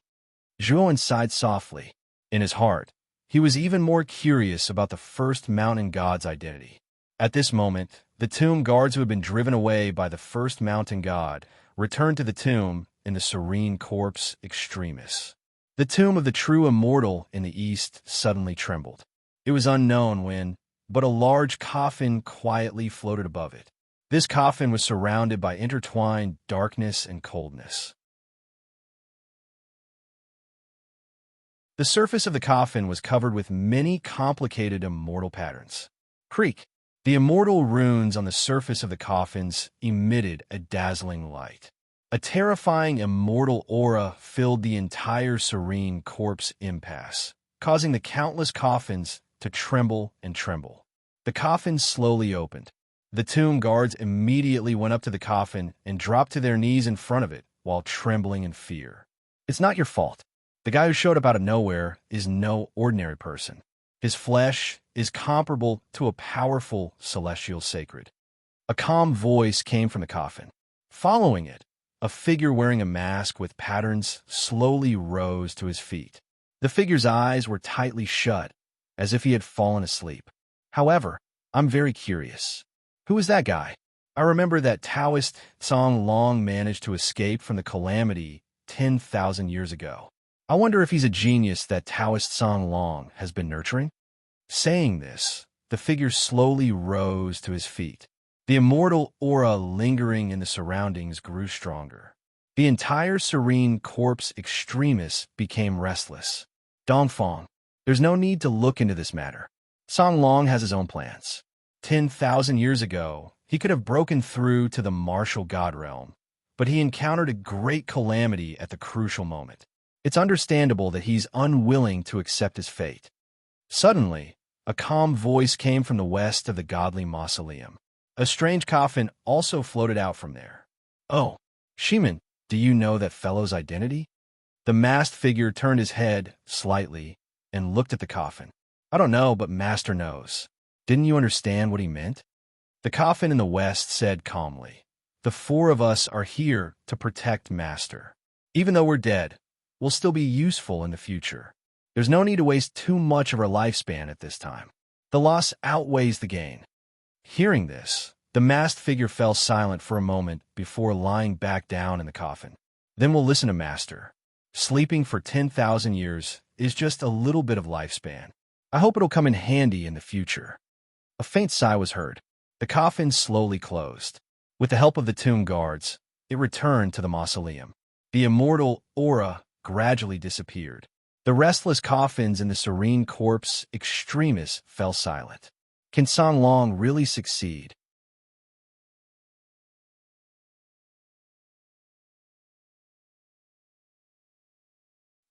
A: Zhuan sighed softly. In his heart, he was even more curious about the first mountain god's identity. At this moment, the tomb guards who had been driven away by the first mountain god returned to the tomb in the serene corpse extremis. The tomb of the true immortal in the east suddenly trembled. It was unknown when, but a large coffin quietly floated above it. This coffin was surrounded by intertwined darkness and coldness. The surface of the coffin was covered with many complicated immortal patterns. Creak! The immortal runes on the surface of the coffins emitted a dazzling light. A terrifying immortal aura filled the entire serene corpse impasse, causing the countless coffins to tremble and tremble. The coffin slowly opened. The tomb guards immediately went up to the coffin and dropped to their knees in front of it while trembling in fear. "It's not your fault. The guy who showed up out of nowhere is no ordinary person. His flesh is comparable to a powerful celestial sacred." A calm voice came from the coffin. Following it, a figure wearing a mask with patterns slowly rose to his feet. The figure's eyes were tightly shut, as if he had fallen asleep. "However, I'm very curious. Who is that guy? I remember that Taoist Song Long managed to escape from the calamity 10,000 years ago. I wonder if he's a genius that Taoist Song Long has been nurturing? Saying this, the figure slowly rose to his feet. The immortal aura lingering in the surroundings grew stronger. The entire serene corpse extremis became restless. Dongfang, there's no need to look into this matter. Song Long has his own plans. 10,000 years ago, he could have broken through to the martial god realm, but he encountered a great calamity at the crucial moment. It's understandable that he's unwilling to accept his fate. Suddenly, a calm voice came from the west of the godly mausoleum. A strange coffin also floated out from there. "Oh, Shiman, do you know that fellow's identity?" The masked figure turned his head slightly and looked at the coffin. "I don't know, but Master knows. Didn't you understand what he meant?" The coffin in the west said calmly, "The four of us are here to protect Master. Even though we're dead, we'll still be useful in the future. There's no need to waste too much of our lifespan at this time. The loss outweighs the gain." Hearing this, the masked figure fell silent for a moment before lying back down in the coffin. "Then we'll listen to Master. Sleeping for 10,000 years is just a little bit of lifespan. I hope it'll come in handy in the future." A faint sigh was heard. The coffin slowly closed. With the help of the tomb guards, it returned to the mausoleum. The immortal aura gradually disappeared. The restless coffins in the serene corpse extremis fell silent. Can Song Long really succeed?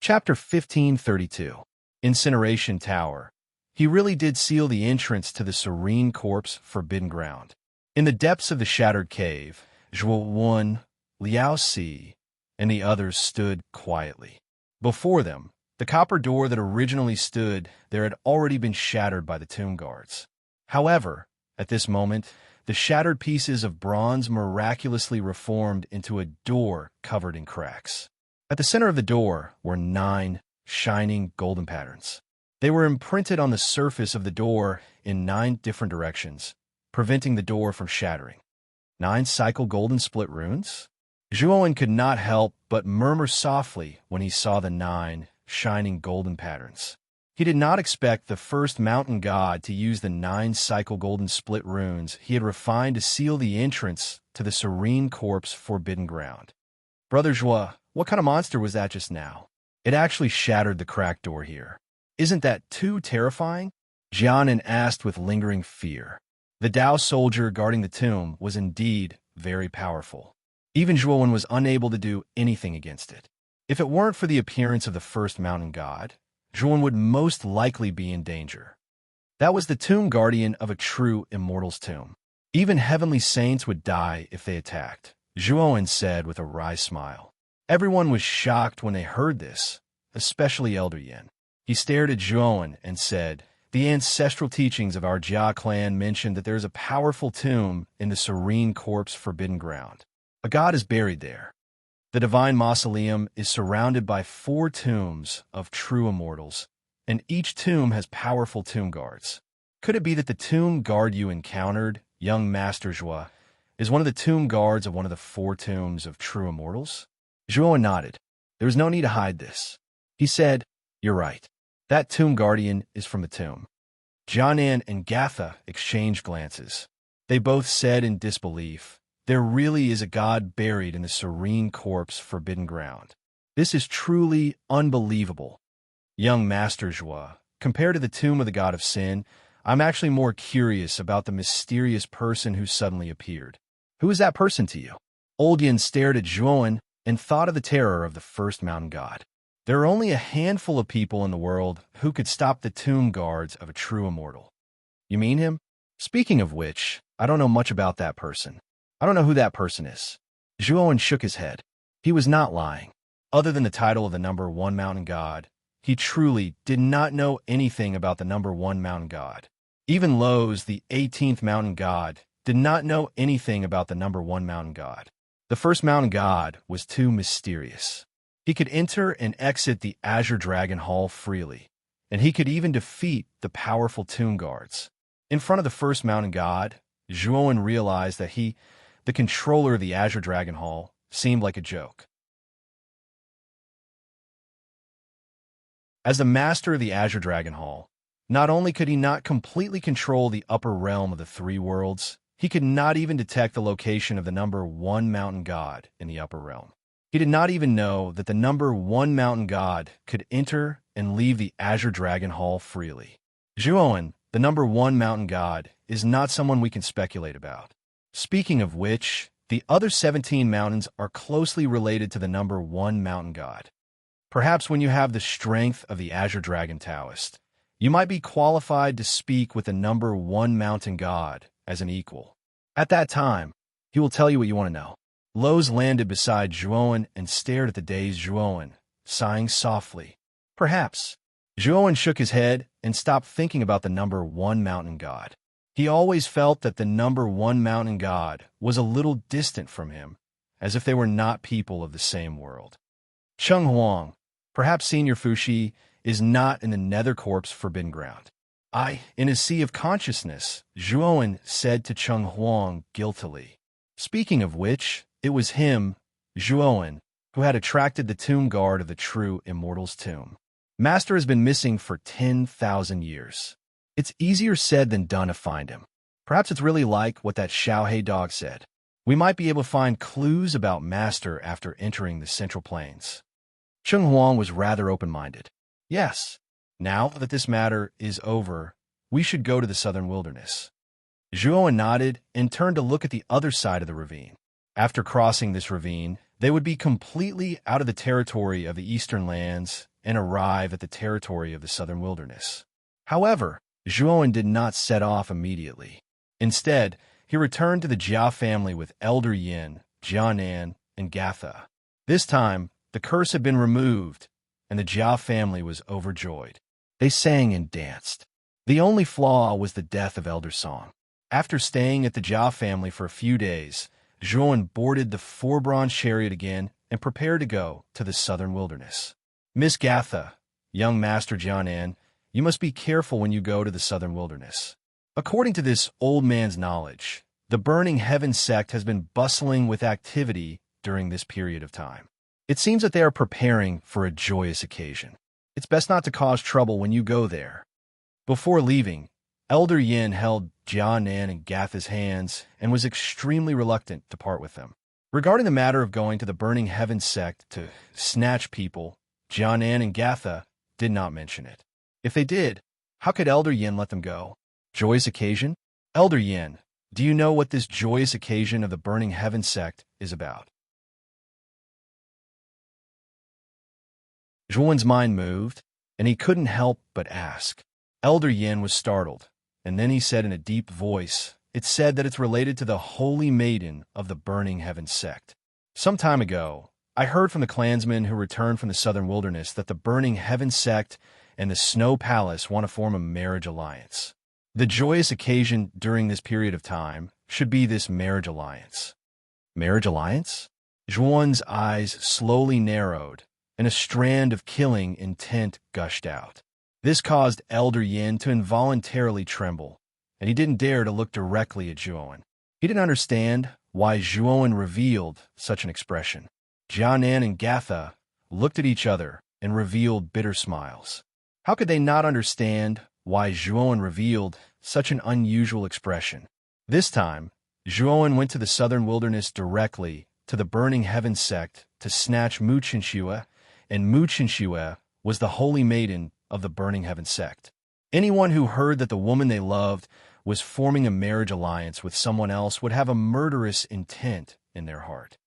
A: Chapter 1532. Incineration Tower. He really did seal the entrance to the serene corpse forbidden ground. In the depths of the shattered cave, Zhuo Wen, Liao Si, and the others stood quietly. Before them, the copper door that originally stood there had already been shattered by the tomb guards. However, at this moment, the shattered pieces of bronze miraculously reformed into a door covered in cracks. At the center of the door were 9 shining golden patterns. They were imprinted on the surface of the door in 9 different directions, preventing the door from shattering. 9 cycle golden split runes? Zhuowen could not help but murmur softly when he saw the 9 shining golden patterns. He did not expect the first mountain god to use the 9 cycle golden split runes he had refined to seal the entrance to the serene corpse forbidden ground. "Brother Zhuo, what kind of monster was that just now? It actually shattered the cracked door here. Isn't that too terrifying?" Jianan asked with lingering fear. The Dao soldier guarding the tomb was indeed very powerful. Even Zhuowen was unable to do anything against it. If it weren't for the appearance of the first mountain god, Zhuowen would most likely be in danger. That was the tomb guardian of a true immortal's tomb. Even heavenly saints would die if they attacked, Zhuowen said with a wry smile. Everyone was shocked when they heard this, especially Elder Yin. He stared at Zhuowen and said, "The ancestral teachings of our Jia clan mention that there is a powerful tomb in the serene corpse forbidden ground. A god is buried there. The divine mausoleum is surrounded by 4 tombs of true immortals, and each tomb has powerful tomb guards. Could it be that the tomb guard you encountered, young Master Zhuo, is one of the tomb guards of one of the 4 tombs of true immortals?" Zhuo nodded. There was no need to hide this. He said, "You're right. That tomb guardian is from the tomb." Jianan and Gatha exchanged glances. They both said in disbelief, "There really is a god buried in the serene corpse forbidden ground. This is truly unbelievable. Young Master Zhuo, compared to the tomb of the god of sin, I'm actually more curious about the mysterious person who suddenly appeared. Who is that person to you?" Old Yin stared at Zhuowen and thought of the terror of the first mountain god. There are only a handful of people in the world who could stop the tomb guards of a true immortal. "You mean him? Speaking of which, I don't know much about that person. I don't know who that person is." Zhuowen shook his head. He was not lying. Other than the title of the number 1 mountain god, he truly did not know anything about the number 1 mountain god. Even Lowe's, the 18th mountain god, did not know anything about the number 1 mountain god. The first mountain god was too mysterious. He could enter and exit the Azure Dragon Hall freely, and he could even defeat the powerful tomb guards. In front of the first mountain god, Zhuowen realized that he, the controller of the Azure Dragon Hall, seemed like a joke. As the master of the Azure Dragon Hall, not only could he not completely control the upper realm of the three worlds, he could not even detect the location of the number 1 mountain god in the upper realm. He did not even know that the number 1 mountain god could enter and leave the Azure Dragon Hall freely. Zhuowen, the number 1 mountain god, is not someone we can speculate about. Speaking of which, the other 17 mountains are closely related to the number 1 mountain god. Perhaps when you have the strength of the Azure Dragon Taoist, you might be qualified to speak with the number 1 mountain god as an equal. At that time, he will tell you what you want to know. Lowe's landed beside Zhuowen and stared at the dazed Zhuowen, sighing softly. Perhaps. Zhuowen shook his head and stopped thinking about the number 1 mountain god. He always felt that the number 1 mountain god was a little distant from him, as if they were not people of the same world. Cheng Huang, perhaps Senior Fushi, is not in the Nether Corp's forbidden ground. In his sea of consciousness, Zhuowen said to Cheng Huang guiltily. Speaking of which, it was him, Zhuowen, who had attracted the tomb guard of the true immortal's tomb. Master has been missing for 10,000 years. It's easier said than done to find him. Perhaps it's really like what that Xiaohei dog said. We might be able to find clues about Master after entering the Central Plains. Cheng Huang was rather open-minded. Yes, now that this matter is over, we should go to the southern wilderness. Zhuowen nodded and turned to look at the other side of the ravine. After crossing this ravine, they would be completely out of the territory of the eastern lands and arrive at the territory of the southern wilderness. However, Zhuowen did not set off immediately. Instead, he returned to the Jia family with Elder Yin, Jianan, and Gatha. This time, the curse had been removed, and the Jia family was overjoyed. They sang and danced. The only flaw was the death of Elder Song. After staying at the Jia family for a few days, Zhuowen boarded the 4-bronze chariot again and prepared to go to the southern wilderness. Miss Gatha, young Master Jianan, you must be careful when you go to the southern wilderness. According to this old man's knowledge, the Burning Heaven sect has been bustling with activity during this period of time. It seems that they are preparing for a joyous occasion. It's best not to cause trouble when you go there. Before leaving, Elder Yin held Jianan and Gatha's hands and was extremely reluctant to part with them. Regarding the matter of going to the Burning Heaven sect to snatch people, Jianan and Gatha did not mention it. If they did, how could Elder Yin let them go? Joyous occasion? Elder Yin, do you know what this joyous occasion of the Burning Heaven sect is about? Zhuowen's mind moved, and he couldn't help but ask. Elder Yin was startled, and then he said in a deep voice, "It's said that it's related to the Holy Maiden of the Burning Heaven sect. Some time ago, I heard from the clansmen who returned from the southern wilderness that the Burning Heaven sect and the Snow Palace want to form a marriage alliance. The joyous occasion during this period of time should be this marriage alliance." Marriage alliance? Zhuowen's eyes slowly narrowed, and a strand of killing intent gushed out. This caused Elder Yin to involuntarily tremble, and he didn't dare to look directly at Zhuowen. He didn't understand why Zhuowen revealed such an expression. Jianan and Gatha looked at each other and revealed bitter smiles. How could they not understand why Zhuowen revealed such an unusual expression? This time, Zhuowen went to the southern wilderness directly to the Burning Heaven sect to snatch Mu Chenxue, and Mu Chenxue was the holy maiden of the Burning Heaven sect. Anyone who heard that the woman they loved was forming a marriage alliance with someone else would have a murderous intent in their heart.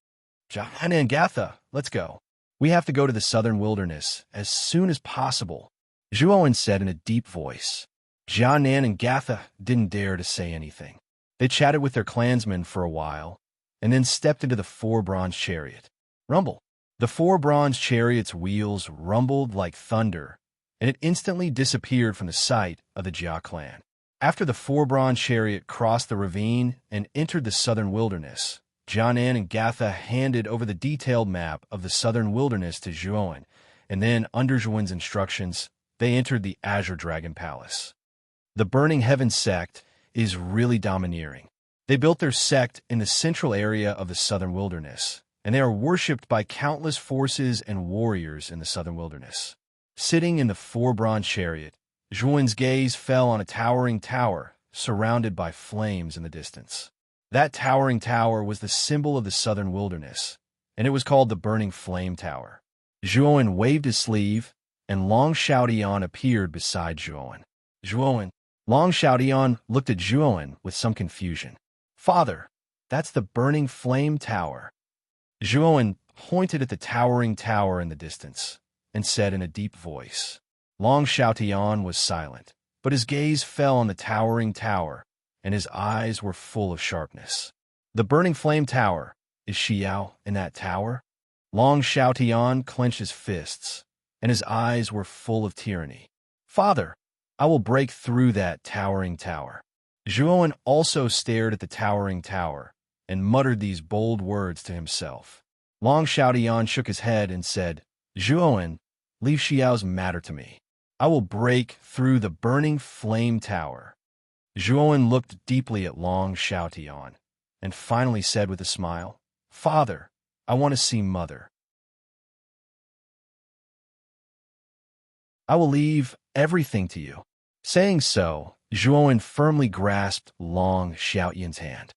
A: Jianan and Gatha, let's go. We have to go to the southern wilderness as soon as possible, Zhuowen said in a deep voice. Jianan and Gatha didn't dare to say anything. They chatted with their clansmen for a while, and then stepped into the 4-bronze chariot. Rumble. The 4-bronze chariot's wheels rumbled like thunder, and it instantly disappeared from the sight of the Jia clan. After the 4-bronze chariot crossed the ravine and entered the southern wilderness, Jianan and Gatha handed over the detailed map of the southern wilderness to Zhuowen, and then, under Zhuowen's instructions, they entered the Azure Dragon Palace. The Burning Heaven sect is really domineering. They built their sect in the central area of the southern wilderness, and they are worshipped by countless forces and warriors in the southern wilderness. Sitting in the four-bronze chariot, Zhuan's gaze fell on a towering tower surrounded by flames in the distance. That towering tower was the symbol of the southern wilderness, and it was called the Burning Flame Tower. Zhuan waved his sleeve, and Long Xiaodian appeared beside Zhuan. Zhuan. Long Xiaodian looked at Zhuan with some confusion. Father, that's the Burning Flame Tower. Zhuan pointed at the towering tower in the distance and said in a deep voice. Long Xiaotian was silent, but his gaze fell on the towering tower, and his eyes were full of sharpness. The Burning Flame Tower, is Xiao in that tower? Long Xiaotian clenched his fists, and his eyes were full of tyranny. Father, I will break through that towering tower. Zhuan also stared at the towering tower and muttered these bold words to himself. Long Xiaotian shook his head and said, Zhuan, leave Xiao's matter to me. I will break through the Burning Flame Tower. Zhuan looked deeply at Long Xiaotian and finally said with a smile, Father, I want to see Mother. I will leave everything to you. Saying so, Zhuan firmly grasped Long Xiaotian's hand.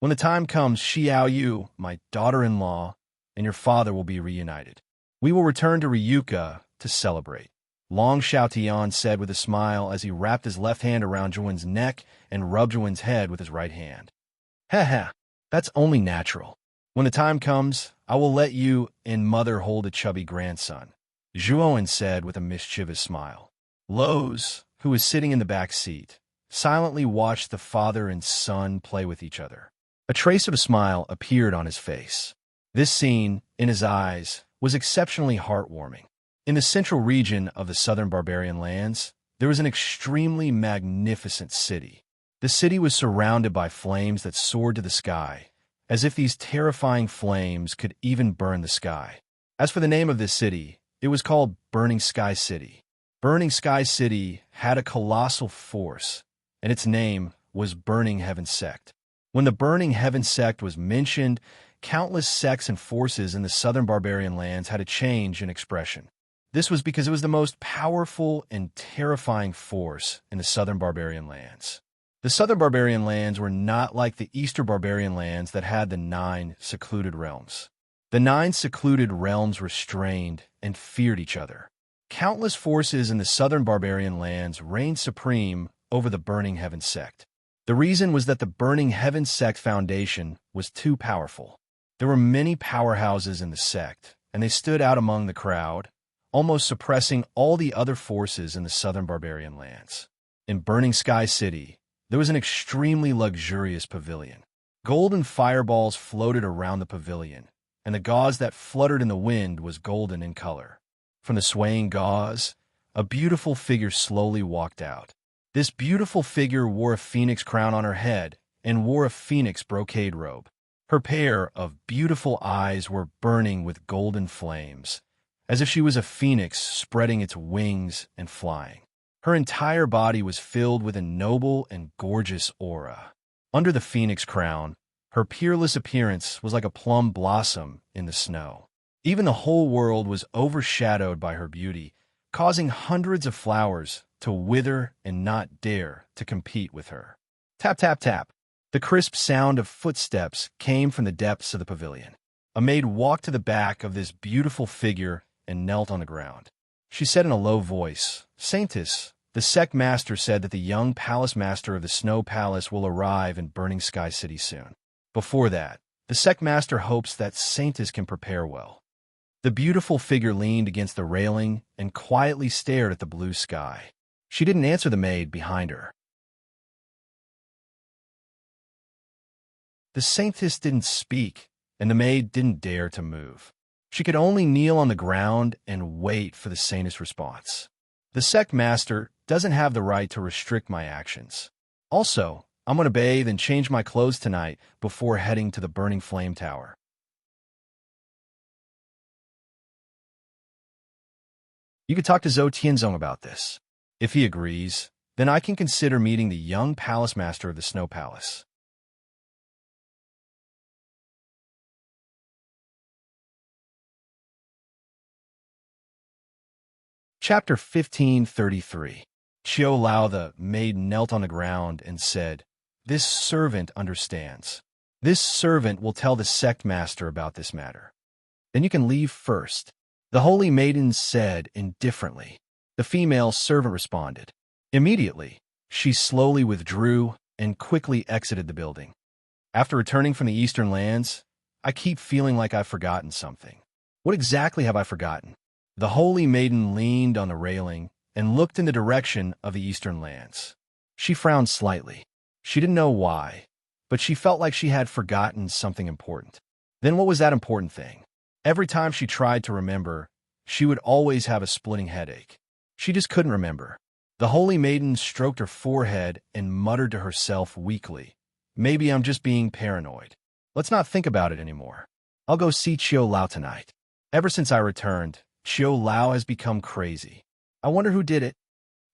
A: When the time comes, Xiao Yu, my daughter-in-law, and your father will be reunited. We will return to Ryuka to celebrate. Long Xiaotian said with a smile as he wrapped his left hand around Zhuan's neck and rubbed Zhuan's head with his right hand. That's only natural. When the time comes, I will let you and Mother hold a chubby grandson, Zhuan said with a mischievous smile. Lowe's, who was sitting in the back seat, silently watched the father and son play with each other. A trace of a smile appeared on his face. This scene, in his eyes, was exceptionally heartwarming. In the central region of the southern barbarian lands, there was an extremely magnificent city. The city was surrounded by flames that soared to the sky, as if these terrifying flames could even burn the sky. As for the name of this city, it was called Burning Sky City. Burning Sky City had a colossal force, and its name was Burning Heaven Sect. When the Burning Heaven Sect was mentioned, countless sects and forces in the southern barbarian lands had a change in expression. This was because it was the most powerful and terrifying force in the southern barbarian lands. The southern barbarian lands were not like the eastern barbarian lands that had the 9 secluded realms. The 9 secluded realms restrained and feared each other. Countless forces in the southern barbarian lands reigned supreme over the Burning Heaven Sect. The reason was that the Burning Heaven Sect foundation was too powerful. There were many powerhouses in the sect, and they stood out among the crowd, almost suppressing all the other forces in the southern barbarian lands. In Burning Sky City, there was an extremely luxurious pavilion. Golden fireballs floated around the pavilion, and the gauze that fluttered in the wind was golden in color. From the swaying gauze, a beautiful figure slowly walked out. This beautiful figure wore a phoenix crown on her head and wore a phoenix brocade robe. Her pair of beautiful eyes were burning with golden flames, as if she was a phoenix spreading its wings and flying. Her entire body was filled with a noble and gorgeous aura. Under the phoenix crown, her peerless appearance was like a plum blossom in the snow. Even the whole world was overshadowed by her beauty, causing hundreds of flowers to wither and not dare to compete with her. Tap, tap, tap. The crisp sound of footsteps came from the depths of the pavilion. A maid walked to the back of this beautiful figure and knelt on the ground. She said in a low voice, Saintess, the sect master said that the young palace master of the Snow Palace will arrive in Burning Sky City soon. Before that, the sect master hopes that Saintess can prepare well. The beautiful figure leaned against the railing and quietly stared at the blue sky. She didn't answer the maid behind her. The Saintess didn't speak, and the maid didn't dare to move. She could only kneel on the ground and wait for the Saintess' response. The sect master doesn't have the right to restrict my actions. Also, I'm going to bathe and change my clothes tonight before heading to the Burning Flame Tower. You could talk to Zhou Tianzong about this. If he agrees, then I can consider meeting the young palace master of the Snow Palace. Chapter 1533. Qiu Lao the maid knelt on the ground and said, "This servant understands. This servant will tell the sect master about this matter. Then you can leave first." The holy maiden said indifferently. The female servant responded. Immediately, she slowly withdrew and quickly exited the building. After returning from the eastern lands, I keep feeling like I've forgotten something. What exactly have I forgotten? The holy maiden leaned on the railing and looked in the direction of the eastern lands. She frowned slightly. She didn't know why, but she felt like she had forgotten something important. Then what was that important thing? Every time she tried to remember, she would always have a splitting headache. She just couldn't remember. The holy maiden stroked her forehead and muttered to herself weakly, "Maybe I'm just being paranoid. Let's not think about it anymore. I'll go see Qiu Lao tonight." Ever since I returned, Qiu Lao has become crazy. I wonder who did it.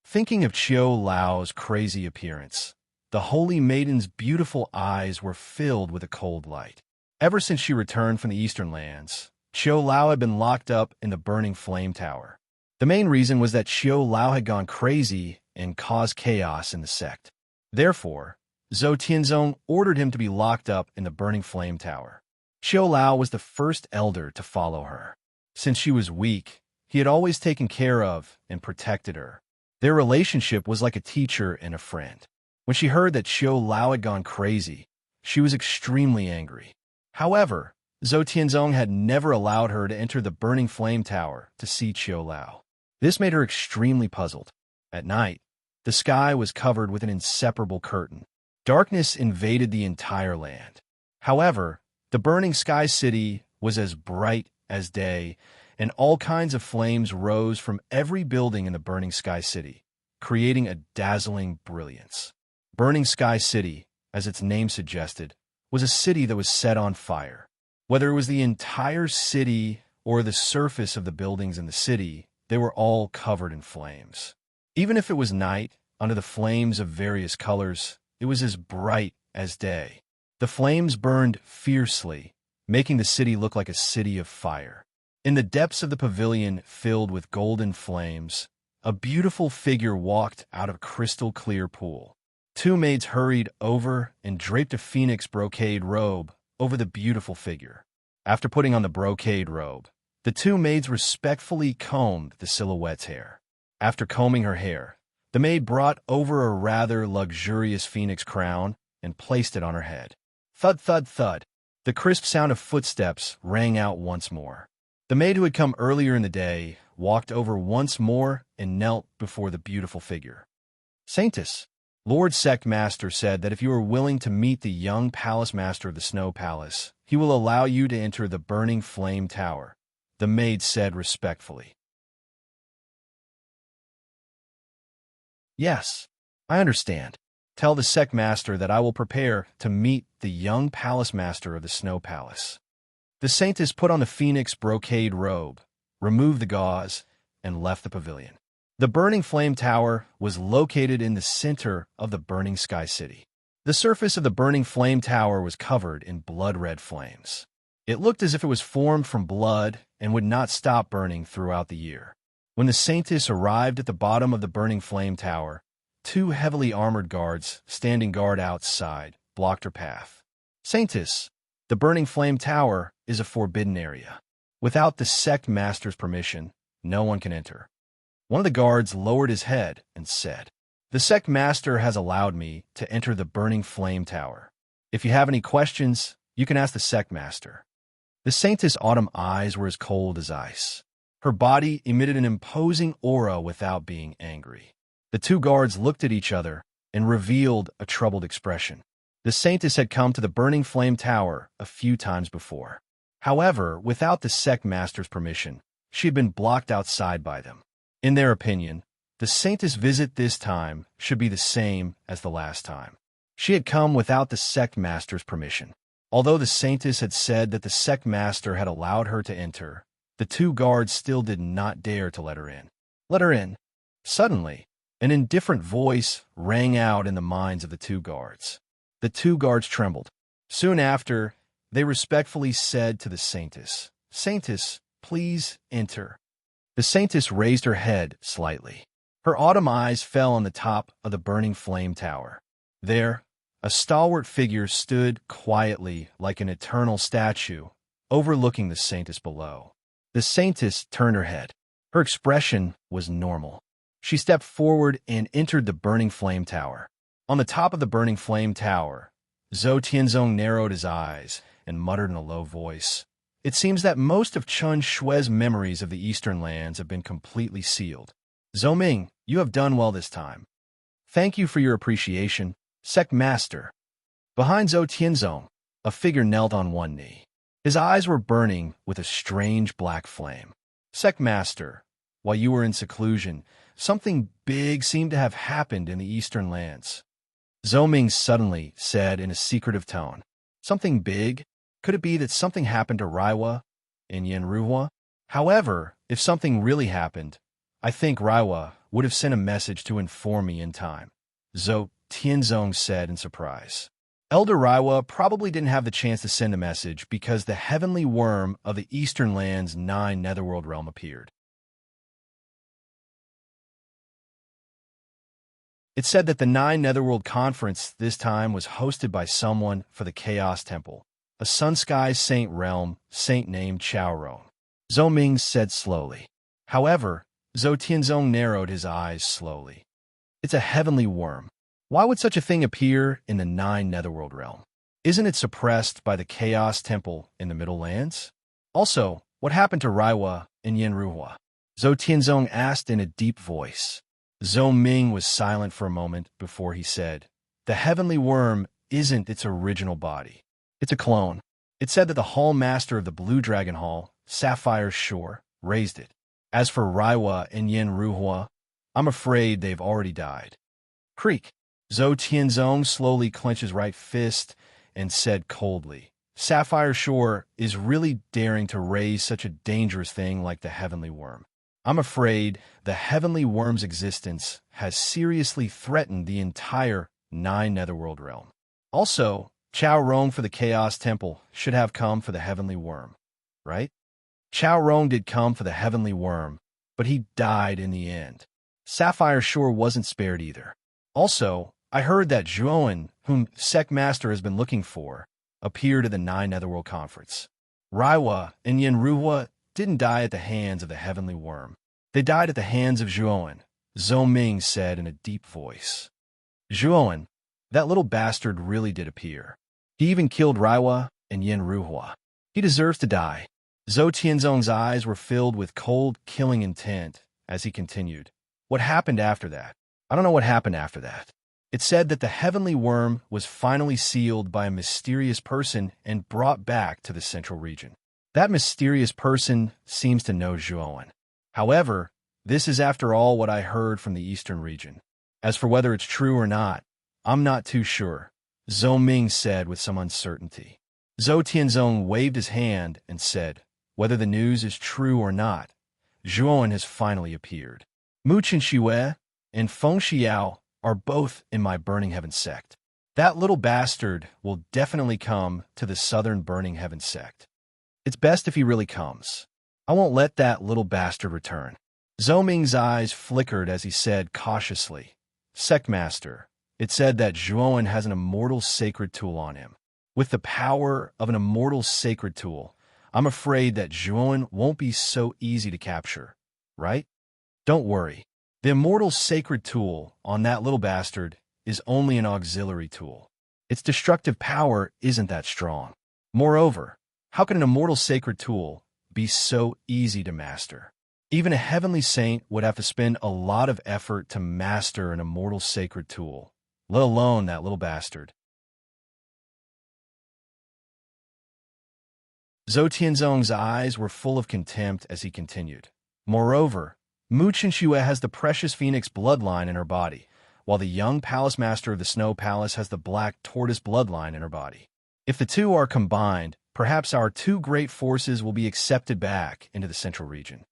A: Thinking of Qiu Lao's crazy appearance, the holy maiden's beautiful eyes were filled with a cold light. Ever since she returned from the eastern lands, Qiu Lao had been locked up in the burning flame tower. The main reason was that Qiu Lao had gone crazy and caused chaos in the sect. Therefore, Zhou Tianzong ordered him to be locked up in the burning flame tower. Qiu Lao was the first elder to follow her. Since she was weak, he had always taken care of and protected her. Their relationship was like a teacher and a friend. When she heard that Qiu Lao had gone crazy, she was extremely angry. However, Zhou Tianzong had never allowed her to enter the burning flame tower to see Qiu Lao. This made her extremely puzzled. At night, the sky was covered with an inseparable curtain. Darkness invaded the entire land. However, the burning sky city was as bright as day, and all kinds of flames rose from every building in the burning sky city, creating a dazzling brilliance. Burning Sky City, as its name suggested, was a city that was set on fire. Whether it was the entire city or the surface of the buildings in the city, they were all covered in flames. Even if it was night, under the flames of various colors, it was as bright as day. The flames burned fiercely, making the city look like a city of fire. In the depths of the pavilion filled with golden flames, a beautiful figure walked out of a crystal-clear pool. Two maids hurried over and draped a phoenix brocade robe over the beautiful figure. After putting on the brocade robe, the two maids respectfully combed the silhouette's hair. After combing her hair, the maid brought over a rather luxurious phoenix crown and placed it on her head. Thud, thud, thud. The crisp sound of footsteps rang out once more. The maid who had come earlier in the day walked over once more and knelt before the beautiful figure. "Saintess," Lord Sect Master said that if you are willing to meet the young palace master of the Snow Palace, he will allow you to enter the burning flame tower, the maid said respectfully. "Yes, I understand. Tell the Sect Master that I will prepare to meet the young palace master of the Snow Palace." The saintess put on the phoenix brocade robe, removed the gauze, and left the pavilion. The burning flame tower was located in the center of the burning sky city. The surface of the burning flame tower was covered in blood-red flames. It looked as if it was formed from blood and would not stop burning throughout the year. When the saintess arrived at the bottom of the burning flame tower, two heavily armored guards, standing guard outside, blocked her path. "Saintess, the burning flame tower is a forbidden area. Without the sect master's permission, no one can enter." One of the guards lowered his head and said, "The sect master has allowed me to enter the burning flame tower. If you have any questions, you can ask the sect master." The saintess' autumn eyes were as cold as ice. Her body emitted an imposing aura without being angry. The two guards looked at each other and revealed a troubled expression. The saintess had come to the burning flame tower a few times before. However, without the sect master's permission, she had been blocked outside by them. In their opinion, the saintess' visit this time should be the same as the last time. She had come without the sect master's permission. Although the saintess had said that the sect master had allowed her to enter, the two guards still did not dare to let her in. "Let her in." Suddenly, an indifferent voice rang out in the minds of the two guards. The two guards trembled. Soon after, they respectfully said to the saintess, "Saintess, please enter." The saintess raised her head slightly. Her autumn eyes fell on the top of the burning flame tower. There, a stalwart figure stood quietly like an eternal statue, overlooking the saintess below. The saintess turned her head. Her expression was normal. She stepped forward and entered the burning flame tower. On the top of the burning flame tower, Zhou Tianzong narrowed his eyes and muttered in a low voice, "It seems that most of Chen Shui's memories of the Eastern lands have been completely sealed. Zhou Ming, you have done well this time. Thank you for your appreciation, Sect Master." Behind Zhou Tianzong, a figure knelt on one knee. His eyes were burning with a strange black flame. "Sect Master, while you were in seclusion, something big seemed to have happened in the Eastern lands." Zhou Ming suddenly said in a secretive tone, "Something big? Could it be that something happened to Raiwa in Yanruhua? However, if something really happened, I think Raiwa would have sent a message to inform me in time," Zhou Tianzong said in surprise. Elder Raiwa probably didn't have the chance to send a message because the heavenly worm of the Eastern Land's 9 Netherworld realm appeared. It said that the 9 Netherworld Conference this time was hosted by someone for the Chaos Temple, a Sun-Sky Saint realm saint named Chaorong. Zhou Ming said slowly. However, Zhou Tianzong narrowed his eyes slowly. "It's a heavenly worm. Why would such a thing appear in the 9 Netherworld realm? Isn't it suppressed by the Chaos Temple in the Middle Lands? Also, what happened to Raiwa in Yanruhua?" Zhou Tianzong asked in a deep voice. Zhou Ming was silent for a moment before he said, "The heavenly worm isn't its original body. It's a clone." It said that the Hall Master of the Blue Dragon Hall, Sapphire Shore, raised it. As for Raiwa and Yanruhua, I'm afraid they've already died. Creak. Zhou Tianzong slowly clenched his right fist and said coldly, "Sapphire Shore is really daring to raise such a dangerous thing like the heavenly worm. I'm afraid the heavenly worm's existence has seriously threatened the entire 9 Netherworld realm. Also, Chaorong for the Chaos Temple should have come for the heavenly worm, right? Chaorong did come for the heavenly worm, but he died in the end. Sapphire Shore wasn't spared either. Also, I heard that Zhuowen, whom Sect Master has been looking for, appeared at the 9 Netherworld Conference. Raiwa and Yanruhua didn't die at the hands of the heavenly worm. They died at the hands of Zhuowen," Zhou Ming said in a deep voice. "Zhuowen, that little bastard really did appear. He even killed Raiwa and Yanruhua. He deserves to die." Zhou Tianzong's eyes were filled with cold, killing intent as he continued, "What happened after that? I don't know what happened after that. It said that the heavenly worm was finally sealed by a mysterious person and brought back to the central region. That mysterious person seems to know Zhuowen. However, this is after all what I heard from the eastern region. As for whether it's true or not, I'm not too sure," Zhou Ming said with some uncertainty. Zhou Tianzong waved his hand and said, "Whether the news is true or not, Zhuowen has finally appeared. Mu Qinxue and Feng Xiao are both in my Burning Heaven sect. That little bastard will definitely come to the Southern Burning Heaven sect. It's best if he really comes. I won't let that little bastard return." Zhou Ming's eyes flickered as he said cautiously, "Sect Master, it said that Zhuowen has an immortal sacred tool on him. With the power of an immortal sacred tool, I'm afraid that Zhuowen won't be so easy to capture, right? Don't worry. The immortal sacred tool on that little bastard is only an auxiliary tool. Its destructive power isn't that strong. Moreover, how can an immortal sacred tool be so easy to master? Even a heavenly saint would have to spend a lot of effort to master an immortal sacred tool, let alone that little bastard." Zhou Tianzong's eyes were full of contempt as he continued. "Moreover, Mu Qinxue has the precious phoenix bloodline in her body, while the young palace master of the Snow Palace has the black tortoise bloodline in her body. If the two are combined, perhaps our two great forces will be accepted back into the central region.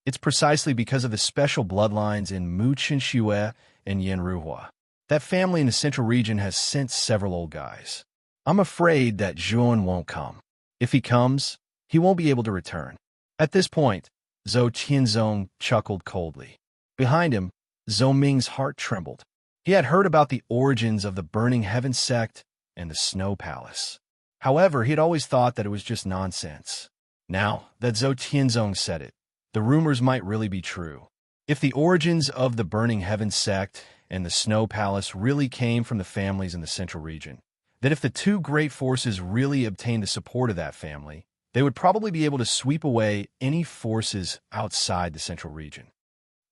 A: It's precisely because of the special bloodlines in Mu Qinxue and Yanruhua. That family in the central region has sent several old guys. I'm afraid that Zhuowen won't come. If he comes, he won't be able to return." At this point, Zhou Qianzong chuckled coldly. Behind him, Zhou Ming's heart trembled. He had heard about the origins of the Burning Heaven sect and the Snow Palace. However, he had always thought that it was just nonsense. Now that Zhou Qianzong said it, the rumors might really be true. If the origins of the Burning Heaven sect and the Snow Palace really came from the families in the central region, that if the two great forces really obtained the support of that family, they would probably be able to sweep away any forces outside the central region.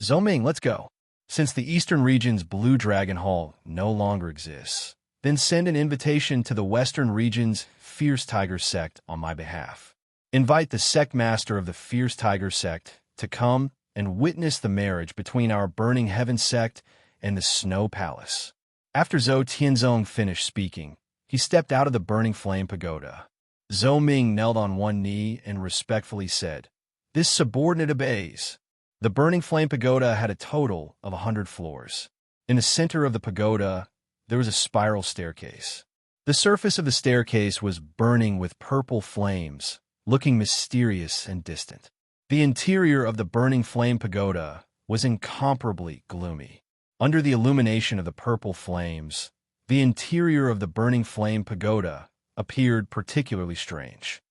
A: Zhou Ming, let's go. Since the eastern region's Blue Dragon Hall no longer exists, then send an invitation to the western region's Fierce Tiger sect on my behalf. Invite the sect master of the Fierce Tiger sect to come and witness the marriage between our Burning Heaven sect and the Snow Palace. After Zhou Tianzong finished speaking, he stepped out of the Burning Flame Pagoda. Zhou Ming knelt on one knee and respectfully said, "This subordinate obeys." The Burning Flame Pagoda had a total of 100 floors. In the center of the pagoda, there was a spiral staircase. The surface of the staircase was burning with purple flames, looking mysterious and distant. The interior of the Burning Flame Pagoda was incomparably gloomy. Under the illumination of the purple flames, the interior of the Burning Flame Pagoda appeared particularly strange.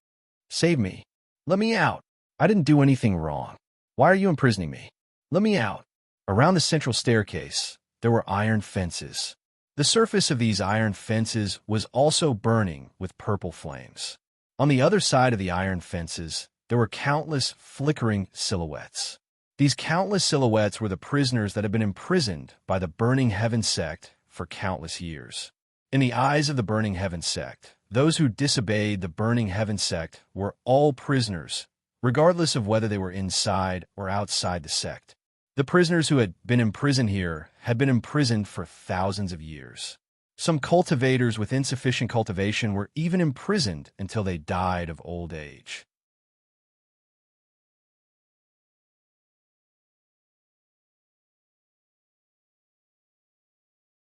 A: "Save me. Let me out. I didn't do anything wrong. Why are you imprisoning me? Let me out." Around the central staircase, there were iron fences. The surface of these iron fences was also burning with purple flames. On the other side of the iron fences, there were countless flickering silhouettes. These countless silhouettes were the prisoners that had been imprisoned by the Burning Heaven sect for countless years. In the eyes of the Burning Heaven sect, those who disobeyed the Burning Heaven sect were all prisoners, regardless of whether they were inside or outside the sect. The prisoners who had been imprisoned here had been imprisoned for thousands of years. Some cultivators with insufficient cultivation were even imprisoned until they died of old age.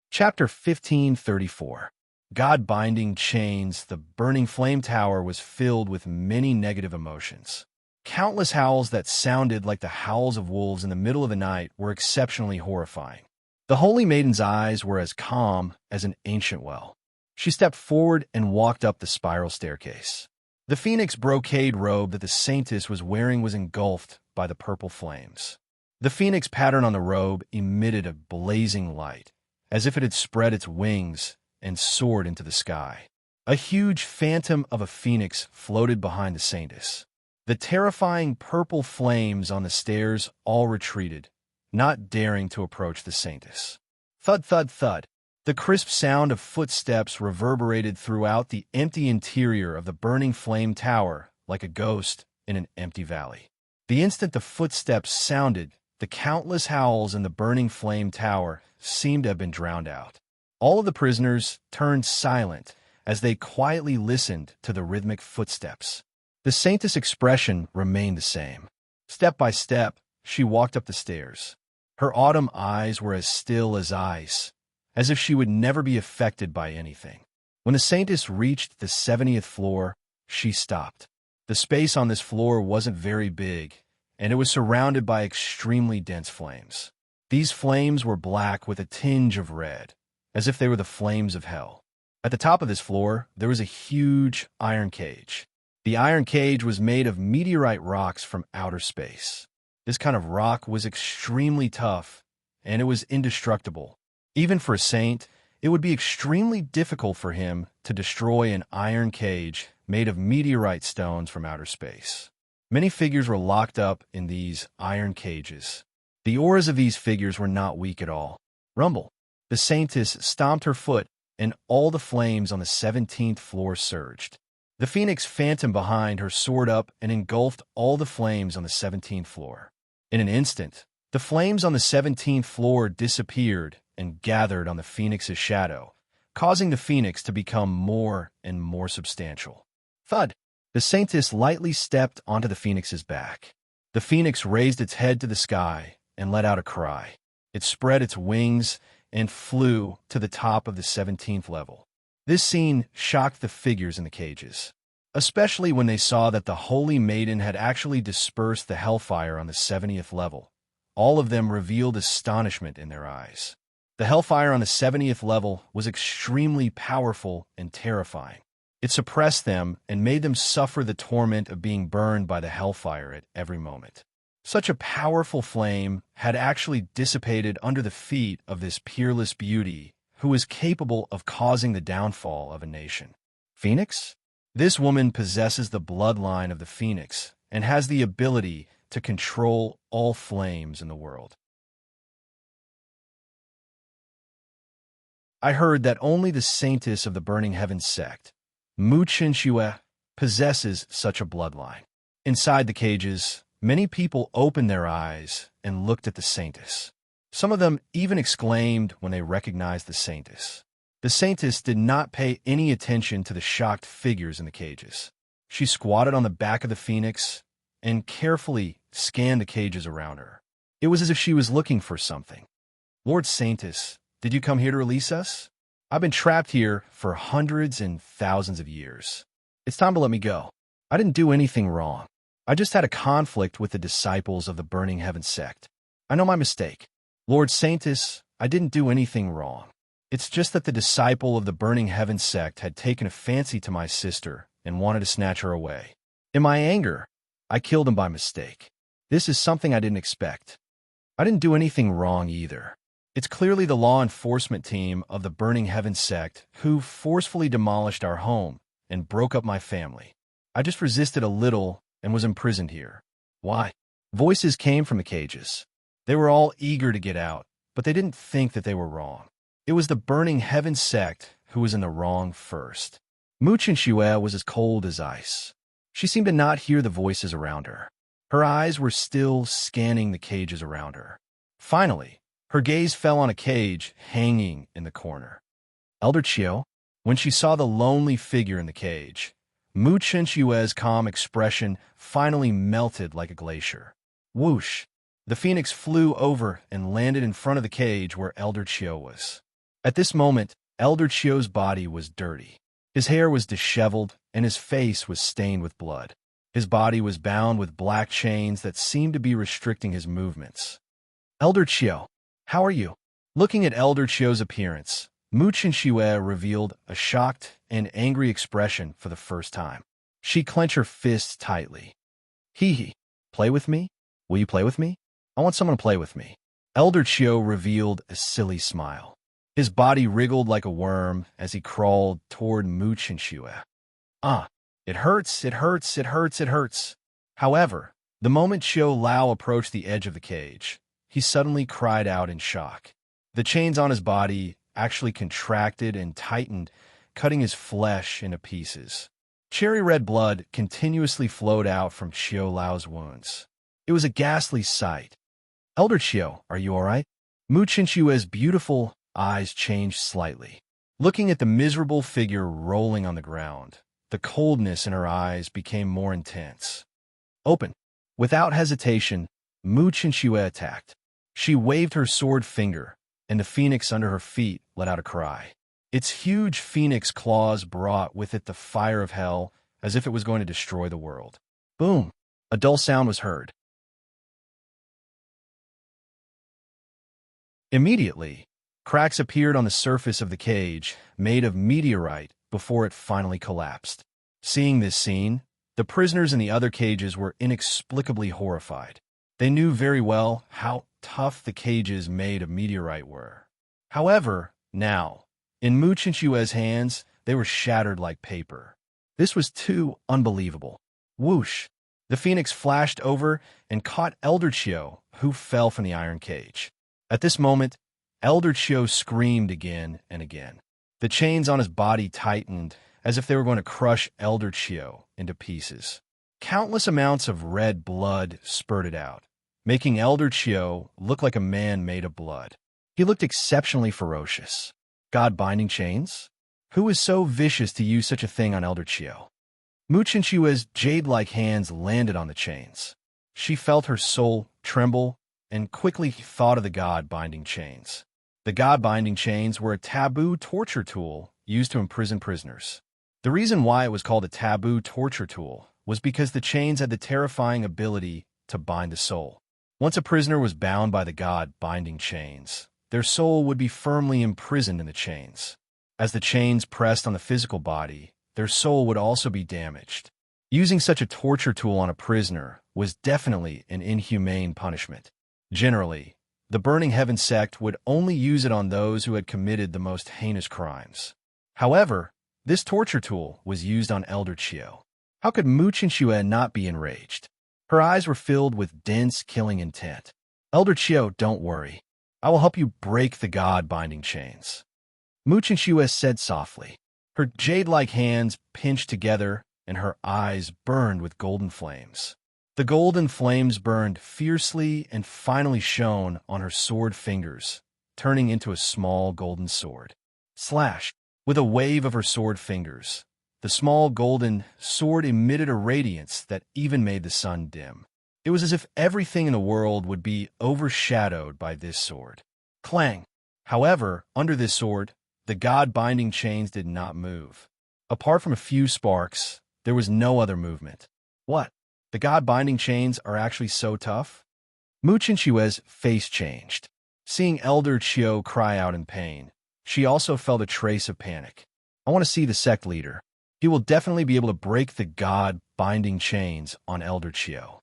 A: Chapter 1534. God-binding chains. The Burning Flame Tower was filled with many negative emotions. Countless howls that sounded like the howls of wolves in the middle of the night were exceptionally horrifying. The Holy Maiden's eyes were as calm as an ancient well. She stepped forward and walked up the spiral staircase. The phoenix brocade robe that the saintess was wearing was engulfed by the purple flames. The phoenix pattern on the robe emitted a blazing light, as if it had spread its wings and soared into the sky. A huge phantom of a phoenix floated behind the saintess. The terrifying purple flames on the stairs all retreated, not daring to approach the saintess. Thud, thud, thud. The crisp sound of footsteps reverberated throughout the empty interior of the Burning Flame Tower like a ghost in an empty valley. The instant the footsteps sounded, the countless howls in the Burning Flame Tower seemed to have been drowned out. All of the prisoners turned silent as they quietly listened to the rhythmic footsteps. The saintess' expression remained the same. Step by step, she walked up the stairs. Her autumn eyes were as still as ice, as if she would never be affected by anything. When the saintess reached the 70th floor, she stopped. The space on this floor wasn't very big, and it was surrounded by extremely dense flames. These flames were black with a tinge of red, as if they were the flames of hell. At the top of this floor, there was a huge iron cage. The iron cage was made of meteorite rocks from outer space. This kind of rock was extremely tough, and it was indestructible. Even for a saint, it would be extremely difficult for him to destroy an iron cage made of meteorite stones from outer space. Many figures were locked up in these iron cages. The auras of these figures were not weak at all. Rumble. The saintess stomped her foot, and all the flames on the 17th floor surged. The phoenix phantom behind her soared up and engulfed all the flames on the 17th floor. In an instant, the flames on the 17th floor disappeared and gathered on the phoenix's shadow, causing the phoenix to become more and more substantial. Thud! The saintess lightly stepped onto the phoenix's back. The phoenix raised its head to the sky and let out a cry. It spread its wings and flew to the top of the 17th level. This scene shocked the figures in the cages. especially when they saw that the Holy Maiden had actually dispersed the hellfire on the 70th level. All of them revealed astonishment in their eyes. The hellfire on the 70th level was extremely powerful and terrifying. It suppressed them and made them suffer the torment of being burned by the hellfire at every moment. Such a powerful flame had actually dissipated under the feet of this peerless beauty who was capable of causing the downfall of a nation. Phoenix? This woman possesses the bloodline of the phoenix and has the ability to control all flames in the world. I heard that only the saintess of the Burning Heavens sect, Mu Chen-Xue, possesses such a bloodline. Inside the cages, many people opened their eyes and looked at the saintess. Some of them even exclaimed when they recognized the saintess. The saintess did not pay any attention to the shocked figures in the cages. She squatted on the back of the phoenix and carefully scanned the cages around her. It was as if she was looking for something. Lord Saintess, did you come here to release us? I've been trapped here for hundreds and thousands of years. It's time to let me go. I didn't do anything wrong. I just had a conflict with the disciples of the Burning Heavens sect. I know my mistake. Lord Saintess, I didn't do anything wrong. It's just that the disciple of the Burning Heavens sect had taken a fancy to my sister and wanted to snatch her away. In my anger, I killed him by mistake. This is something I didn't expect. I didn't do anything wrong either. It's clearly the law enforcement team of the Burning Heavens sect who forcefully demolished our home and broke up my family. I just resisted a little and was imprisoned here. Why? Voices came from the cages. They were all eager to get out, but they didn't think that they were wrong. It was the Burning Heavens sect who was in the wrong first. Mu Chen-Xue was as cold as ice. She seemed to not hear the voices around her. Her eyes were still scanning the cages around her. Finally, her gaze fell on a cage hanging in the corner. Elder Chiu, when she saw the lonely figure in the cage, Mu Chen-Xue's calm expression finally melted like a glacier. Whoosh! The phoenix flew over and landed in front of the cage where Elder Chiu was. At this moment, Elder Chiu's body was dirty. His hair was disheveled and his face was stained with blood. His body was bound with black chains that seemed to be restricting his movements. Elder Chiu, how are you? Looking at Elder Chiu's appearance, Mu Chen-Xue revealed a shocked and angry expression for the first time. She clenched her fists tightly. Hee, play with me? Will you play with me? I want someone to play with me. Elder Chiu revealed a silly smile. His body wriggled like a worm as he crawled toward Mu Chen-Xue. It hurts, it hurts, it hurts, it hurts. However, the moment Xiu Lao approached the edge of the cage, he suddenly cried out in shock. The chains on his body actually contracted and tightened, cutting his flesh into pieces. Cherry red blood continuously flowed out from Xiu Lao's wounds. It was a ghastly sight. Elder Chiu, are you all right? Mu Chen-Xue's beautiful eyes changed slightly. Looking at the miserable figure rolling on the ground, the coldness in her eyes became more intense. Open. Without hesitation, Mu Chen-Xue attacked. She waved her sword finger, and the phoenix under her feet let out a cry. Its huge phoenix claws brought with it the fire of hell, as if it was going to destroy the world. Boom! A dull sound was heard. Immediately, cracks appeared on the surface of the cage, made of meteorite, before it finally collapsed. Seeing this scene, the prisoners in the other cages were inexplicably horrified. They knew very well how tough the cages made of meteorite were. However, now, in Mu Chen-Xue's hands, they were shattered like paper. This was too unbelievable. Whoosh! The phoenix flashed over and caught Elder Chiu, who fell from the iron cage. At this moment, Elder Chiu screamed again and again. The chains on his body tightened as if they were going to crush Elder Chiu into pieces. Countless amounts of red blood spurted out, making Elder Chiu look like a man made of blood. He looked exceptionally ferocious. God-binding chains? Who is so vicious to use such a thing on Elder Chiu? Mu Chen-Xue's jade-like hands landed on the chains. She felt her soul tremble and quickly thought of the God-binding chains. The God-binding chains were a taboo torture tool used to imprison prisoners. The reason why it was called a taboo torture tool was because the chains had the terrifying ability to bind the soul. Once a prisoner was bound by the god-binding chains, their soul would be firmly imprisoned in the chains. As the chains pressed on the physical body, their soul would also be damaged. Using such a torture tool on a prisoner was definitely an inhumane punishment. Generally, the Burning Heaven sect would only use it on those who had committed the most heinous crimes. However, this torture tool was used on Elder Chio. How could Mu Chinchue not be enraged? Her eyes were filled with dense, killing intent. Elder Chio, don't worry. I will help you break the god-binding chains. Mu Chinchue said softly. Her jade-like hands pinched together, and her eyes burned with golden flames. The golden flames burned fiercely and finally shone on her sword fingers, turning into a small golden sword. Slash! With a wave of her sword fingers, the small golden sword emitted a radiance that even made the sun dim. It was as if everything in the world would be overshadowed by this sword. Clang! However, under this sword, the god-binding chains did not move. Apart from a few sparks, there was no other movement. What? The god-binding chains are actually so tough? Mu Chinchue's face changed. Seeing Elder Chio cry out in pain, she also felt a trace of panic. I want to see the sect leader. He will definitely be able to break the god-binding chains on Elder Chio.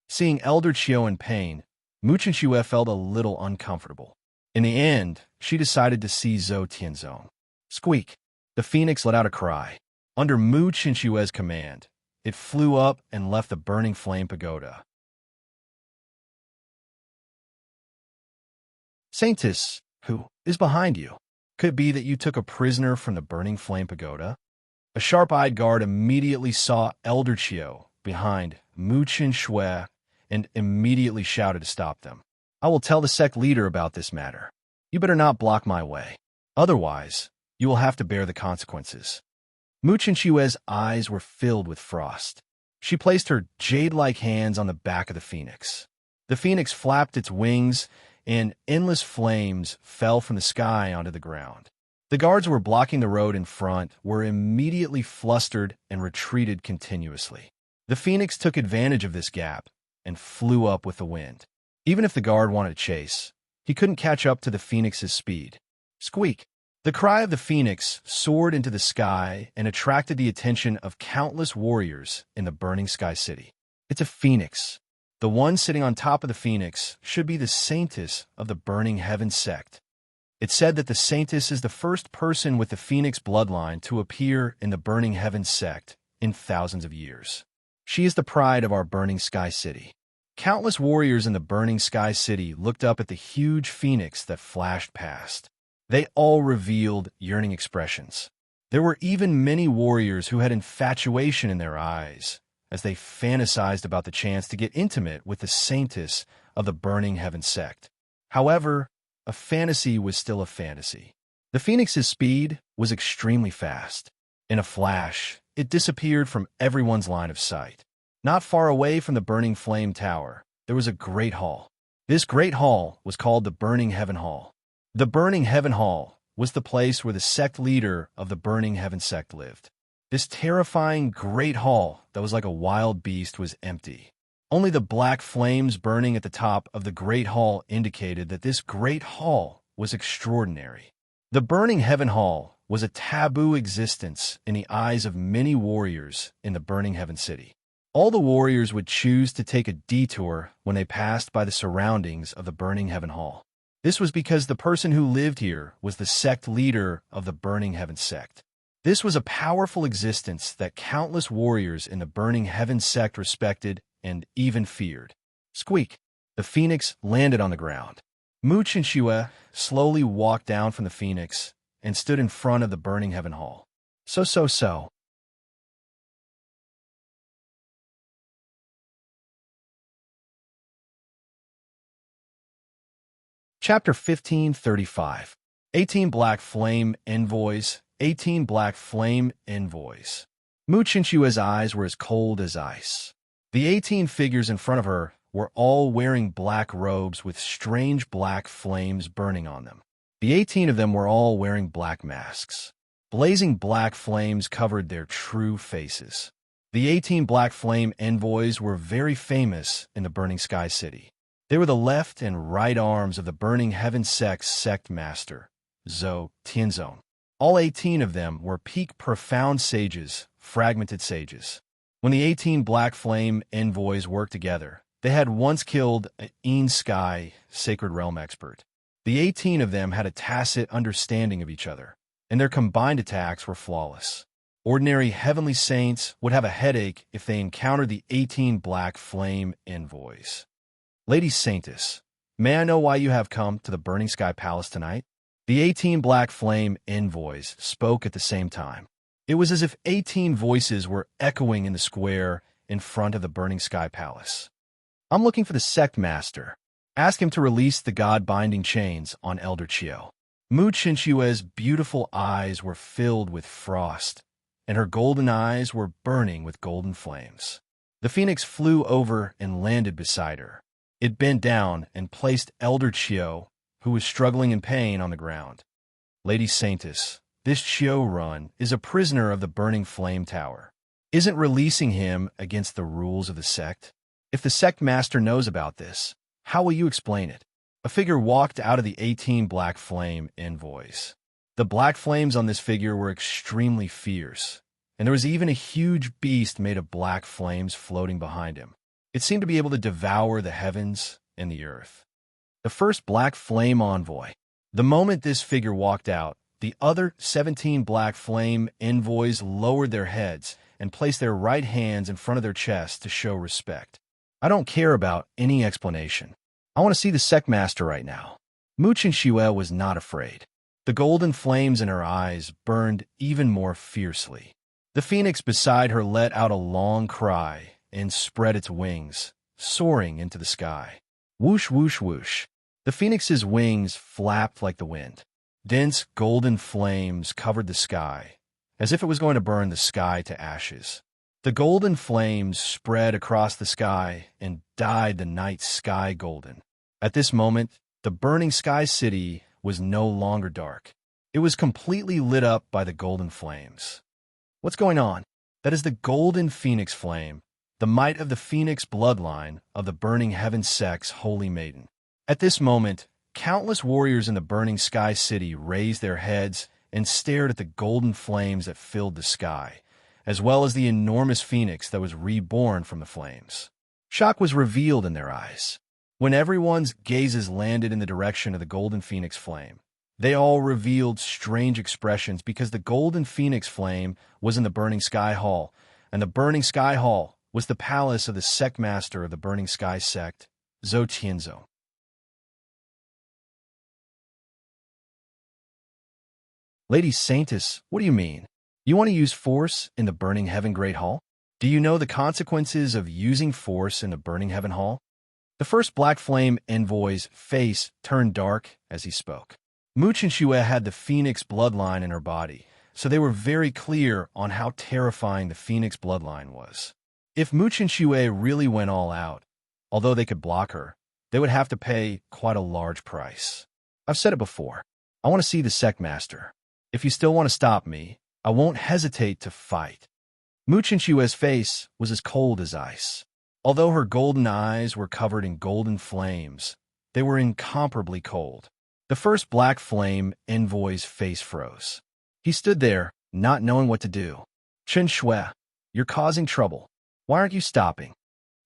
A: Seeing Elder Chio in pain, Mu Chinchue felt a little uncomfortable. In the end, she decided to see Zhou Tianzong. Squeak! The phoenix let out a cry. Under Mu Chinchue's command, it flew up and left the burning flame pagoda. Saintess, who is behind you? Could it be that you took a prisoner from the burning flame pagoda? A sharp-eyed guard immediately saw Elder Chio behind Mu Chinchue and immediately shouted to stop them. I will tell the sect leader about this matter. You better not block my way. Otherwise, you will have to bear the consequences. Mu Chinchue's eyes were filled with frost. She placed her jade-like hands on the back of the phoenix. The phoenix flapped its wings, and endless flames fell from the sky onto the ground. The guards who were blocking the road in front were immediately flustered and retreated continuously. The phoenix took advantage of this gap and flew up with the wind. Even if the guard wanted to chase, he couldn't catch up to the phoenix's speed. Squeak! The cry of the phoenix soared into the sky and attracted the attention of countless warriors in the burning sky city. It's a phoenix. The one sitting on top of the phoenix should be the saintess of the Burning Heaven sect. It's said that the saintess is the first person with the phoenix bloodline to appear in the Burning Heaven sect in thousands of years. She is the pride of our burning sky city. Countless warriors in the burning sky city looked up at the huge phoenix that flashed past. They all revealed yearning expressions. There were even many warriors who had infatuation in their eyes as they fantasized about the chance to get intimate with the saintess of the Burning Heaven sect. However, a fantasy was still a fantasy. The phoenix's speed was extremely fast. In a flash, it disappeared from everyone's line of sight. Not far away from the Burning Flame Tower, there was a great hall. This great hall was called the Burning Heaven Hall. The Burning Heaven Hall was the place where the sect leader of the Burning Heaven sect lived. This terrifying great hall that was like a wild beast was empty. Only the black flames burning at the top of the great hall indicated that this great hall was extraordinary. The Burning Heaven Hall was a taboo existence in the eyes of many warriors in the Burning Heaven City. All the warriors would choose to take a detour when they passed by the surroundings of the Burning Heaven Hall. This was because the person who lived here was the sect leader of the Burning Heaven sect. This was a powerful existence that countless warriors in the Burning Heaven sect respected and even feared. Squeak! The phoenix landed on the ground. Mu Chinchue slowly walked down from the phoenix and stood in front of the Burning Heaven Hall. So. Chapter 1535. 18 Black Flame Envoys. 18 Black Flame Envoys. Mu Chinchue's eyes were as cold as ice. The 18 figures in front of her were all wearing black robes with strange black flames burning on them. The 18 of them were all wearing black masks. Blazing black flames covered their true faces. The 18 black flame envoys were very famous in the Burning Sky City. They were the left and right arms of the Burning Heaven Sect's sect master, Zhou Tianzong. All 18 of them were peak profound sages, fragmented sages. When the 18 black flame envoys worked together, they had once killed an Sky sacred realm expert. The 18 of them had a tacit understanding of each other, and their combined attacks were flawless. Ordinary heavenly saints would have a headache if they encountered the 18 black flame envoys. Lady Saintess, may I know why you have come to the Burning Sky Palace tonight? The 18 black flame envoys spoke at the same time. It was as if 18 voices were echoing in the square in front of the Burning Sky Palace. I'm looking for the sect master. Ask him to release the god-binding chains on Elder Chiu. Mu Qinshue's beautiful eyes were filled with frost, and her golden eyes were burning with golden flames. The phoenix flew over and landed beside her. It bent down and placed Elder Chiu, who was struggling in pain, on the ground. Lady Saintess, this Chiu Run is a prisoner of the Burning Flame Tower. Isn't releasing him against the rules of the sect? If the sect master knows about this, how will you explain it? A figure walked out of the 18 black flame envoys. The black flames on this figure were extremely fierce, and there was even a huge beast made of black flames floating behind him. It seemed to be able to devour the heavens and the earth. The first black flame envoy. The moment this figure walked out, the other 17 black flame envoys lowered their heads and placed their right hands in front of their chests to show respect. I don't care about any explanation. I want to see the sect master right now. Mu Qinshui was not afraid. The golden flames in her eyes burned even more fiercely. The phoenix beside her let out a long cry and spread its wings, soaring into the sky. Whoosh, whoosh, whoosh. The phoenix's wings flapped like the wind. Dense golden flames covered the sky, as if it was going to burn the sky to ashes. The golden flames spread across the sky and dyed the night sky golden. At this moment, the Burning Sky City was no longer dark. It was completely lit up by the golden flames. What's going on? That is the golden phoenix flame, the might of the phoenix bloodline of the Burning Heaven Sect's holy maiden. At this moment, countless warriors in the Burning Sky City raised their heads and stared at the golden flames that filled the sky, as well as the enormous phoenix that was reborn from the flames. Shock was revealed in their eyes. When everyone's gazes landed in the direction of the golden phoenix flame, they all revealed strange expressions because the golden phoenix flame was in the Burning Sky Hall, and the Burning Sky Hall was the palace of the sect master of the Burning Sky sect, Zhou Tianzong. Lady Saintess, what do you mean? You want to use force in the Burning Heaven Great Hall? Do you know the consequences of using force in the Burning Heaven Hall? The first black flame envoy's face turned dark as he spoke. Mu Qinshui had the phoenix bloodline in her body, so they were very clear on how terrifying the phoenix bloodline was. If Mu Qinshui really went all out, although they could block her, they would have to pay quite a large price. I've said it before. I want to see the sect master. If you still want to stop me, I won't hesitate to fight. Mu Qinshui's face was as cold as ice. Although her golden eyes were covered in golden flames, they were incomparably cold. The first black flame envoy's face froze. He stood there, not knowing what to do. Chen Shui, you're causing trouble. Why aren't you stopping?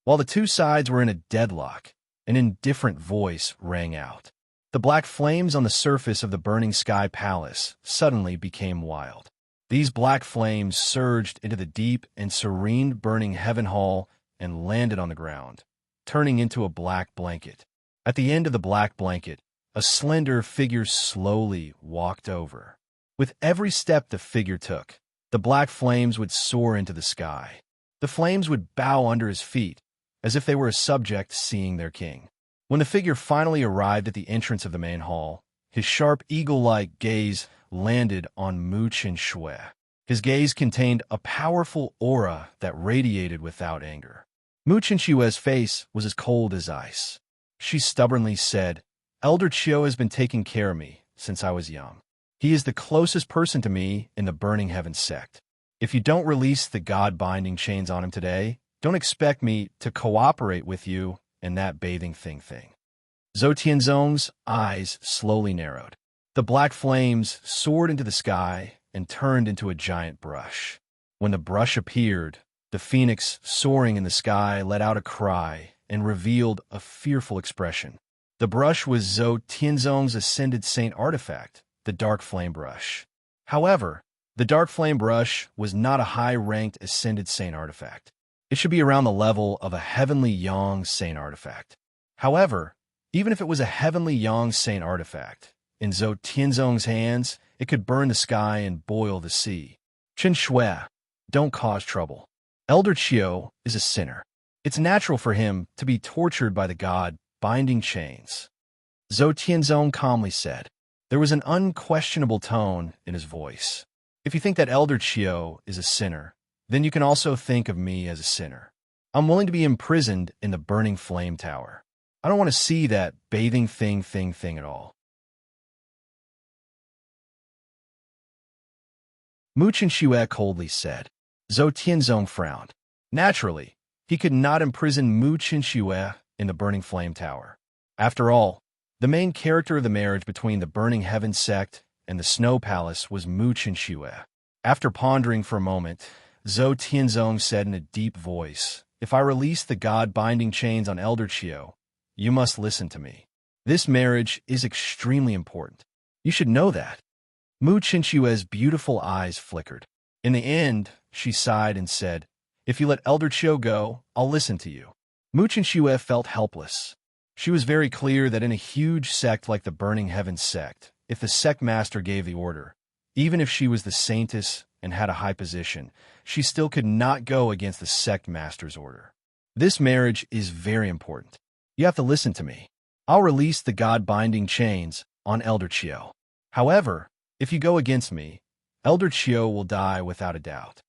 A: While the two sides were in a deadlock, an indifferent voice rang out. The black flames on the surface of the Burning Sky Palace suddenly became wild. These black flames surged into the deep and serene Burning Heaven Hall and landed on the ground, turning into a black blanket. At the end of the black blanket, a slender figure slowly walked over. With every step the figure took, the black flames would soar into the sky. The flames would bow under his feet, as if they were a subject seeing their king. When the figure finally arrived at the entrance of the main hall, his sharp eagle-like gaze landed on Mu Qinshui. His gaze contained a powerful aura that radiated without anger. Mu Qinshui's face was as cold as ice. She stubbornly said, "Elder Chiu has been taking care of me since I was young. He is the closest person to me in the Burning Heaven sect. If you don't release the God-binding chains on him today, don't expect me to cooperate with you in that bathing thing. Zhou Tianzong's eyes slowly narrowed. The black flames soared into the sky and turned into a giant brush. When the brush appeared, the phoenix soaring in the sky let out a cry and revealed a fearful expression. The brush was Zhou Tianzong's ascended saint artifact, the dark flame brush. However, the dark flame brush was not a high-ranked ascended saint artifact. It should be around the level of a heavenly yang saint artifact. However, even if it was a heavenly yang saint artifact, in Zhou Tianzong's hands, it could burn the sky and boil the sea. Chen Shui, don't cause trouble. Elder Qiu is a sinner. It's natural for him to be tortured by the God-binding chains. Zhou Tianzong calmly said. There was an unquestionable tone in his voice. If you think that Elder Qiu is a sinner, then you can also think of me as a sinner. I'm willing to be imprisoned in the burning flame tower. I don't want to see that bathing thing at all. Mu Qinshui coldly said. Zhou Tianzong frowned. Naturally, he could not imprison Mu Qinshui in the burning flame tower. After all, the main character of the marriage between the Burning Heaven sect and the Snow Palace was Mu Qinshui. After pondering for a moment, Zhou Tianzong said in a deep voice, if I release the God-binding chains on Elder Qiu, you must listen to me. This marriage is extremely important. You should know that. Mu Qinshui's beautiful eyes flickered. In the end, she sighed and said, if you let Elder Qiu go, I'll listen to you. Mu Qinshui felt helpless. She was very clear that in a huge sect like the Burning Heaven sect, if the sect master gave the order, even if she was the saintess and had a high position, she still could not go against the sect master's order. This marriage is very important. You have to listen to me. I'll release the God-binding chains on Elder Qiu. However, if you go against me, Elder Qiu will die without a doubt.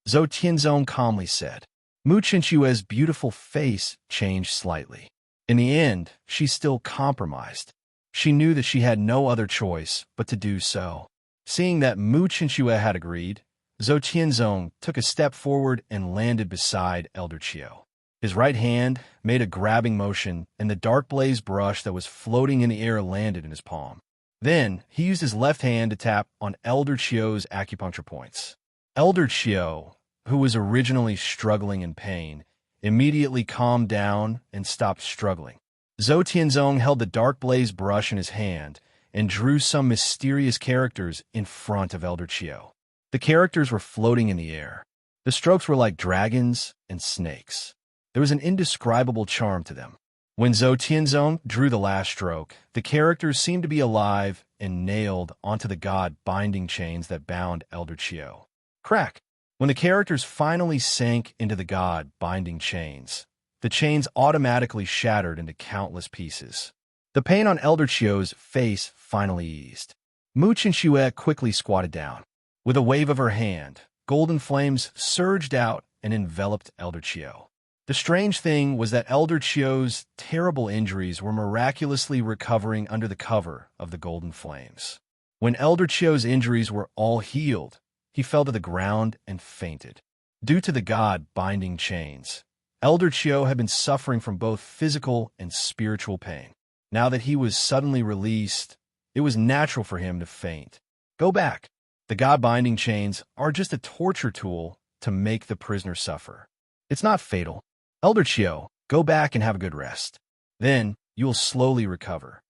A: Zhou Tianzong calmly said. Mu Qinshui's beautiful face changed slightly. In the end, she still compromised. She knew that she had no other choice but to do so. Seeing that Mu Qinshui had agreed, Zhou Tianzong took a step forward and landed beside Elder Qiu. His right hand made a grabbing motion, and the dark blaze brush that was floating in the air landed in his palm. Then, he used his left hand to tap on Elder Qiu's acupuncture points. Elder Qiu, who was originally struggling in pain, immediately calmed down and stopped struggling. Zhou Tianzong held the dark blaze brush in his hand and drew some mysterious characters in front of Elder Qiu. The characters were floating in the air. The strokes were like dragons and snakes. There was an indescribable charm to them. When Zhou Tianzong drew the last stroke, the characters seemed to be alive and nailed onto the God-binding chains that bound Elder Qiu. Crack! When the characters finally sank into the God-binding chains, the chains automatically shattered into countless pieces. The pain on Elder Qiu's face finally eased. Mu Qinshui quickly squatted down. With a wave of her hand, golden flames surged out and enveloped Elder Qiu. The strange thing was that Elder Qiu's terrible injuries were miraculously recovering under the cover of the golden flames. When Elder Qiu's injuries were all healed, he fell to the ground and fainted. Due to the God-binding chains, Elder Qiu had been suffering from both physical and spiritual pain. Now that he was suddenly released, it was natural for him to faint. Go back. The God-binding chains are just a torture tool to make the prisoner suffer. It's not fatal. Elder Qiu, go back and have a good rest. Then, you will slowly recover.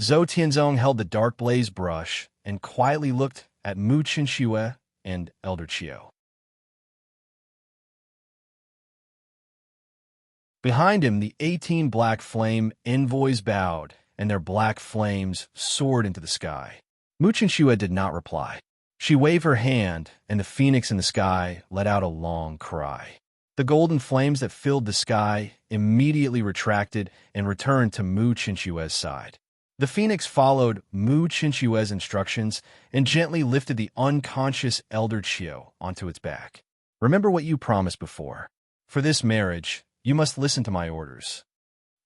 A: Zhou Tianzong held the dark blaze brush and quietly looked at Mu Qinshui and Elder Qiu. Behind him, the 18 black flame envoys bowed, and their black flames soared into the sky. Mu Qinshui did not reply. She waved her hand, and the phoenix in the sky let out a long cry. The golden flames that filled the sky immediately retracted and returned to Mu Qinshui's side. The phoenix followed Mu Qinshui's instructions and gently lifted the unconscious Elder Qiu onto its back. Remember what you promised before. For this marriage, you must listen to my orders.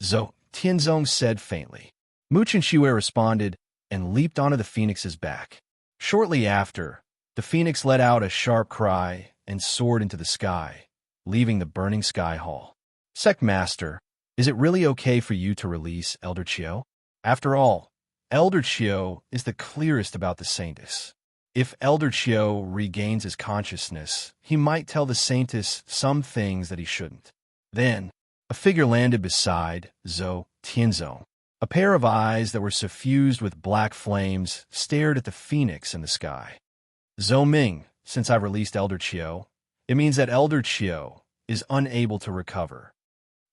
A: Zhou Tianzong said faintly. Mu Qinshui responded and leaped onto the phoenix's back. Shortly after, the phoenix let out a sharp cry and soared into the sky, leaving the burning sky hall. Sect Master, is it really okay for you to release Elder Chio? After all, Elder Chio is the clearest about the Saintess. If Elder Chio regains his consciousness, he might tell the Saintess some things that he shouldn't. Then, a figure landed beside Zhou Tianzong. A pair of eyes that were suffused with black flames stared at the phoenix in the sky. Zhou Ming, since I've released Elder Chio, it means that Elder Chio is unable to recover.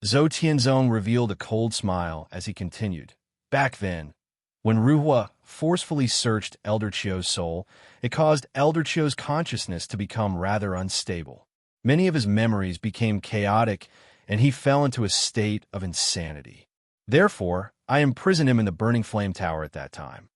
A: Zhou Tianzong revealed a cold smile as he continued. Back then, when Ruhua forcefully searched Elder Chio's soul, it caused Elder Chio's consciousness to become rather unstable. Many of his memories became chaotic, and he fell into a state of insanity. Therefore, I imprisoned him in the Burning Flame Tower at that time.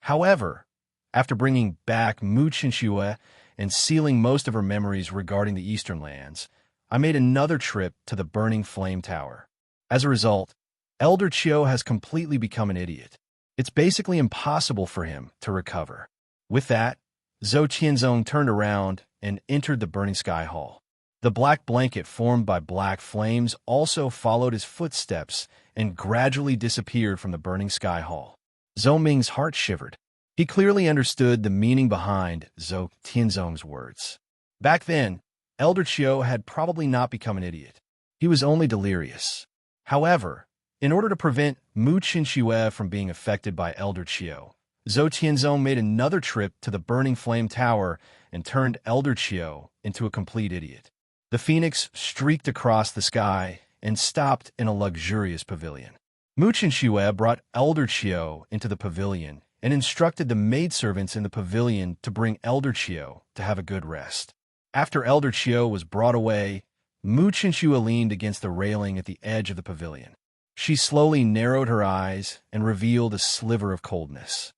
A: However, after bringing back Mu Qinxue and sealing most of her memories regarding the Eastern lands, I made another trip to the Burning Flame Tower. As a result, Elder Chio has completely become an idiot. It's basically impossible for him to recover. With that, Zhou Tianzong turned around and entered the Burning Sky Hall. The black blanket formed by black flames also followed his footsteps and gradually disappeared from the Burning Sky Hall. Zhou Ming's heart shivered. He clearly understood the meaning behind Zhou Tianzong's words. Back then, Elder Chio had probably not become an idiot. He was only delirious. However, in order to prevent Mu Qinxue from being affected by Elder Chio, Zhou Tianzong made another trip to the Burning Flame Tower and turned Elder Chio into a complete idiot. The phoenix streaked across the sky and stopped in a luxurious pavilion. Mu Qinxue brought Elder Chio into the pavilion and instructed the maidservants in the pavilion to bring Elder Chio to have a good rest. After Elder Chio was brought away, Mu Qinxue leaned against the railing at the edge of the pavilion. She slowly narrowed her eyes and revealed a sliver of coldness.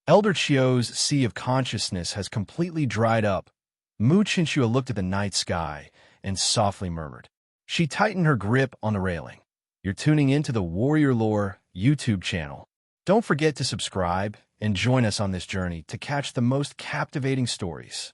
A: Elder Chio's sea of consciousness has completely dried up. Mu Qinxue looked at the night sky and softly murmured. She tightened her grip on the railing. You're tuning into the Warrior Lore YouTube channel. Don't forget to subscribe and join us on this journey to catch the most captivating stories.